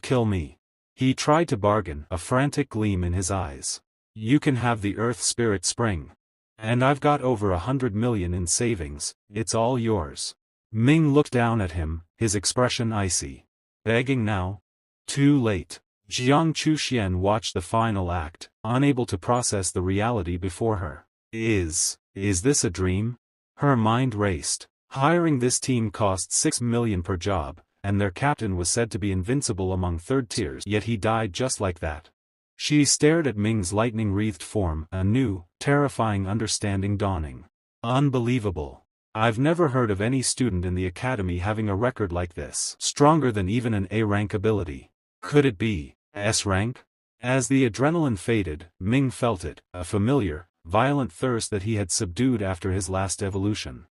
kill me. He tried to bargain, a frantic gleam in his eyes. You can have the Earth Spirit Spring. And I've got over 100 million in savings, it's all yours. Ming looked down at him, his expression icy. Begging now? Too late. Jiang Chuxian watched the final act, unable to process the reality before her. Is this a dream? Her mind raced. Hiring this team cost 6 million per job, and their captain was said to be invincible among third tiers, yet he died just like that. She stared at Ming's lightning-wreathed form, a new, terrifying understanding dawning. Unbelievable. I've never heard of any student in the academy having a record like this. Stronger than even an A-rank ability. Could it be S-rank? As the adrenaline faded, Ming felt it, a familiar, violent thirst that he had subdued after his last evolution.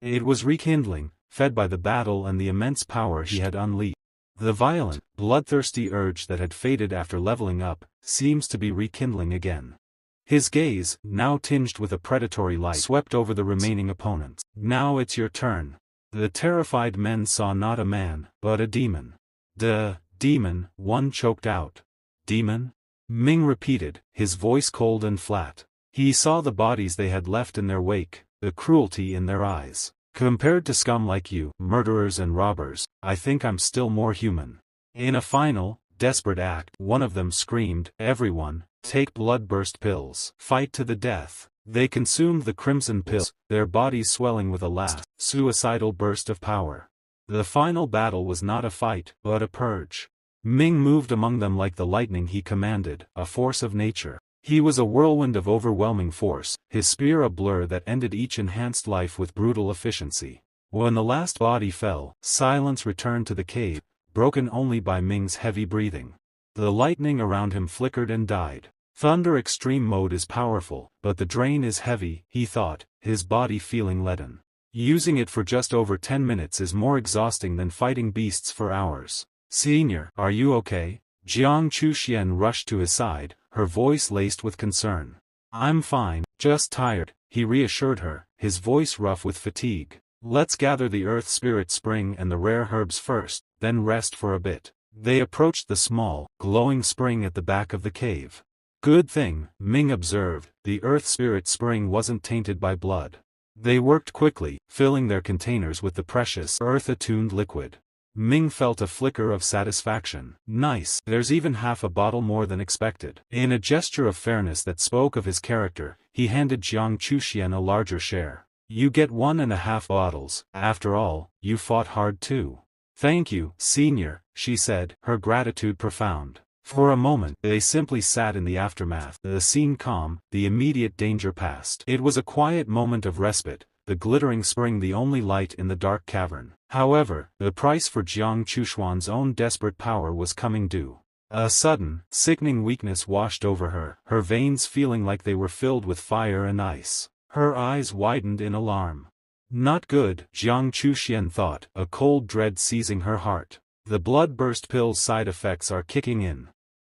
It was rekindling, fed by the battle and the immense power he had unleashed. The violent, bloodthirsty urge that had faded after leveling up, seems to be rekindling again. His gaze, now tinged with a predatory light, swept over the remaining opponents. Now it's your turn. The terrified men saw not a man, but a demon. Demon, one choked out. Demon? Ming repeated, his voice cold and flat. He saw the bodies they had left in their wake, the cruelty in their eyes. Compared to scum like you, murderers and robbers, I think I'm still more human. In a final, desperate act, one of them screamed, everyone, take blood-burst pills. Fight to the death. They consumed the crimson pills, their bodies swelling with a last, suicidal burst of power. The final battle was not a fight, but a purge. Ming moved among them like the lightning he commanded, a force of nature. He was a whirlwind of overwhelming force, his spear a blur that ended each enhanced life with brutal efficiency. When the last body fell, silence returned to the cave, broken only by Ming's heavy breathing. The lightning around him flickered and died. Thunder Extreme Mode is powerful, but the drain is heavy, he thought, his body feeling leaden. Using it for just over 10 minutes is more exhausting than fighting beasts for hours. Senior, are you okay? Jiang Chuxian rushed to his side, her voice laced with concern. I'm fine, just tired, he reassured her, his voice rough with fatigue. Let's gather the Earth Spirit Spring and the rare herbs first, then rest for a bit. They approached the small, glowing spring at the back of the cave. Good thing, Ming observed, the Earth Spirit Spring wasn't tainted by blood. They worked quickly, filling their containers with the precious, earth-attuned liquid. Ming felt a flicker of satisfaction. Nice, there's even half a bottle more than expected. In a gesture of fairness that spoke of his character, he handed Jiang Chuxian a larger share. You get 1.5 bottles, after all, you fought hard too. Thank you, senior, she said, her gratitude profound. For a moment, they simply sat in the aftermath, the scene calm, the immediate danger past. It was a quiet moment of respite, the glittering spring the only light in the dark cavern. However, the price for Jiang Chuxuan's own desperate power was coming due. A sudden, sickening weakness washed over her, her veins feeling like they were filled with fire and ice. Her eyes widened in alarm. Not good, Jiang Chuxian thought, a cold dread seizing her heart. The blood-burst pill's side effects are kicking in.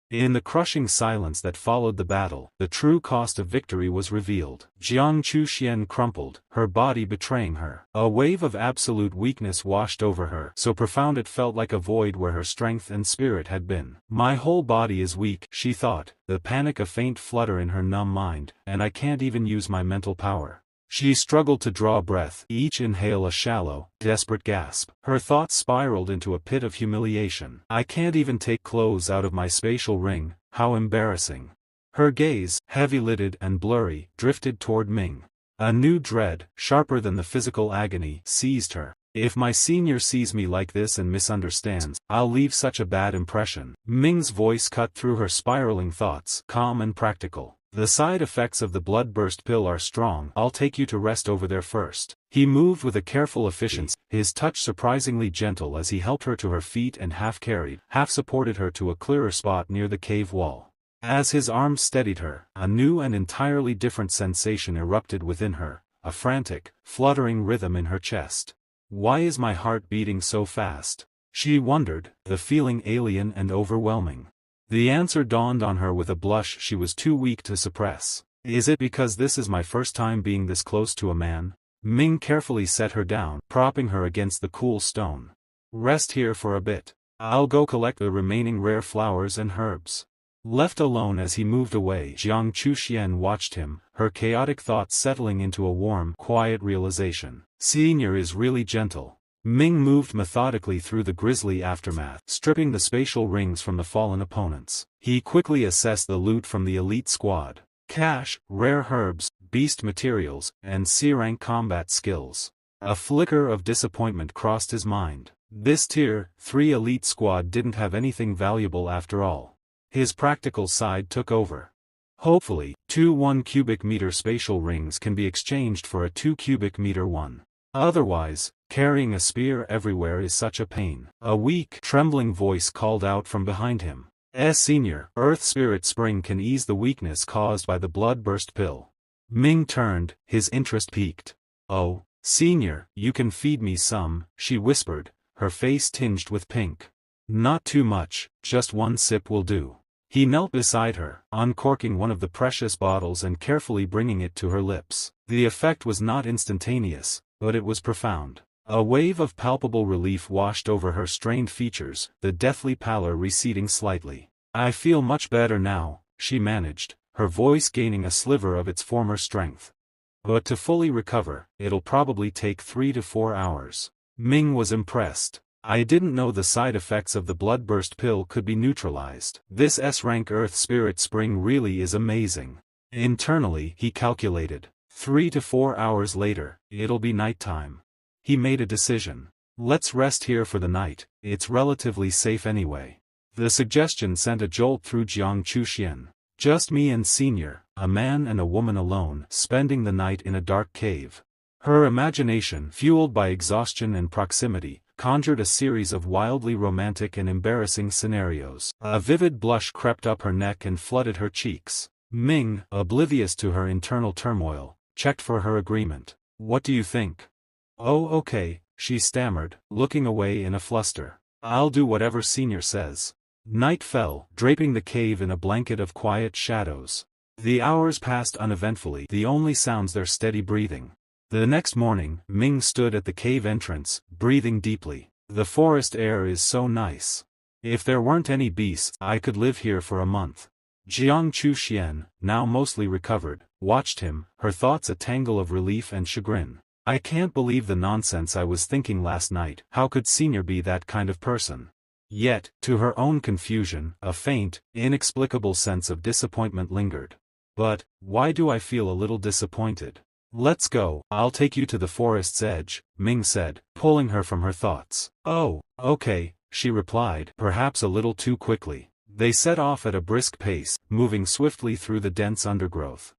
In the crushing silence that followed the battle, the true cost of victory was revealed. Jiang Chuxian crumpled, her body betraying her. A wave of absolute weakness washed over her, so profound it felt like a void where her strength and spirit had been. My whole body is weak, she thought, the panic a faint flutter in her numb mind, and I can't even use my mental power. She struggled to draw breath, each inhale a shallow, desperate gasp. Her thoughts spiraled into a pit of humiliation. I can't even take clothes out of my spatial ring, how embarrassing. Her gaze, heavy-lidded and blurry, drifted toward Ming. A new dread, sharper than the physical agony, seized her. If my senior sees me like this and misunderstands, I'll leave such a bad impression. Ming's voice cut through her spiraling thoughts, calm and practical. The side effects of the blood-burst pill are strong. I'll take you to rest over there first. He moved with a careful efficiency, his touch surprisingly gentle as he helped her to her feet and half-carried, half-supported her to a clearer spot near the cave wall. As his arms steadied her, a new and entirely different sensation erupted within her, a frantic, fluttering rhythm in her chest. Why is my heart beating so fast? She wondered, the feeling alien and overwhelming. The answer dawned on her with a blush she was too weak to suppress. Is it because this is my first time being this close to a man? Ming carefully set her down, propping her against the cool stone. Rest here for a bit. I'll go collect the remaining rare flowers and herbs. Left alone as he moved away, Jiang Chuxian watched him, her chaotic thoughts settling into a warm, quiet realization. Senior is really gentle. Ming moved methodically through the grisly aftermath, stripping the spatial rings from the fallen opponents. He quickly assessed the loot from the elite squad. Cash, rare herbs, beast materials, and C-rank combat skills. A flicker of disappointment crossed his mind. This Tier 3 elite squad didn't have anything valuable after all. His practical side took over. Hopefully, 2 1 cubic meter spatial rings can be exchanged for a 2 cubic meter one. Otherwise, carrying a spear everywhere is such a pain. A weak, trembling voice called out from behind him. Senior, Earth Spirit Spring can ease the weakness caused by the blood-burst pill. Ming turned, his interest piqued. Oh, Senior, you can feed me some, she whispered, her face tinged with pink. Not too much, just 1 sip will do. He knelt beside her, uncorking one of the precious bottles and carefully bringing it to her lips. The effect was not instantaneous, but it was profound. A wave of palpable relief washed over her strained features, the deathly pallor receding slightly. I feel much better now, she managed, her voice gaining a sliver of its former strength. But to fully recover, it'll probably take 3 to 4 hours. Ming was impressed. I didn't know the side effects of the bloodburst pill could be neutralized. This S-rank Earth Spirit Spring really is amazing. Internally, he calculated. 3 to 4 hours later, it'll be nighttime. He made a decision. Let's rest here for the night, it's relatively safe anyway. The suggestion sent a jolt through Jiang Chuxian. Just me and Senior, a man and a woman alone, spending the night in a dark cave. Her imagination, fueled by exhaustion and proximity, conjured a series of wildly romantic and embarrassing scenarios. A vivid blush crept up her neck and flooded her cheeks. Ming, oblivious to her internal turmoil, checked for her agreement. What do you think? Oh, okay, she stammered, looking away in a fluster. I'll do whatever Senior says. Night fell, draping the cave in a blanket of quiet shadows. The hours passed uneventfully, the only sounds their steady breathing. The next morning, Ming stood at the cave entrance, breathing deeply. The forest air is so nice. If there weren't any beasts, I could live here for a month. Jiang Chuxian, now mostly recovered, watched him, her thoughts a tangle of relief and chagrin. I can't believe the nonsense I was thinking last night. How could Senior be that kind of person? Yet, to her own confusion, a faint, inexplicable sense of disappointment lingered. But, why do I feel a little disappointed? Let's go, I'll take you to the forest's edge, Ming said, pulling her from her thoughts. Oh, okay, she replied, perhaps a little too quickly. They set off at a brisk pace, moving swiftly through the dense undergrowth.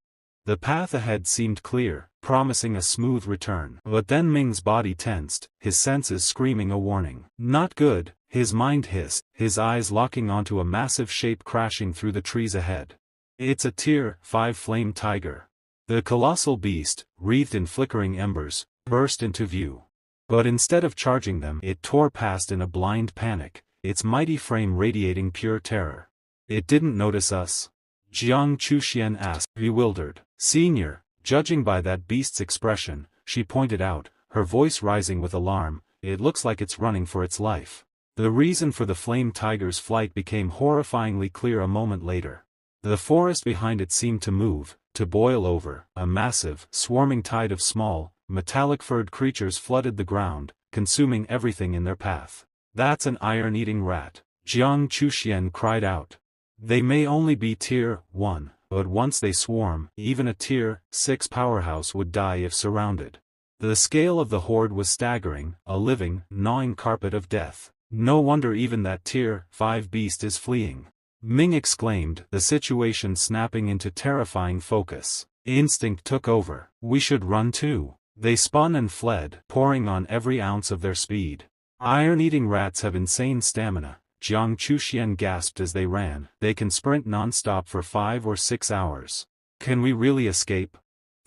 The path ahead seemed clear, promising a smooth return. But then Ming's body tensed, his senses screaming a warning. Not good, his mind hissed, his eyes locking onto a massive shape crashing through the trees ahead. It's a Tier 5 flame tiger. The colossal beast, wreathed in flickering embers, burst into view. But instead of charging them, it tore past in a blind panic, its mighty frame radiating pure terror. It didn't notice us? Jiang Chuxian asked, bewildered. Senior, judging by that beast's expression, she pointed out, her voice rising with alarm, it looks like it's running for its life. The reason for the flame tiger's flight became horrifyingly clear a moment later. The forest behind it seemed to move, to boil over. A massive, swarming tide of small, metallic-furred creatures flooded the ground, consuming everything in their path. That's an iron-eating rat, Jiang Chuxian cried out. They may only be Tier 1, but once they swarm, even a Tier 6 powerhouse would die if surrounded. The scale of the horde was staggering, a living, gnawing carpet of death. No wonder even that Tier 5 beast is fleeing. Ming exclaimed, the situation snapping into terrifying focus. Instinct took over. We should run too. They spun and fled, pouring on every ounce of their speed. Iron-eating rats have insane stamina, Jiang Chuxian gasped as they ran. They can sprint non-stop for 5 or 6 hours. Can we really escape?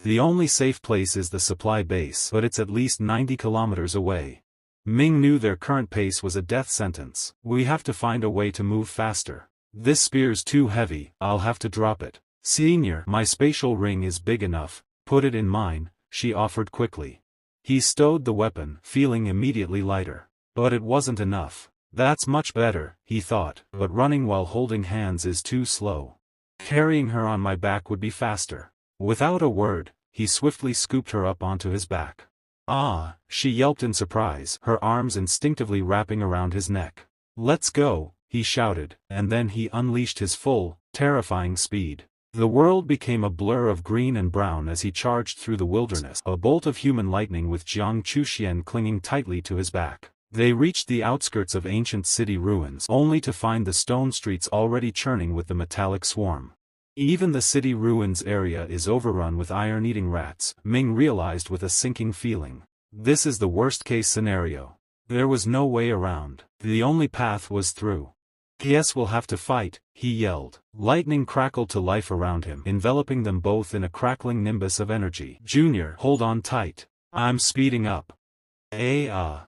The only safe place is the supply base, but it's at least 90 kilometers away. Ming knew their current pace was a death sentence. We have to find a way to move faster. This spear's too heavy, I'll have to drop it. Senior, my spatial ring is big enough, put it in mine, she offered quickly. He stowed the weapon, feeling immediately lighter. But it wasn't enough. That's much better, he thought, but running while holding hands is too slow. Carrying her on my back would be faster. Without a word, he swiftly scooped her up onto his back. Ah, she yelped in surprise, her arms instinctively wrapping around his neck. Let's go, he shouted, and then he unleashed his full, terrifying speed. The world became a blur of green and brown as he charged through the wilderness, a bolt of human lightning with Jiang Chuxian clinging tightly to his back. They reached the outskirts of ancient city ruins only to find the stone streets already churning with the metallic swarm. Even the city ruins area is overrun with iron-eating rats, Ming realized with a sinking feeling. This is the worst-case scenario. There was no way around. The only path was through. Guess we'll have to fight, he yelled. Lightning crackled to life around him, enveloping them both in a crackling nimbus of energy. Junior, hold on tight. I'm speeding up. Jiang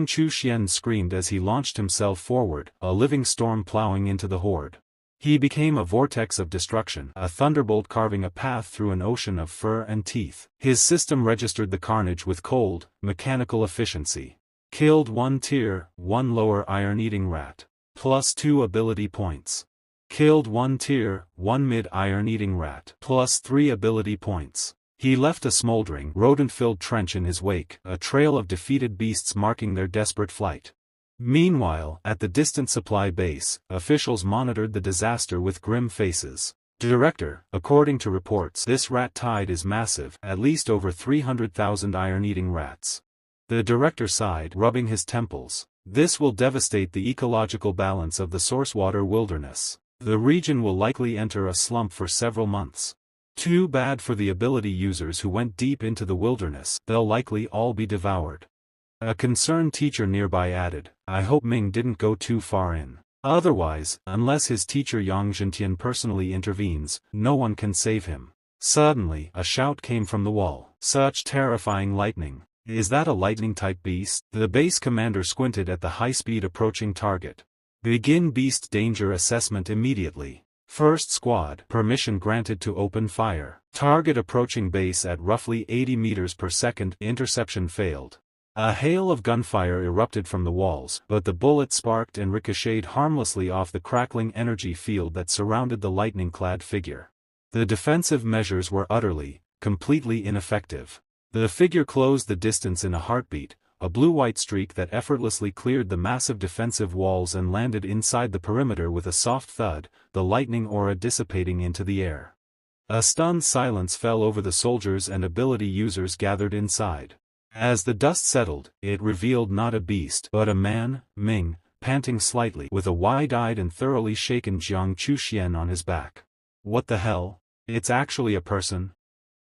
Chuxian screamed as he launched himself forward, a living storm plowing into the horde. He became a vortex of destruction, a thunderbolt carving a path through an ocean of fur and teeth. His system registered the carnage with cold, mechanical efficiency. Killed 1 tier, 1 lower iron-eating rat. Plus 2 ability points. Killed 1 tier, 1 mid iron-eating rat. Plus 3 ability points. He left a smoldering, rodent-filled trench in his wake, a trail of defeated beasts marking their desperate flight. Meanwhile, at the distant supply base, officials monitored the disaster with grim faces. Director, according to reports, this rat tide is massive, at least over 300,000 iron-eating rats. The director sighed, rubbing his temples. This will devastate the ecological balance of the sourcewater wilderness. The region will likely enter a slump for several months. Too bad for the ability users who went deep into the wilderness, they'll likely all be devoured. A concerned teacher nearby added, I hope Ming didn't go too far in. Otherwise, unless his teacher Yang Zhentian personally intervenes, no one can save him. Suddenly, a shout came from the wall. Such terrifying lightning. Is that a lightning-type beast? The base commander squinted at the high-speed approaching target. Begin beast danger assessment immediately. First squad, permission granted to open fire. Target approaching base at roughly 80 meters per second, interception failed. A hail of gunfire erupted from the walls, but the bullet sparked and ricocheted harmlessly off the crackling energy field that surrounded the lightning-clad figure. The defensive measures were utterly, completely ineffective. The figure closed the distance in a heartbeat, a blue-white streak that effortlessly cleared the massive defensive walls and landed inside the perimeter with a soft thud, the lightning aura dissipating into the air. A stunned silence fell over the soldiers and ability users gathered inside. As the dust settled, it revealed not a beast, but a man, Ming, panting slightly, with a wide-eyed and thoroughly shaken Jiang Chuxian on his back. What the hell? It's actually a person?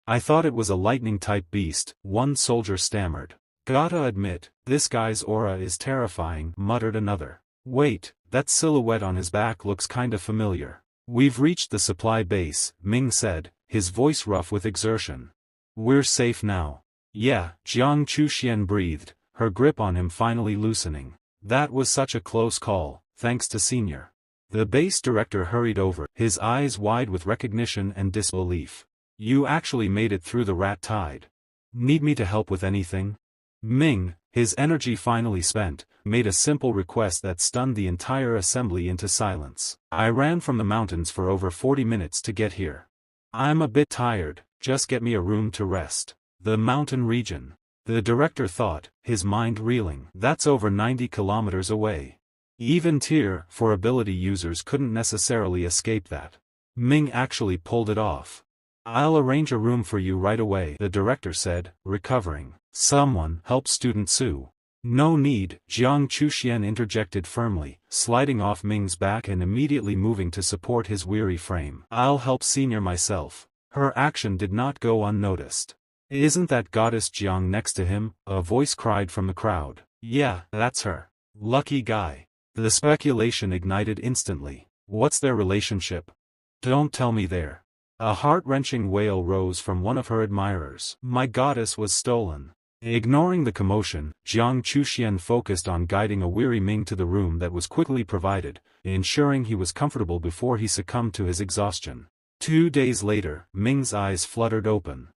I thought it was a lightning-type beast, one soldier stammered. Gotta admit, this guy's aura is terrifying, muttered another. Wait, that silhouette on his back looks kinda familiar. We've reached the supply base, Ming said, his voice rough with exertion. We're safe now. Yeah, Jiang Chuxian breathed, her grip on him finally loosening. That was such a close call, thanks to Senior. The base director hurried over, his eyes wide with recognition and disbelief. You actually made it through the rat tide. Need me to help with anything? Ming, his energy finally spent, made a simple request that stunned the entire assembly into silence. I ran from the mountains for over 40 minutes to get here. I'm a bit tired, just get me a room to rest. The mountain region. The director thought, his mind reeling. That's over 90 kilometers away. Even Tier 4 ability users couldn't necessarily escape that. Ming actually pulled it off. I'll arrange a room for you right away, the director said, recovering. Someone help student Su. No need, Jiang Chuxian interjected firmly, sliding off Ming's back and immediately moving to support his weary frame. I'll help Senior myself. Her action did not go unnoticed. Isn't that goddess Jiang next to him? A voice cried from the crowd. Yeah, that's her. Lucky guy. The speculation ignited instantly. What's their relationship? Don't tell me they're A heart-wrenching wail rose from one of her admirers. My goddess was stolen. Ignoring the commotion, Jiang Chuxian focused on guiding a weary Ming to the room that was quickly provided, ensuring he was comfortable before he succumbed to his exhaustion. 2 days later, Ming's eyes fluttered open.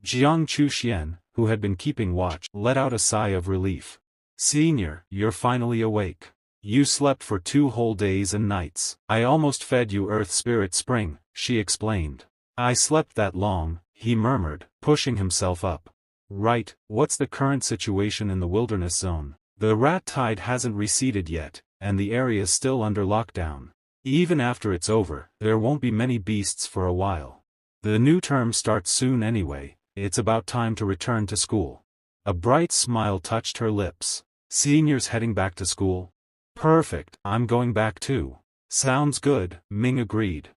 Jiang Chuxian, who had been keeping watch, let out a sigh of relief. Senior, you're finally awake. You slept for 2 whole days and nights. I almost fed you Earth Spirit Spring, she explained. I slept that long, he murmured, pushing himself up. Right, what's the current situation in the wilderness zone? The rat tide hasn't receded yet, and the area's still under lockdown. Even after it's over, there won't be many beasts for a while. The new term starts soon anyway, it's about time to return to school. A bright smile touched her lips. Senior's heading back to school? Perfect, I'm going back too. Sounds good, Ming agreed.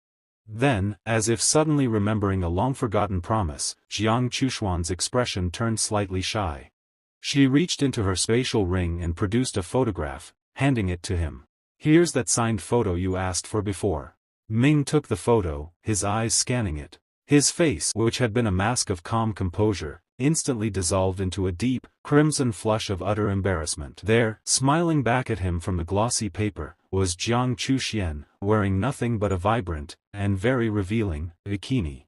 Then, as if suddenly remembering a long-forgotten promise, Jiang Chuxuan's expression turned slightly shy. She reached into her spatial ring and produced a photograph, handing it to him. Here's that signed photo you asked for before. Ming took the photo, his eyes scanning it. His face, which had been a mask of calm composure, instantly dissolved into a deep, crimson flush of utter embarrassment. There, smiling back at him from the glossy paper, was Jiang Chuxian, wearing nothing but a vibrant, and very revealing, bikini.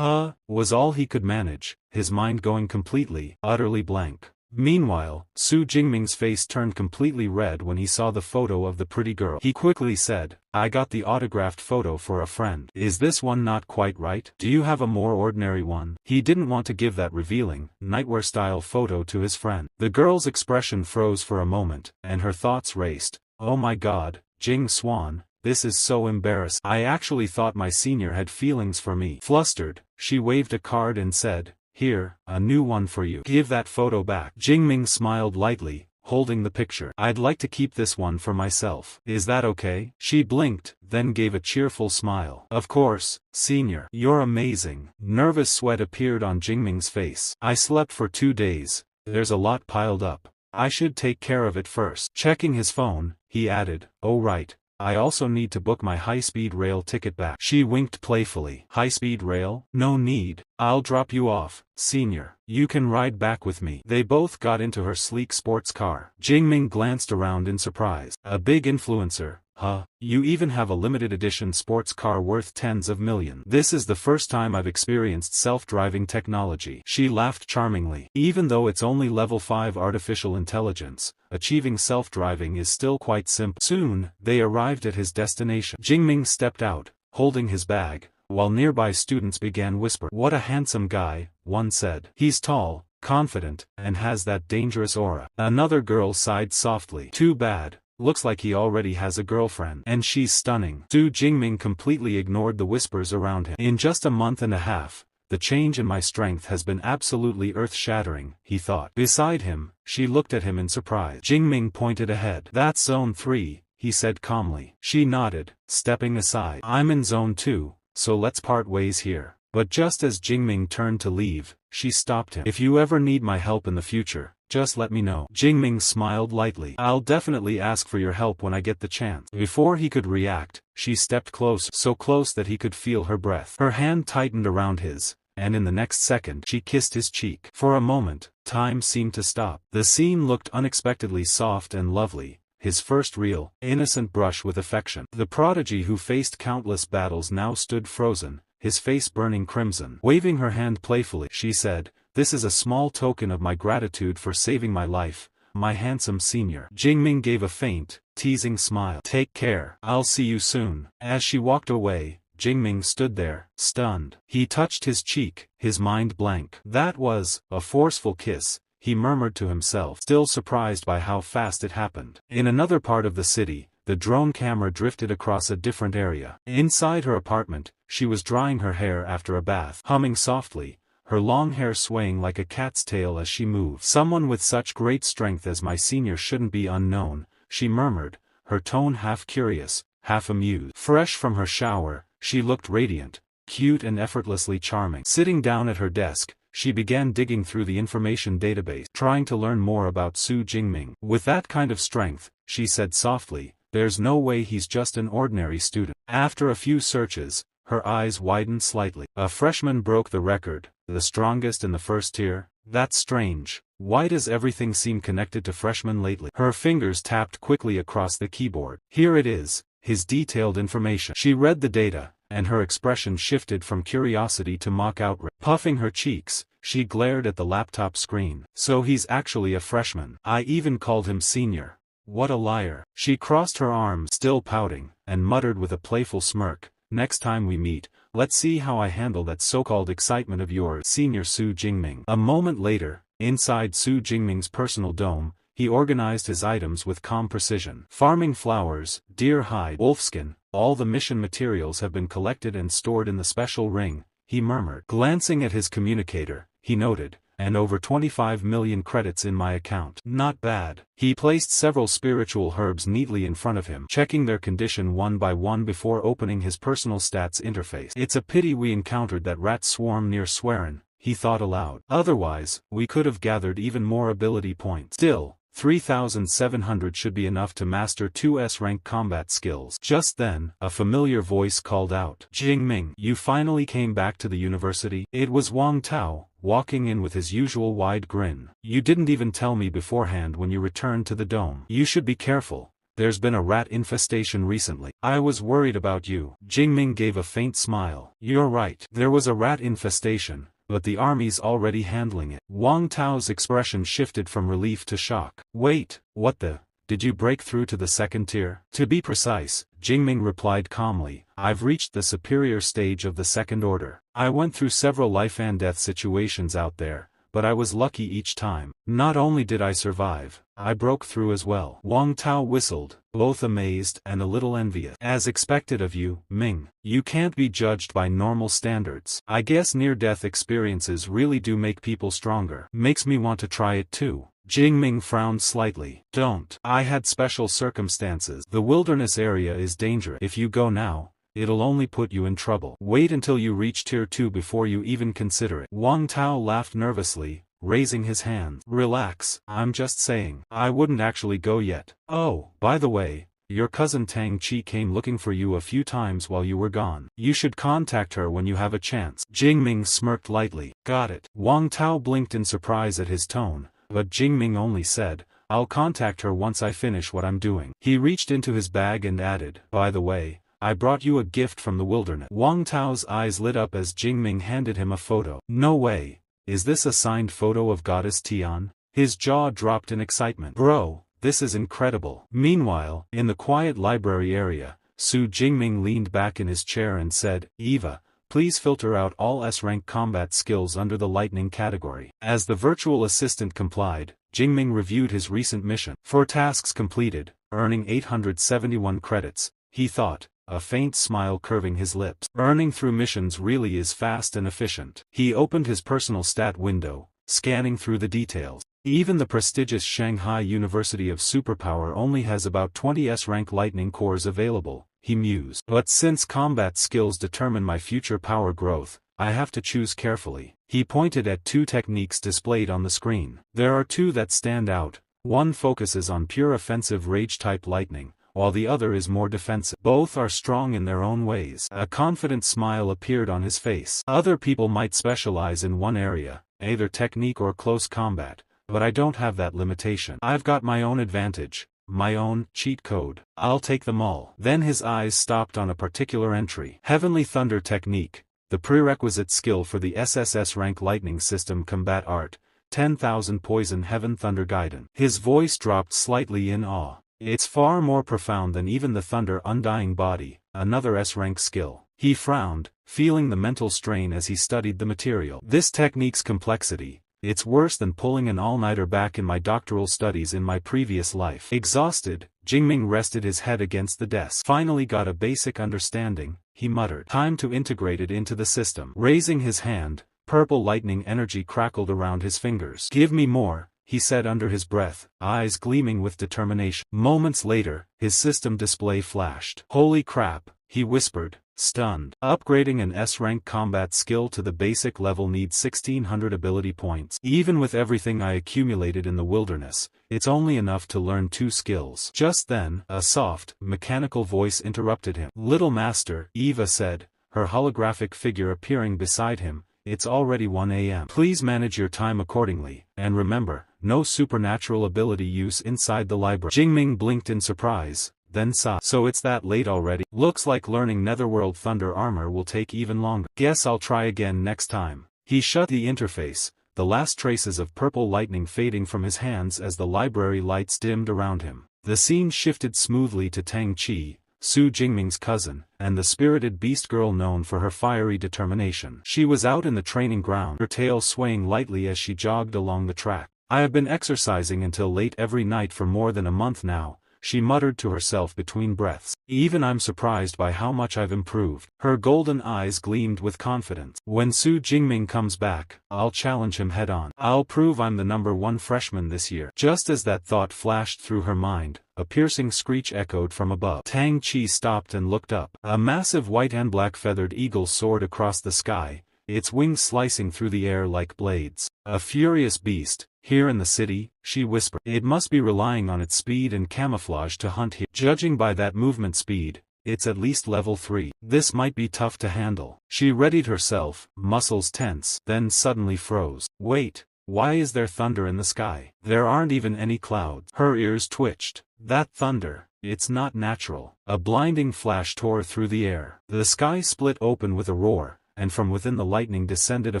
Was all he could manage, his mind going completely, utterly blank. Meanwhile, Su Jingming's face turned completely red when he saw the photo of the pretty girl. He quickly said, I got the autographed photo for a friend. Is this one not quite right? Do you have a more ordinary one? He didn't want to give that revealing, nightwear-style photo to his friend. The girl's expression froze for a moment, and her thoughts raced. Oh my god, Jing Xuan, this is so embarrassing. I actually thought my senior had feelings for me. Flustered, she waved a card and said, Here, a new one for you. Give that photo back. Jingming smiled lightly, holding the picture. I'd like to keep this one for myself. Is that okay? She blinked, then gave a cheerful smile. Of course, senior. You're amazing. Nervous sweat appeared on Jingming's face. I slept for 2 days. There's a lot piled up. I should take care of it first. Checking his phone, he added, Oh right. I also need to book my high-speed rail ticket back. She winked playfully. High-speed rail? No need. I'll drop you off, senior. You can ride back with me. They both got into her sleek sports car. Jingming glanced around in surprise. A big influencer, huh? You even have a limited edition sports car worth tens of millions. This is the first time I've experienced self-driving technology. She laughed charmingly. Even though it's only level 5 artificial intelligence, achieving self-driving is still quite simple. Soon, they arrived at his destination. Jingming stepped out, holding his bag, while nearby students began whispering. What a handsome guy, one said. He's tall, confident, and has that dangerous aura. Another girl sighed softly. Too bad. Looks like he already has a girlfriend. And she's stunning. Su Jingming completely ignored the whispers around him. In just a month and a half, the change in my strength has been absolutely earth-shattering, he thought. Beside him, she looked at him in surprise. Jingming pointed ahead. That's Zone 3, he said calmly. She nodded, stepping aside. I'm in Zone 2, so let's part ways here. But just as Jingming turned to leave, she stopped him. If you ever need my help in the future, just let me know. Jingming smiled lightly. I'll definitely ask for your help when I get the chance. Before he could react, she stepped close, so close that he could feel her breath. Her hand tightened around his, and in the next second she kissed his cheek. For a moment, time seemed to stop. The scene looked unexpectedly soft and lovely, his first real, innocent brush with affection. The prodigy who faced countless battles now stood frozen, his face burning crimson. Waving her hand playfully, she said, This is a small token of my gratitude for saving my life, my handsome senior. Jingming gave a faint, teasing smile. Take care. I'll see you soon. As she walked away, Jingming stood there, stunned. He touched his cheek, his mind blank. That was a forceful kiss, he murmured to himself, still surprised by how fast it happened. In another part of the city, the drone camera drifted across a different area. Inside her apartment, she was drying her hair after a bath, humming softly, her long hair swaying like a cat's tail as she moved. Someone with such great strength as my senior shouldn't be unknown, she murmured, her tone half curious, half amused. Fresh from her shower, she looked radiant, cute and effortlessly charming. Sitting down at her desk, she began digging through the information database, trying to learn more about Su Jingming. With that kind of strength, she said softly, there's no way he's just an ordinary student. After a few searches, Her eyes widened slightly. A freshman broke the record, the strongest in the first tier? That's strange. Why does everything seem connected to freshmen lately? Her fingers tapped quickly across the keyboard. Here it is, his detailed information. She read the data, and her expression shifted from curiosity to mock outrage. Puffing her cheeks, she glared at the laptop screen. So he's actually a freshman. I even called him senior. What a liar. She crossed her arms, still pouting, and muttered with a playful smirk, next time we meet, let's see how I handle that so-called excitement of yours, Senior Su Jingming. A moment later, inside Su Jingming's personal dome, he organized his items with calm precision. Farming flowers, deer hide, wolfskin, all the mission materials have been collected and stored in the special ring, he murmured. Glancing at his communicator, he noted, and over 25 million credits in my account. Not bad. He placed several spiritual herbs neatly in front of him, checking their condition one by one before opening his personal stats interface. It's a pity we encountered that rat swarm near Swerin, he thought aloud. Otherwise, we could have gathered even more ability points. Still, 3,700 should be enough to master 2S rank combat skills. Just then, a familiar voice called out. Jingming, you finally came back to the university? It was Wang Tao, walking in with his usual wide grin. You didn't even tell me beforehand when you returned to the dome. You should be careful. There's been a rat infestation recently. I was worried about you. Jingming gave a faint smile. You're right. There was a rat infestation, but the army's already handling it. Wang Tao's expression shifted from relief to shock. Wait, what the? Did you break through to the second tier? To be precise, Jingming replied calmly, I've reached the superior stage of the second order. I went through several life and death situations out there, but I was lucky each time. Not only did I survive, I broke through as well. Wang Tao whistled, both amazed and a little envious. As expected of you, Ming, you can't be judged by normal standards. I guess near-death experiences really do make people stronger. Makes me want to try it too. Jingming frowned slightly. Don't. I had special circumstances. The wilderness area is dangerous. If you go now, it'll only put you in trouble. Wait until you reach tier 2 before you even consider it. Wang Tao laughed nervously, raising his hand. Relax, I'm just saying. I wouldn't actually go yet. Oh, by the way, your cousin Tang Chi came looking for you a few times while you were gone. You should contact her when you have a chance. Jingming smirked lightly. Got it. Wang Tao blinked in surprise at his tone, but Jingming only said, I'll contact her once I finish what I'm doing. He reached into his bag and added, by the way, I brought you a gift from the wilderness. Wang Tao's eyes lit up as Jingming handed him a photo. No way. Is this a signed photo of Goddess Tian? His jaw dropped in excitement. Bro, this is incredible. Meanwhile, in the quiet library area, Su Jingming leaned back in his chair and said, Eva, please filter out all S-rank combat skills under the lightning category. As the virtual assistant complied, Jingming reviewed his recent mission. 4 tasks completed, earning 871 credits, he thought, a faint smile curving his lips. Earning through missions really is fast and efficient. He opened his personal stat window, scanning through the details. Even the prestigious Shanghai University of Superpower only has about 20 S-rank lightning cores available, he mused. But since combat skills determine my future power growth, I have to choose carefully. He pointed at 2 techniques displayed on the screen. There are 2 that stand out. One focuses on pure offensive rage-type lightning, while the other is more defensive. Both are strong in their own ways. A confident smile appeared on his face. Other people might specialize in one area, either technique or close combat, but I don't have that limitation. I've got my own advantage, my own cheat code. I'll take them all. Then his eyes stopped on a particular entry. Heavenly Thunder Technique, the prerequisite skill for the SSS rank lightning system combat art, 10,000 Poison Heaven Thunder Gaiden. His voice dropped slightly in awe. It's far more profound than even the Thunder Undying Body, another S-rank skill. He frowned, feeling the mental strain as he studied the material. This technique's complexity, it's worse than pulling an all-nighter back in my doctoral studies in my previous life. Exhausted, Jingming rested his head against the desk. Finally got a basic understanding, he muttered. Time to integrate it into the system. Raising his hand, purple lightning energy crackled around his fingers. Give me more, he said under his breath, eyes gleaming with determination. Moments later, his system display flashed. Holy crap, he whispered, stunned. Upgrading an S-rank combat skill to the basic level needs 1,600 ability points. Even with everything I accumulated in the wilderness, it's only enough to learn 2 skills. Just then, a soft, mechanical voice interrupted him. Little Master, Eva said, her holographic figure appearing beside him. It's already 1 a.m. Please manage your time accordingly, and remember, no supernatural ability use inside the library. Jingming blinked in surprise, then sighed. So it's that late already? Looks like learning Netherworld Thunder armor will take even longer. Guess I'll try again next time. He shut the interface, the last traces of purple lightning fading from his hands as the library lights dimmed around him. The scene shifted smoothly to Tang Qi, Su Jingming's cousin, and the spirited beast girl known for her fiery determination. She was out in the training ground, her tail swaying lightly as she jogged along the track. I have been exercising until late every night for more than a month now, she muttered to herself between breaths. Even I'm surprised by how much I've improved. Her golden eyes gleamed with confidence. When Su Jingming comes back, I'll challenge him head-on. I'll prove I'm the #1 freshman this year. Just as that thought flashed through her mind, a piercing screech echoed from above. Tang Qi stopped and looked up. A massive white and black feathered eagle soared across the sky, its wings slicing through the air like blades. A furious beast, here in the city, she whispered. It must be relying on its speed and camouflage to hunt here. Judging by that movement speed, it's at least level 3. This might be tough to handle. She readied herself, muscles tense, then suddenly froze. Wait, why is there thunder in the sky? There aren't even any clouds. Her ears twitched. That thunder, it's not natural. A blinding flash tore through the air. The sky split open with a roar, and from within the lightning descended a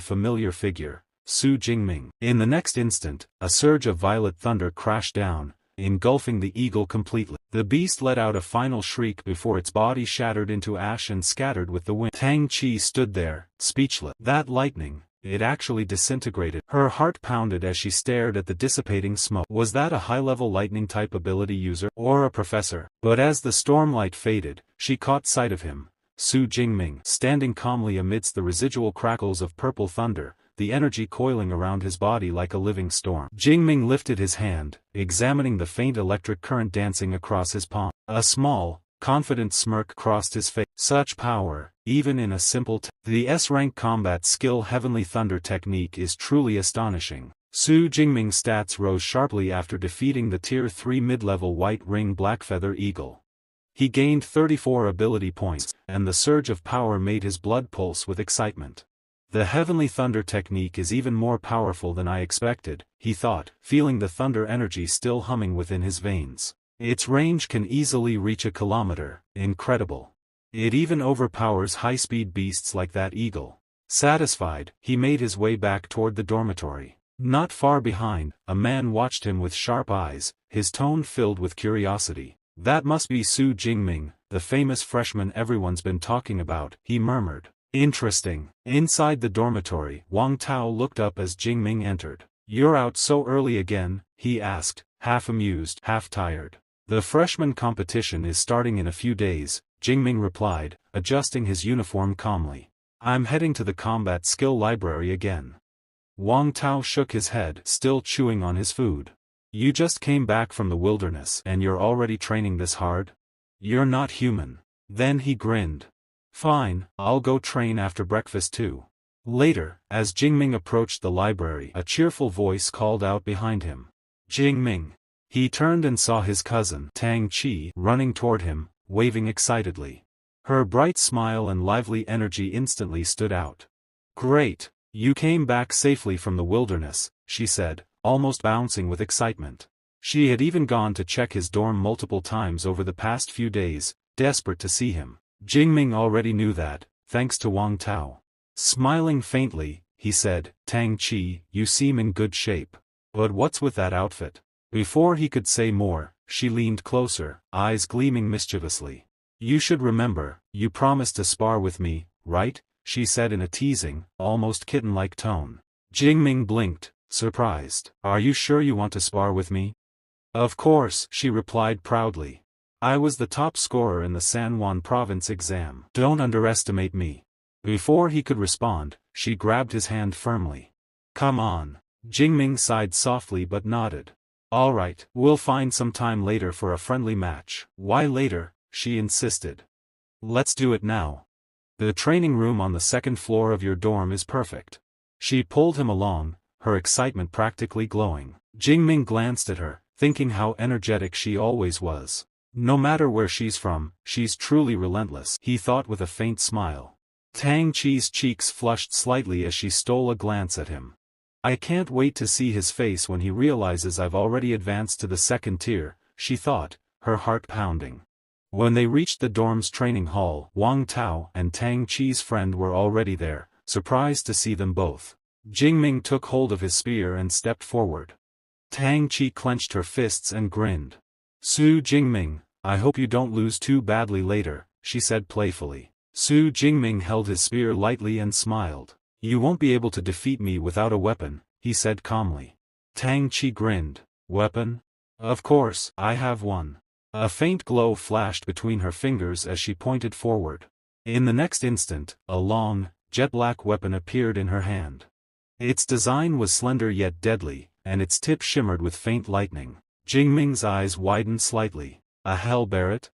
familiar figure, Su Jingming. In the next instant, a surge of violet thunder crashed down, engulfing the eagle completely. The beast let out a final shriek before its body shattered into ash and scattered with the wind. Tang Qi stood there, speechless. That lightning, it actually disintegrated. Her heart pounded as she stared at the dissipating smoke. Was that a high-level lightning-type ability user, or a professor? But as the stormlight faded, she caught sight of him, Su Jingming, standing calmly amidst the residual crackles of purple thunder, the energy coiling around his body like a living storm. Jingming lifted his hand, examining the faint electric current dancing across his palm. A small, confident smirk crossed his face. Such power, even in a simple The S-rank combat skill Heavenly Thunder technique is truly astonishing. Su Jingming's stats rose sharply after defeating the Tier 3 mid-level White Ring Blackfeather Eagle. He gained 34 ability points, and the surge of power made his blood pulse with excitement. The Heavenly Thunder technique is even more powerful than I expected, he thought, feeling the thunder energy still humming within his veins. Its range can easily reach a kilometer, incredible. It even overpowers high-speed beasts like that eagle. Satisfied, he made his way back toward the dormitory. Not far behind, a man watched him with sharp eyes, his tone filled with curiosity. That must be Su Jingming, the famous freshman everyone's been talking about, he murmured. Interesting. Inside the dormitory, Wang Tao looked up as Jingming entered. You're out so early again, he asked, half amused, half tired. The freshman competition is starting in a few days, Jingming replied, adjusting his uniform calmly. I'm heading to the combat skill library again. Wang Tao shook his head, still chewing on his food. You just came back from the wilderness and you're already training this hard? You're not human. Then he grinned. Fine, I'll go train after breakfast too. Later, as Jingming approached the library, a cheerful voice called out behind him. Jingming. He turned and saw his cousin, Tang Qi, running toward him, waving excitedly. Her bright smile and lively energy instantly stood out. Great, you came back safely from the wilderness, she said, almost bouncing with excitement. She had even gone to check his dorm multiple times over the past few days, desperate to see him. Jingming already knew that, thanks to Wang Tao. Smiling faintly, he said, Tang Qi, you seem in good shape. But what's with that outfit? Before he could say more, she leaned closer, eyes gleaming mischievously. You should remember, you promised to spar with me, right? She said in a teasing, almost kitten-like tone. Jingming blinked, surprised. Are you sure you want to spar with me? Of course, she replied proudly. I was the top scorer in the San Juan province exam. Don't underestimate me. Before he could respond, she grabbed his hand firmly. Come on. Jingming sighed softly but nodded. All right, we'll find some time later for a friendly match. Why later? She insisted. Let's do it now. The training room on the second floor of your dorm is perfect. She pulled him along, her excitement practically glowing. Jingming glanced at her, thinking how energetic she always was. No matter where she's from, she's truly relentless, he thought with a faint smile. Tang Chi's cheeks flushed slightly as she stole a glance at him. I can't wait to see his face when he realizes I've already advanced to the second tier, she thought, her heart pounding. When they reached the dorm's training hall, Wang Tao and Tang Chi's friend were already there, surprised to see them both. Jingming took hold of his spear and stepped forward. Tang Chi clenched her fists and grinned. Su Jingming, I hope you don't lose too badly later, she said playfully. Su Jingming held his spear lightly and smiled. You won't be able to defeat me without a weapon, he said calmly. Tang Chi grinned. Weapon? Of course, I have one. A faint glow flashed between her fingers as she pointed forward. In the next instant, a long, jet-black weapon appeared in her hand. Its design was slender yet deadly, and its tip shimmered with faint lightning. Jingming's eyes widened slightly. A hell barret?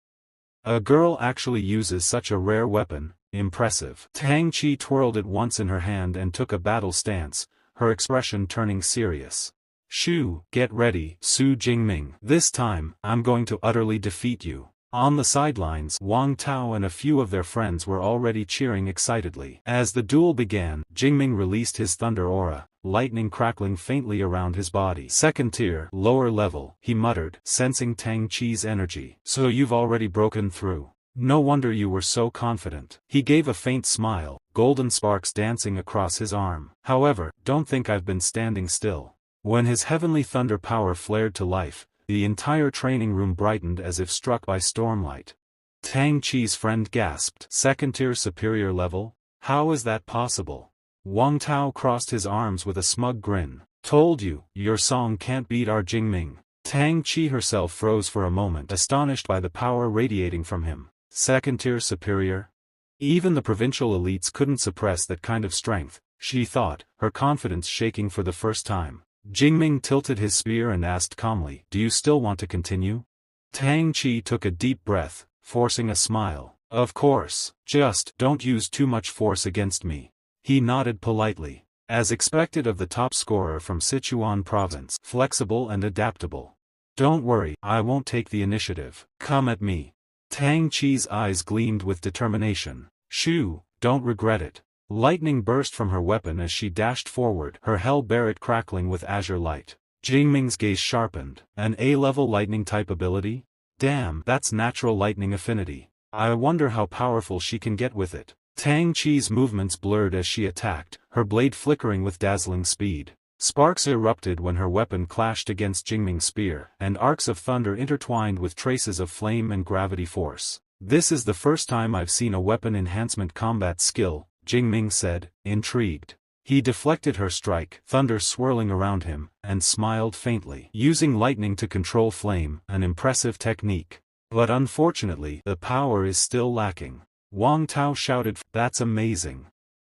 A girl actually uses such a rare weapon, impressive. Tang Chi twirled it once in her hand and took a battle stance, her expression turning serious. Shoo, get ready, Su Jingming. This time, I'm going to utterly defeat you. On the sidelines, Wang Tao and a few of their friends were already cheering excitedly. As the duel began, Jingming released his thunder aura, lightning crackling faintly around his body. Second tier, lower level, he muttered, sensing Tang Chi's energy. So you've already broken through. No wonder you were so confident. He gave a faint smile, golden sparks dancing across his arm. However, don't think I've been standing still. When his heavenly thunder power flared to life, the entire training room brightened as if struck by stormlight. Tang Chi's friend gasped. Second-tier superior level? How is that possible? Wang Tao crossed his arms with a smug grin. Told you, your song can't beat our Jingming. Tang Chi herself froze for a moment, astonished by the power radiating from him. Second-tier superior? Even the provincial elites couldn't suppress that kind of strength, she thought, her confidence shaking for the first time. Jingming tilted his spear and asked calmly, do you still want to continue? Tang Chi took a deep breath, forcing a smile. Of course, just don't use too much force against me. He nodded politely. As expected of the top scorer from Sichuan province, flexible and adaptable. Don't worry, I won't take the initiative. Come at me. Tang Chi's eyes gleamed with determination. Shoo, don't regret it. Lightning burst from her weapon as she dashed forward, her hell barret crackling with azure light. Jingming's gaze sharpened. An A-level lightning-type ability? Damn, that's natural lightning affinity. I wonder how powerful she can get with it. Tang Chi's movements blurred as she attacked, her blade flickering with dazzling speed. Sparks erupted when her weapon clashed against Jingming's spear, and arcs of thunder intertwined with traces of flame and gravity force. This is the first time I've seen a weapon enhancement combat skill, Jingming said, intrigued. He deflected her strike, thunder swirling around him, and smiled faintly. Using lightning to control flame, an impressive technique. But unfortunately, the power is still lacking. Wang Tao shouted, that's amazing.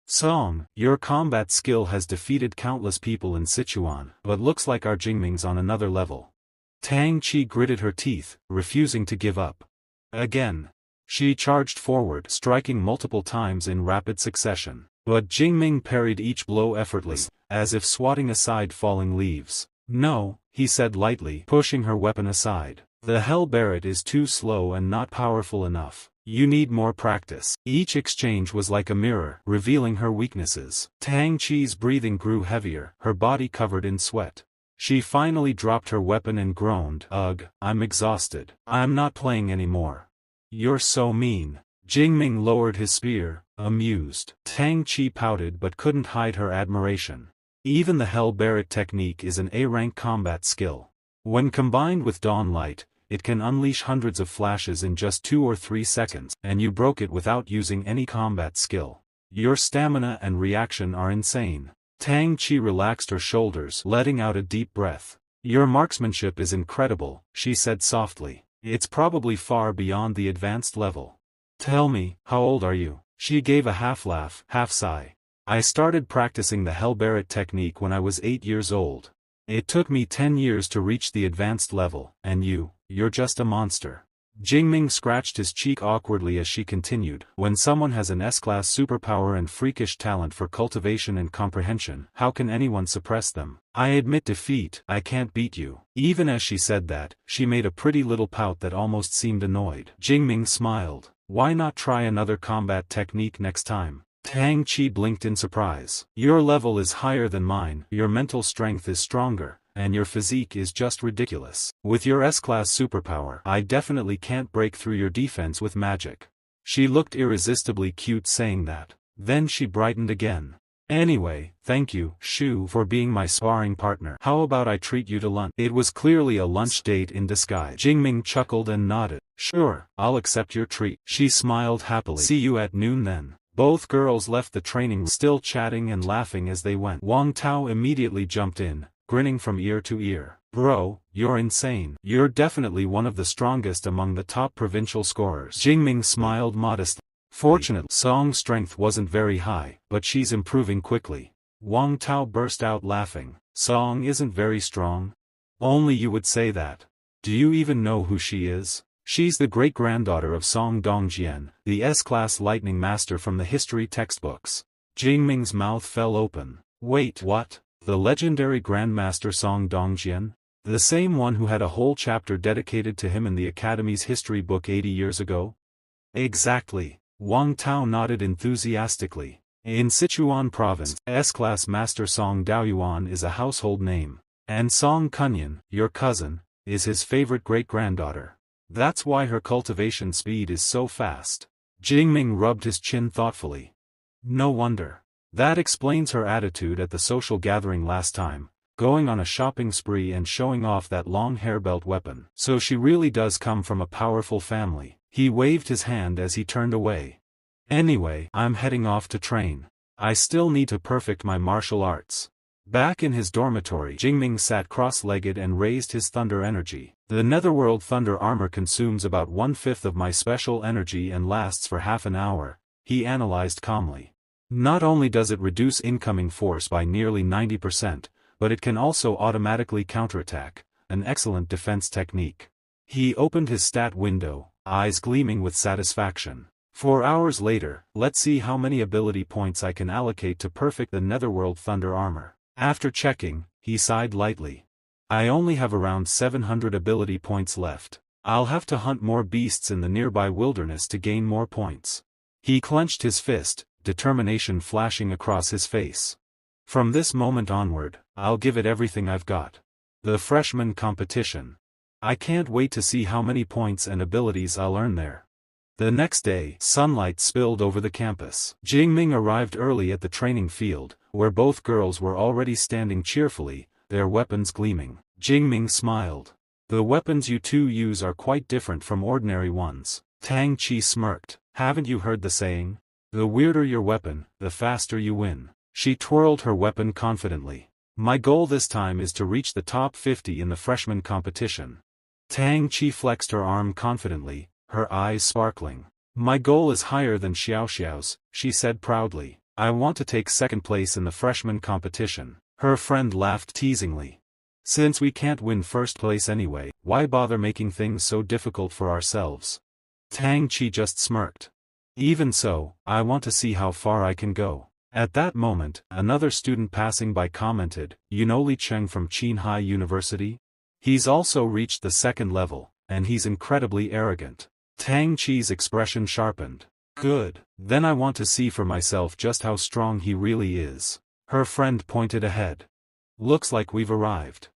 Song, your combat skill has defeated countless people in Sichuan, but looks like our Jingming's on another level. Tang Chi gritted her teeth, refusing to give up. Again. She charged forward, striking multiple times in rapid succession. But Jingming parried each blow effortlessly, as if swatting aside falling leaves. No, he said lightly, pushing her weapon aside. The hell barret is too slow and not powerful enough. You need more practice. Each exchange was like a mirror, revealing her weaknesses. Tang Chi's breathing grew heavier, her body covered in sweat. She finally dropped her weapon and groaned. Ugh, I'm exhausted. I'm not playing anymore. You're so mean. Jingming lowered his spear, amused. Tang Chi pouted but couldn't hide her admiration. Even the Hell Barret technique is an A-rank combat skill. When combined with Dawn Light, it can unleash hundreds of flashes in just 2 or 3 seconds, and you broke it without using any combat skill. Your stamina and reaction are insane. Tang Chi relaxed her shoulders, letting out a deep breath. Your marksmanship is incredible, she said softly. It's probably far beyond the advanced level. Tell me, how old are you? She gave a half-laugh, half-sigh. I started practicing the Hell Barret technique when I was 8 years old. It took me 10 years to reach the advanced level, and you're just a monster. Jingming scratched his cheek awkwardly as she continued. When someone has an S-class superpower and freakish talent for cultivation and comprehension, how can anyone suppress them? I admit defeat, I can't beat you. Even as she said that, she made a pretty little pout that almost seemed annoyed. Jingming smiled. Why not try another combat technique next time? Tang Qi blinked in surprise. Your level is higher than mine, your mental strength is stronger, and your physique is just ridiculous. With your S-class superpower, I definitely can't break through your defense with magic. She looked irresistibly cute saying that. Then she brightened again. Anyway, thank you, Shu, for being my sparring partner. How about I treat you to lunch? It was clearly a lunch date in disguise. Jingming chuckled and nodded. Sure, I'll accept your treat. She smiled happily. See you at noon then. Both girls left the training room, still chatting and laughing as they went. Wang Tao immediately jumped in, grinning from ear to ear. Bro, you're insane. You're definitely one of the strongest among the top provincial scorers. Jingming smiled modestly. Fortunately, Song's strength wasn't very high, but she's improving quickly. Wang Tao burst out laughing. Song isn't very strong? Only you would say that. Do you even know who she is? She's the great-granddaughter of Song Dongjian, the S-class lightning master from the history textbooks. Jingming's mouth fell open. Wait, what? The legendary grandmaster Song Dongjian? The same one who had a whole chapter dedicated to him in the Academy's history book 80 years ago? Exactly. Wang Tao nodded enthusiastically. In Sichuan province, S-class master Song Daoyuan is a household name. And Song Kunyan, your cousin, is his favorite great-granddaughter. That's why her cultivation speed is so fast. Jingming rubbed his chin thoughtfully. No wonder. That explains her attitude at the social gathering last time, going on a shopping spree and showing off that long hair belt weapon. So she really does come from a powerful family. He waved his hand as he turned away. Anyway, I'm heading off to train. I still need to perfect my martial arts. Back in his dormitory, Jingming sat cross-legged and raised his thunder energy. The Netherworld Thunder Armor consumes about 1/5 of my special energy and lasts for half an hour, he analyzed calmly. Not only does it reduce incoming force by nearly 90%, but it can also automatically counterattack, an excellent defense technique. He opened his stat window, eyes gleaming with satisfaction. 4 hours later, let's see how many ability points I can allocate to perfect the Netherworld Thunder Armor. After checking, he sighed lightly. I only have around 700 ability points left. I'll have to hunt more beasts in the nearby wilderness to gain more points. He clenched his fist, determination flashing across his face. From this moment onward, I'll give it everything I've got. The freshman competition. I can't wait to see how many points and abilities I'll earn there. The next day, sunlight spilled over the campus. Jingming arrived early at the training field, where both girls were already standing cheerfully, their weapons gleaming. Jingming smiled. The weapons you two use are quite different from ordinary ones. Tang Qi smirked. Haven't you heard the saying? The weirder your weapon, the faster you win. She twirled her weapon confidently. My goal this time is to reach the top 50 in the freshman competition. Tang Qi flexed her arm confidently, her eyes sparkling. My goal is higher than Xiao's, she said proudly. I want to take second place in the freshman competition. Her friend laughed teasingly. Since we can't win first place anyway, why bother making things so difficult for ourselves? Tang Qi just smirked. Even so, I want to see how far I can go. At that moment, another student passing by commented, You know Li Cheng from Qinghai University? He's also reached the second level, and he's incredibly arrogant. Tang Qi's expression sharpened. Good. Then I want to see for myself just how strong he really is. Her friend pointed ahead. Looks like we've arrived.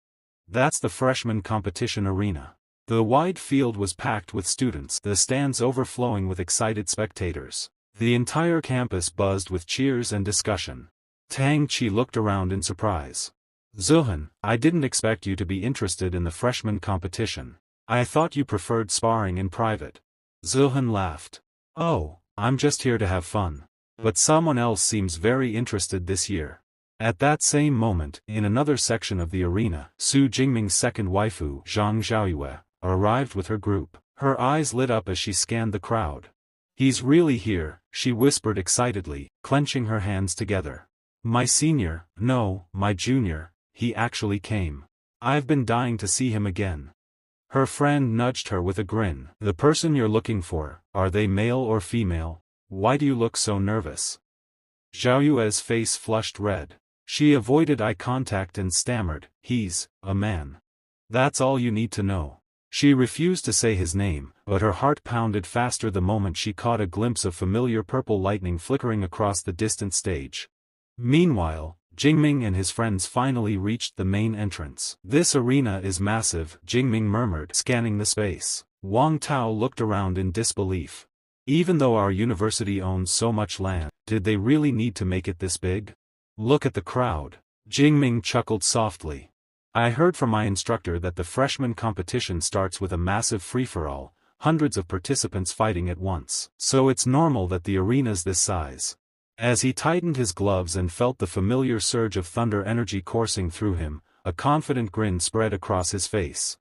That's the freshman competition arena. The wide field was packed with students, the stands overflowing with excited spectators. The entire campus buzzed with cheers and discussion. Tang Qi looked around in surprise. Zuhan, I didn't expect you to be interested in the freshman competition. I thought you preferred sparring in private. Zuhan laughed. Oh, I'm just here to have fun. But someone else seems very interested this year. At that same moment, in another section of the arena, Su Jingming's second waifu, Zhang Xiaoyue, arrived with her group. Her eyes lit up as she scanned the crowd. He's really here, she whispered excitedly, clenching her hands together. My senior, no, my junior, he actually came. I've been dying to see him again. Her friend nudged her with a grin. The person you're looking for, are they male or female? Why do you look so nervous? Xiaoyue's face flushed red. She avoided eye contact and stammered, He's a man. That's all you need to know. She refused to say his name, but her heart pounded faster the moment she caught a glimpse of familiar purple lightning flickering across the distant stage. Meanwhile, Jingming and his friends finally reached the main entrance. "This arena is massive," Jingming murmured, scanning the space. Wang Tao looked around in disbelief. Even though our university owns so much land, did they really need to make it this big? "Look at the crowd." Jingming chuckled softly. "I heard from my instructor that the freshman competition starts with a massive free-for-all, hundreds of participants fighting at once. So it's normal that the arena's this size." As he tightened his gloves and felt the familiar surge of thunder energy coursing through him, a confident grin spread across his face.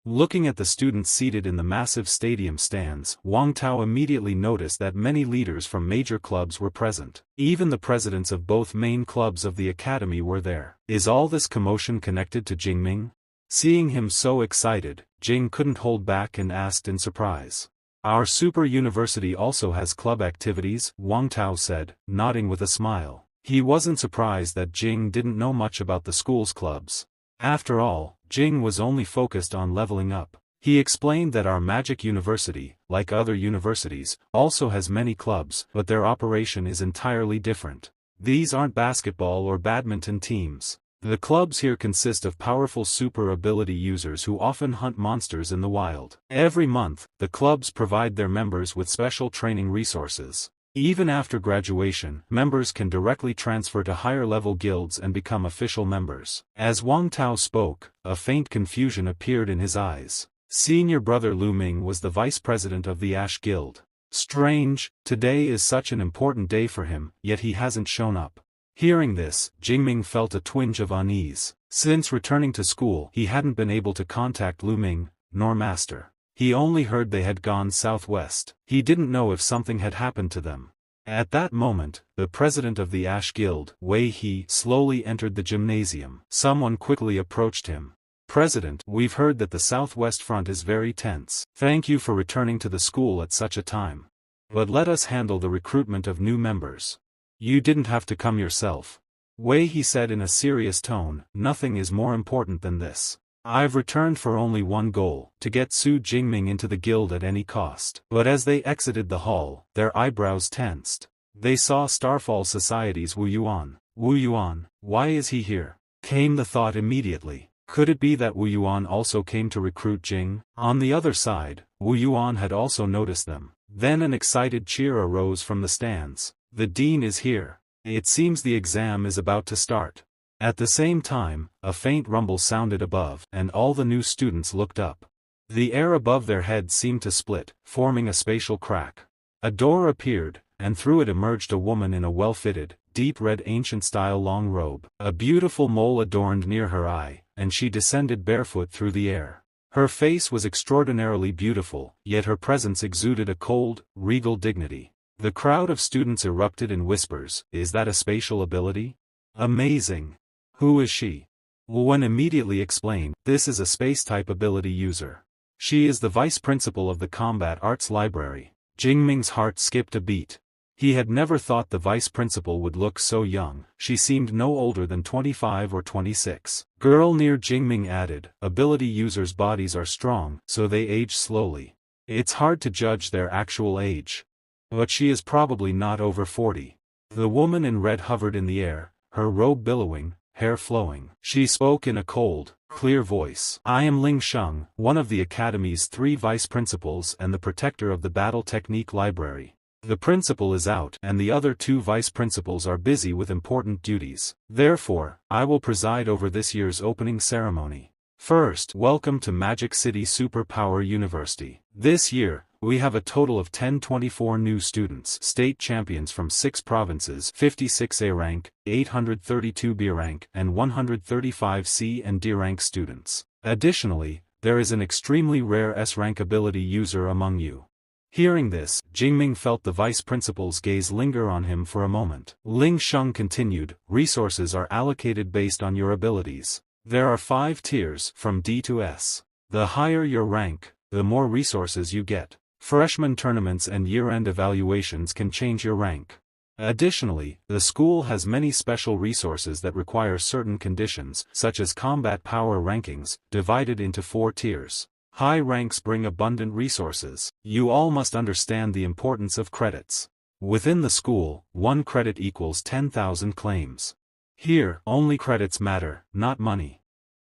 Looking at the students seated in the massive stadium stands, Wang Tao immediately noticed that many leaders from major clubs were present. Even the presidents of both main clubs of the academy were there. Is all this commotion connected to Jingming? Seeing him so excited, Jing couldn't hold back and asked in surprise. "Our super university also has club activities," Wang Tao said, nodding with a smile. He wasn't surprised that Jing didn't know much about the school's clubs. After all, Jing was only focused on leveling up. He explained that our magic university, like other universities, also has many clubs, but their operation is entirely different. These aren't basketball or badminton teams. The clubs here consist of powerful super ability users who often hunt monsters in the wild. Every month, the clubs provide their members with special training resources. Even after graduation, members can directly transfer to higher-level guilds and become official members. As Wang Tao spoke, a faint confusion appeared in his eyes. Senior brother Lu Ming was the vice president of the Ash Guild. Strange, today is such an important day for him, yet he hasn't shown up. Hearing this, Jingming felt a twinge of unease. Since returning to school, he hadn't been able to contact Lu Ming, nor Master. He only heard they had gone southwest. He didn't know if something had happened to them. At that moment, the president of the Ash Guild, Wei He, slowly entered the gymnasium. Someone quickly approached him. "President, we've heard that the southwest front is very tense. Thank you for returning to the school at such a time. But let us handle the recruitment of new members. You didn't have to come yourself." Wei He said in a serious tone, "Nothing is more important than this. I've returned for only one goal, to get Su Jingming into the guild at any cost." But as they exited the hall, their eyebrows tensed. They saw Starfall Society's Wu Yuan. Wu Yuan, why is he here? Came the thought immediately. Could it be that Wu Yuan also came to recruit Jing? On the other side, Wu Yuan had also noticed them. Then an excited cheer arose from the stands. "The dean is here. It seems the exam is about to start." At the same time, a faint rumble sounded above, and all the new students looked up. The air above their heads seemed to split, forming a spatial crack. A door appeared, and through it emerged a woman in a well-fitted, deep red ancient-style long robe. A beautiful mole adorned near her eye, and she descended barefoot through the air. Her face was extraordinarily beautiful, yet her presence exuded a cold, regal dignity. The crowd of students erupted in whispers. "Is that a spatial ability? Amazing! Who is she?" Wen immediately explained, "This is a space-type ability user. She is the vice principal of the Combat Arts Library." Jingming's heart skipped a beat. He had never thought the vice principal would look so young. She seemed no older than 25 or 26. Girl near Jingming added, "Ability users' bodies are strong, so they age slowly. It's hard to judge their actual age. But she is probably not over 40. The woman in red hovered in the air, her robe billowing, hair flowing. She spoke in a cold, clear voice. "I am Ling Sheng, one of the Academy's 3 vice principals and the protector of the Battle Technique Library. The principal is out and the other 2 vice principals are busy with important duties. Therefore, I will preside over this year's opening ceremony. First, welcome to Magic City Superpower University. This year, we have a total of 1024 new students, state champions from 6 provinces, 56 A rank, 832 B rank, and 135 C and D rank students. Additionally, there is an extremely rare S rank ability user among you." Hearing this, Jingming felt the vice principal's gaze linger on him for a moment. Ling Sheng continued, "Resources are allocated based on your abilities. There are 5 tiers, from D to S. The higher your rank, the more resources you get. Freshman tournaments and year-end evaluations can change your rank. Additionally, the school has many special resources that require certain conditions, such as combat power rankings, divided into 4 tiers. High ranks bring abundant resources. You all must understand the importance of credits. Within the school, 1 credit equals 10,000 claims. Here, only credits matter, not money.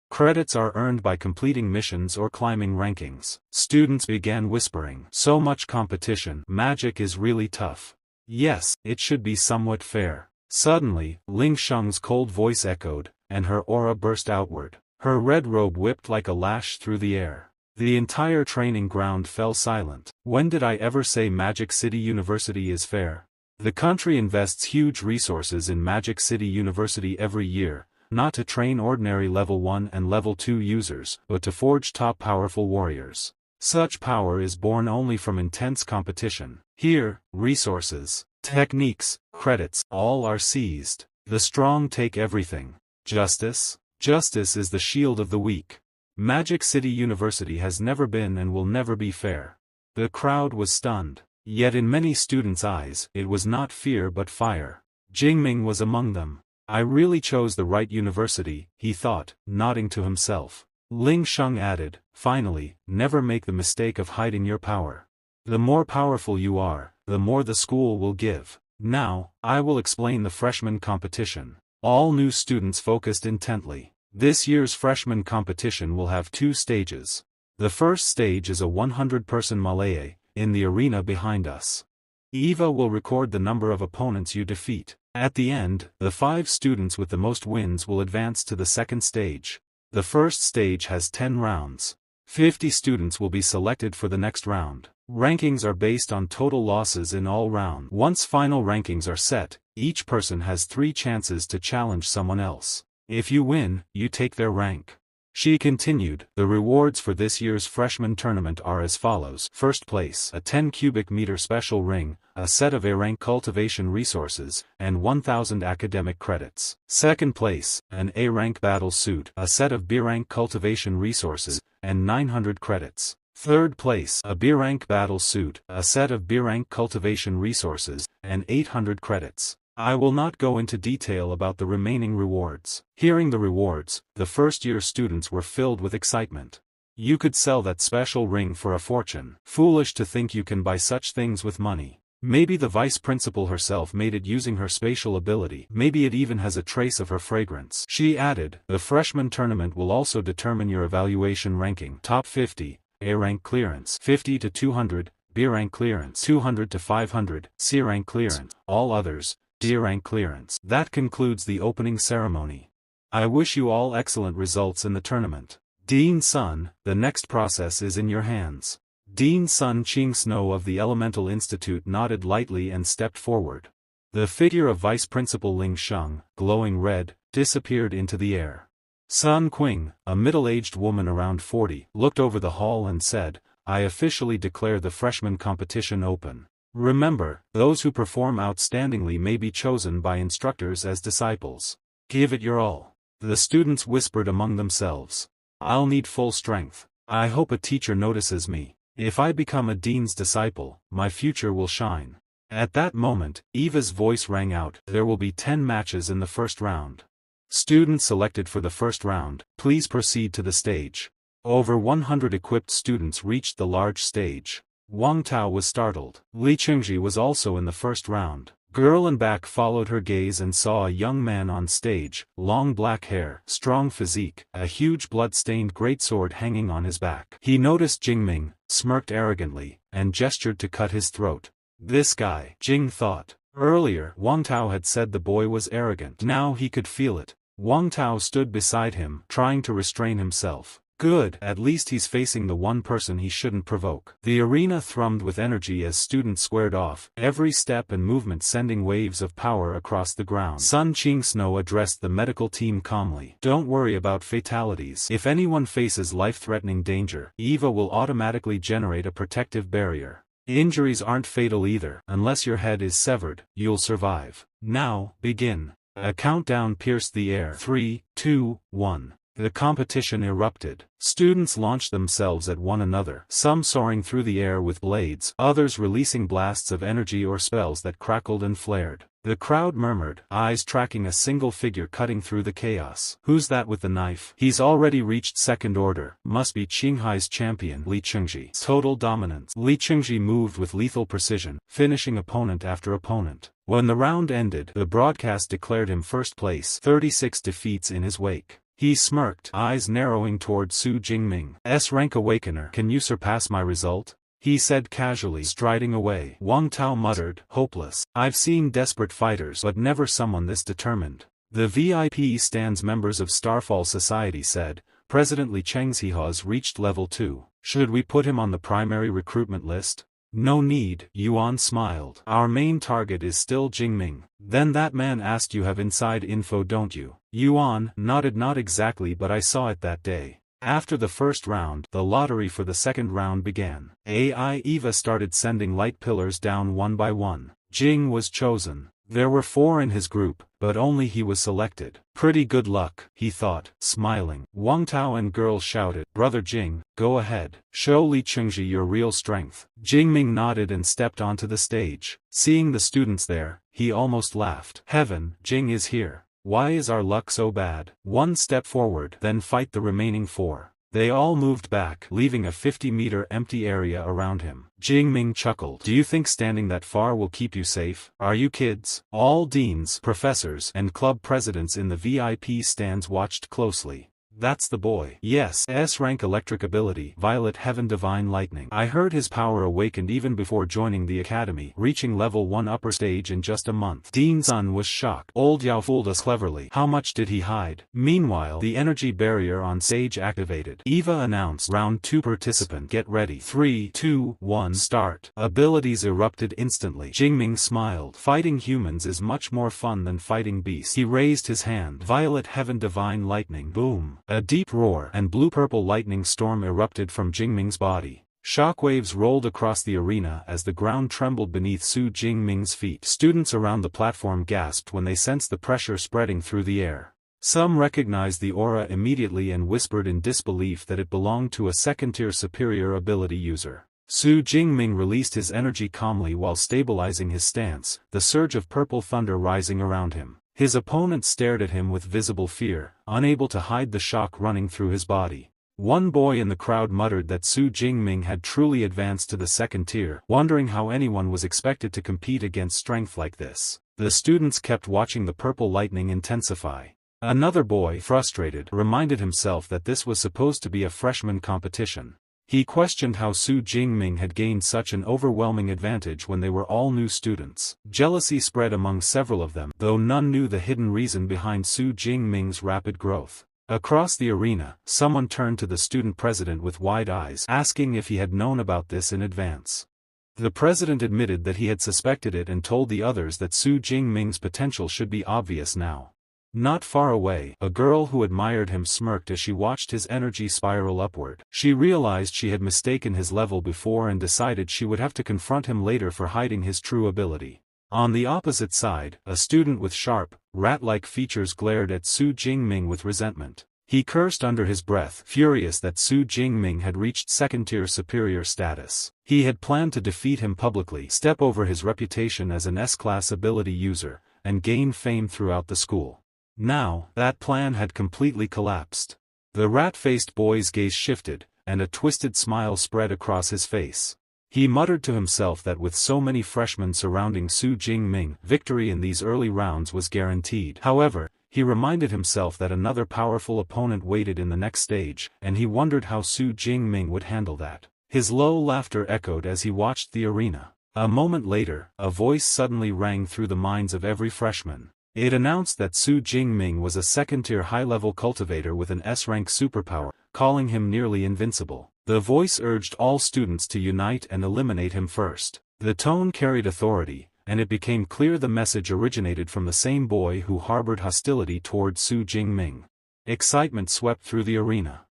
Credits are earned by completing missions or climbing rankings. Students began whispering, "So much competition, magic is really tough." Yes, it should be somewhat fair. Suddenly, Ling Sheng's cold voice echoed, and her aura burst outward. Her red robe whipped like a lash through the air. The entire training ground fell silent. When did I ever say Magic City University is fair? The country invests huge resources in Magic City University every year, not to train ordinary level 1 and level 2 users, but to forge top powerful warriors. Such power is born only from intense competition. Here, resources, techniques, credits, all are seized. The strong take everything. Justice? Justice is the shield of the weak. Magic City University has never been and will never be fair. The crowd was stunned. Yet in many students' eyes, it was not fear but fire. Jingming was among them. I really chose the right university, he thought, nodding to himself. Ling Sheng added, finally, never make the mistake of hiding your power. The more powerful you are, the more the school will give. Now, I will explain the freshman competition. All new students focused intently. This year's freshman competition will have 2 stages. The first stage is a 100-person melee, in the arena behind us. Eva will record the number of opponents you defeat. At the end, the 5 students with the most wins will advance to the second stage. The first stage has 10 rounds. 50 students will be selected for the next round. Rankings are based on total losses in all rounds. Once final rankings are set, each person has 3 chances to challenge someone else. If you win, you take their rank. She continued, the rewards for this year's freshman tournament are as follows. First place, a 10 cubic meter special ring, a set of A-rank cultivation resources, and 1,000 academic credits. Second place, an A-rank battle suit, a set of B-rank cultivation resources, and 900 credits. Third place, a B-rank battle suit, a set of B-rank cultivation resources, and 800 credits. I will not go into detail about the remaining rewards. Hearing the rewards, the first-year students were filled with excitement. You could sell that special ring for a fortune. Foolish to think you can buy such things with money. Maybe the vice principal herself made it using her spatial ability. Maybe it even has a trace of her fragrance. She added, the freshman tournament will also determine your evaluation ranking. Top 50, A-rank clearance, 50 to 200, B-rank clearance, 200 to 500, C-rank clearance, all others, D-rank clearance. That concludes the opening ceremony. I wish you all excellent results in the tournament. Dean Sun, the next process is in your hands. Dean Sun Ching Snow of the Elemental Institute nodded lightly and stepped forward. The figure of Vice Principal Ling Sheng, glowing red, disappeared into the air. Sun Qing, a middle-aged woman around 40, looked over the hall and said, I officially declare the freshman competition open. Remember, those who perform outstandingly may be chosen by instructors as disciples. Give it your all. The students whispered among themselves. I'll need full strength. I hope a teacher notices me. If I become a dean's disciple, my future will shine. At that moment, Eva's voice rang out. There will be 10 matches in the first round. Students selected for the first round, please proceed to the stage. Over 100 equipped students reached the large stage. Wang Tao was startled. Li Chengji was also in the first round. Girl in back followed her gaze and saw a young man on stage, long black hair, strong physique, a huge blood-stained greatsword hanging on his back. He noticed Jingming, smirked arrogantly, and gestured to cut his throat. This guy, Jing thought. Earlier, Wang Tao had said the boy was arrogant. Now he could feel it. Wang Tao stood beside him, trying to restrain himself. Good, at least he's facing the one person he shouldn't provoke. The arena thrummed with energy as students squared off, every step and movement sending waves of power across the ground. Sun Qing Snow addressed the medical team calmly. Don't worry about fatalities. If anyone faces life-threatening danger, Eva will automatically generate a protective barrier. Injuries aren't fatal either. Unless your head is severed, you'll survive. Now, begin. A countdown pierced the air. 3, 2, 1. The competition erupted. Students launched themselves at one another, some soaring through the air with blades, others releasing blasts of energy or spells that crackled and flared. The crowd murmured, eyes tracking a single figure cutting through the chaos. Who's that with the knife? He's already reached second order. Must be Qinghai's champion, Li Chengji. Total dominance. Li Chengji moved with lethal precision, finishing opponent after opponent. When the round ended, the broadcast declared him first place, 36 defeats in his wake. He smirked, eyes narrowing toward Su Jingming's rank awakener. Can you surpass my result? He said casually, striding away. Wang Tao muttered, hopeless. I've seen desperate fighters but never someone this determined. The VIP stands members of Starfall Society said, President Li Chengxi's reached level 2. Should we put him on the primary recruitment list? No need, Yuan smiled. Our main target is still Jingming. Then that man asked you have inside info don't you? Yuan nodded not exactly but I saw it that day. After the first round, the lottery for the second round began. AI Eva started sending light pillars down one by one. Jing was chosen. There were 4 in his group, but only he was selected. Pretty good luck, he thought, smiling. Wang Tao and girls shouted, Brother Jing, go ahead. Show Li Chengji your real strength. Jingming nodded and stepped onto the stage. Seeing the students there, he almost laughed. Heaven, Jing is here. Why is our luck so bad? One step forward, then fight the remaining 4. They all moved back, leaving a 50-meter empty area around him. Jingming chuckled. Do you think standing that far will keep you safe? Are you kids? All deans, professors, and club presidents in the VIP stands watched closely. That's the boy. Yes, S-rank electric ability, Violet Heaven Divine Lightning. I heard his power awakened even before joining the academy, reaching level 1 upper stage in just a month. Dean Sun was shocked. Old Yao fooled us cleverly. How much did he hide? Meanwhile, the energy barrier on stage activated. Eva announced, round 2 participant, get ready. 3, 2, 1, start. Abilities erupted instantly. Jingming smiled. Fighting humans is much more fun than fighting beasts. He raised his hand. Violet Heaven Divine Lightning. Boom. A deep roar and blue-purple lightning storm erupted from Jingming's body. Shockwaves rolled across the arena as the ground trembled beneath Su Jingming's feet. Students around the platform gasped when they sensed the pressure spreading through the air. Some recognized the aura immediately and whispered in disbelief that it belonged to a second-tier superior ability user. Su Jingming released his energy calmly while stabilizing his stance, the surge of purple thunder rising around him. His opponent stared at him with visible fear, unable to hide the shock running through his body. One boy in the crowd muttered that Su Jingming had truly advanced to the second tier, wondering how anyone was expected to compete against strength like this. The students kept watching the purple lightning intensify. Another boy, frustrated, reminded himself that this was supposed to be a freshman competition. He questioned how Su Jingming had gained such an overwhelming advantage when they were all new students. Jealousy spread among several of them, though none knew the hidden reason behind Su Jingming's rapid growth. Across the arena, someone turned to the student president with wide eyes, asking if he had known about this in advance. The president admitted that he had suspected it and told the others that Su Jingming's potential should be obvious now. Not far away, a girl who admired him smirked as she watched his energy spiral upward. She realized she had mistaken his level before and decided she would have to confront him later for hiding his true ability. On the opposite side, a student with sharp, rat-like features glared at Su Jingming with resentment. He cursed under his breath, furious that Su Jingming had reached second-tier superior status. He had planned to defeat him publicly, step over his reputation as an S-class ability user, and gain fame throughout the school. Now, that plan had completely collapsed. The rat-faced boy's gaze shifted, and a twisted smile spread across his face. He muttered to himself that with so many freshmen surrounding Su Jingming, victory in these early rounds was guaranteed. However, he reminded himself that another powerful opponent waited in the next stage, and he wondered how Su Jingming would handle that. His low laughter echoed as he watched the arena. A moment later, a voice suddenly rang through the minds of every freshman. It announced that Su Jingming was a second-tier high-level cultivator with an S-rank superpower, calling him nearly invincible. The voice urged all students to unite and eliminate him first. The tone carried authority, and it became clear the message originated from the same boy who harbored hostility toward Su Jingming. Excitement swept through the arena.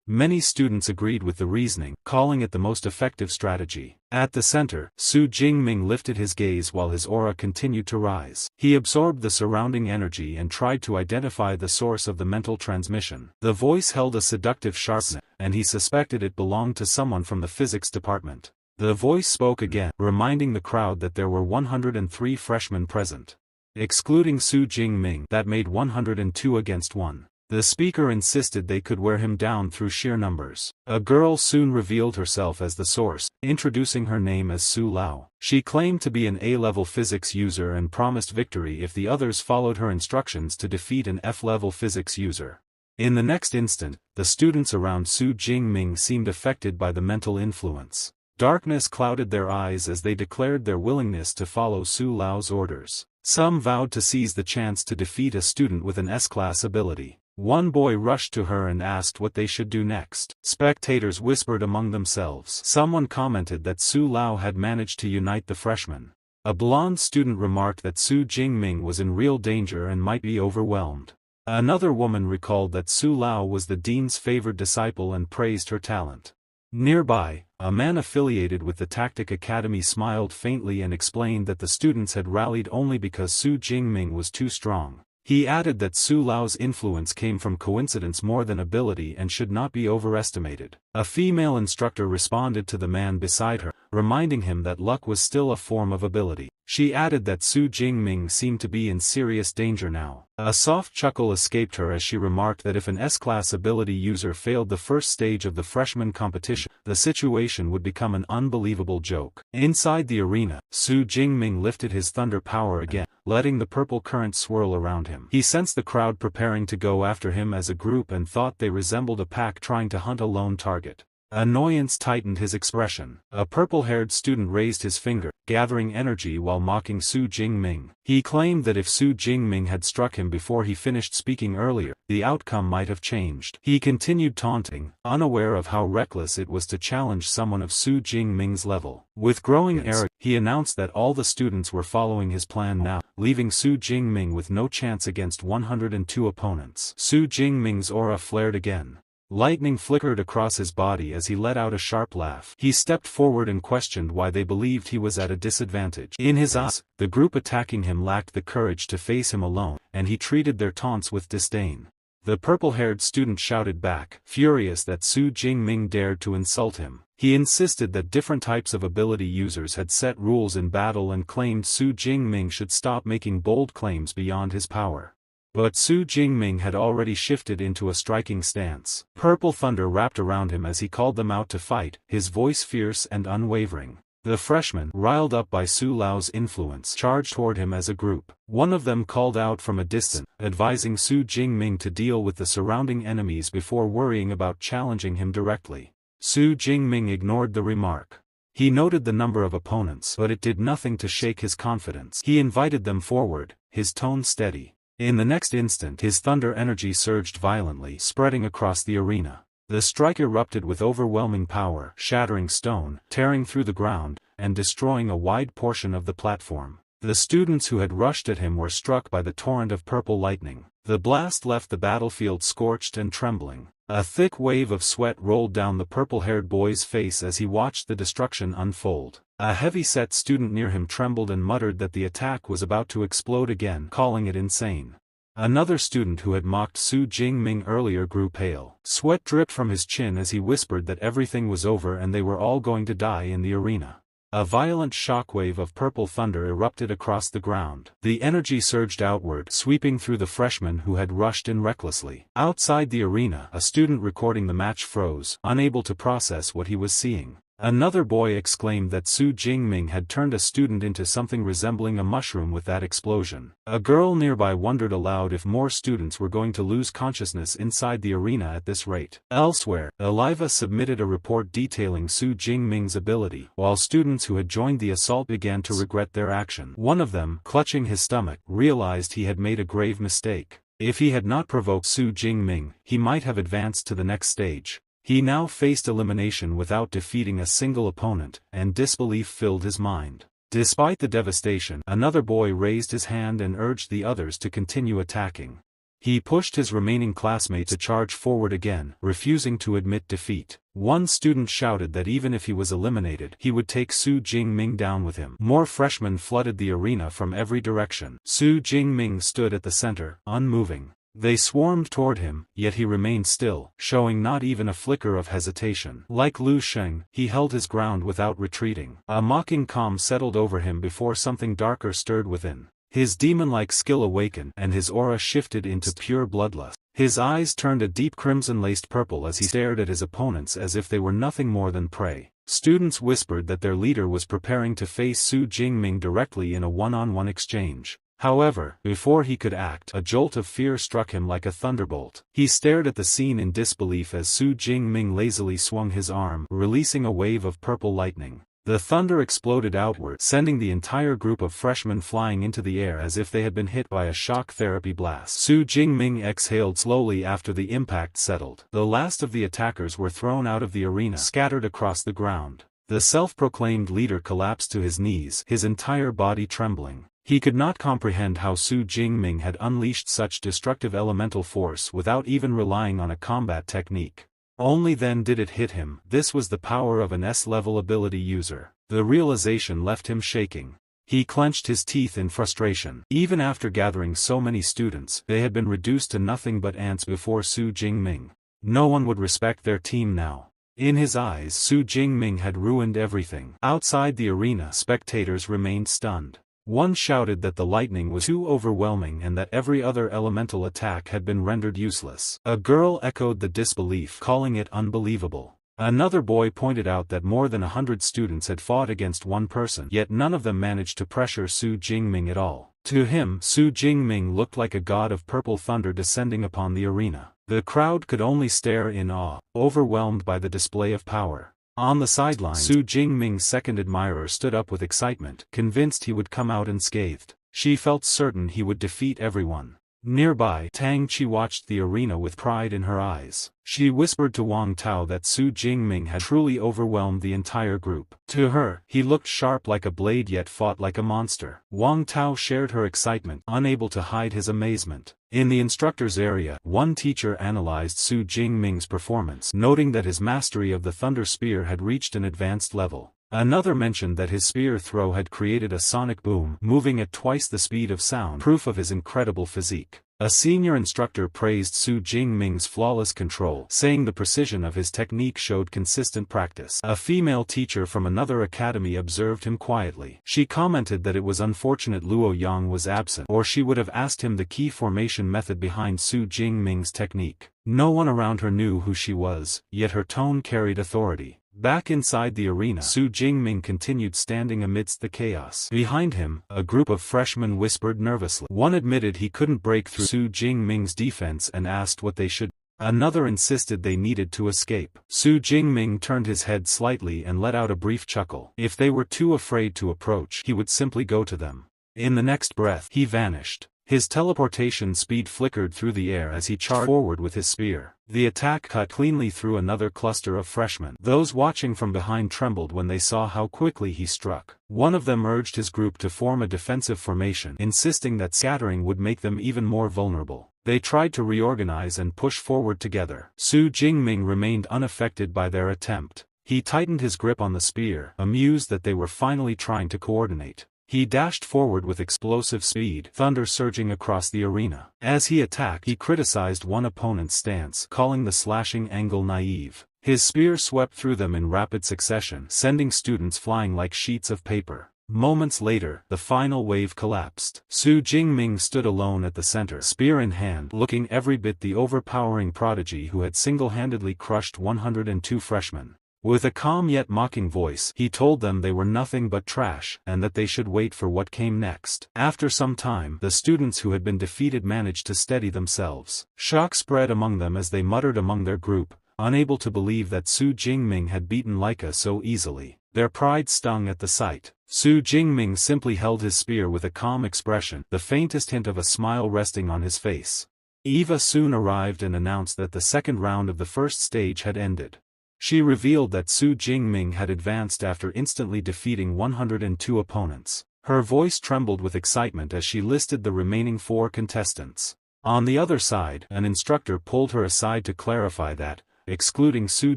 Many students agreed with the reasoning, calling it the most effective strategy. At the center, Su Jingming lifted his gaze while his aura continued to rise. He absorbed the surrounding energy and tried to identify the source of the mental transmission. The voice held a seductive sharpness, and he suspected it belonged to someone from the physics department. The voice spoke again, reminding the crowd that there were 103 freshmen present. Excluding Su Jingming, that made 102 against 1. The speaker insisted they could wear him down through sheer numbers. A girl soon revealed herself as the source, introducing her name as Su Lao. She claimed to be an A-level physics user and promised victory if the others followed her instructions to defeat an F-level physics user. In the next instant, the students around Su Jingming seemed affected by the mental influence. Darkness clouded their eyes as they declared their willingness to follow Su Lao's orders. Some vowed to seize the chance to defeat a student with an S-class ability. One boy rushed to her and asked what they should do next. Spectators whispered among themselves. Someone commented that Su Lao had managed to unite the freshmen. A blonde student remarked that Su Jingming was in real danger and might be overwhelmed. Another woman recalled that Su Lao was the dean's favored disciple and praised her talent. Nearby, a man affiliated with the Tactic Academy smiled faintly and explained that the students had rallied only because Su Jingming was too strong. He added that Su Lao's influence came from coincidence more than ability and should not be overestimated. A female instructor responded to the man beside her, reminding him that luck was still a form of ability. She added that Su Jingming seemed to be in serious danger now. A soft chuckle escaped her as she remarked that if an S-class ability user failed the first stage of the freshman competition, the situation would become an unbelievable joke. Inside the arena, Su Jingming lifted his thunder power again, letting the purple current swirl around him. He sensed the crowd preparing to go after him as a group and thought they resembled a pack trying to hunt a lone target. Annoyance tightened his expression. A purple-haired student raised his finger, gathering energy while mocking Su Jingming. He claimed that if Su Jingming had struck him before he finished speaking earlier, the outcome might have changed. He continued taunting, unaware of how reckless it was to challenge someone of Su Jingming's level. With growing arrogance, he announced that all the students were following his plan now, leaving Su Jingming with no chance against 102 opponents. Su Jingming's aura flared again. Lightning flickered across his body as he let out a sharp laugh. He stepped forward and questioned why they believed he was at a disadvantage. In his eyes, the group attacking him lacked the courage to face him alone, and he treated their taunts with disdain. The purple-haired student shouted back, furious that Su Jingming dared to insult him. He insisted that different types of ability users had set rules in battle and claimed Su Jingming should stop making bold claims beyond his power. But Su Jingming had already shifted into a striking stance. Purple thunder wrapped around him as he called them out to fight, his voice fierce and unwavering. The freshmen, riled up by Su Lao's influence, charged toward him as a group. One of them called out from a distance, advising Su Jingming to deal with the surrounding enemies before worrying about challenging him directly. Su Jingming ignored the remark. He noted the number of opponents, but it did nothing to shake his confidence. He invited them forward, his tone steady. In the next instant his thunder energy surged violently, spreading across the arena. The strike erupted with overwhelming power, shattering stone, tearing through the ground, and destroying a wide portion of the platform. The students who had rushed at him were struck by the torrent of purple lightning. The blast left the battlefield scorched and trembling. A thick wave of sweat rolled down the purple-haired boy's face as he watched the destruction unfold. A heavy-set student near him trembled and muttered that the attack was about to explode again, calling it insane. Another student who had mocked Su Jingming earlier grew pale. Sweat dripped from his chin as he whispered that everything was over and they were all going to die in the arena. A violent shockwave of purple thunder erupted across the ground. The energy surged outward, sweeping through the freshmen who had rushed in recklessly. Outside the arena, a student recording the match froze, unable to process what he was seeing. Another boy exclaimed that Su Jingming had turned a student into something resembling a mushroom with that explosion. A girl nearby wondered aloud if more students were going to lose consciousness inside the arena at this rate. Elsewhere, Eliva submitted a report detailing Su Jingming's ability, while students who had joined the assault began to regret their action. One of them, clutching his stomach, realized he had made a grave mistake. If he had not provoked Su Jingming, he might have advanced to the next stage. He now faced elimination without defeating a single opponent, and disbelief filled his mind. Despite the devastation, another boy raised his hand and urged the others to continue attacking. He pushed his remaining classmates to charge forward again, refusing to admit defeat. One student shouted that even if he was eliminated, he would take Su Jingming down with him. More freshmen flooded the arena from every direction. Su Jingming stood at the center, unmoving. They swarmed toward him, yet he remained still, showing not even a flicker of hesitation. Like Lu Sheng, he held his ground without retreating. A mocking calm settled over him before something darker stirred within. His demon-like skill awakened, and his aura shifted into pure bloodlust. His eyes turned a deep crimson-laced purple as he stared at his opponents as if they were nothing more than prey. Students whispered that their leader was preparing to face Su Jingming directly in a one-on-one exchange. However, before he could act, a jolt of fear struck him like a thunderbolt. He stared at the scene in disbelief as Su Jingming lazily swung his arm, releasing a wave of purple lightning. The thunder exploded outward, sending the entire group of freshmen flying into the air as if they had been hit by a shock therapy blast. Su Jingming exhaled slowly after the impact settled. The last of the attackers were thrown out of the arena, scattered across the ground. The self-proclaimed leader collapsed to his knees, his entire body trembling. He could not comprehend how Su Jingming had unleashed such destructive elemental force without even relying on a combat technique. Only then did it hit him. This was the power of an S-level ability user. The realization left him shaking. He clenched his teeth in frustration. Even after gathering so many students, they had been reduced to nothing but ants before Su Jingming. No one would respect their team now. In his eyes, Su Jingming had ruined everything. Outside the arena, spectators remained stunned. One shouted that the lightning was too overwhelming and that every other elemental attack had been rendered useless. A girl echoed the disbelief, calling it unbelievable. Another boy pointed out that more than 100 students had fought against one person, yet none of them managed to pressure Su Jingming at all. To him, Su Jingming looked like a god of purple thunder descending upon the arena. The crowd could only stare in awe, overwhelmed by the display of power. On the sidelines, Su Jingming's second admirer stood up with excitement, convinced he would come out unscathed. She felt certain he would defeat everyone. Nearby, Tang Chi watched the arena with pride in her eyes. She whispered to Wang Tao that Su Jingming had truly overwhelmed the entire group. To her, he looked sharp like a blade yet fought like a monster. Wang Tao shared her excitement, unable to hide his amazement. In the instructor's area, one teacher analyzed Su Jingming's performance, noting that his mastery of the Thunder Spear had reached an advanced level. Another mentioned that his spear throw had created a sonic boom, moving at twice the speed of sound, proof of his incredible physique. A senior instructor praised Su Jingming's flawless control, saying the precision of his technique showed consistent practice. A female teacher from another academy observed him quietly. She commented that it was unfortunate Luo Yang was absent, or she would have asked him the key formation method behind Su Jingming's technique. No one around her knew who she was, yet her tone carried authority. Back inside the arena, Su Jingming continued standing amidst the chaos. Behind him, a group of freshmen whispered nervously. One admitted he couldn't break through Su Jingming's defense and asked what they should. Another insisted they needed to escape. Su Jingming turned his head slightly and let out a brief chuckle. If they were too afraid to approach, he would simply go to them. In the next breath, he vanished. His teleportation speed flickered through the air as he charged forward with his spear. The attack cut cleanly through another cluster of freshmen. Those watching from behind trembled when they saw how quickly he struck. One of them urged his group to form a defensive formation, insisting that scattering would make them even more vulnerable. They tried to reorganize and push forward together. Su Jingming remained unaffected by their attempt. He tightened his grip on the spear, amused that they were finally trying to coordinate. He dashed forward with explosive speed, thunder surging across the arena. As he attacked, he criticized one opponent's stance, calling the slashing angle naive. His spear swept through them in rapid succession, sending students flying like sheets of paper. Moments later, the final wave collapsed. Su Jingming stood alone at the center, spear in hand, looking every bit the overpowering prodigy who had single-handedly crushed 102 freshmen. With a calm yet mocking voice, he told them they were nothing but trash, and that they should wait for what came next. After some time, the students who had been defeated managed to steady themselves. Shock spread among them as they muttered among their group, unable to believe that Su Jingming had beaten Leica so easily. Their pride stung at the sight. Su Jingming simply held his spear with a calm expression, the faintest hint of a smile resting on his face. Eva soon arrived and announced that the second round of the first stage had ended. She revealed that Su Jingming had advanced after instantly defeating 102 opponents. Her voice trembled with excitement as she listed the remaining 4 contestants. On the other side, an instructor pulled her aside to clarify that, excluding Su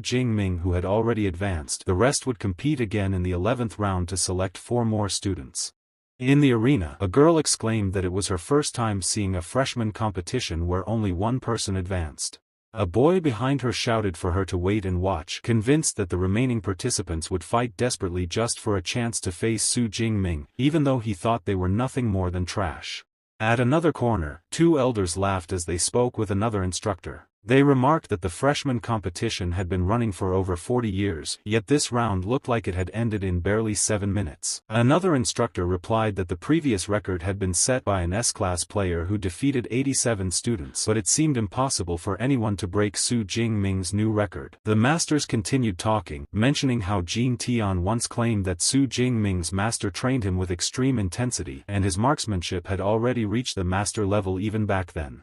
Jingming who had already advanced, the rest would compete again in the 11th round to select 4 more students. In the arena, a girl exclaimed that it was her first time seeing a freshman competition where only one person advanced. A boy behind her shouted for her to wait and watch, convinced that the remaining participants would fight desperately just for a chance to face Su Jingming, even though he thought they were nothing more than trash. At another corner, 2 elders laughed as they spoke with another instructor. They remarked that the freshman competition had been running for over 40 years, yet this round looked like it had ended in barely 7 minutes. Another instructor replied that the previous record had been set by an S-class player who defeated 87 students, but it seemed impossible for anyone to break Su Jingming's new record. The masters continued talking, mentioning how Jin Tian once claimed that Su Jingming's master trained him with extreme intensity, and his marksmanship had already reached the master level even back then.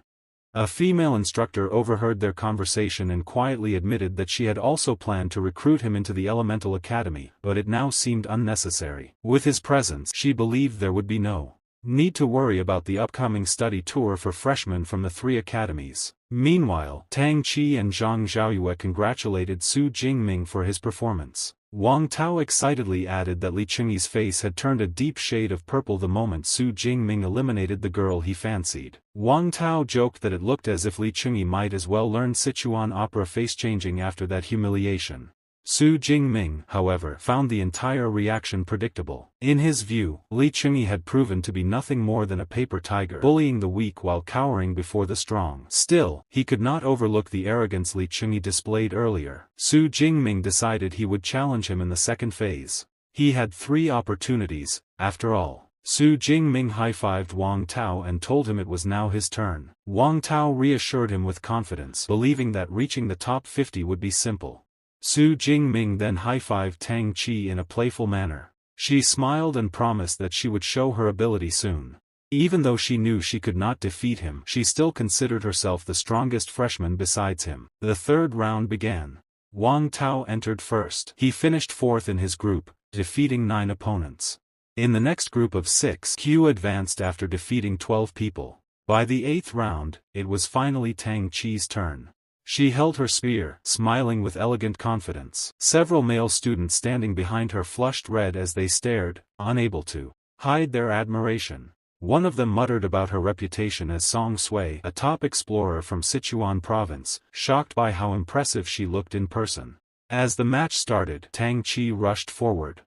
A female instructor overheard their conversation and quietly admitted that she had also planned to recruit him into the Elemental Academy, but it now seemed unnecessary. With his presence, she believed there would be no need to worry about the upcoming study tour for freshmen from the 3 academies. Meanwhile, Tang Qi and Zhang Zhaoyue congratulated Su Jingming for his performance. Wang Tao excitedly added that Li Qingyi's face had turned a deep shade of purple the moment Su Jingming eliminated the girl he fancied. Wang Tao joked that it looked as if Li Qingyi might as well learn Sichuan opera face-changing after that humiliation. Su Jingming, however, found the entire reaction predictable. In his view, Li Qingyi had proven to be nothing more than a paper tiger, bullying the weak while cowering before the strong. Still, he could not overlook the arrogance Li Qingyi displayed earlier. Su Jingming decided he would challenge him in the second phase. He had 3 opportunities, after all. Su Jingming high-fived Wang Tao and told him it was now his turn. Wang Tao reassured him with confidence, believing that reaching the top 50 would be simple. Su Jingming then high-fived Tang Qi in a playful manner. She smiled and promised that she would show her ability soon. Even though she knew she could not defeat him, she still considered herself the strongest freshman besides him. The 3rd round began. Wang Tao entered first. He finished 4th in his group, defeating 9 opponents. In the next group of 6, Q advanced after defeating 12 people. By the 8th round, it was finally Tang Qi's turn. She held her spear, smiling with elegant confidence. Several male students standing behind her flushed red as they stared, unable to hide their admiration. One of them muttered about her reputation as Song Sui, a top explorer from Sichuan province, shocked by how impressive she looked in person. As the match started, Tang Qi rushed forward.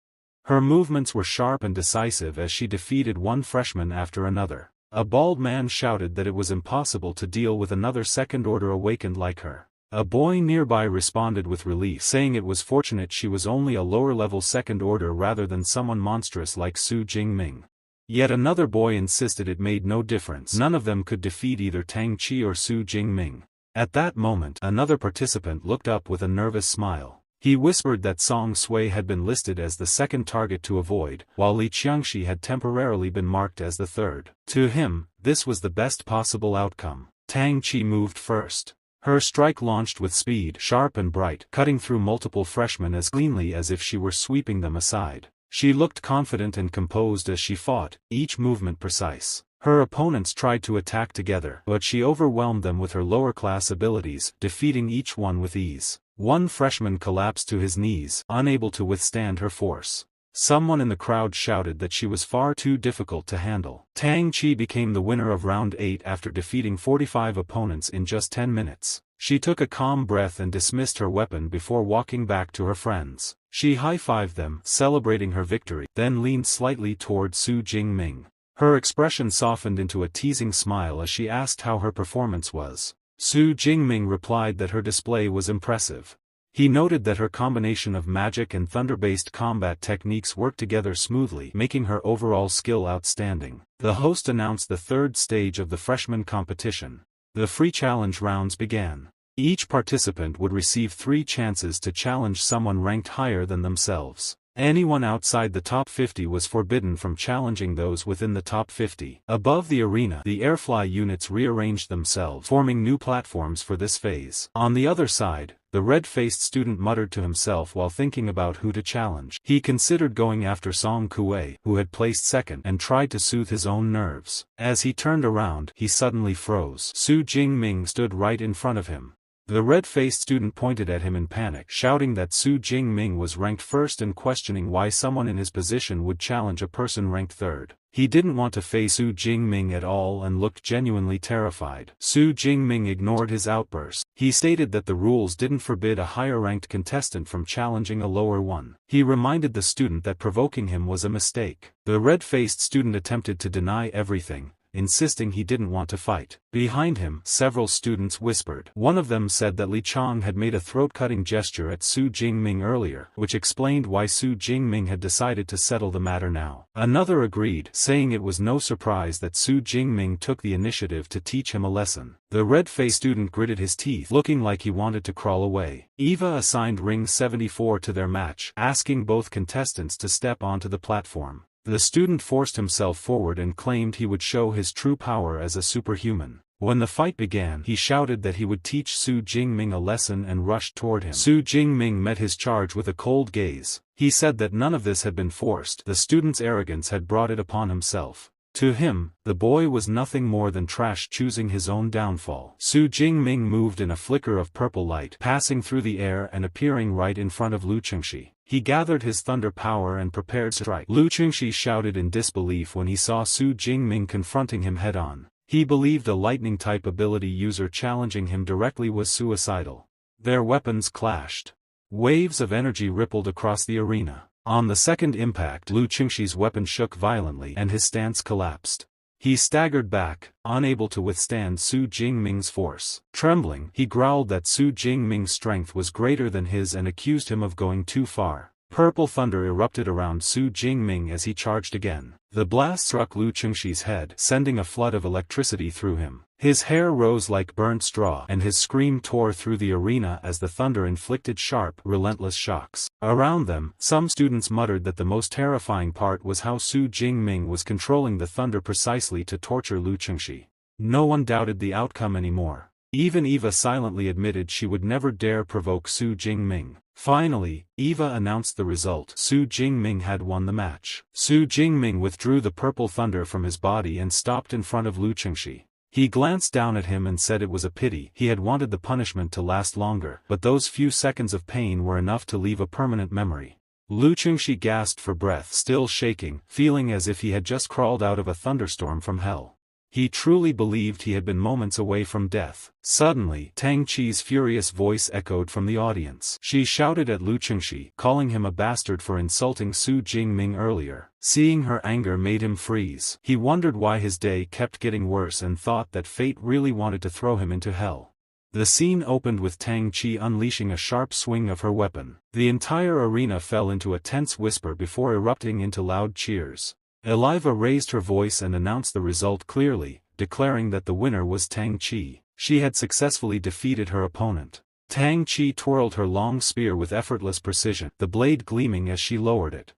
Her movements were sharp and decisive as she defeated one freshman after another. A bald man shouted that it was impossible to deal with another second-order awakened like her. A boy nearby responded with relief, saying it was fortunate she was only a lower-level second-order rather than someone monstrous like Su Jingming. Yet another boy insisted it made no difference. None of them could defeat either Tang Qi or Su Jingming. At that moment, another participant looked up with a nervous smile. He whispered that Song Sui had been listed as the second target to avoid, while Li Qiangxi had temporarily been marked as the third. To him, this was the best possible outcome. Tang Qi moved first. Her strike launched with speed, sharp and bright, cutting through multiple freshmen as cleanly as if she were sweeping them aside. She looked confident and composed as she fought, each movement precise. Her opponents tried to attack together, but she overwhelmed them with her lower-class abilities, defeating each one with ease. One freshman collapsed to his knees, unable to withstand her force. Someone in the crowd shouted that she was far too difficult to handle. Tang Qi became the winner of round 8 after defeating 45 opponents in just 10 minutes. She took a calm breath and dismissed her weapon before walking back to her friends. She high-fived them, celebrating her victory, then leaned slightly toward Su Jingming. Her expression softened into a teasing smile as she asked how her performance was. Su Jingming replied that her display was impressive. He noted that her combination of magic and thunder-based combat techniques worked together smoothly, making her overall skill outstanding. The host announced the third stage of the freshman competition. The free challenge rounds began. Each participant would receive 3 chances to challenge someone ranked higher than themselves. Anyone outside the top 50 was forbidden from challenging those within the top 50. Above the arena, the airfly units rearranged themselves, forming new platforms for this phase. On the other side, the red-faced student muttered to himself while thinking about who to challenge. He considered going after Song Kuei, who had placed second, and tried to soothe his own nerves. As he turned around, he suddenly froze. Su Jingming stood right in front of him. The red-faced student pointed at him in panic, shouting that Su Jingming was ranked first and questioning why someone in his position would challenge a person ranked third. He didn't want to face Su Jingming at all and looked genuinely terrified. Su Jingming ignored his outburst. He stated that the rules didn't forbid a higher-ranked contestant from challenging a lower one. He reminded the student that provoking him was a mistake. The red-faced student attempted to deny everything, insisting he didn't want to fight. Behind him, several students whispered. One of them said that Li Chang had made a throat-cutting gesture at Su Jingming earlier, which explained why Su Jingming had decided to settle the matter now. Another agreed, saying it was no surprise that Su Jingming took the initiative to teach him a lesson. The red-faced student gritted his teeth, looking like he wanted to crawl away. Eva assigned ring 74 to their match, asking both contestants to step onto the platform. The student forced himself forward and claimed he would show his true power as a superhuman. When the fight began, he shouted that he would teach Su Jingming a lesson and rushed toward him. Su Jingming met his charge with a cold gaze. He said that none of this had been forced. The student's arrogance had brought it upon himself. To him, the boy was nothing more than trash, choosing his own downfall. Su Jingming moved in a flicker of purple light, passing through the air and appearing right in front of Lu Chengxi. He gathered his thunder power and prepared to strike. Lu Chengxi shouted in disbelief when he saw Su Jingming confronting him head-on. He believed a lightning-type ability user challenging him directly was suicidal. Their weapons clashed. Waves of energy rippled across the arena. On the second impact, Lu Chengxi's weapon shook violently and his stance collapsed. He staggered back, unable to withstand Su Jingming's force. Trembling, he growled that Su Jingming's strength was greater than his and accused him of going too far. Purple thunder erupted around Su Jingming as he charged again. The blast struck Lu Chengxi's head, sending a flood of electricity through him. His hair rose like burnt straw, and his scream tore through the arena as the thunder inflicted sharp, relentless shocks. Around them, some students muttered that the most terrifying part was how Su Jingming was controlling the thunder precisely to torture Lu Chengxi. No one doubted the outcome anymore. Even Eva silently admitted she would never dare provoke Su Jingming. Finally, Eva announced the result. Su Jingming had won the match. Su Jingming withdrew the purple thunder from his body and stopped in front of Lu Chengxi. He glanced down at him and said it was a pity. He had wanted the punishment to last longer, but those few seconds of pain were enough to leave a permanent memory. Lu Chengxi gasped for breath, still shaking, feeling as if he had just crawled out of a thunderstorm from hell. He truly believed he had been moments away from death. Suddenly, Tang Qi's furious voice echoed from the audience. She shouted at Lu Chengxi, calling him a bastard for insulting Su Jingming earlier. Seeing her anger made him freeze. He wondered why his day kept getting worse and thought that fate really wanted to throw him into hell. The scene opened with Tang Qi unleashing a sharp swing of her weapon. The entire arena fell into a tense whisper before erupting into loud cheers. Eliva raised her voice and announced the result clearly, declaring that the winner was Tang Qi. She had successfully defeated her opponent. Tang Qi twirled her long spear with effortless precision, the blade gleaming as she lowered it.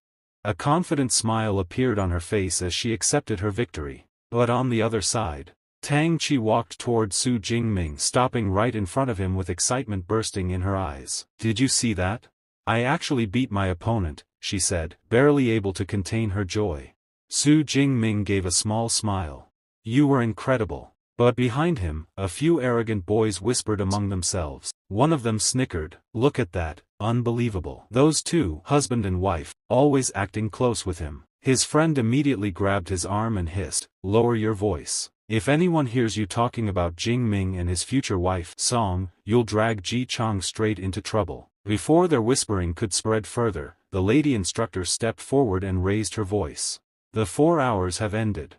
A confident smile appeared on her face as she accepted her victory. But on the other side, Tang Qi walked toward Su Jingming, stopping right in front of him with excitement bursting in her eyes. "Did you see that? I actually beat my opponent," she said, barely able to contain her joy. Su Jingming gave a small smile. "You were incredible." But behind him, a few arrogant boys whispered among themselves. One of them snickered, "Look at that, unbelievable. Those two, husband and wife, always acting close with him." His friend immediately grabbed his arm and hissed, "Lower your voice. If anyone hears you talking about Jingming and his future wife, Song, you'll drag Ji Chang straight into trouble." Before their whispering could spread further, the lady instructor stepped forward and raised her voice. "The 4 hours have ended.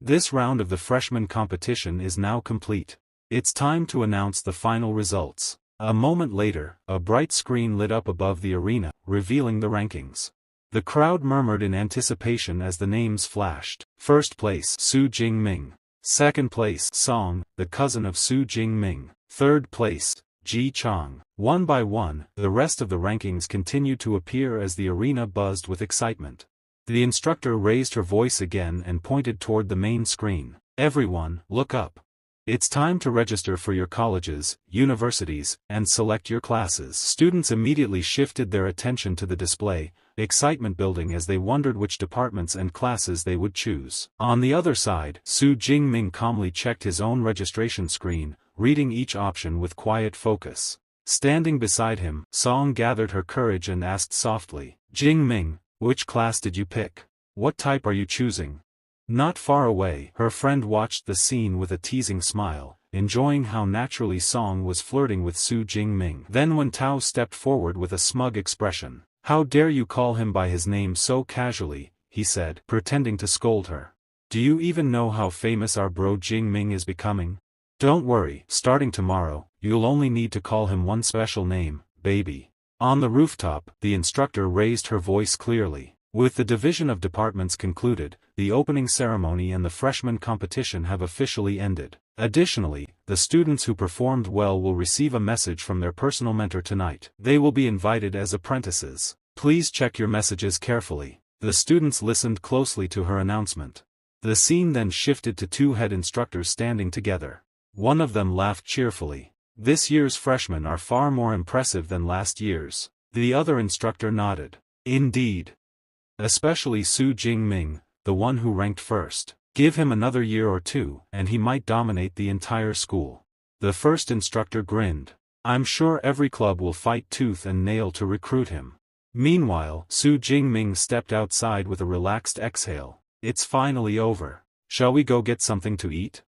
This round of the freshman competition is now complete. It's time to announce the final results." A moment later, a bright screen lit up above the arena, revealing the rankings. The crowd murmured in anticipation as the names flashed. First place, Su Jingming. Second place, Song, the cousin of Su Jingming. Third place, Ji Chang. One by one, the rest of the rankings continued to appear as the arena buzzed with excitement. The instructor raised her voice again and pointed toward the main screen. "Everyone, look up. It's time to register for your colleges, universities, and select your classes. Students immediately shifted their attention to the display, excitement building as they wondered which departments and classes they would choose. On the other side, Su Jingming calmly checked his own registration screen, reading each option with quiet focus. Standing beside him, Song gathered her courage and asked softly, "Jingming, which class did you pick? What type are you choosing?" Not far away, her friend watched the scene with a teasing smile, enjoying how naturally Song was flirting with Su Jingming. Then when Tao stepped forward with a smug expression, "How dare you call him by his name so casually," he said, pretending to scold her. "Do you even know how famous our bro Jingming is becoming? Don't worry, starting tomorrow, you'll only need to call him one special name, baby." On the rooftop, the instructor raised her voice clearly. With the division of departments concluded, the opening ceremony and the freshman competition have officially ended. Additionally, the students who performed well will receive a message from their personal mentor tonight. They will be invited as apprentices. Please check your messages carefully. The students listened closely to her announcement. The scene then shifted to two head instructors standing together. One of them laughed cheerfully. "This year's freshmen are far more impressive than last year's." The other instructor nodded. "Indeed. Especially Su Jingming, the one who ranked first. Give him another year or two, and he might dominate the entire school." The first instructor grinned. "I'm sure every club will fight tooth and nail to recruit him." Meanwhile, Su Jingming stepped outside with a relaxed exhale. "It's finally over. Shall we go get something to eat?"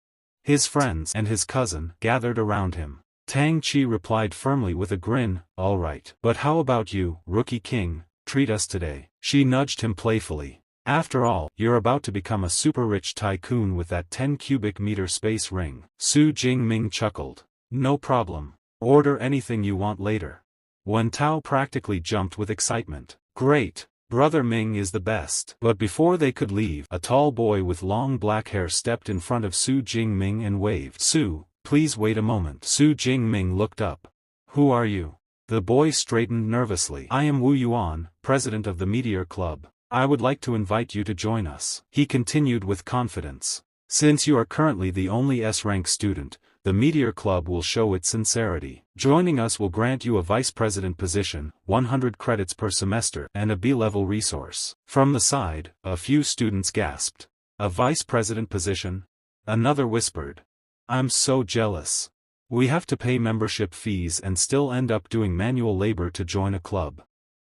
His friends and his cousin gathered around him. Tang Chi replied firmly with a grin, "All right. But how about you, Rookie King? Treat us today." She nudged him playfully. "After all, you're about to become a super-rich tycoon with that 10 cubic meter space ring." Su Jingming chuckled. "No problem. Order anything you want later." Wen Tao practically jumped with excitement. "Great! Brother Ming is the best." But before they could leave, a tall boy with long black hair stepped in front of Su Jingming and waved. "Su, please wait a moment." Su Jingming looked up. "Who are you?" The boy straightened nervously. "I am Wu Yuan, president of the Meteor Club. I would like to invite you to join us." He continued with confidence. "Since you are currently the only S-rank student, the Meteor Club will show its sincerity. Joining us will grant you a vice president position, 100 credits per semester, and a B-level resource." From the side, a few students gasped. "A vice president position?" Another whispered. "I'm so jealous. We have to pay membership fees and still end up doing manual labor to join a club.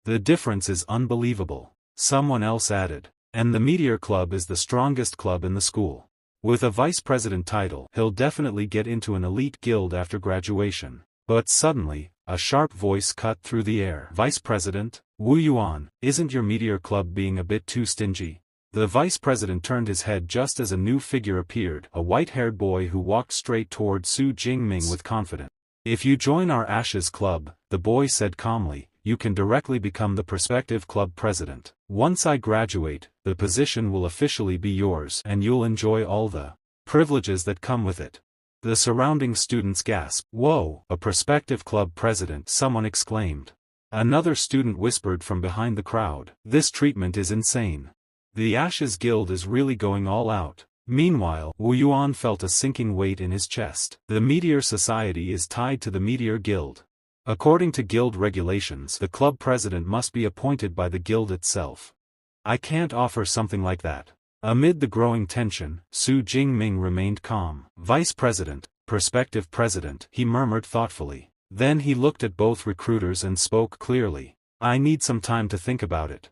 The difference is unbelievable." Someone else added. "And the Meteor Club is the strongest club in the school. With a vice president title, he'll definitely get into an elite guild after graduation." But suddenly, a sharp voice cut through the air. "Vice president? Wu Yuan, isn't your Meteor Club being a bit too stingy?" The vice president turned his head just as a new figure appeared, a white-haired boy who walked straight toward Su Jingming with confidence. "If you join our Ashes Club," the boy said calmly, "you can directly become the prospective club president. Once I graduate, the position will officially be yours and you'll enjoy all the privileges that come with it." The surrounding students gasped. "Whoa, a prospective club president!" someone exclaimed. Another student whispered from behind the crowd. "This treatment is insane. The Ashes Guild is really going all out." Meanwhile, Wu Yuan felt a sinking weight in his chest. The Meteor Society is tied to the Meteor Guild. According to guild regulations, the club president must be appointed by the guild itself. "I can't offer something like that." Amid the growing tension, Su Jingming remained calm. "Vice president, prospective president," he murmured thoughtfully. Then he looked at both recruiters and spoke clearly. "I need some time to think about it.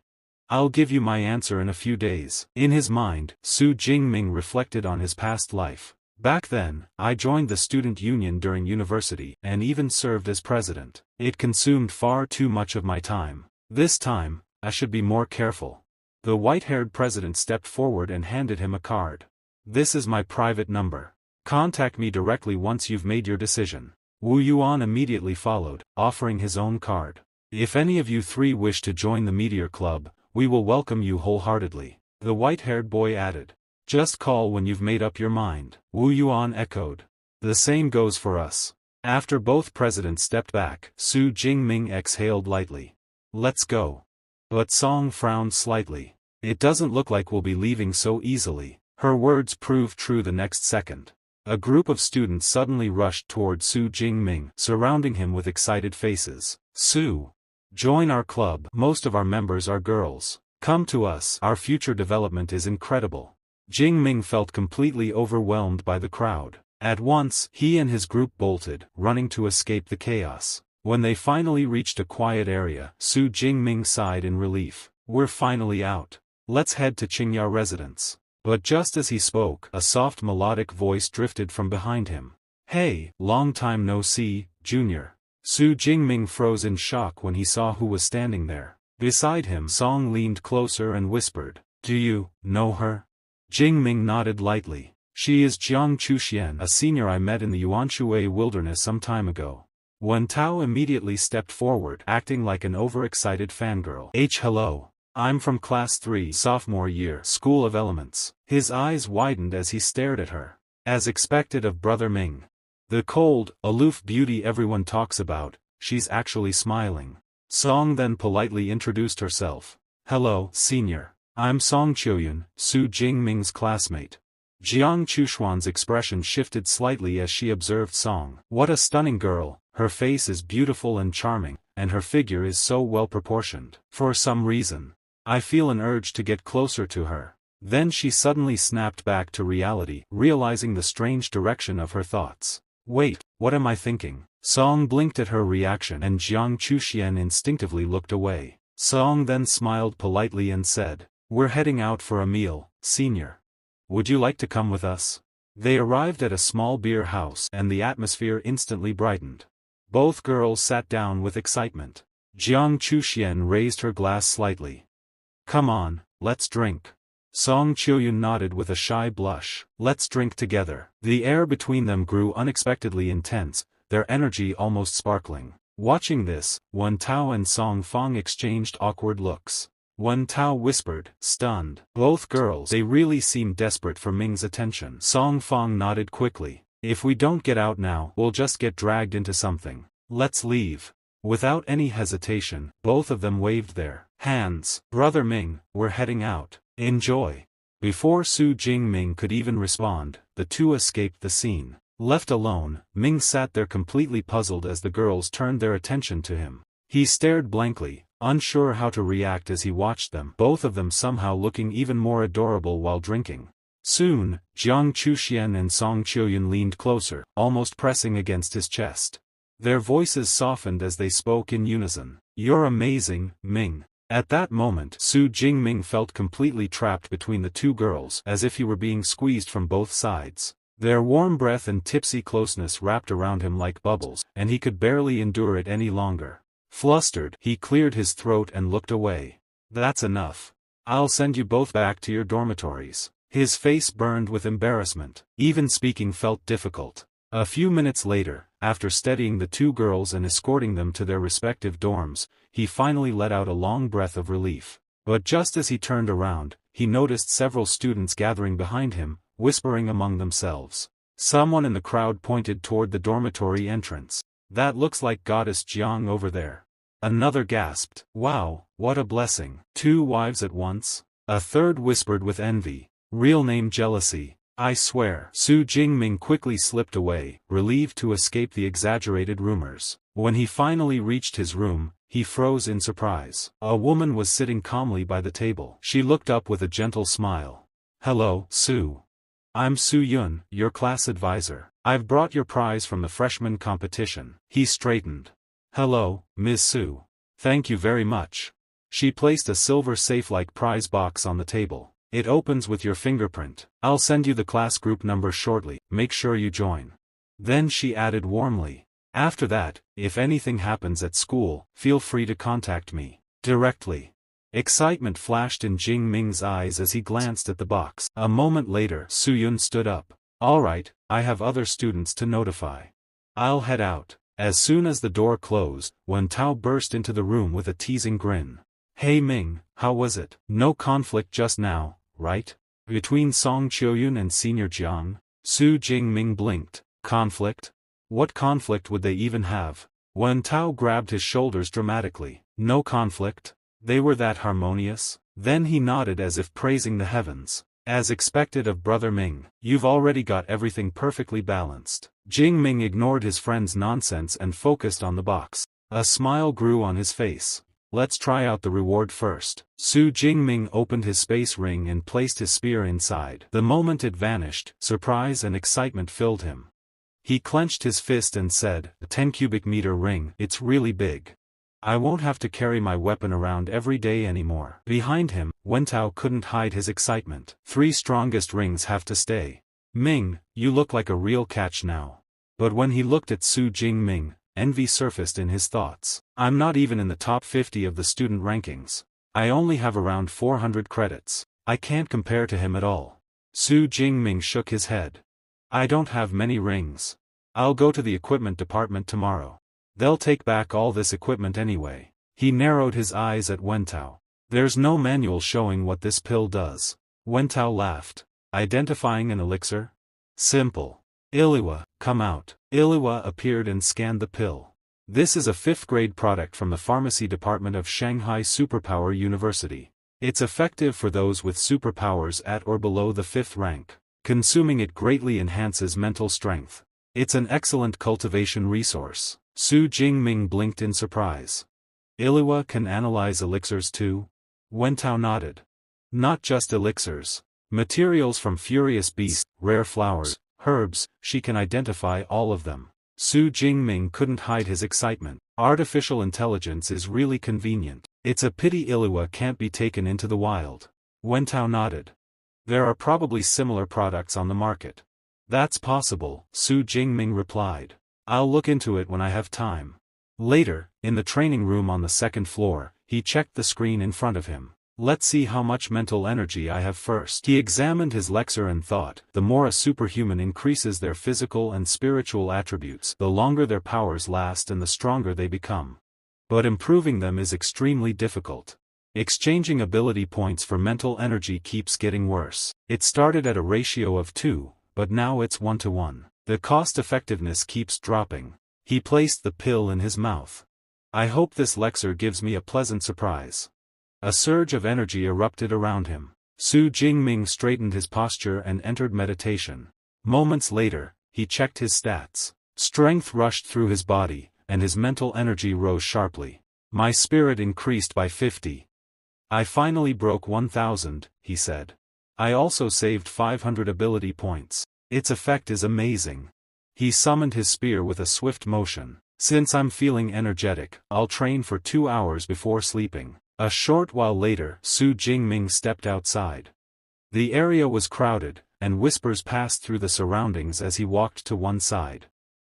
I'll give you my answer in a few days." In his mind, Su Jingming reflected on his past life. "Back then, I joined the student union during university and even served as president. It consumed far too much of my time. This time, I should be more careful." The white-haired president stepped forward and handed him a card. "This is my private number. Contact me directly once you've made your decision." Wu Yuan immediately followed, offering his own card. "If any of you three wish to join the Meteor Club, we will welcome you wholeheartedly," the white-haired boy added. "Just call when you've made up your mind." Wu Yuan echoed. "The same goes for us." After both presidents stepped back, Su Jingming exhaled lightly. "Let's go." But Song frowned slightly. "It doesn't look like we'll be leaving so easily." Her words proved true the next second. A group of students suddenly rushed toward Su Jingming, surrounding him with excited faces. Su, join our club. Most of our members are girls. Come to us. Our future development is incredible. Jingming felt completely overwhelmed by the crowd. At once, he and his group bolted, running to escape the chaos. When they finally reached a quiet area, Su Jingming sighed in relief. We're finally out. Let's head to Qingya residence. But just as he spoke, a soft melodic voice drifted from behind him. Hey, long time no see, Junior. Su Jingming froze in shock when he saw who was standing there. Beside him, Song leaned closer and whispered, Do you know her? Jingming nodded lightly. She is Jiang Chuxian, a senior I met in the Yuanshui wilderness some time ago. Wen Tao immediately stepped forward, acting like an overexcited fangirl. Hello. I'm from Class 3, sophomore year, School of Elements. His eyes widened as he stared at her. As expected of Brother Ming. The cold, aloof beauty everyone talks about, she's actually smiling. Song then politely introduced herself. Hello, senior. I'm Song Qiuyun, Su Jingming's classmate. Jiang Chuxuan's expression shifted slightly as she observed Song. What a stunning girl, her face is beautiful and charming, and her figure is so well proportioned. For some reason, I feel an urge to get closer to her. Then she suddenly snapped back to reality, realizing the strange direction of her thoughts. Wait, what am I thinking? Song blinked at her reaction and Jiang Chuxian instinctively looked away. Song then smiled politely and said, We're heading out for a meal, senior. Would you like to come with us? They arrived at a small beer house and the atmosphere instantly brightened. Both girls sat down with excitement. Jiang Chuxian raised her glass slightly. Come on, let's drink. Song Qiuyun nodded with a shy blush. Let's drink together. The air between them grew unexpectedly intense, their energy almost sparkling. Watching this, Wen Tao and Song Fong exchanged awkward looks. Wen Tao whispered, stunned. Both girls, they really seem desperate for Ming's attention. Song Fong nodded quickly. If we don't get out now, we'll just get dragged into something. Let's leave. Without any hesitation, both of them waved their hands. Brother Ming, we're heading out. Enjoy. Before Su Jingming could even respond, the two escaped the scene. Left alone, Ming sat there completely puzzled as the girls turned their attention to him. He stared blankly, unsure how to react as he watched them, both of them somehow looking even more adorable while drinking. Soon, Jiang Chuxian and Song Qiuyun leaned closer, almost pressing against his chest. Their voices softened as they spoke in unison. You're amazing, Ming. At that moment, Su Jingming felt completely trapped between the two girls, as if he were being squeezed from both sides. Their warm breath and tipsy closeness wrapped around him like bubbles, and he could barely endure it any longer. Flustered, he cleared his throat and looked away. That's enough. I'll send you both back to your dormitories. His face burned with embarrassment. Even speaking felt difficult. A few minutes later, after steadying the two girls and escorting them to their respective dorms, he finally let out a long breath of relief. But just as he turned around, he noticed several students gathering behind him, whispering among themselves. Someone in the crowd pointed toward the dormitory entrance. That looks like Goddess Jiang over there. Another gasped. Wow, what a blessing. 2 wives at once? A third whispered with envy. Real name jealousy. I swear. Su Jingming quickly slipped away, relieved to escape the exaggerated rumors. When he finally reached his room, he froze in surprise. A woman was sitting calmly by the table. She looked up with a gentle smile. Hello, Su. I'm Su Yun, your class advisor. I've brought your prize from the freshman competition. He straightened. Hello, Ms. Su. Thank you very much. She placed a silver safe-like prize box on the table. It opens with your fingerprint. I'll send you the class group number shortly, make sure you join. Then she added warmly. After that, if anything happens at school, feel free to contact me directly. Excitement flashed in Jing Ming's eyes as he glanced at the box. A moment later, Su Yun stood up. Alright, I have other students to notify. I'll head out. As soon as the door closed, Wen Tao burst into the room with a teasing grin. Hey Ming, how was it? No conflict just now, right? Between Song Qiuyun and Senior Jiang? Su Jingming blinked. Conflict? What conflict would they even have? Wen Tao grabbed his shoulders dramatically. No conflict? They were that harmonious? Then he nodded as if praising the heavens. As expected of Brother Ming, you've already got everything perfectly balanced. Jing Ming ignored his friend's nonsense and focused on the box. A smile grew on his face. Let's try out the reward first. Su Jingming opened his space ring and placed his spear inside. The moment it vanished, surprise and excitement filled him. He clenched his fist and said, "A 10 cubic meter ring, it's really big. I won't have to carry my weapon around every day anymore." Behind him, Wentao couldn't hide his excitement. 3 strongest rings have to stay. Ming, you look like a real catch now. But when he looked at Su Jingming, envy surfaced in his thoughts. I'm not even in the top 50 of the student rankings. I only have around 400 credits. I can't compare to him at all. Su Jingming shook his head. I don't have many rings. I'll go to the equipment department tomorrow. They'll take back all this equipment anyway. He narrowed his eyes at Wentao. There's no manual showing what this pill does. Wentao laughed. Identifying an elixir? Simple. Iliwa, come out. Iliwa appeared and scanned the pill. This is a 5th grade product from the pharmacy department of Shanghai Superpower University. It's effective for those with superpowers at or below the 5th rank. Consuming it greatly enhances mental strength. It's an excellent cultivation resource. Su Jingming blinked in surprise. Iliwa can analyze elixirs too? Wentao nodded. Not just elixirs. Materials from furious beasts, rare flowers, herbs, she can identify all of them. Su Jingming couldn't hide his excitement. Artificial intelligence is really convenient. It's a pity Iliwa can't be taken into the wild. Wentao nodded. There are probably similar products on the market. That's possible, Su Jingming replied. I'll look into it when I have time. Later, in the training room on the 2nd floor, he checked the screen in front of him. Let's see how much mental energy I have first. He examined his elixir and thought, the more a superhuman increases their physical and spiritual attributes, the longer their powers last and the stronger they become. But improving them is extremely difficult. Exchanging ability points for mental energy keeps getting worse. It started at a ratio of 2, but now it's 1-to-1. The cost-effectiveness keeps dropping. He placed the pill in his mouth. I hope this elixir gives me a pleasant surprise. A surge of energy erupted around him. Su Jingming straightened his posture and entered meditation. Moments later, he checked his stats. Strength rushed through his body, and his mental energy rose sharply. My spirit increased by 50. I finally broke 1,000, he said. I also saved 500 ability points. Its effect is amazing. He summoned his spear with a swift motion. Since I'm feeling energetic, I'll train for 2 hours before sleeping. A short while later, Su Jingming stepped outside. The area was crowded, and whispers passed through the surroundings as he walked to one side.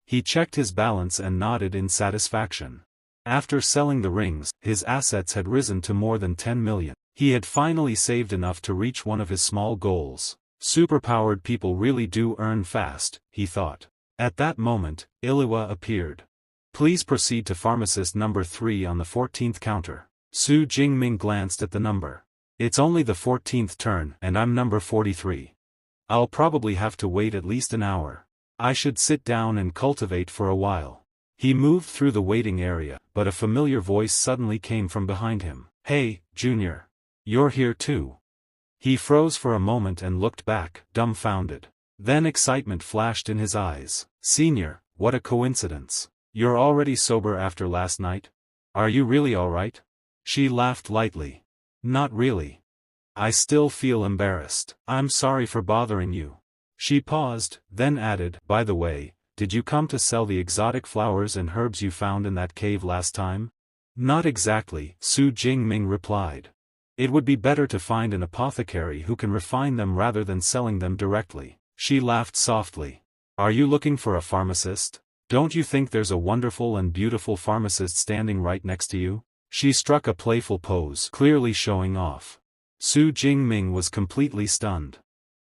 He checked his balance and nodded in satisfaction. After selling the rings, his assets had risen to more than 10 million. He had finally saved enough to reach one of his small goals. Superpowered people really do earn fast, he thought. At that moment, Iliwa appeared. Please proceed to pharmacist number 3 on the 14th counter. Su Jingming glanced at the number. It's only the 14th turn and I'm number 43. I'll probably have to wait at least an hour. I should sit down and cultivate for a while. He moved through the waiting area, but a familiar voice suddenly came from behind him. Hey, Junior. You're here too. He froze for a moment and looked back, dumbfounded. Then excitement flashed in his eyes. Senior, what a coincidence. You're already sober after last night? Are you really alright? She laughed lightly. Not really. I still feel embarrassed. I'm sorry for bothering you. She paused, then added, by the way, did you come to sell the exotic flowers and herbs you found in that cave last time? Not exactly, Su Jingming replied. It would be better to find an apothecary who can refine them rather than selling them directly. She laughed softly. Are you looking for a pharmacist? Don't you think there's a wonderful and beautiful pharmacist standing right next to you? She struck a playful pose, clearly showing off. Su Jingming was completely stunned.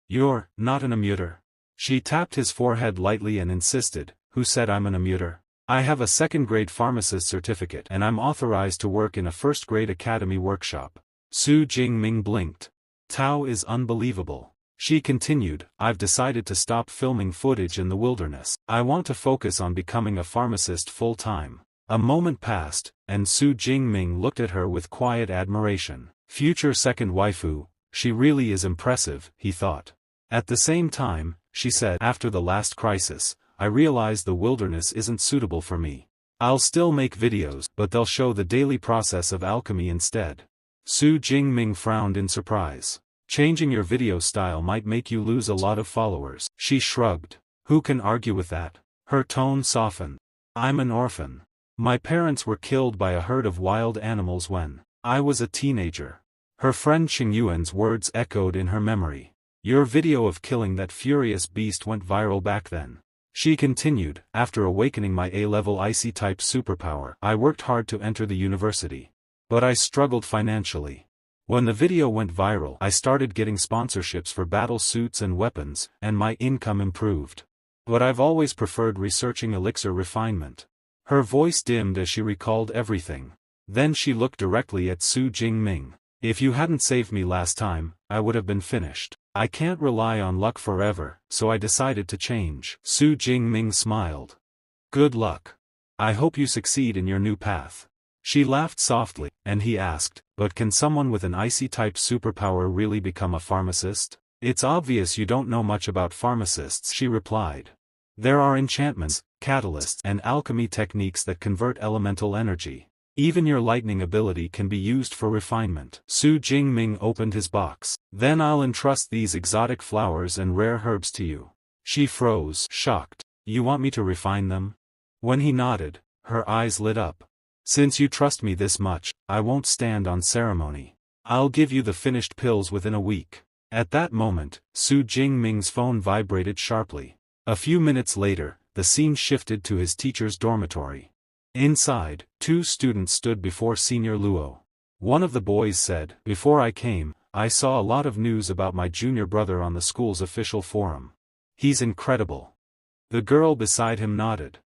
You're not an immuter. She tapped his forehead lightly and insisted, who said I'm an immuter? I have a 2nd grade pharmacist certificate and I'm authorized to work in a 1st grade academy workshop. Su Jingming blinked. Tao is unbelievable. She continued, I've decided to stop filming footage in the wilderness. I want to focus on becoming a pharmacist full-time. A moment passed, and Su Jingming looked at her with quiet admiration. Future second waifu, she really is impressive, he thought. At the same time, she said, after the last crisis, I realized the wilderness isn't suitable for me. I'll still make videos, but they'll show the daily process of alchemy instead. Su Jingming frowned in surprise. Changing your video style might make you lose a lot of followers. She shrugged. Who can argue with that? Her tone softened. I'm an orphan. My parents were killed by a herd of wild animals when I was a teenager. Her friend Xingyuan's words echoed in her memory. Your video of killing that furious beast went viral back then. She continued, after awakening my A-level icy-type superpower, I worked hard to enter the university. But I struggled financially. When the video went viral, I started getting sponsorships for battle suits and weapons, and my income improved. But I've always preferred researching elixir refinement. Her voice dimmed as she recalled everything. Then she looked directly at Su Jingming. If you hadn't saved me last time, I would have been finished. I can't rely on luck forever, so I decided to change. Su Jingming smiled. Good luck. I hope you succeed in your new path. She laughed softly, and he asked, but can someone with an icy-type superpower really become a pharmacist? It's obvious you don't know much about pharmacists, she replied. There are enchantments, catalysts, and alchemy techniques that convert elemental energy. Even your lightning ability can be used for refinement. Su Jingming opened his box. Then I'll entrust these exotic flowers and rare herbs to you. She froze, shocked. You want me to refine them? When he nodded, her eyes lit up. Since you trust me this much, I won't stand on ceremony. I'll give you the finished pills within a week. At that moment, Su Jingming's phone vibrated sharply. A few minutes later, the scene shifted to his teacher's dormitory. Inside, two students stood before Senior Luo. One of the boys said, Before I came, I saw a lot of news about my junior brother on the school's official forum. He's incredible. The girl beside him nodded.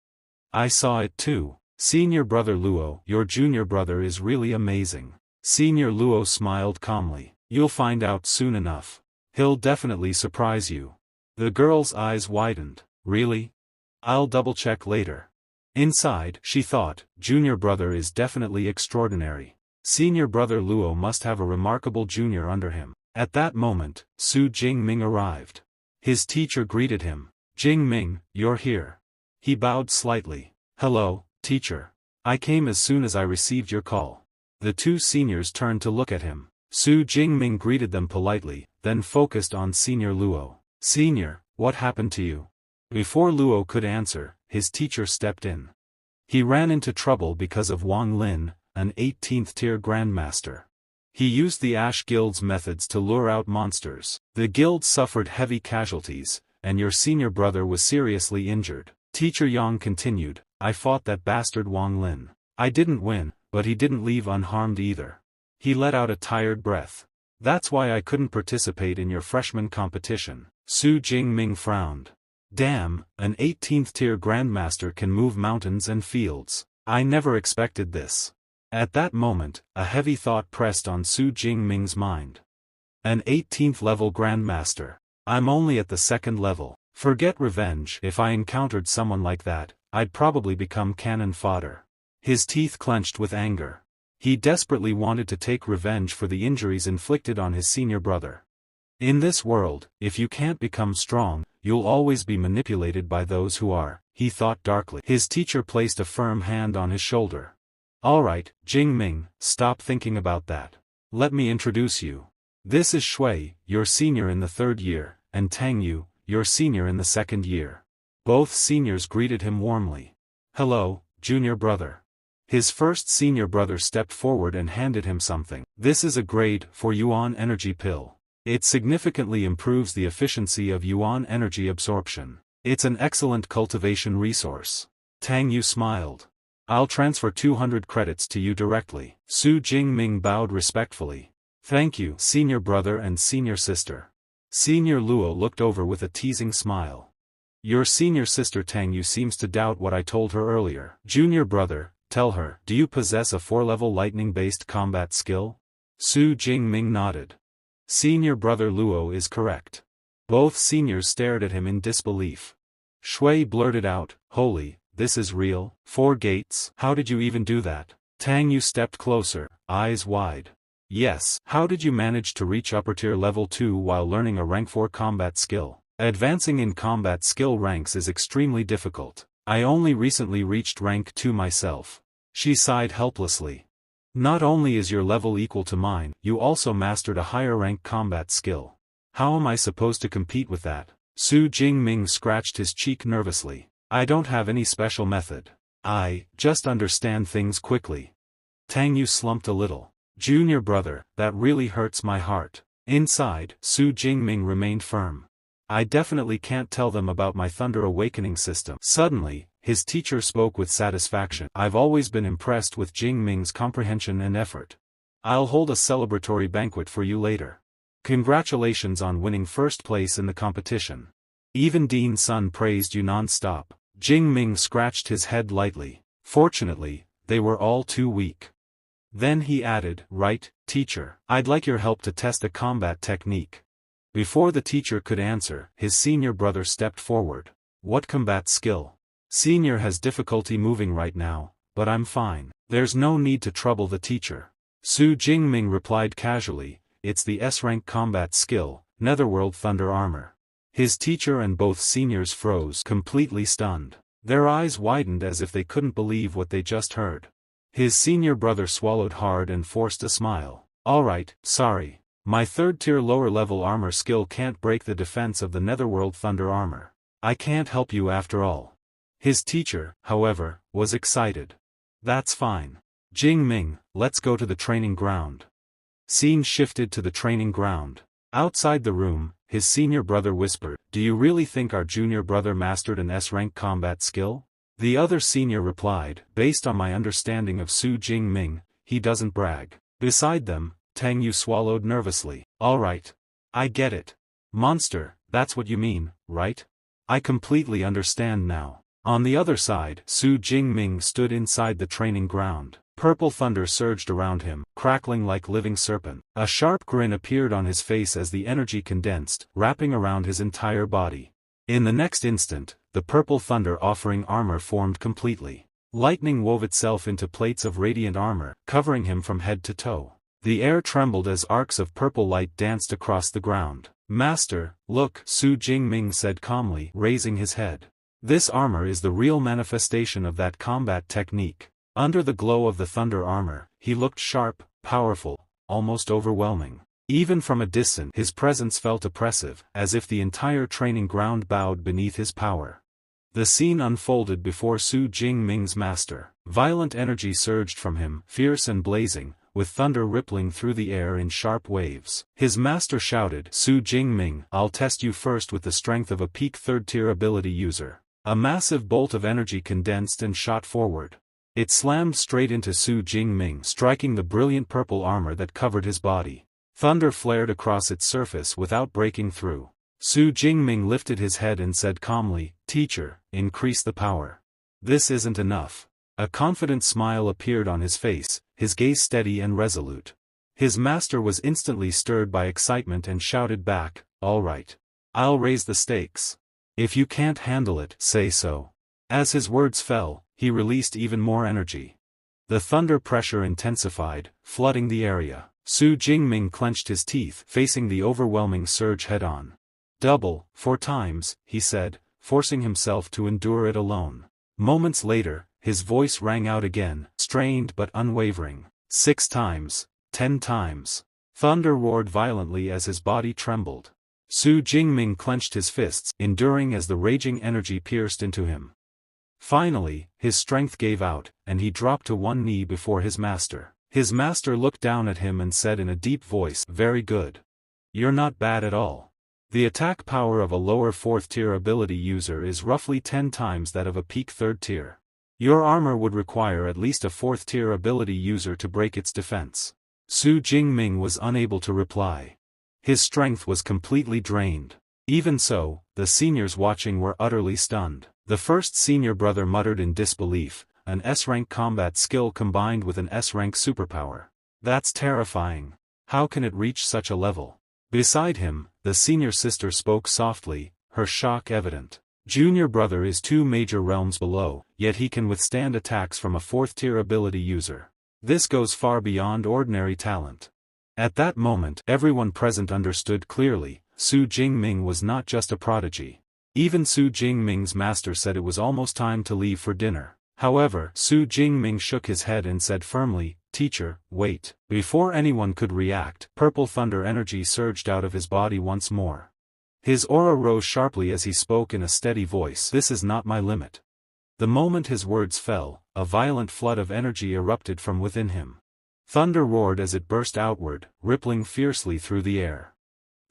I saw it too. Senior brother Luo, your junior brother is really amazing. Senior Luo smiled calmly. You'll find out soon enough. He'll definitely surprise you. The girl's eyes widened. Really? I'll double-check later. Inside, she thought, junior brother is definitely extraordinary. Senior brother Luo must have a remarkable junior under him. At that moment, Su Jingming arrived. His teacher greeted him. Jingming, you're here. He bowed slightly. Hello, teacher. I came as soon as I received your call. The two seniors turned to look at him. Su Jingming greeted them politely, then focused on Senior Luo. Senior, what happened to you? Before Luo could answer, his teacher stepped in. He ran into trouble because of Wang Lin, an 18th tier grandmaster. He used the Ash Guild's methods to lure out monsters. The guild suffered heavy casualties, and your senior brother was seriously injured. Teacher Yang continued, I fought that bastard Wang Lin. I didn't win, but he didn't leave unharmed either. He let out a tired breath. That's why I couldn't participate in your freshman competition. Su Jingming frowned. Damn, an 18th tier grandmaster can move mountains and fields. I never expected this. At that moment, a heavy thought pressed on Su Jingming's mind. An 18th level grandmaster. I'm only at the 2nd level. Forget revenge. If I encountered someone like that, I'd probably become cannon fodder. His teeth clenched with anger. He desperately wanted to take revenge for the injuries inflicted on his senior brother. In this world, if you can't become strong, you'll always be manipulated by those who are, he thought darkly. His teacher placed a firm hand on his shoulder. Alright, Jingming, stop thinking about that. Let me introduce you. This is Shui, your senior in the 3rd year, and Tangyu, your senior in the 2nd year. Both seniors greeted him warmly. Hello, junior brother. His first senior brother stepped forward and handed him something. This is a grade for Yuan energy pill. It significantly improves the efficiency of Yuan energy absorption. It's an excellent cultivation resource. Tangyu smiled. I'll transfer 200 credits to you directly. Su Jingming bowed respectfully. Thank you, senior brother and senior sister. Senior Luo looked over with a teasing smile. Your senior sister Tangyu seems to doubt what I told her earlier. Junior brother, tell her, do you possess a 4-level lightning-based combat skill? Su Jingming nodded. Senior brother Luo is correct. Both seniors stared at him in disbelief. Shui blurted out, Holy, this is real? 4 gates? How did you even do that? Tangyu stepped closer, eyes wide. Yes. How did you manage to reach upper tier level 2 while learning a rank 4 combat skill? Advancing in combat skill ranks is extremely difficult. I only recently reached rank 2 myself. She sighed helplessly. Not only is your level equal to mine, you also mastered a higher rank combat skill. How am I supposed to compete with that? Su Jingming scratched his cheek nervously. I don't have any special method. I just understand things quickly. Tang Yu slumped a little. Junior brother, that really hurts my heart. Inside, Su Jingming remained firm. I definitely can't tell them about my Thunder Awakening system. Suddenly, his teacher spoke with satisfaction. I've always been impressed with Jingming's comprehension and effort. I'll hold a celebratory banquet for you later. Congratulations on winning first place in the competition. Even Dean's son praised you non-stop. Jingming scratched his head lightly. Fortunately, they were all too weak. Then he added, right, teacher, I'd like your help to test a combat technique. Before the teacher could answer, his senior brother stepped forward. What combat skill? Senior has difficulty moving right now, but I'm fine. There's no need to trouble the teacher. Su Jingming replied casually, it's the S-rank combat skill, Netherworld Thunder Armor. His teacher and both seniors froze, completely stunned. Their eyes widened as if they couldn't believe what they just heard. His senior brother swallowed hard and forced a smile. Alright, sorry. My third-tier lower-level armor skill can't break the defense of the Netherworld Thunder Armor. I can't help you after all. His teacher, however, was excited. That's fine. Jingming, let's go to the training ground. Scene shifted to the training ground. Outside the room, his senior brother whispered, do you really think our junior brother mastered an S-rank combat skill? The other senior replied, based on my understanding of Su Jingming, he doesn't brag. Beside them, Tang Yu swallowed nervously. Alright. I get it. Monster, that's what you mean, right? I completely understand now. On the other side, Su Jingming stood inside the training ground. Purple thunder surged around him, crackling like living serpent. A sharp grin appeared on his face as the energy condensed, wrapping around his entire body. In the next instant, the purple thunder offering armor formed completely. Lightning wove itself into plates of radiant armor, covering him from head to toe. The air trembled as arcs of purple light danced across the ground. Master, look, Su Jingming said calmly, raising his head. This armor is the real manifestation of that combat technique. Under the glow of the thunder armor, he looked sharp, powerful, almost overwhelming. Even from a distance, his presence felt oppressive, as if the entire training ground bowed beneath his power. The scene unfolded before Su Jingming's master. Violent energy surged from him, fierce and blazing, with thunder rippling through the air in sharp waves. His master shouted, Su Jingming, I'll test you first with the strength of a peak third-tier ability user. A massive bolt of energy condensed and shot forward. It slammed straight into Su Jingming, striking the brilliant purple armor that covered his body. Thunder flared across its surface without breaking through. Su Jingming lifted his head and said calmly, Teacher, increase the power. This isn't enough. A confident smile appeared on his face, his gaze steady and resolute. His master was instantly stirred by excitement and shouted back, all right. I'll raise the stakes. If you can't handle it, say so. As his words fell, he released even more energy. The thunder pressure intensified, flooding the area. Su Jingming clenched his teeth, facing the overwhelming surge head-on. Double, 4 times, he said, forcing himself to endure it alone. Moments later, his voice rang out again, strained but unwavering. 6 times, 10 times. Thunder roared violently as his body trembled. Su Jingming clenched his fists, enduring as the raging energy pierced into him. Finally, his strength gave out, and he dropped to one knee before his master. His master looked down at him and said in a deep voice, very good. You're not bad at all. The attack power of a lower 4th-tier ability user is roughly 10 times that of a peak 3rd tier. Your armor would require at least a 4th-tier ability user to break its defense. Su Jingming was unable to reply. His strength was completely drained. Even so, the seniors watching were utterly stunned. The first senior brother muttered in disbelief, an S-rank combat skill combined with an S-rank superpower. That's terrifying. How can it reach such a level? Beside him, the senior sister spoke softly, her shock evident. Junior brother is 2 major realms below, yet he can withstand attacks from a 4th-tier ability user. This goes far beyond ordinary talent. At that moment, everyone present understood clearly, Su Jingming was not just a prodigy. Even Su Jingming's master said it was almost time to leave for dinner. However, Su Jingming shook his head and said firmly, "Teacher, wait." Before anyone could react, purple thunder energy surged out of his body once more. His aura rose sharply as he spoke in a steady voice, "This is not my limit." The moment his words fell, a violent flood of energy erupted from within him. Thunder roared as it burst outward, rippling fiercely through the air.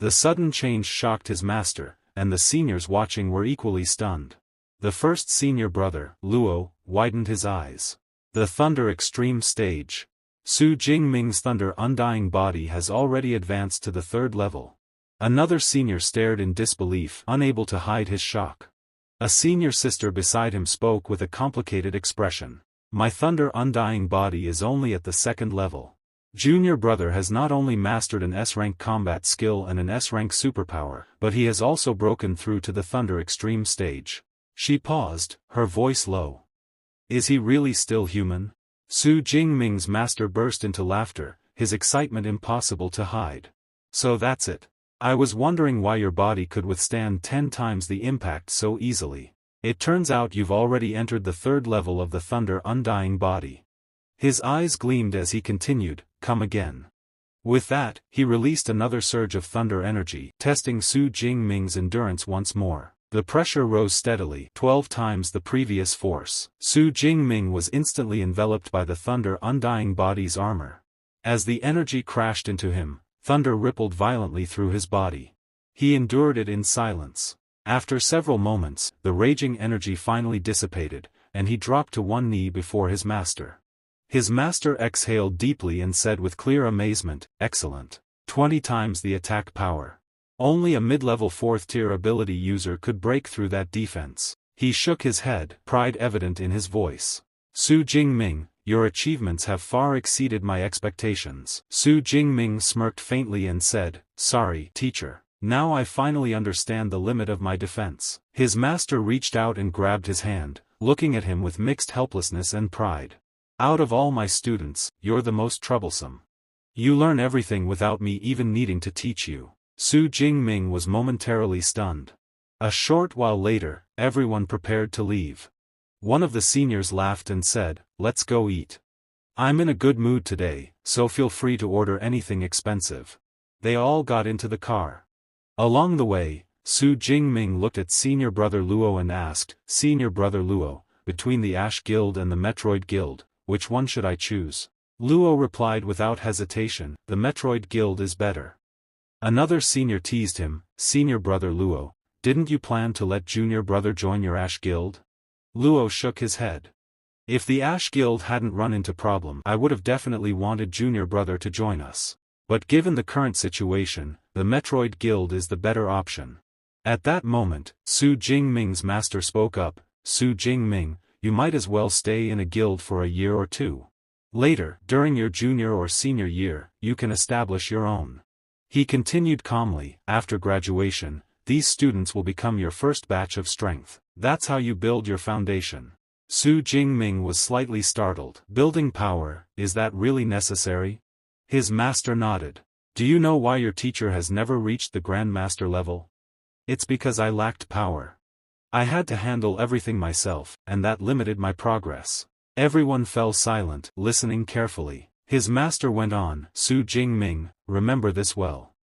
The sudden change shocked his master, and the seniors watching were equally stunned. The first senior brother, Luo, widened his eyes. The Thunder Extreme Stage. Su Jingming's Thunder Undying body has already advanced to the 3rd level. Another senior stared in disbelief, unable to hide his shock. A senior sister beside him spoke with a complicated expression. "My Thunder Undying body is only at the 2nd level. Junior brother has not only mastered an S-rank combat skill and an S-rank superpower, but he has also broken through to the Thunder Extreme Stage." She paused, her voice low. "Is he really still human?" Su Jingming's master burst into laughter, his excitement impossible to hide. "So that's it. I was wondering why your body could withstand 10 times the impact so easily. It turns out you've already entered the 3rd level of the Thunder Undying body." His eyes gleamed as he continued, "Come again." With that, he released another surge of thunder energy, testing Su Jingming's endurance once more. The pressure rose steadily, 12 times the previous force. Su Jingming was instantly enveloped by the Thunder Undying body's armor. As the energy crashed into him, thunder rippled violently through his body. He endured it in silence. After several moments, the raging energy finally dissipated, and he dropped to one knee before his master. His master exhaled deeply and said with clear amazement, "Excellent. 20 times the attack power. Only a mid-level 4th-tier ability user could break through that defense." He shook his head, pride evident in his voice. "Su Jingming, your achievements have far exceeded my expectations." Su Jingming smirked faintly and said, "Sorry, teacher. Now I finally understand the limit of my defense." His master reached out and grabbed his hand, looking at him with mixed helplessness and pride. "Out of all my students, you're the most troublesome. You learn everything without me even needing to teach you." Su Jingming was momentarily stunned. A short while later, everyone prepared to leave. One of the seniors laughed and said, "Let's go eat. I'm in a good mood today, so feel free to order anything expensive." They all got into the car. Along the way, Su Jingming looked at senior brother Luo and asked, "Senior brother Luo, between the Ash Guild and the Metroid Guild, which one should I choose?" Luo replied without hesitation, "The Metroid Guild is better." Another senior teased him, "Senior brother Luo, didn't you plan to let junior brother join your Ash Guild?" Luo shook his head. "If the Ash Guild hadn't run into problem, I would have definitely wanted junior brother to join us. But given the current situation, the Metroid Guild is the better option." At that moment, Su Jingming's master spoke up, "Su Jingming, you might as well stay in a guild for a year or two. Later, during your junior or senior year, you can establish your own." He continued calmly, "After graduation, these students will become your first batch of strength. That's how you build your foundation." Su Jingming was slightly startled. "Building power, is that really necessary?" His master nodded. "Do you know why your teacher has never reached the Grandmaster level? It's because I lacked power. I had to handle everything myself, and that limited my progress." Everyone fell silent, listening carefully. His master went on, "Su Jingming, remember this well.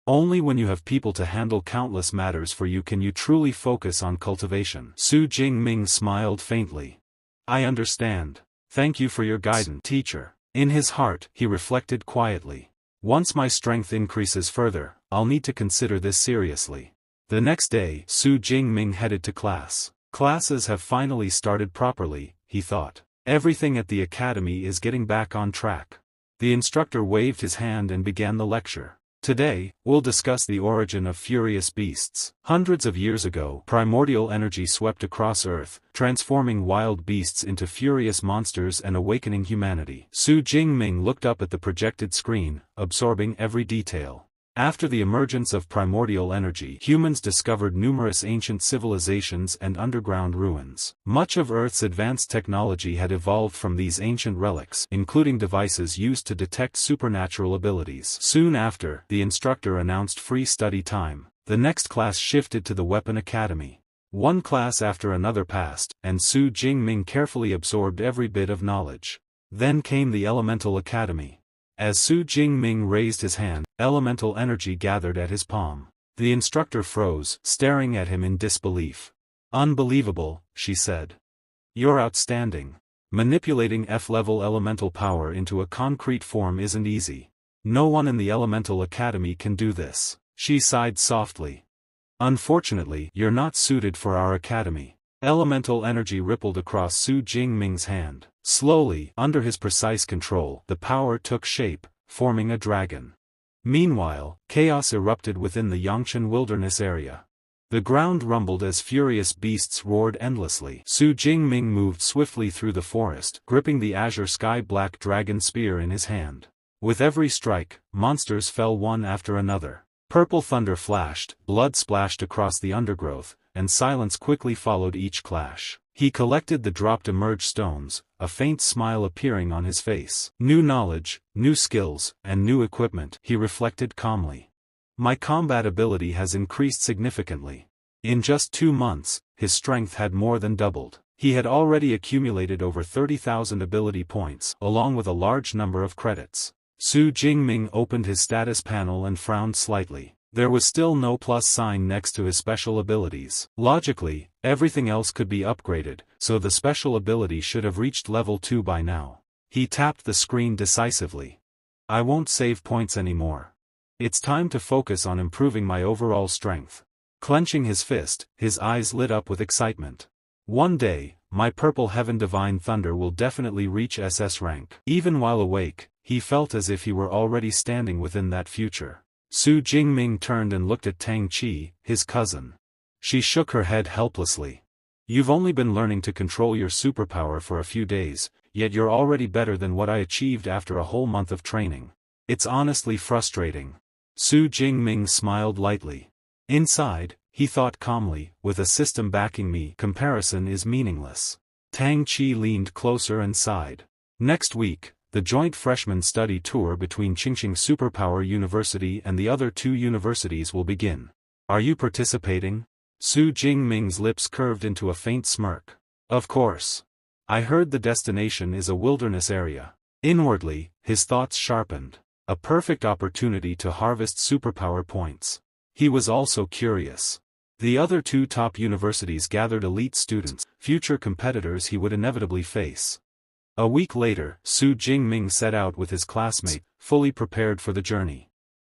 Only when you have people to handle countless matters for you can you truly focus on cultivation." Su Jingming smiled faintly. "I understand. Thank you for your guidance, teacher." In his heart, he reflected quietly. "Once my strength increases further, I'll need to consider this seriously." The next day, Su Jingming headed to class. Classes have finally started properly, he thought. Everything at the academy is getting back on track. The instructor waved his hand and began the lecture. "Today, we'll discuss the origin of furious beasts." Hundreds of years ago, primordial energy swept across Earth, transforming wild beasts into furious monsters and awakening humanity. Su Jingming looked up at the projected screen, absorbing every detail. After the emergence of primordial energy, humans discovered numerous ancient civilizations and underground ruins. Much of Earth's advanced technology had evolved from these ancient relics, including devices used to detect supernatural abilities. Soon after, the instructor announced free study time. The next class shifted to the Weapon Academy. One class after another passed, and Su Jingming carefully absorbed every bit of knowledge. Then came the Elemental Academy. As Su Jingming raised his hand, elemental energy gathered at his palm. The instructor froze, staring at him in disbelief. "Unbelievable," she said. "You're outstanding. Manipulating F-level elemental power into a concrete form isn't easy. No one in the Elemental Academy can do this." She sighed softly. "Unfortunately, you're not suited for our academy." Elemental energy rippled across Su Jingming's hand. Slowly, under his precise control, the power took shape, forming a dragon. Meanwhile, chaos erupted within the Yangshan wilderness area. The ground rumbled as furious beasts roared endlessly. Su Jingming moved swiftly through the forest, gripping the azure sky-black dragon spear in his hand. With every strike, monsters fell one after another. Purple thunder flashed, blood splashed across the undergrowth, and silence quickly followed each clash. He collected the dropped emerged stones, a faint smile appearing on his face. New knowledge, new skills, and new equipment, he reflected calmly. My combat ability has increased significantly. In just 2 months, his strength had more than doubled. He had already accumulated over 30,000 ability points, along with a large number of credits. Su Jingming opened his status panel and frowned slightly. There was still no plus sign next to his special abilities. Logically, everything else could be upgraded, so the special ability should have reached level 2 by now. He tapped the screen decisively. "I won't save points anymore. It's time to focus on improving my overall strength." Clenching his fist, his eyes lit up with excitement. "One day, my Purple Heaven Divine Thunder will definitely reach SS rank." Even while awake, he felt as if he were already standing within that future. Su Jingming turned and looked at Tang Qi, his cousin. She shook her head helplessly. "You've only been learning to control your superpower for a few days, yet you're already better than what I achieved after a whole month of training. It's honestly frustrating." Su Jingming smiled lightly. Inside, he thought calmly, with a system backing me, comparison is meaningless. Tang Qi leaned closer and sighed. Next week, the joint freshman study tour between Qingqing Superpower University and the other 2 universities will begin. "Are you participating?" Su Jingming's lips curved into a faint smirk. "Of course. I heard the destination is a wilderness area." Inwardly, his thoughts sharpened. A perfect opportunity to harvest superpower points. He was also curious. The other 2 top universities gathered elite students, future competitors he would inevitably face. A week later, Su Jingming set out with his classmate, fully prepared for the journey.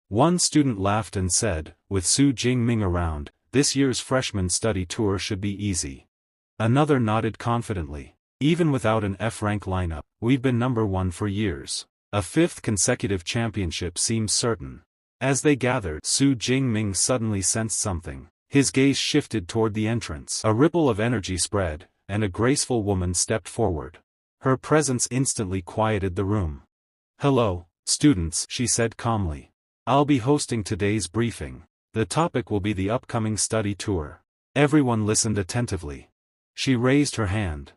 One student laughed and said, with Su Jingming around, "This year's freshman study tour should be easy." Another nodded confidently. "Even without an F-rank lineup, we've been number 1 for years. A 5th consecutive championship seems certain." As they gathered, Su Jingming suddenly sensed something. His gaze shifted toward the entrance. A ripple of energy spread, and a graceful woman stepped forward. Her presence instantly quieted the room. "Hello, students," she said calmly. "I'll be hosting today's briefing. The topic will be the upcoming study tour." Everyone listened attentively. She raised her hand.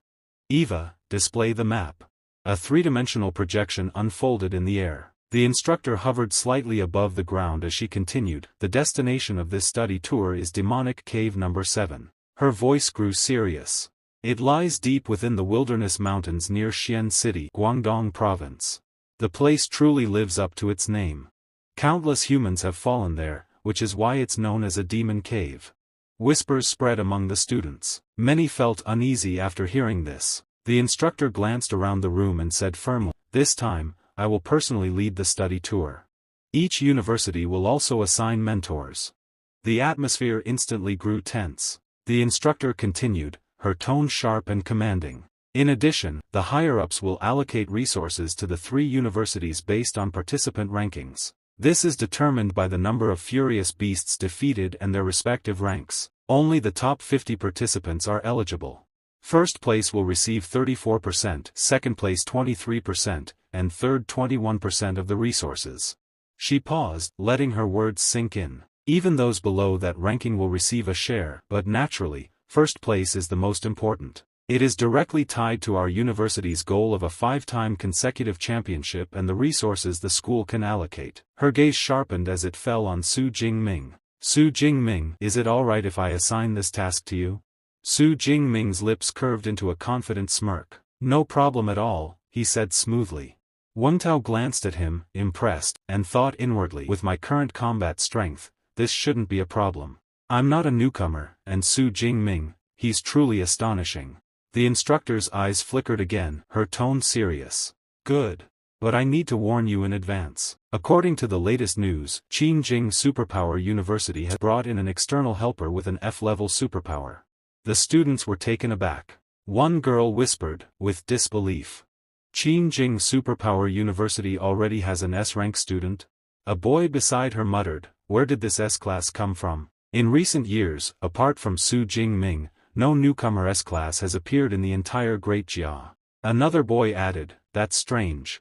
"Eva, display the map." A 3-dimensional projection unfolded in the air. The instructor hovered slightly above the ground as she continued, "The destination of this study tour is Demonic Cave number 7. Her voice grew serious. "It lies deep within the wilderness mountains near Shén City, Guangdong Province. The place truly lives up to its name. Countless humans have fallen there, which is why it's known as a demon cave." Whispers spread among the students. Many felt uneasy after hearing this. The instructor glanced around the room and said firmly, "This time, I will personally lead the study tour. Each university will also assign mentors." The atmosphere instantly grew tense. The instructor continued, her tone sharp and commanding. "In addition, the higher-ups will allocate resources to the 3 universities based on participant rankings. This is determined by the number of furious beasts defeated and their respective ranks. Only the top 50 participants are eligible. First place will receive 34%, second place 23%, and third 21% of the resources." She paused, letting her words sink in. Even those below that ranking will receive a share, but naturally, first place is the most important. It is directly tied to our university's goal of a 5-time consecutive championship and the resources the school can allocate. Her gaze sharpened as it fell on Su Jingming. Su Jingming, is it alright if I assign this task to you? Su Jingming's lips curved into a confident smirk. No problem at all, he said smoothly. Wang Tao glanced at him, impressed, and thought inwardly, with my current combat strength, this shouldn't be a problem. I'm not a newcomer, and Su Jingming, he's truly astonishing. The instructor's eyes flickered again, her tone serious. Good. But I need to warn you in advance. According to the latest news, Qingjing Superpower University has brought in an external helper with an F-level superpower. The students were taken aback. One girl whispered, with disbelief. Qingjing Superpower University already has an S-rank student? A boy beside her muttered, where did this S-class come from? In recent years, apart from Su Jingming, no newcomer S-class has appeared in the entire Great Jia. Another boy added, that's strange.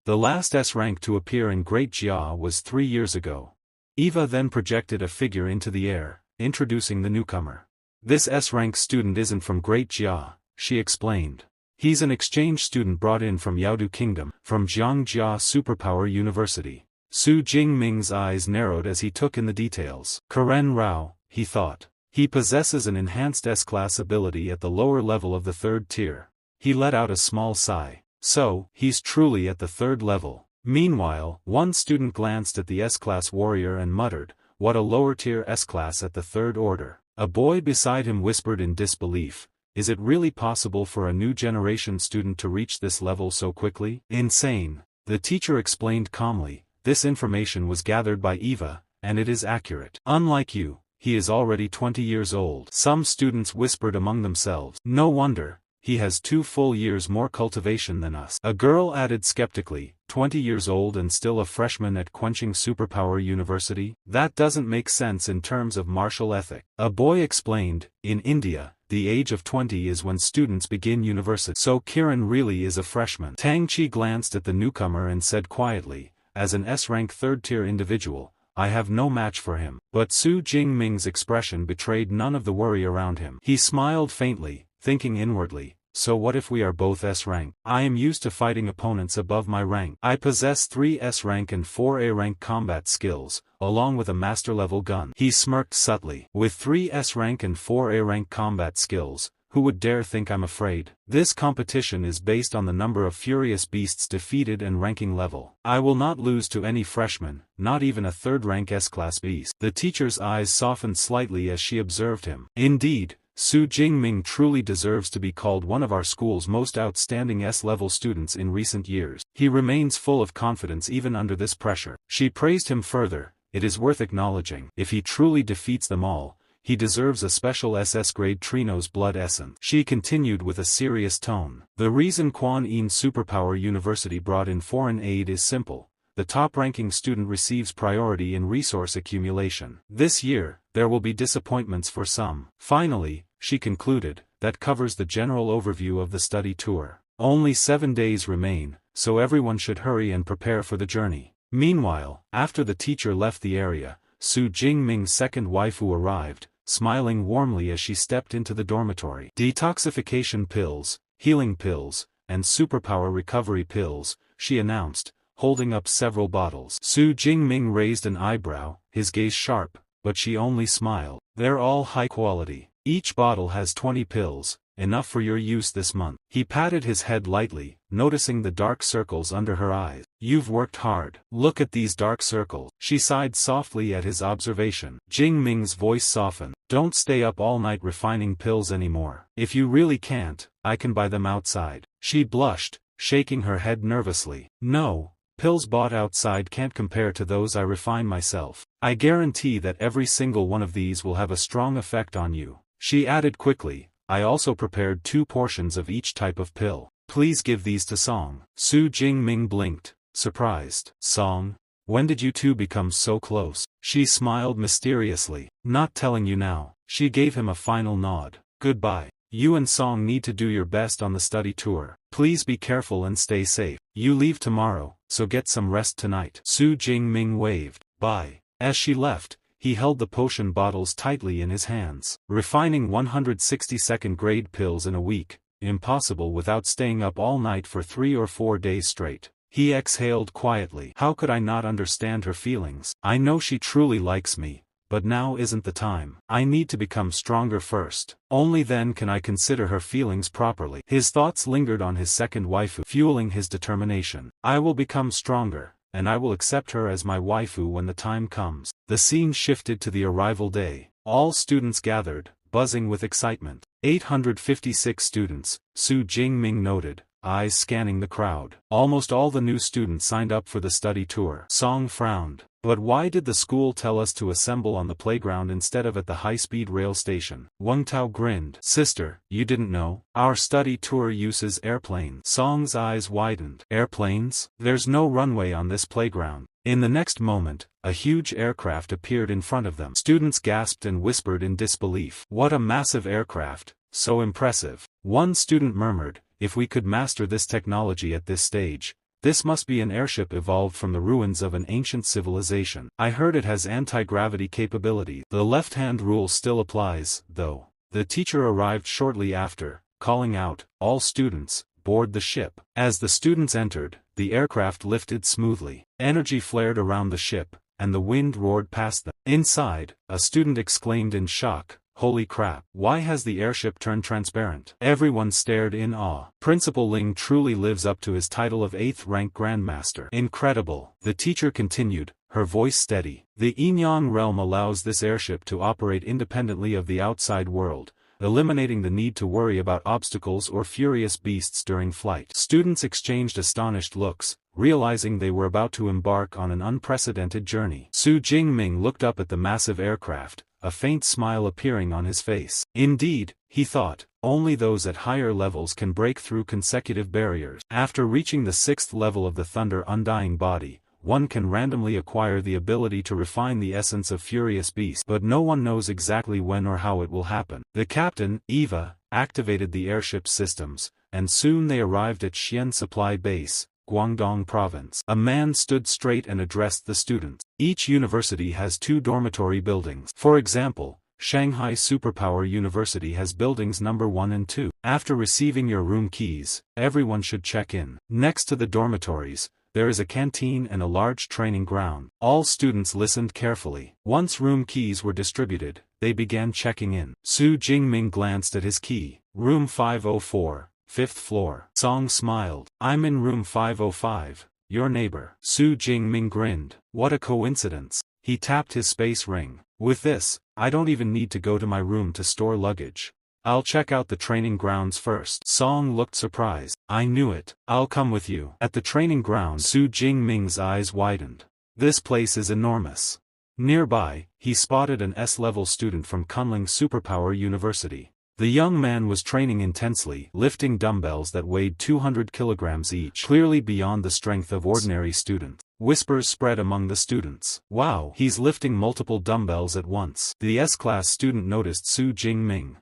The last S-rank to appear in Great Jia was 3 years ago. Eva then projected a figure into the air, introducing the newcomer. This S-rank student isn't from Great Jia, she explained. He's an exchange student brought in from Yaodu Kingdom, from Jiangjia Superpower University. Su Jingming's eyes narrowed as he took in the details. Karen Rao, he thought. He possesses an enhanced S-class ability at the lower level of the 3rd tier. He let out a small sigh. So, he's truly at the 3rd level. Meanwhile, one student glanced at the S-class warrior and muttered, what a lower-tier S-class at the 3rd order. A boy beside him whispered in disbelief, is it really possible for a new generation student to reach this level so quickly? Insane. The teacher explained calmly, this information was gathered by Eva, and it is accurate. Unlike you, he is already 20 years old. Some students whispered among themselves. No wonder, he has 2 full years more cultivation than us. A girl added skeptically, 20 years old and still a freshman at Quenching Superpower University? That doesn't make sense in terms of martial ethic. A boy explained, in India, the age of 20 is when students begin university. So Kiran really is a freshman. Tang Chi glanced at the newcomer and said quietly, as an S-rank 3rd-tier individual, I have no match for him. But Su Jingming's expression betrayed none of the worry around him. He smiled faintly, thinking inwardly, so what if we are both S-rank? I am used to fighting opponents above my rank. I possess 3 S-rank and 4 A-rank combat skills, along with a master-level gun. He smirked subtly. With 3 S-rank and 4 A-rank combat skills, who would dare think I'm afraid? This competition is based on the number of furious beasts defeated and ranking level. I will not lose to any freshman, not even a 3rd-rank S-class beast. The teacher's eyes softened slightly as she observed him. Indeed, Su Jingming truly deserves to be called one of our school's most outstanding S-level students in recent years. He remains full of confidence even under this pressure. She praised him further, it is worth acknowledging. If he truly defeats them all, he deserves a special SS-grade Trino's blood essence. She continued with a serious tone. The reason Quan Superpower University brought in foreign aid is simple. The top-ranking student receives priority in resource accumulation. This year, there will be disappointments for some. Finally, she concluded, that covers the general overview of the study tour. Only 7 days remain, so everyone should hurry and prepare for the journey. Meanwhile, after the teacher left the area, Su Jingming's second waifu arrived, smiling warmly as she stepped into the dormitory. Detoxification pills, healing pills, and superpower recovery pills, she announced, holding up several bottles. Su Jingming raised an eyebrow, his gaze sharp, but she only smiled. They're all high quality. Each bottle has 20 pills, enough for your use this month. He patted his head lightly, noticing the dark circles under her eyes. You've worked hard. Look at these dark circles. She sighed softly at his observation. Jingming's voice softened. Don't stay up all night refining pills anymore. If you really can't, I can buy them outside. She blushed, shaking her head nervously. No, pills bought outside can't compare to those I refine myself. I guarantee that every single one of these will have a strong effect on you. She added quickly, I also prepared 2 portions of each type of pill. Please give these to Song. Su Jingming blinked, surprised. Song? When did you two become so close? She smiled mysteriously. Not telling you now. She gave him a final nod. Goodbye. You and Song need to do your best on the study tour. Please be careful and stay safe. You leave tomorrow, so get some rest tonight." Su Jingming waved. Bye. As she left, he held the potion bottles tightly in his hands. Refining 162nd grade pills in a week, impossible without staying up all night for 3 or 4 days straight. He exhaled quietly. How could I not understand her feelings? I know she truly likes me, but now isn't the time. I need to become stronger first. Only then can I consider her feelings properly. His thoughts lingered on his second waifu, fueling his determination. I will become stronger, and I will accept her as my waifu when the time comes. The scene shifted to the arrival day. All students gathered, buzzing with excitement. 856 students, Su Jingming noted, eyes scanning the crowd. Almost all the new students signed up for the study tour. Song frowned. But why did the school tell us to assemble on the playground instead of at the high-speed rail station? Wang Tao grinned. Sister, you didn't know? Our study tour uses airplanes. Song's eyes widened. Airplanes? There's no runway on this playground. In the next moment, a huge aircraft appeared in front of them. Students gasped and whispered in disbelief. What a massive aircraft, so impressive. One student murmured, if we could master this technology at this stage, this must be an airship evolved from the ruins of an ancient civilization. I heard it has anti-gravity capability. The left-hand rule still applies, though. The teacher arrived shortly after, calling out, all students, board the ship. As the students entered, the aircraft lifted smoothly. Energy flared around the ship, and the wind roared past them. Inside, a student exclaimed in shock, holy crap, why has the airship turned transparent? Everyone stared in awe. Principal Ling truly lives up to his title of 8th rank Grandmaster. Incredible. The teacher continued, her voice steady. The Yinyang realm allows this airship to operate independently of the outside world, eliminating the need to worry about obstacles or furious beasts during flight. Students exchanged astonished looks, realizing they were about to embark on an unprecedented journey. Su Jingming looked up at the massive aircraft, a faint smile appearing on his face. Indeed, he thought, only those at higher levels can break through consecutive barriers. After reaching the 6th level of the Thunder Undying Body, one can randomly acquire the ability to refine the essence of furious beasts, but no one knows exactly when or how it will happen. The captain, Eva, activated the airship systems, and soon they arrived at Shén Supply Base, Guangdong Province. A man stood straight and addressed the students. Each university has 2 dormitory buildings. For example, Shanghai Superpower University has buildings number 1 and 2. After receiving your room keys, everyone should check in. Next to the dormitories, there is a canteen and a large training ground. All students listened carefully. Once room keys were distributed, they began checking in. Su Jingming glanced at his key. Room 504. 5th floor. Song smiled. I'm in room 505, your neighbor. Su Jingming grinned. What a coincidence. He tapped his space ring. With this, I don't even need to go to my room to store luggage. I'll check out the training grounds first. Song looked surprised. I knew it. I'll come with you. At the training ground, Su Jingming's eyes widened. This place is enormous. Nearby, he spotted an S-level student from Kunling Superpower University. The young man was training intensely, lifting dumbbells that weighed 200 kilograms each, clearly beyond the strength of ordinary students. Whispers spread among the students. Wow, he's lifting multiple dumbbells at once. The S-class student noticed Su Jingming.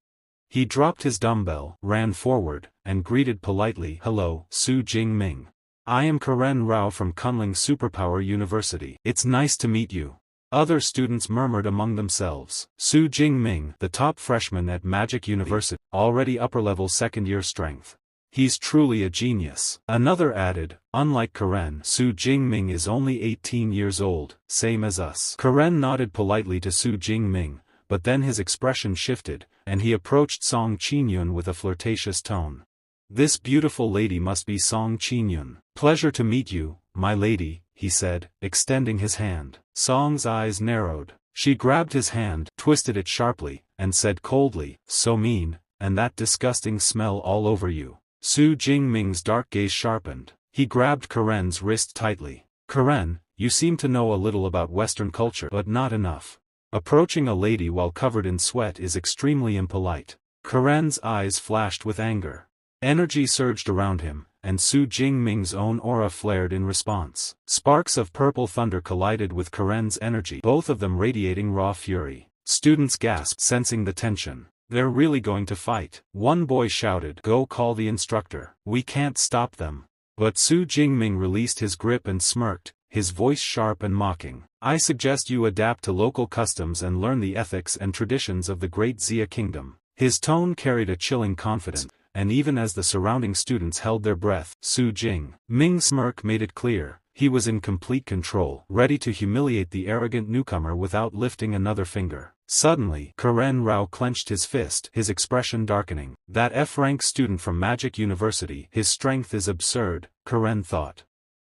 He dropped his dumbbell, ran forward, and greeted politely, hello, Su Jingming. I am Karen Rao from Kunling Superpower University. It's nice to meet you. Other students murmured among themselves. Su Jingming, the top freshman at Magic University, already upper-level second-year strength. He's truly a genius. Another added, unlike Karen, Su Jingming is only 18 years old, same as us. Karen nodded politely to Su Jingming, but then his expression shifted, and he approached Song Qinyun with a flirtatious tone. This beautiful lady must be Song Qinyun. Pleasure to meet you, my lady, he said, extending his hand. Song's eyes narrowed. She grabbed his hand, twisted it sharply, and said coldly, so mean, and that disgusting smell all over you. Su Jingming's dark gaze sharpened. He grabbed Karen's wrist tightly. Karen, you seem to know a little about Western culture, but not enough. Approaching a lady while covered in sweat is extremely impolite. Karen's eyes flashed with anger. Energy surged around him, and Su Jingming's own aura flared in response. Sparks of purple thunder collided with Karen's energy, both of them radiating raw fury. Students gasped, sensing the tension. They're really going to fight. One boy shouted, "Go call the instructor. We can't stop them." But Su Jingming released his grip and smirked, his voice sharp and mocking. "I suggest you adapt to local customs and learn the ethics and traditions of the great Xia kingdom." His tone carried a chilling confidence, and even as the surrounding students held their breath, Su Jingming's smirk made it clear, he was in complete control, ready to humiliate the arrogant newcomer without lifting another finger. Suddenly, Karen Rao clenched his fist, his expression darkening. That F-rank student from Magic University, his strength is absurd, Karen thought.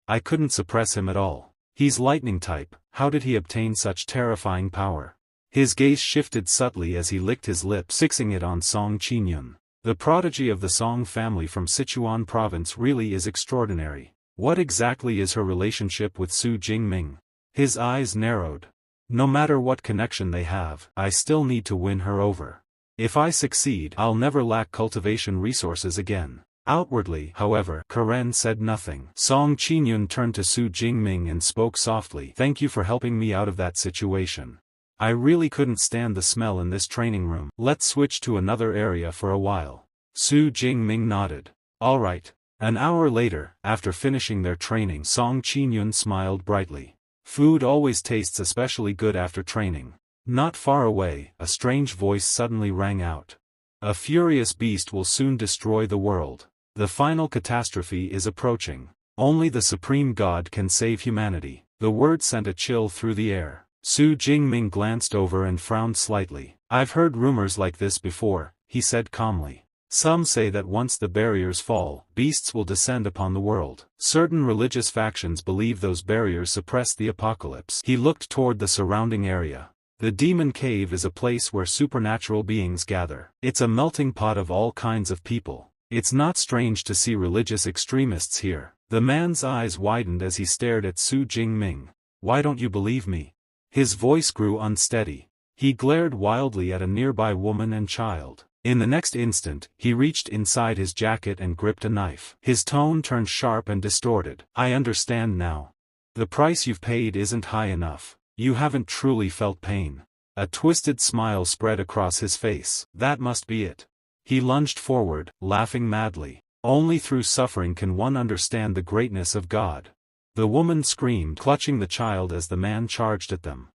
I couldn't suppress him at all. He's lightning type, how did he obtain such terrifying power? His gaze shifted subtly as he licked his lips, fixing it on Song Qinyun. The prodigy of the Song family from Sichuan province really is extraordinary. What exactly is her relationship with Su Jingming? His eyes narrowed. No matter what connection they have, I still need to win her over. If I succeed, I'll never lack cultivation resources again. Outwardly, however, Karen said nothing. Song Qinyun turned to Su Jingming and spoke softly. "Thank you for helping me out of that situation. I really couldn't stand the smell in this training room. Let's switch to another area for a while." Su Jingming nodded. "All right." An hour later, after finishing their training, Song Qinyun smiled brightly. Food always tastes especially good after training. Not far away, a strange voice suddenly rang out. "A furious beast will soon destroy the world. The final catastrophe is approaching. Only the Supreme God can save humanity." The word sent a chill through the air. Su Jingming glanced over and frowned slightly. "I've heard rumors like this before," he said calmly. "Some say that once the barriers fall, beasts will descend upon the world. Certain religious factions believe those barriers suppress the apocalypse." He looked toward the surrounding area. "The Demon Cave is a place where supernatural beings gather. It's a melting pot of all kinds of people. It's not strange to see religious extremists here." The man's eyes widened as he stared at Su Jingming. "Why don't you believe me?" His voice grew unsteady. He glared wildly at a nearby woman and child. In the next instant, he reached inside his jacket and gripped a knife. His tone turned sharp and distorted. "I understand now. The price you've paid isn't high enough. You haven't truly felt pain." A twisted smile spread across his face. "That must be it." He lunged forward, laughing madly. "Only through suffering can one understand the greatness of God." The woman screamed, clutching the child as the man charged at them.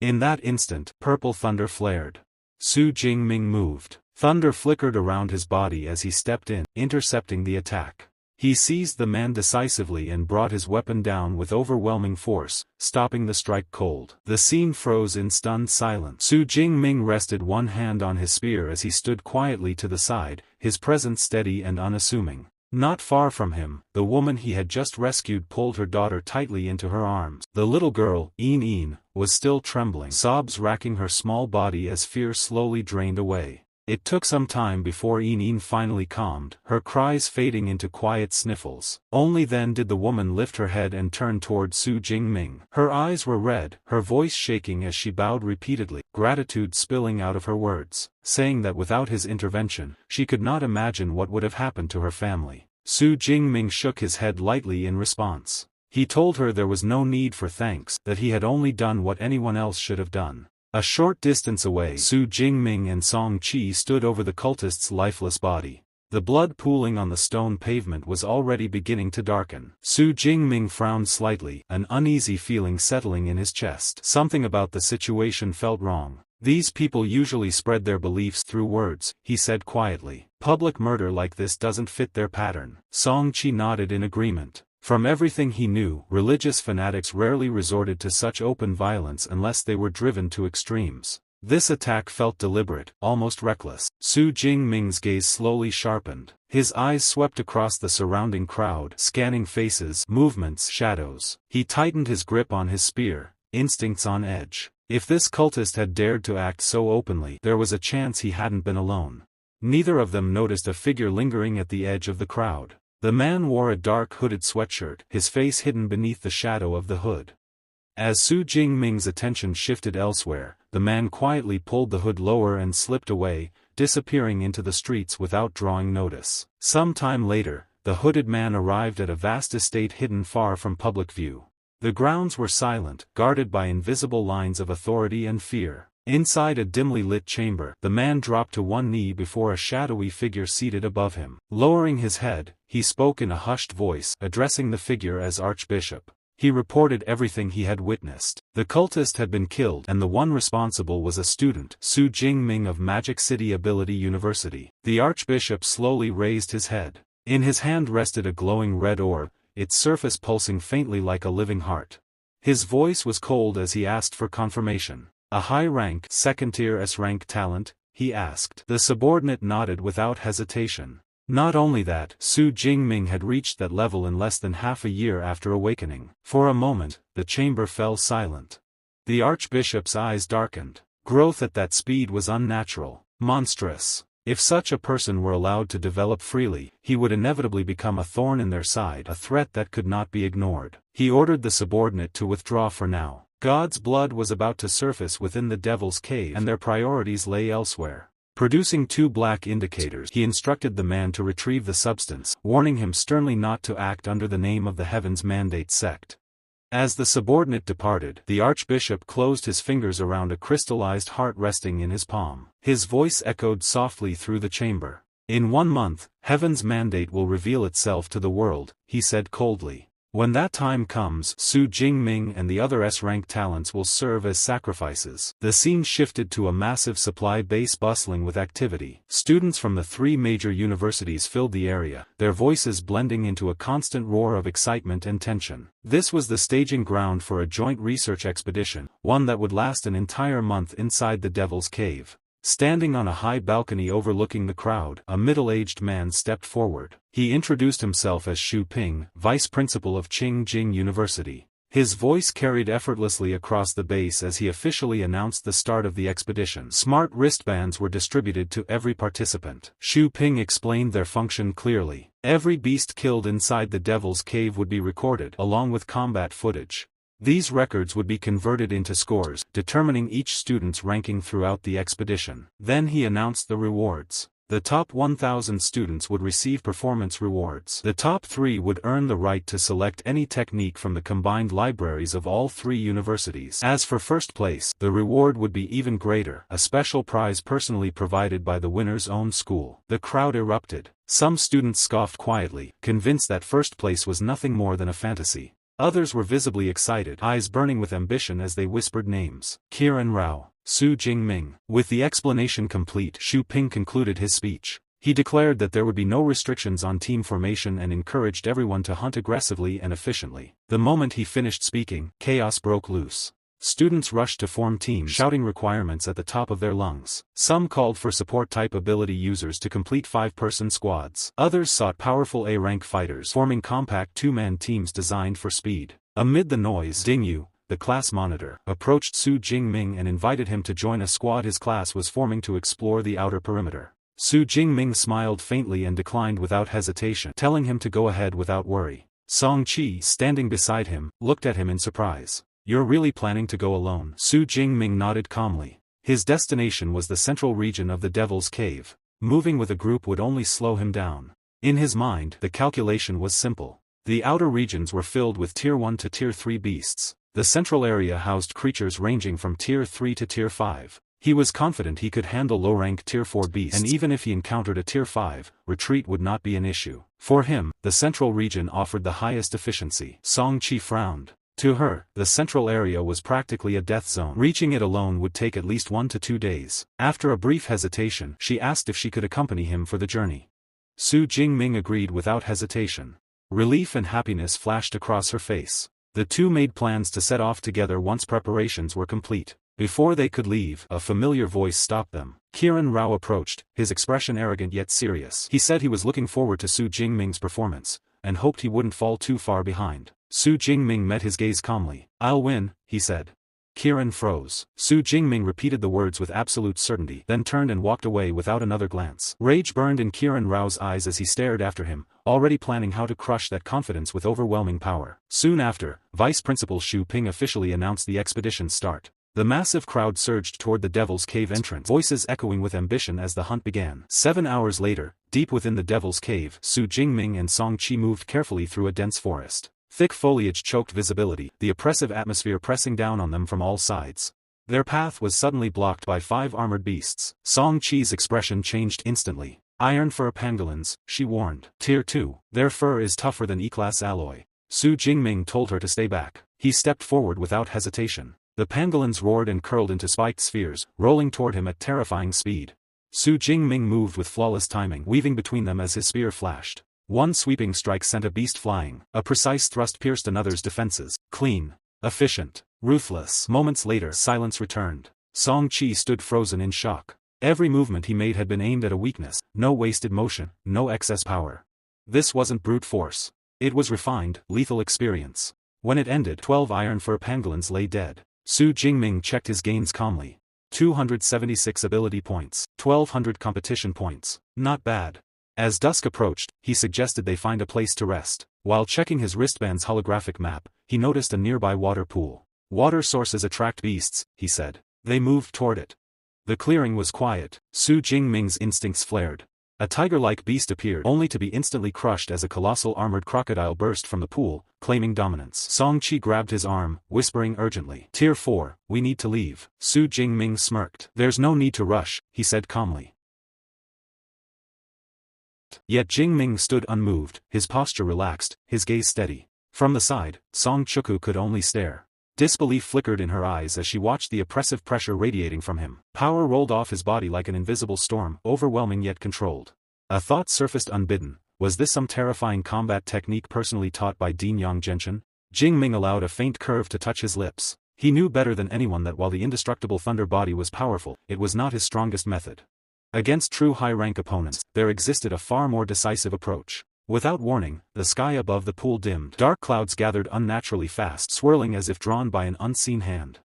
In that instant, purple thunder flared. Su Jingming moved. Thunder flickered around his body as he stepped in, intercepting the attack. He seized the man decisively and brought his weapon down with overwhelming force, stopping the strike cold. The scene froze in stunned silence. Su Jingming rested one hand on his spear as he stood quietly to the side, his presence steady and unassuming. Not far from him, the woman he had just rescued pulled her daughter tightly into her arms. The little girl, Início, was still trembling, sobs racking her small body as fear slowly drained away. It took some time before Início finally calmed, her cries fading into quiet sniffles. Only then did the woman lift her head and turn toward Su Jingming. Her eyes were red, her voice shaking as she bowed repeatedly, gratitude spilling out of her words, saying that without his intervention, she could not imagine what would have happened to her family. Su Jingming shook his head lightly in response. He told her there was no need for thanks, that he had only done what anyone else should have done. A short distance away, Su Jingming and Song Qi stood over the cultist's lifeless body. The blood pooling on the stone pavement was already beginning to darken. Su Jingming frowned slightly, an uneasy feeling settling in his chest. Something about the situation felt wrong. "These people usually spread their beliefs through words," he said quietly. "Public murder like this doesn't fit their pattern." Song Qi nodded in agreement. From everything he knew, religious fanatics rarely resorted to such open violence unless they were driven to extremes. This attack felt deliberate, almost reckless. Su Jingming's gaze slowly sharpened. His eyes swept across the surrounding crowd, scanning faces, movements, shadows. He tightened his grip on his spear, instincts on edge. If this cultist had dared to act so openly, there was a chance he hadn't been alone. Neither of them noticed a figure lingering at the edge of the crowd. The man wore a dark hooded sweatshirt, his face hidden beneath the shadow of the hood. As Su Jingming's attention shifted elsewhere, the man quietly pulled the hood lower and slipped away, disappearing into the streets without drawing notice. Some time later, the hooded man arrived at a vast estate hidden far from public view. The grounds were silent, guarded by invisible lines of authority and fear. Inside a dimly lit chamber, the man dropped to one knee before a shadowy figure seated above him. Lowering his head, he spoke in a hushed voice, addressing the figure as Archbishop. He reported everything he had witnessed. The cultist had been killed and the one responsible was a student, Su Jingming of Magic City Ability University. The Archbishop slowly raised his head. In his hand rested a glowing red orb, its surface pulsing faintly like a living heart. His voice was cold as he asked for confirmation. A high-rank, second-tier S-rank talent, he asked. The subordinate nodded without hesitation. Not only that, Su Jingming had reached that level in less than half a year after awakening. For a moment, the chamber fell silent. The Archbishop's eyes darkened. Growth at that speed was unnatural, monstrous. If such a person were allowed to develop freely, he would inevitably become a thorn in their side, a threat that could not be ignored. He ordered the subordinate to withdraw for now. God's blood was about to surface within the Devil's Cave and their priorities lay elsewhere. Producing 2 black indicators, he instructed the man to retrieve the substance, warning him sternly not to act under the name of the Heaven's Mandate sect. As the subordinate departed, the Archbishop closed his fingers around a crystallized heart resting in his palm. His voice echoed softly through the chamber. In 1 month, Heaven's Mandate will reveal itself to the world, he said coldly. When that time comes, Su Jingming and the other S-rank talents will serve as sacrifices. The scene shifted to a massive supply base bustling with activity. Students from the 3 major universities filled the area, their voices blending into a constant roar of excitement and tension. This was the staging ground for a joint research expedition, one that would last an entire month inside the Devil's Cave. Standing on a high balcony overlooking the crowd, a middle-aged man stepped forward. He introduced himself as Xu Ping, vice principal of Qingjing University. His voice carried effortlessly across the base as he officially announced the start of the expedition. Smart wristbands were distributed to every participant. Xu Ping explained their function clearly. Every beast killed inside the Devil's Cave would be recorded, along with combat footage. These records would be converted into scores, determining each student's ranking throughout the expedition. Then he announced the rewards. The top 1,000 students would receive performance rewards. The top 3 would earn the right to select any technique from the combined libraries of all 3 universities. As for first place, the reward would be even greater, a special prize personally provided by the winner's own school. The crowd erupted. Some students scoffed quietly, convinced that first place was nothing more than a fantasy. Others were visibly excited, eyes burning with ambition as they whispered names. Qiran Rao, Su Jingming. With the explanation complete, Xu Ping concluded his speech. He declared that there would be no restrictions on team formation and encouraged everyone to hunt aggressively and efficiently. The moment he finished speaking, chaos broke loose. Students rushed to form teams, shouting requirements at the top of their lungs. Some called for support-type ability users to complete 5-person squads. Others sought powerful A-rank fighters, forming compact 2-man teams designed for speed. Amid the noise, Dingyu, the class monitor, approached Su Jingming and invited him to join a squad his class was forming to explore the outer perimeter. Su Jingming smiled faintly and declined without hesitation, telling him to go ahead without worry. Song Qi, standing beside him, looked at him in surprise. "You're really planning to go alone?" Su Jingming nodded calmly. His destination was the central region of the Devil's Cave. Moving with a group would only slow him down. In his mind, the calculation was simple. The outer regions were filled with Tier 1 to Tier 3 beasts. The central area housed creatures ranging from Tier 3 to Tier 5. He was confident he could handle low-rank Tier 4 beasts, and even if he encountered a Tier 5, retreat would not be an issue. For him, the central region offered the highest efficiency. Song Qi frowned. To her, the central area was practically a death zone. Reaching it alone would take at least 1 to 2 days. After a brief hesitation, she asked if she could accompany him for the journey. Su Jingming agreed without hesitation. Relief and happiness flashed across her face. The two made plans to set off together once preparations were complete. Before they could leave, a familiar voice stopped them. Qiran Rao approached, his expression arrogant yet serious. He said he was looking forward to Su Jingming's performance, and hoped he wouldn't fall too far behind. Su Jingming met his gaze calmly. "I'll win," he said. Qiran froze. Su Jingming repeated the words with absolute certainty, then turned and walked away without another glance. Rage burned in Qiran Rao's eyes as he stared after him, already planning how to crush that confidence with overwhelming power. Soon after, Vice Principal Xu Ping officially announced the expedition's start. The massive crowd surged toward the Devil's Cave entrance, voices echoing with ambition as the hunt began. 7 hours later, deep within the Devil's Cave, Su Jingming and Song Qi moved carefully through a dense forest. Thick foliage choked visibility, the oppressive atmosphere pressing down on them from all sides. Their path was suddenly blocked by 5 armored beasts. Song Qi's expression changed instantly. Iron fur pangolins, she warned. Tier 2. Their fur is tougher than E-class alloy. Su Jingming told her to stay back. He stepped forward without hesitation. The pangolins roared and curled into spiked spheres, rolling toward him at terrifying speed. Su Jingming moved with flawless timing, weaving between them as his spear flashed. One sweeping strike sent a beast flying. A precise thrust pierced another's defenses. Clean. Efficient. Ruthless. Moments later, silence returned. Song Qi stood frozen in shock. Every movement he made had been aimed at a weakness, no wasted motion, no excess power. This wasn't brute force. It was refined, lethal experience. When it ended, 12 iron fur pangolins lay dead. Su Jingming checked his gains calmly. 276 ability points, 1200 competition points. Not bad. As dusk approached, he suggested they find a place to rest. While checking his wristband's holographic map, he noticed a nearby water pool. Water sources attract beasts, he said. They moved toward it. The clearing was quiet. Su Jingming's instincts flared. A tiger-like beast appeared only to be instantly crushed as a colossal armored crocodile burst from the pool, claiming dominance. Song Qi grabbed his arm, whispering urgently. Tier 4, we need to leave. Su Jingming smirked. There's no need to rush, he said calmly. Yet Jingming stood unmoved, his posture relaxed, his gaze steady. From the side, Song Chuku could only stare. Disbelief flickered in her eyes as she watched the oppressive pressure radiating from him. Power rolled off his body like an invisible storm, overwhelming yet controlled. A thought surfaced unbidden. Was this some terrifying combat technique personally taught by Dean Yang Genshin? Jingming allowed a faint curve to touch his lips. He knew better than anyone that while the indestructible thunder body was powerful, it was not his strongest method. Against true high-rank opponents, there existed a far more decisive approach. Without warning, the sky above the pool dimmed. Dark clouds gathered unnaturally fast, swirling as if drawn by an unseen hand.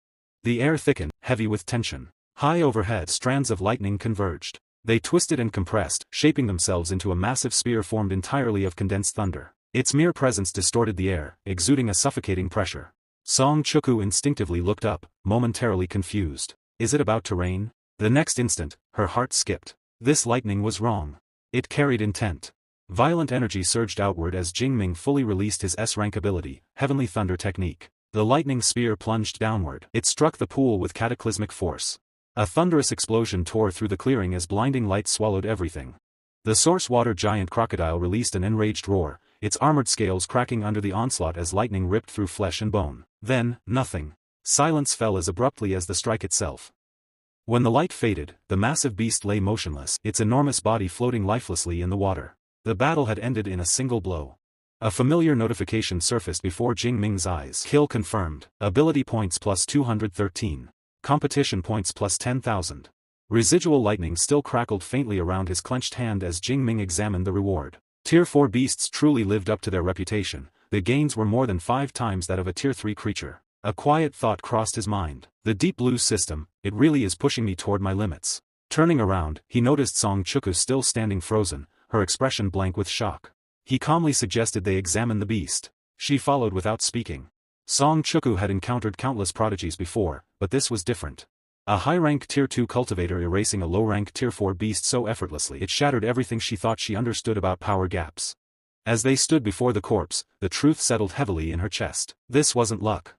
The air thickened, heavy with tension. High overhead, strands of lightning converged. They twisted and compressed, shaping themselves into a massive spear formed entirely of condensed thunder. Its mere presence distorted the air, exuding a suffocating pressure. Song Chuku instinctively looked up, momentarily confused. Is it about to rain? The next instant, her heart skipped. This lightning was wrong. It carried intent. Violent energy surged outward as Jingming fully released his S-rank ability, Heavenly Thunder Technique. The lightning spear plunged downward. It struck the pool with cataclysmic force. A thunderous explosion tore through the clearing as blinding light swallowed everything. The source water giant crocodile released an enraged roar, its armored scales cracking under the onslaught as lightning ripped through flesh and bone. Then, nothing. Silence fell as abruptly as the strike itself. When the light faded, the massive beast lay motionless, its enormous body floating lifelessly in the water. The battle had ended in a single blow. A familiar notification surfaced before Jingming's eyes. Kill confirmed. Ability points plus 213. Competition points plus 10,000. Residual lightning still crackled faintly around his clenched hand as Jingming examined the reward. Tier 4 beasts truly lived up to their reputation. The gains were more than 5 times that of a Tier 3 creature. A quiet thought crossed his mind. The Deep Blue system, it really is pushing me toward my limits. Turning around, he noticed Song Chuku still standing frozen, her expression blank with shock. He calmly suggested they examine the beast. She followed without speaking. Song Chuku had encountered countless prodigies before, but this was different. A high-rank Tier 2 cultivator erasing a low-rank Tier 4 beast so effortlessly it shattered everything she thought she understood about power gaps. As they stood before the corpse, the truth settled heavily in her chest. This wasn't luck.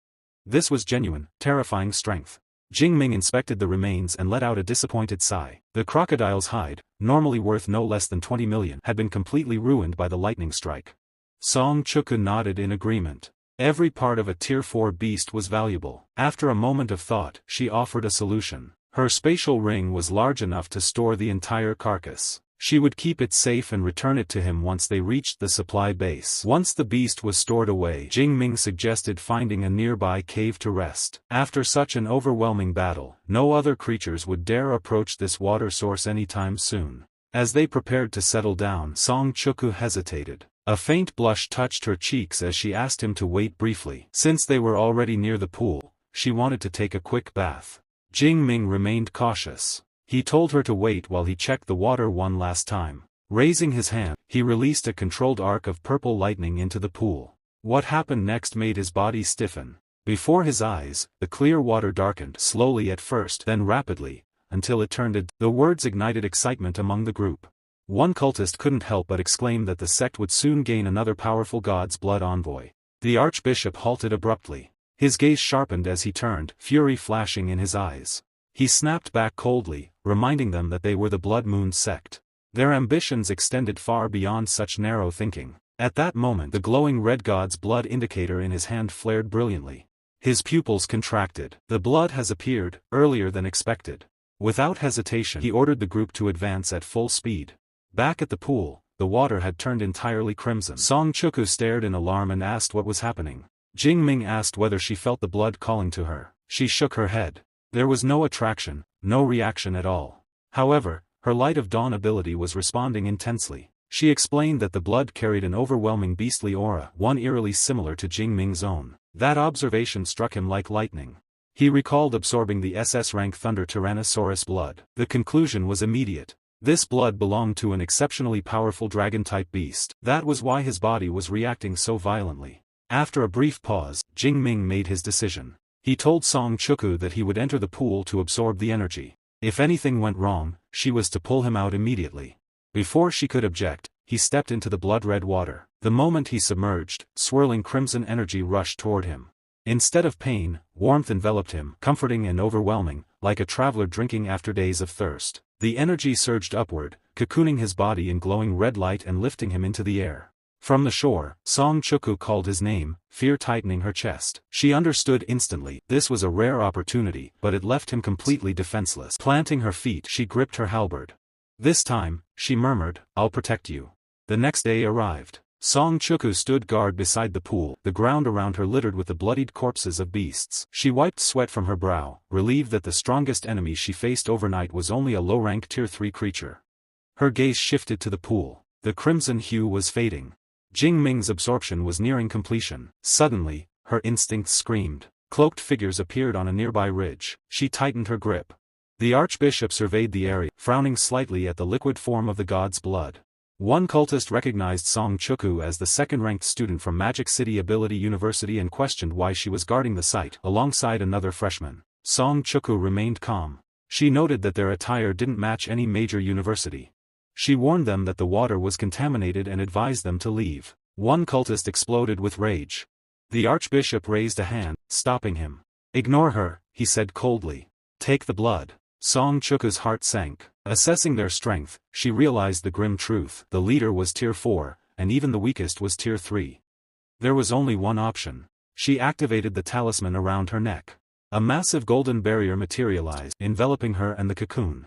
This was genuine, terrifying strength. Jingming inspected the remains and let out a disappointed sigh. The crocodile's hide, normally worth no less than 20 million, had been completely ruined by the lightning strike. Song Chuku nodded in agreement. Every part of a Tier 4 beast was valuable. After a moment of thought, she offered a solution. Her spatial ring was large enough to store the entire carcass. She would keep it safe and return it to him once they reached the supply base. Once the beast was stored away, Jingming suggested finding a nearby cave to rest. After such an overwhelming battle, no other creatures would dare approach this water source anytime soon. As they prepared to settle down, Song Chuku hesitated. A faint blush touched her cheeks as she asked him to wait briefly. Since they were already near the pool, she wanted to take a quick bath. Jingming remained cautious. He told her to wait while he checked the water one last time. Raising his hand, he released a controlled arc of purple lightning into the pool. What happened next made his body stiffen. Before his eyes, the clear water darkened, slowly at first, then rapidly, until it turned. The words ignited excitement among the group. One cultist couldn't help but exclaim that the sect would soon gain another powerful god's blood envoy. The archbishop halted abruptly. His gaze sharpened as he turned, fury flashing in his eyes. He snapped back coldly, reminding them that they were the Blood Moon sect. Their ambitions extended far beyond such narrow thinking. At that moment the glowing red god's blood indicator in his hand flared brilliantly. His pupils contracted. The blood has appeared, earlier than expected. Without hesitation he ordered the group to advance at full speed. Back at the pool, the water had turned entirely crimson. Song Chuku stared in alarm and asked what was happening. Jingming asked whether she felt the blood calling to her. She shook her head. There was no attraction, no reaction at all. However, her Light of Dawn ability was responding intensely. She explained that the blood carried an overwhelming beastly aura, one eerily similar to Jingming's own. That observation struck him like lightning. He recalled absorbing the SS-rank Thunder Tyrannosaurus blood. The conclusion was immediate. This blood belonged to an exceptionally powerful dragon-type beast. That was why his body was reacting so violently. After a brief pause, Jingming made his decision. He told Song Chuku that he would enter the pool to absorb the energy. If anything went wrong, she was to pull him out immediately. Before she could object, he stepped into the blood-red water. The moment he submerged, swirling crimson energy rushed toward him. Instead of pain, warmth enveloped him, comforting and overwhelming, like a traveler drinking after days of thirst. The energy surged upward, cocooning his body in glowing red light and lifting him into the air. From the shore, Song Chuku called his name, fear tightening her chest. She understood instantly. This was a rare opportunity, but it left him completely defenseless. Planting her feet, she gripped her halberd. This time, she murmured, "I'll protect you." The next day arrived. Song Chuku stood guard beside the pool, the ground around her littered with the bloodied corpses of beasts. She wiped sweat from her brow, relieved that the strongest enemy she faced overnight was only a low-rank Tier 3 creature. Her gaze shifted to the pool. The crimson hue was fading. Jingming's absorption was nearing completion. Suddenly, her instincts screamed. Cloaked figures appeared on a nearby ridge. She tightened her grip. The archbishop surveyed the area, frowning slightly at the liquid form of the god's blood. One cultist recognized Song Chuku as the second-ranked student from Magic City Ability University and questioned why she was guarding the site, alongside another freshman. Song Chuku remained calm. She noted that their attire didn't match any major university. She warned them that the water was contaminated and advised them to leave. One cultist exploded with rage. The archbishop raised a hand, stopping him. "Ignore her," he said coldly. "Take the blood." Song Chuku's heart sank. Assessing their strength, she realized the grim truth. The leader was Tier 4, and even the weakest was Tier 3. There was only one option. She activated the talisman around her neck. A massive golden barrier materialized, enveloping her and the cocoon.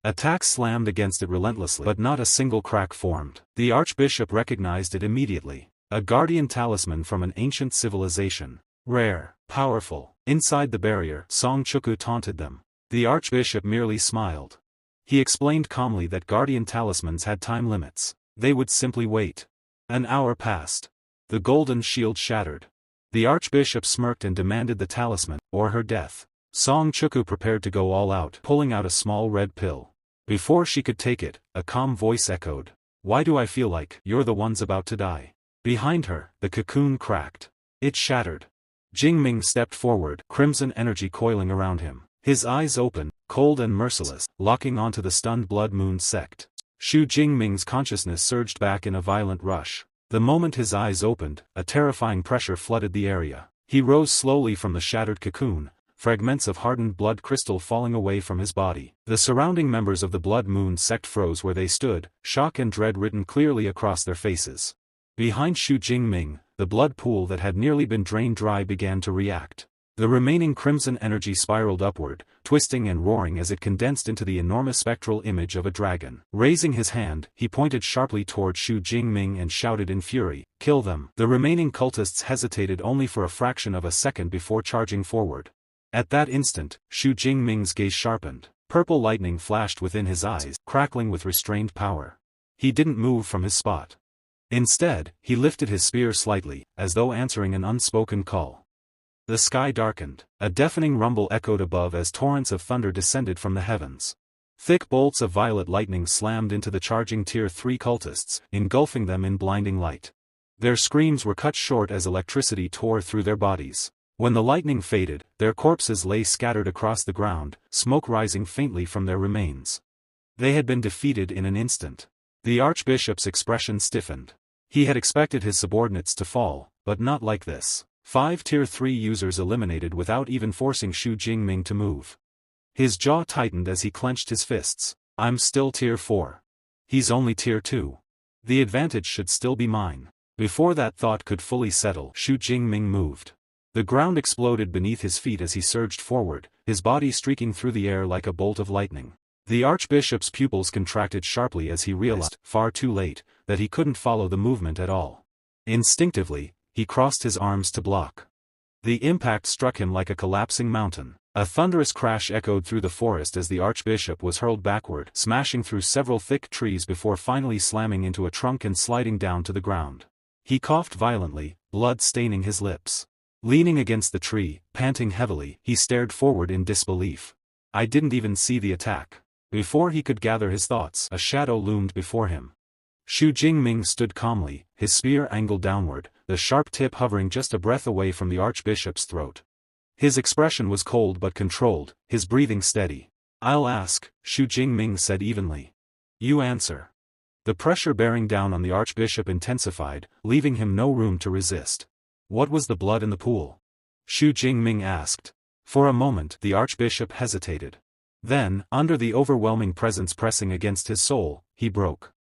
Attacks slammed against it relentlessly, but not a single crack formed. The archbishop recognized it immediately. A guardian talisman from an ancient civilization. Rare, powerful. Inside the barrier, Song Chuku taunted them. The archbishop merely smiled. He explained calmly that guardian talismans had time limits. They would simply wait. An hour passed. The golden shield shattered. The archbishop smirked and demanded the talisman, or her death. Song Chuku prepared to go all out, pulling out a small red pill. Before she could take it, a calm voice echoed. "Why do I feel like you're the ones about to die?" Behind her, the cocoon cracked. It shattered. Jingming stepped forward, crimson energy coiling around him. His eyes open, cold and merciless, locking onto the stunned Blood Moon sect. Shu Jingming's consciousness surged back in a violent rush. The moment his eyes opened, a terrifying pressure flooded the area. He rose slowly from the shattered cocoon, fragments of hardened blood crystal falling away from his body. The surrounding members of the Blood Moon sect froze where they stood, shock and dread written clearly across their faces. Behind Shu Jingming, the blood pool that had nearly been drained dry began to react. The remaining crimson energy spiraled upward, twisting and roaring as it condensed into the enormous spectral image of a dragon. Raising his hand, he pointed sharply toward Shu Jingming and shouted in fury, "Kill them!" The remaining cultists hesitated only for a fraction of a second before charging forward. At that instant, Shu Jingming's gaze sharpened. Purple lightning flashed within his eyes, crackling with restrained power. He didn't move from his spot. Instead, he lifted his spear slightly, as though answering an unspoken call. The sky darkened. A deafening rumble echoed above as torrents of thunder descended from the heavens. Thick bolts of violet lightning slammed into the charging Tier 3 cultists, engulfing them in blinding light. Their screams were cut short as electricity tore through their bodies. When the lightning faded, their corpses lay scattered across the ground, smoke rising faintly from their remains. They had been defeated in an instant. The archbishop's expression stiffened. He had expected his subordinates to fall, but not like this. 5 Tier 3 users eliminated without even forcing Xu Jingming to move. His jaw tightened as he clenched his fists. I'm still Tier 4. He's only Tier 2. The advantage should still be mine. Before that thought could fully settle, Xu Jingming moved. The ground exploded beneath his feet as he surged forward, his body streaking through the air like a bolt of lightning. The archbishop's pupils contracted sharply as he realized, far too late, that he couldn't follow the movement at all. Instinctively, he crossed his arms to block. The impact struck him like a collapsing mountain. A thunderous crash echoed through the forest as the archbishop was hurled backward, smashing through several thick trees before finally slamming into a trunk and sliding down to the ground. He coughed violently, blood staining his lips. Leaning against the tree, panting heavily, he stared forward in disbelief. I didn't even see the attack. Before he could gather his thoughts, a shadow loomed before him. Xu Jingming stood calmly, his spear angled downward, the sharp tip hovering just a breath away from the archbishop's throat. His expression was cold but controlled, his breathing steady. I'll ask, Xu Jingming said evenly. You answer. The pressure bearing down on the archbishop intensified, leaving him no room to resist. What was the blood in the pool? Xu Jingming asked. For a moment the archbishop hesitated. Then, under the overwhelming presence pressing against his soul, he broke.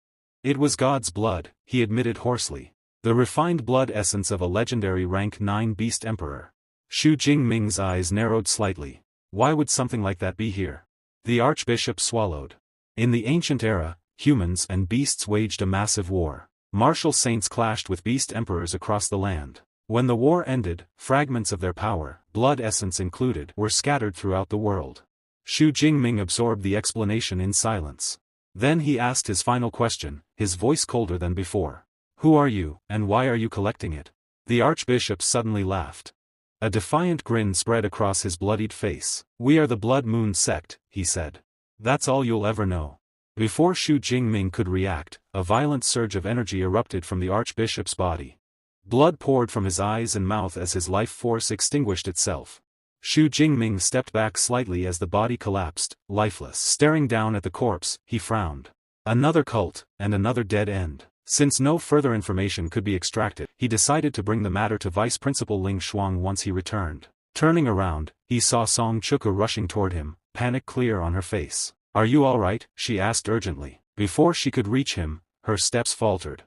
It was God's blood, he admitted hoarsely. The refined blood essence of a legendary rank 9 beast emperor. Xu Jingming's eyes narrowed slightly. Why would something like that be here? The archbishop swallowed. In the ancient era, humans and beasts waged a massive war. Martial saints clashed with beast emperors across the land. When the war ended, fragments of their power, blood essence included, were scattered throughout the world. Xu Jingming absorbed the explanation in silence. Then he asked his final question, his voice colder than before. Who are you, and why are you collecting it? The archbishop suddenly laughed. A defiant grin spread across his bloodied face. We are the Blood Moon sect, he said. That's all you'll ever know. Before Xu Jingming could react, a violent surge of energy erupted from the archbishop's body. Blood poured from his eyes and mouth as his life force extinguished itself. Xu Jingming stepped back slightly as the body collapsed, lifeless. Staring down at the corpse, he frowned. Another cult, and another dead end. Since no further information could be extracted, he decided to bring the matter to Vice Principal Ling Shuang once he returned. Turning around, he saw Song Chuku rushing toward him, panic clear on her face. Are you alright? She asked urgently. Before she could reach him, her steps faltered.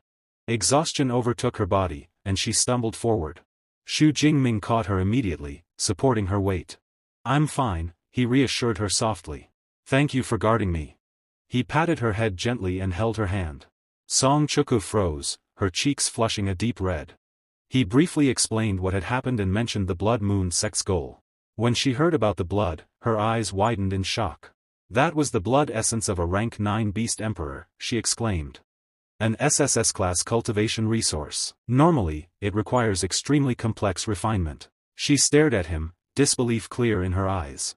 Exhaustion overtook her body, and she stumbled forward. Xu Jingming caught her immediately, supporting her weight. I'm fine, he reassured her softly. Thank you for guarding me. He patted her head gently and held her hand. Song Chuku froze, her cheeks flushing a deep red. He briefly explained what had happened and mentioned the Blood Moon sect's goal. When she heard about the blood, her eyes widened in shock. That was the blood essence of a rank 9 beast emperor, she exclaimed. An SSS-class cultivation resource. Normally, it requires extremely complex refinement. She stared at him, disbelief clear in her eyes.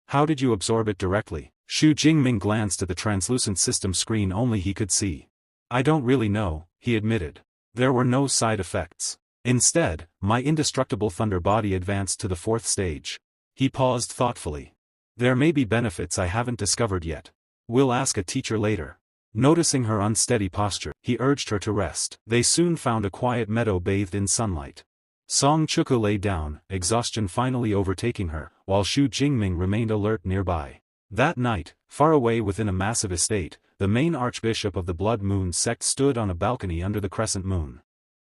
How did you absorb it directly? Xu Jingming glanced at the translucent system screen only he could see. I don't really know, he admitted. There were no side effects. Instead, my indestructible thunder body advanced to the 4th stage. He paused thoughtfully. There may be benefits I haven't discovered yet. We'll ask a teacher later. Noticing her unsteady posture, he urged her to rest. They soon found a quiet meadow bathed in sunlight. Song Chuku lay down, exhaustion finally overtaking her, while Xu Jingming remained alert nearby. That night, far away within a massive estate, the main archbishop of the Blood Moon sect stood on a balcony under the crescent moon.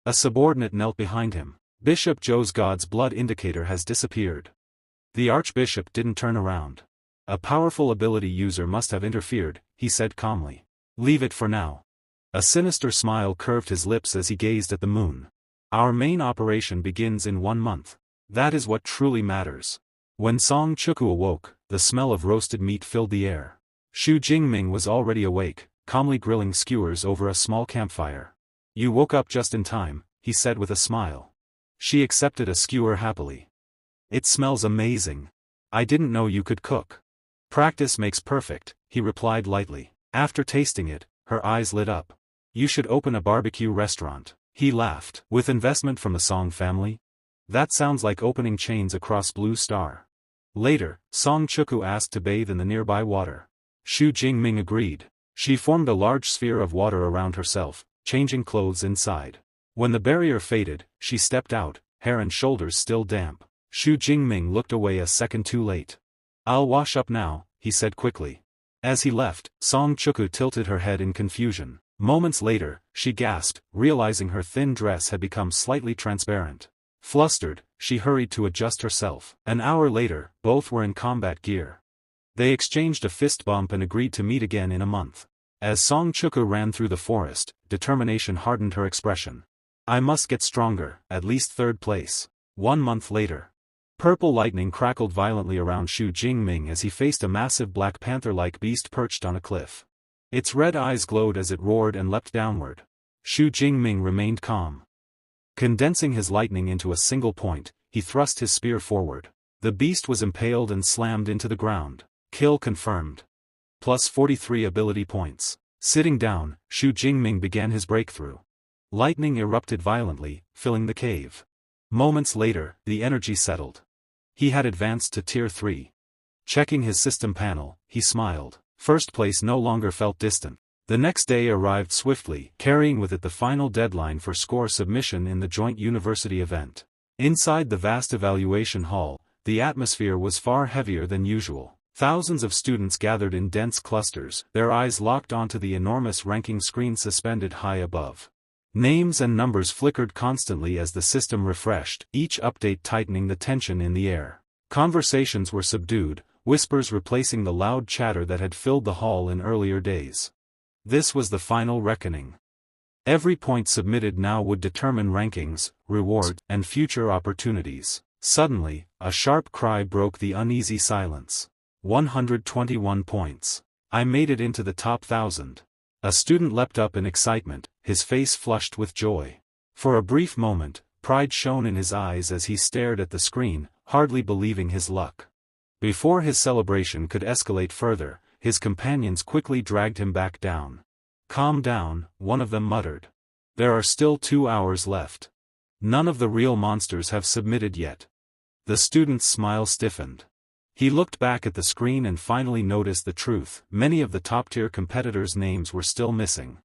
A subordinate knelt behind him. Bishop Zhou's God's blood indicator has disappeared. The archbishop didn't turn around. A powerful ability user must have interfered, he said calmly. Leave it for now. A sinister smile curved his lips as he gazed at the moon. Our main operation begins in 1 month. That is what truly matters. When Song Chuku awoke, the smell of roasted meat filled the air. Xu Jingming was already awake, calmly grilling skewers over a small campfire. You woke up just in time, he said with a smile. She accepted a skewer happily. It smells amazing. I didn't know you could cook. Practice makes perfect, he replied lightly. After tasting it, her eyes lit up. You should open a barbecue restaurant. He laughed. With investment from the Song family? That sounds like opening chains across Blue Star. Later, Song Chuku asked to bathe in the nearby water. Xu Jingming agreed. She formed a large sphere of water around herself, changing clothes inside. When the barrier faded, she stepped out, hair and shoulders still damp. Xu Jingming looked away a second too late. "I'll wash up now," he said quickly. As he left, Song Chuku tilted her head in confusion. Moments later, she gasped, realizing her thin dress had become slightly transparent. Flustered, she hurried to adjust herself. An hour later, both were in combat gear. They exchanged a fist bump and agreed to meet again in a month. As Song Chuku ran through the forest, determination hardened her expression. "I must get stronger, at least third place." 1 month later. Purple lightning crackled violently around Xu Jingming as he faced a massive black panther-like beast perched on a cliff. Its red eyes glowed as it roared and leapt downward. Xu Jingming remained calm. Condensing his lightning into a single point, he thrust his spear forward. The beast was impaled and slammed into the ground. Kill confirmed. Plus 43 ability points. Sitting down, Xu Jingming began his breakthrough. Lightning erupted violently, filling the cave. Moments later, the energy settled. He had advanced to Tier 3. Checking his system panel, he smiled. First place no longer felt distant. The next day arrived swiftly, carrying with it the final deadline for score submission in the joint university event. Inside the vast evaluation hall, the atmosphere was far heavier than usual. Thousands of students gathered in dense clusters, their eyes locked onto the enormous ranking screen suspended high above. Names and numbers flickered constantly as the system refreshed, each update tightening the tension in the air. Conversations were subdued, whispers replacing the loud chatter that had filled the hall in earlier days. This was the final reckoning. Every point submitted now would determine rankings, rewards, and future opportunities. Suddenly, a sharp cry broke the uneasy silence. 121 points. I made it into the top 1,000. A student leapt up in excitement, his face flushed with joy. For a brief moment, pride shone in his eyes as he stared at the screen, hardly believing his luck. Before his celebration could escalate further, his companions quickly dragged him back down. "Calm down," one of them muttered. "There are still 2 hours left. None of the real monsters have submitted yet." The student's smile stiffened. He looked back at the screen and finally noticed the truth. Many of the top-tier competitors' names were still missing.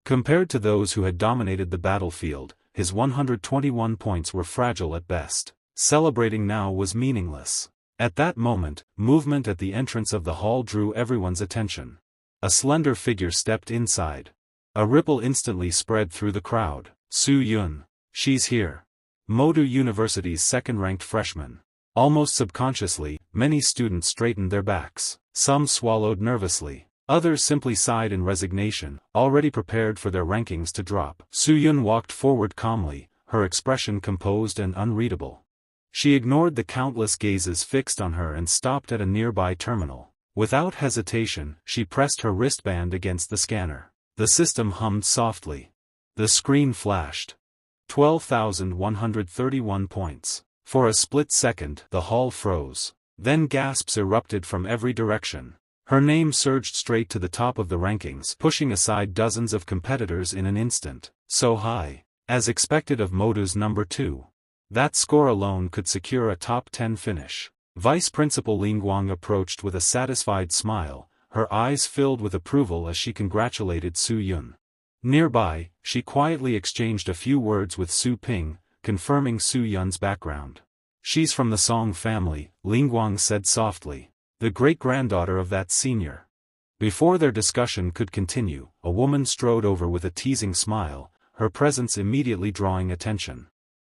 Compared to those who had dominated the battlefield, his 121 points were fragile at best. Celebrating now was meaningless. At that moment, movement at the entrance of the hall drew everyone's attention. A slender figure stepped inside. A ripple instantly spread through the crowd. Su Yun. She's here. Modu University's second-ranked freshman. Almost subconsciously, many students straightened their backs. Some swallowed nervously. Others simply sighed in resignation, already prepared for their rankings to drop. Su Yun walked forward calmly, her expression composed and unreadable. She ignored the countless gazes fixed on her and stopped at a nearby terminal. Without hesitation, she pressed her wristband against the scanner. The system hummed softly. The screen flashed. 12,131 points. For a split second, the hall froze. Then gasps erupted from every direction. Her name surged straight to the top of the rankings, pushing aside dozens of competitors in an instant. So high. As expected of Modu's number 2. That score alone could secure a top 10 finish. Vice Principal Lingguang approached with a satisfied smile, her eyes filled with approval as she congratulated Su Yun. Nearby, she quietly exchanged a few words with Su Ping, confirming Su Yun's background. "She's from the Song family," Lingguang said softly. "The great-granddaughter of that senior." Before their discussion could continue, a woman strode over with a teasing smile, her presence immediately drawing attention.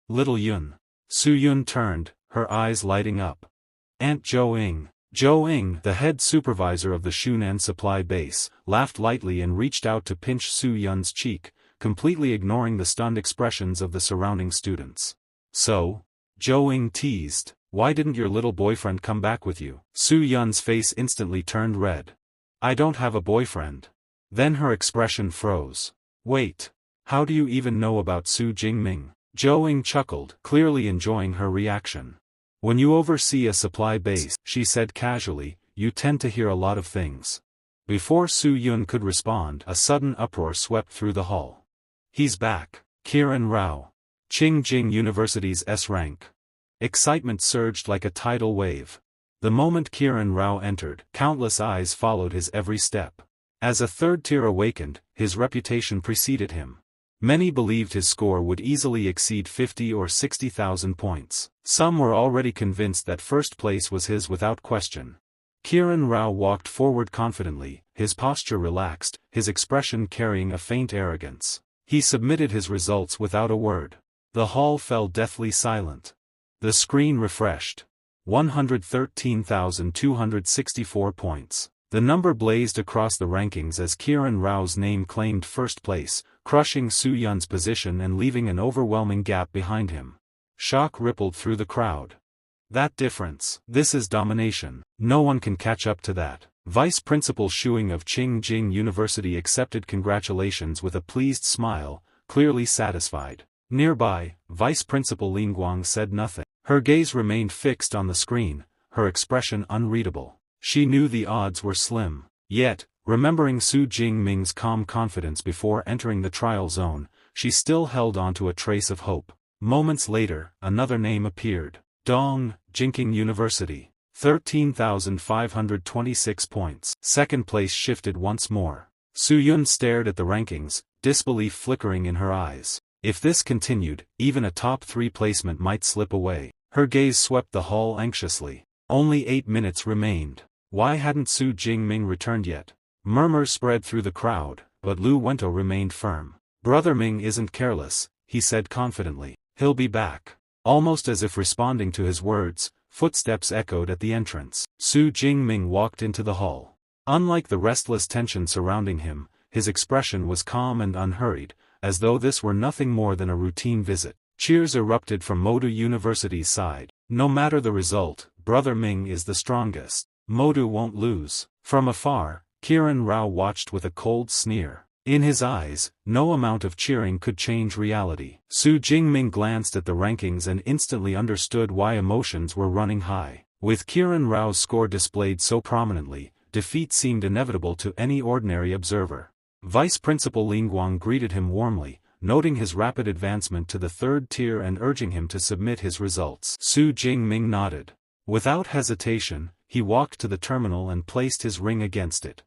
"Little Yun." Su Yun turned, her eyes lighting up. "Aunt Zhou-ing." Zhou-ing, the head supervisor of the Shunan supply base, laughed lightly and reached out to pinch Su Yun's cheek, completely ignoring the stunned expressions of the surrounding students. "So?" Zhou-ing teased. "Why didn't your little boyfriend come back with you?" Su Yun's face instantly turned red. "I don't have a boyfriend." Then her expression froze. "Wait. How do you even know about Su Jingming?" Zhou-ing chuckled, clearly enjoying her reaction. "When you oversee a supply base," she said casually, "you tend to hear a lot of things." Before Su Yun could respond, a sudden uproar swept through the hall. "He's back. Kiran Rao. Qingjing University's S-rank." Excitement surged like a tidal wave. The moment Kiran Rao entered, countless eyes followed his every step. As a third tier awakened, his reputation preceded him. Many believed his score would easily exceed 50 or 60,000 points. Some were already convinced that first place was his without question. Kiran Rao walked forward confidently, his posture relaxed, his expression carrying a faint arrogance. He submitted his results without a word. The hall fell deathly silent. The screen refreshed. 113,264 points. The number blazed across the rankings as Kiran Rao's name claimed first place, crushing Su Yun's position and leaving an overwhelming gap behind him. Shock rippled through the crowd. That difference. This is domination. No one can catch up to that. Vice Principal Shuing of Qingjing University accepted congratulations with a pleased smile, clearly satisfied. Nearby, Vice Principal Lin Guang said nothing. Her gaze remained fixed on the screen, her expression unreadable. She knew the odds were slim. Yet, remembering Su Jingming's calm confidence before entering the trial zone, she still held on to a trace of hope. Moments later, another name appeared. Dong, Jinking University. 13,526 points. Second place shifted once more. Su Yun stared at the rankings, disbelief flickering in her eyes. If this continued, even a top 3 placement might slip away. Her gaze swept the hall anxiously. Only 8 minutes remained. Why hadn't Su Jingming returned yet? Murmurs spread through the crowd, but Lu Wento remained firm. Brother Ming isn't careless, he said confidently. He'll be back. Almost as if responding to his words, footsteps echoed at the entrance. Su Jingming walked into the hall. Unlike the restless tension surrounding him, his expression was calm and unhurried, as though this were nothing more than a routine visit. Cheers erupted from Modu University's side. No matter the result, Brother Ming is the strongest. Modu won't lose. From afar, Kiran Rao watched with a cold sneer. In his eyes, no amount of cheering could change reality. Su Jingming glanced at the rankings and instantly understood why emotions were running high. With Kiran Rao's score displayed so prominently, defeat seemed inevitable to any ordinary observer. Vice Principal Lin Guang greeted him warmly, noting his rapid advancement to the 3rd tier and urging him to submit his results. Su Jingming nodded. Without hesitation, he walked to the terminal and placed his ring against it.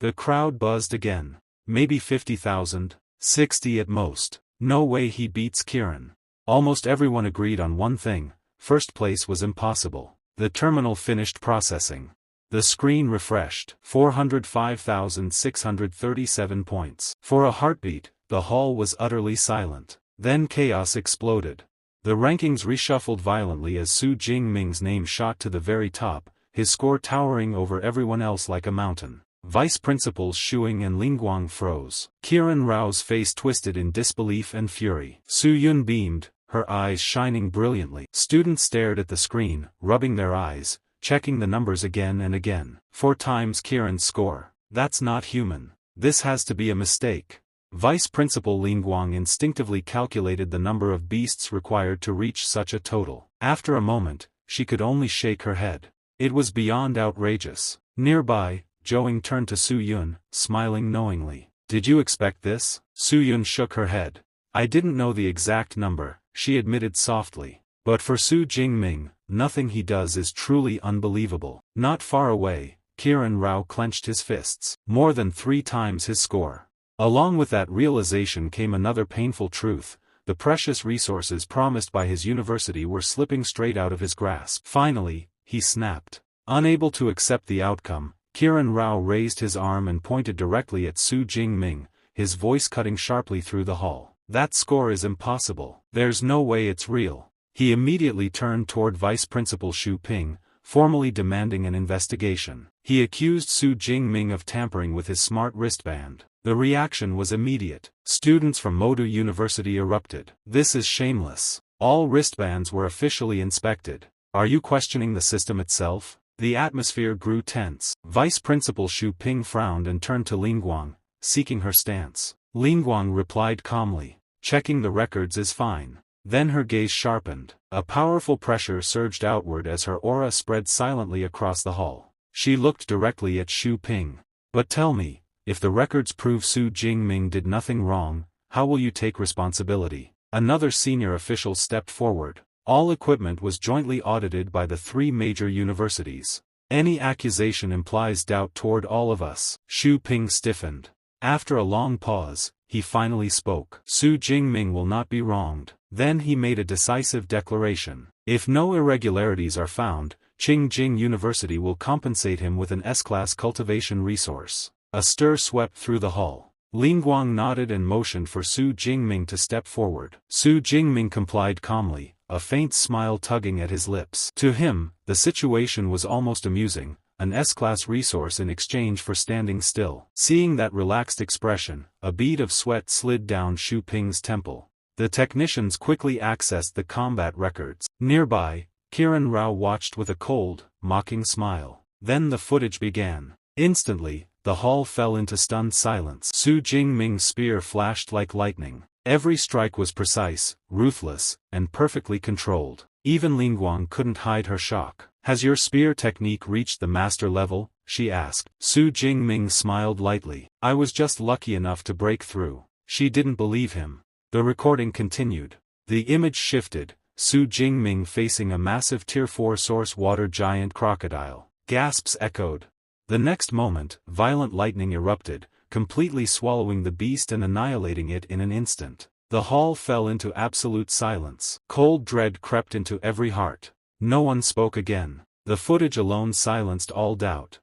The crowd buzzed again. Maybe 50,000, 60 at most. No way he beats Kiran. Almost everyone agreed on one thing: first place was impossible. The terminal finished processing. The screen refreshed. 405,637 points. For a heartbeat, the hall was utterly silent. Then chaos exploded. The rankings reshuffled violently as Su Jingming's name shot to the very top, his score towering over everyone else like a mountain. Vice Principals Shuing and Lingguang froze. Kiran Rao's face twisted in disbelief and fury. Su Yun beamed, her eyes shining brilliantly. Students stared at the screen, rubbing their eyes, checking the numbers again and again. 4 times Kiran's score. That's not human. This has to be a mistake. Vice Principal Lingguang instinctively calculated the number of beasts required to reach such a total. After a moment, she could only shake her head. It was beyond outrageous. Nearby, Juexing turned to Su Yun, smiling knowingly. Did you expect this? Su Yun shook her head. I didn't know the exact number, she admitted softly. But for Su Jingming, nothing he does is truly unbelievable. Not far away, Kiran Rao clenched his fists. More than 3 times his score. Along with that realization came another painful truth: the precious resources promised by his university were slipping straight out of his grasp. Finally, he snapped. Unable to accept the outcome, Kiran Rao raised his arm and pointed directly at Su Jingming, his voice cutting sharply through the hall. That score is impossible. There's no way it's real. He immediately turned toward Vice Principal Xu Ping, formally demanding an investigation. He accused Su Jingming of tampering with his smart wristband. The reaction was immediate. Students from Modu University erupted. This is shameless. All wristbands were officially inspected. Are you questioning the system itself? The atmosphere grew tense. Vice Principal Xu Ping frowned and turned to Lingguang, seeking her stance. Lingguang replied calmly. Checking the records is fine. Then her gaze sharpened. A powerful pressure surged outward as her aura spread silently across the hall. She looked directly at Xu Ping. But tell me, if the records prove Su Jingming did nothing wrong, how will you take responsibility? Another senior official stepped forward. All equipment was jointly audited by the 3 major universities. Any accusation implies doubt toward all of us. Xu Ping stiffened. After a long pause, he finally spoke. Su Jingming will not be wronged. Then he made a decisive declaration. If no irregularities are found, Qingjing University will compensate him with an S-class cultivation resource. A stir swept through the hall. Lingguang nodded and motioned for Su Jingming to step forward. Su Jingming complied calmly, a faint smile tugging at his lips. To him, the situation was almost amusing, an S-class resource in exchange for standing still. Seeing that relaxed expression, a bead of sweat slid down Xu Ping's temple. The technicians quickly accessed the combat records. Nearby, Kiran Rao watched with a cold, mocking smile. Then the footage began. Instantly, the hall fell into stunned silence. Su Jingming's spear flashed like lightning. Every strike was precise, ruthless, and perfectly controlled. Even Lingguang couldn't hide her shock. Has your spear technique reached the master level? She asked. Su Jingming smiled lightly. I was just lucky enough to break through. She didn't believe him. The recording continued. The image shifted, Su Jingming facing a massive Tier 4 source water giant crocodile. Gasps echoed. The next moment, violent lightning erupted, completely swallowing the beast and annihilating it in an instant. The hall fell into absolute silence. Cold dread crept into every heart. No one spoke again. The footage alone silenced all doubt.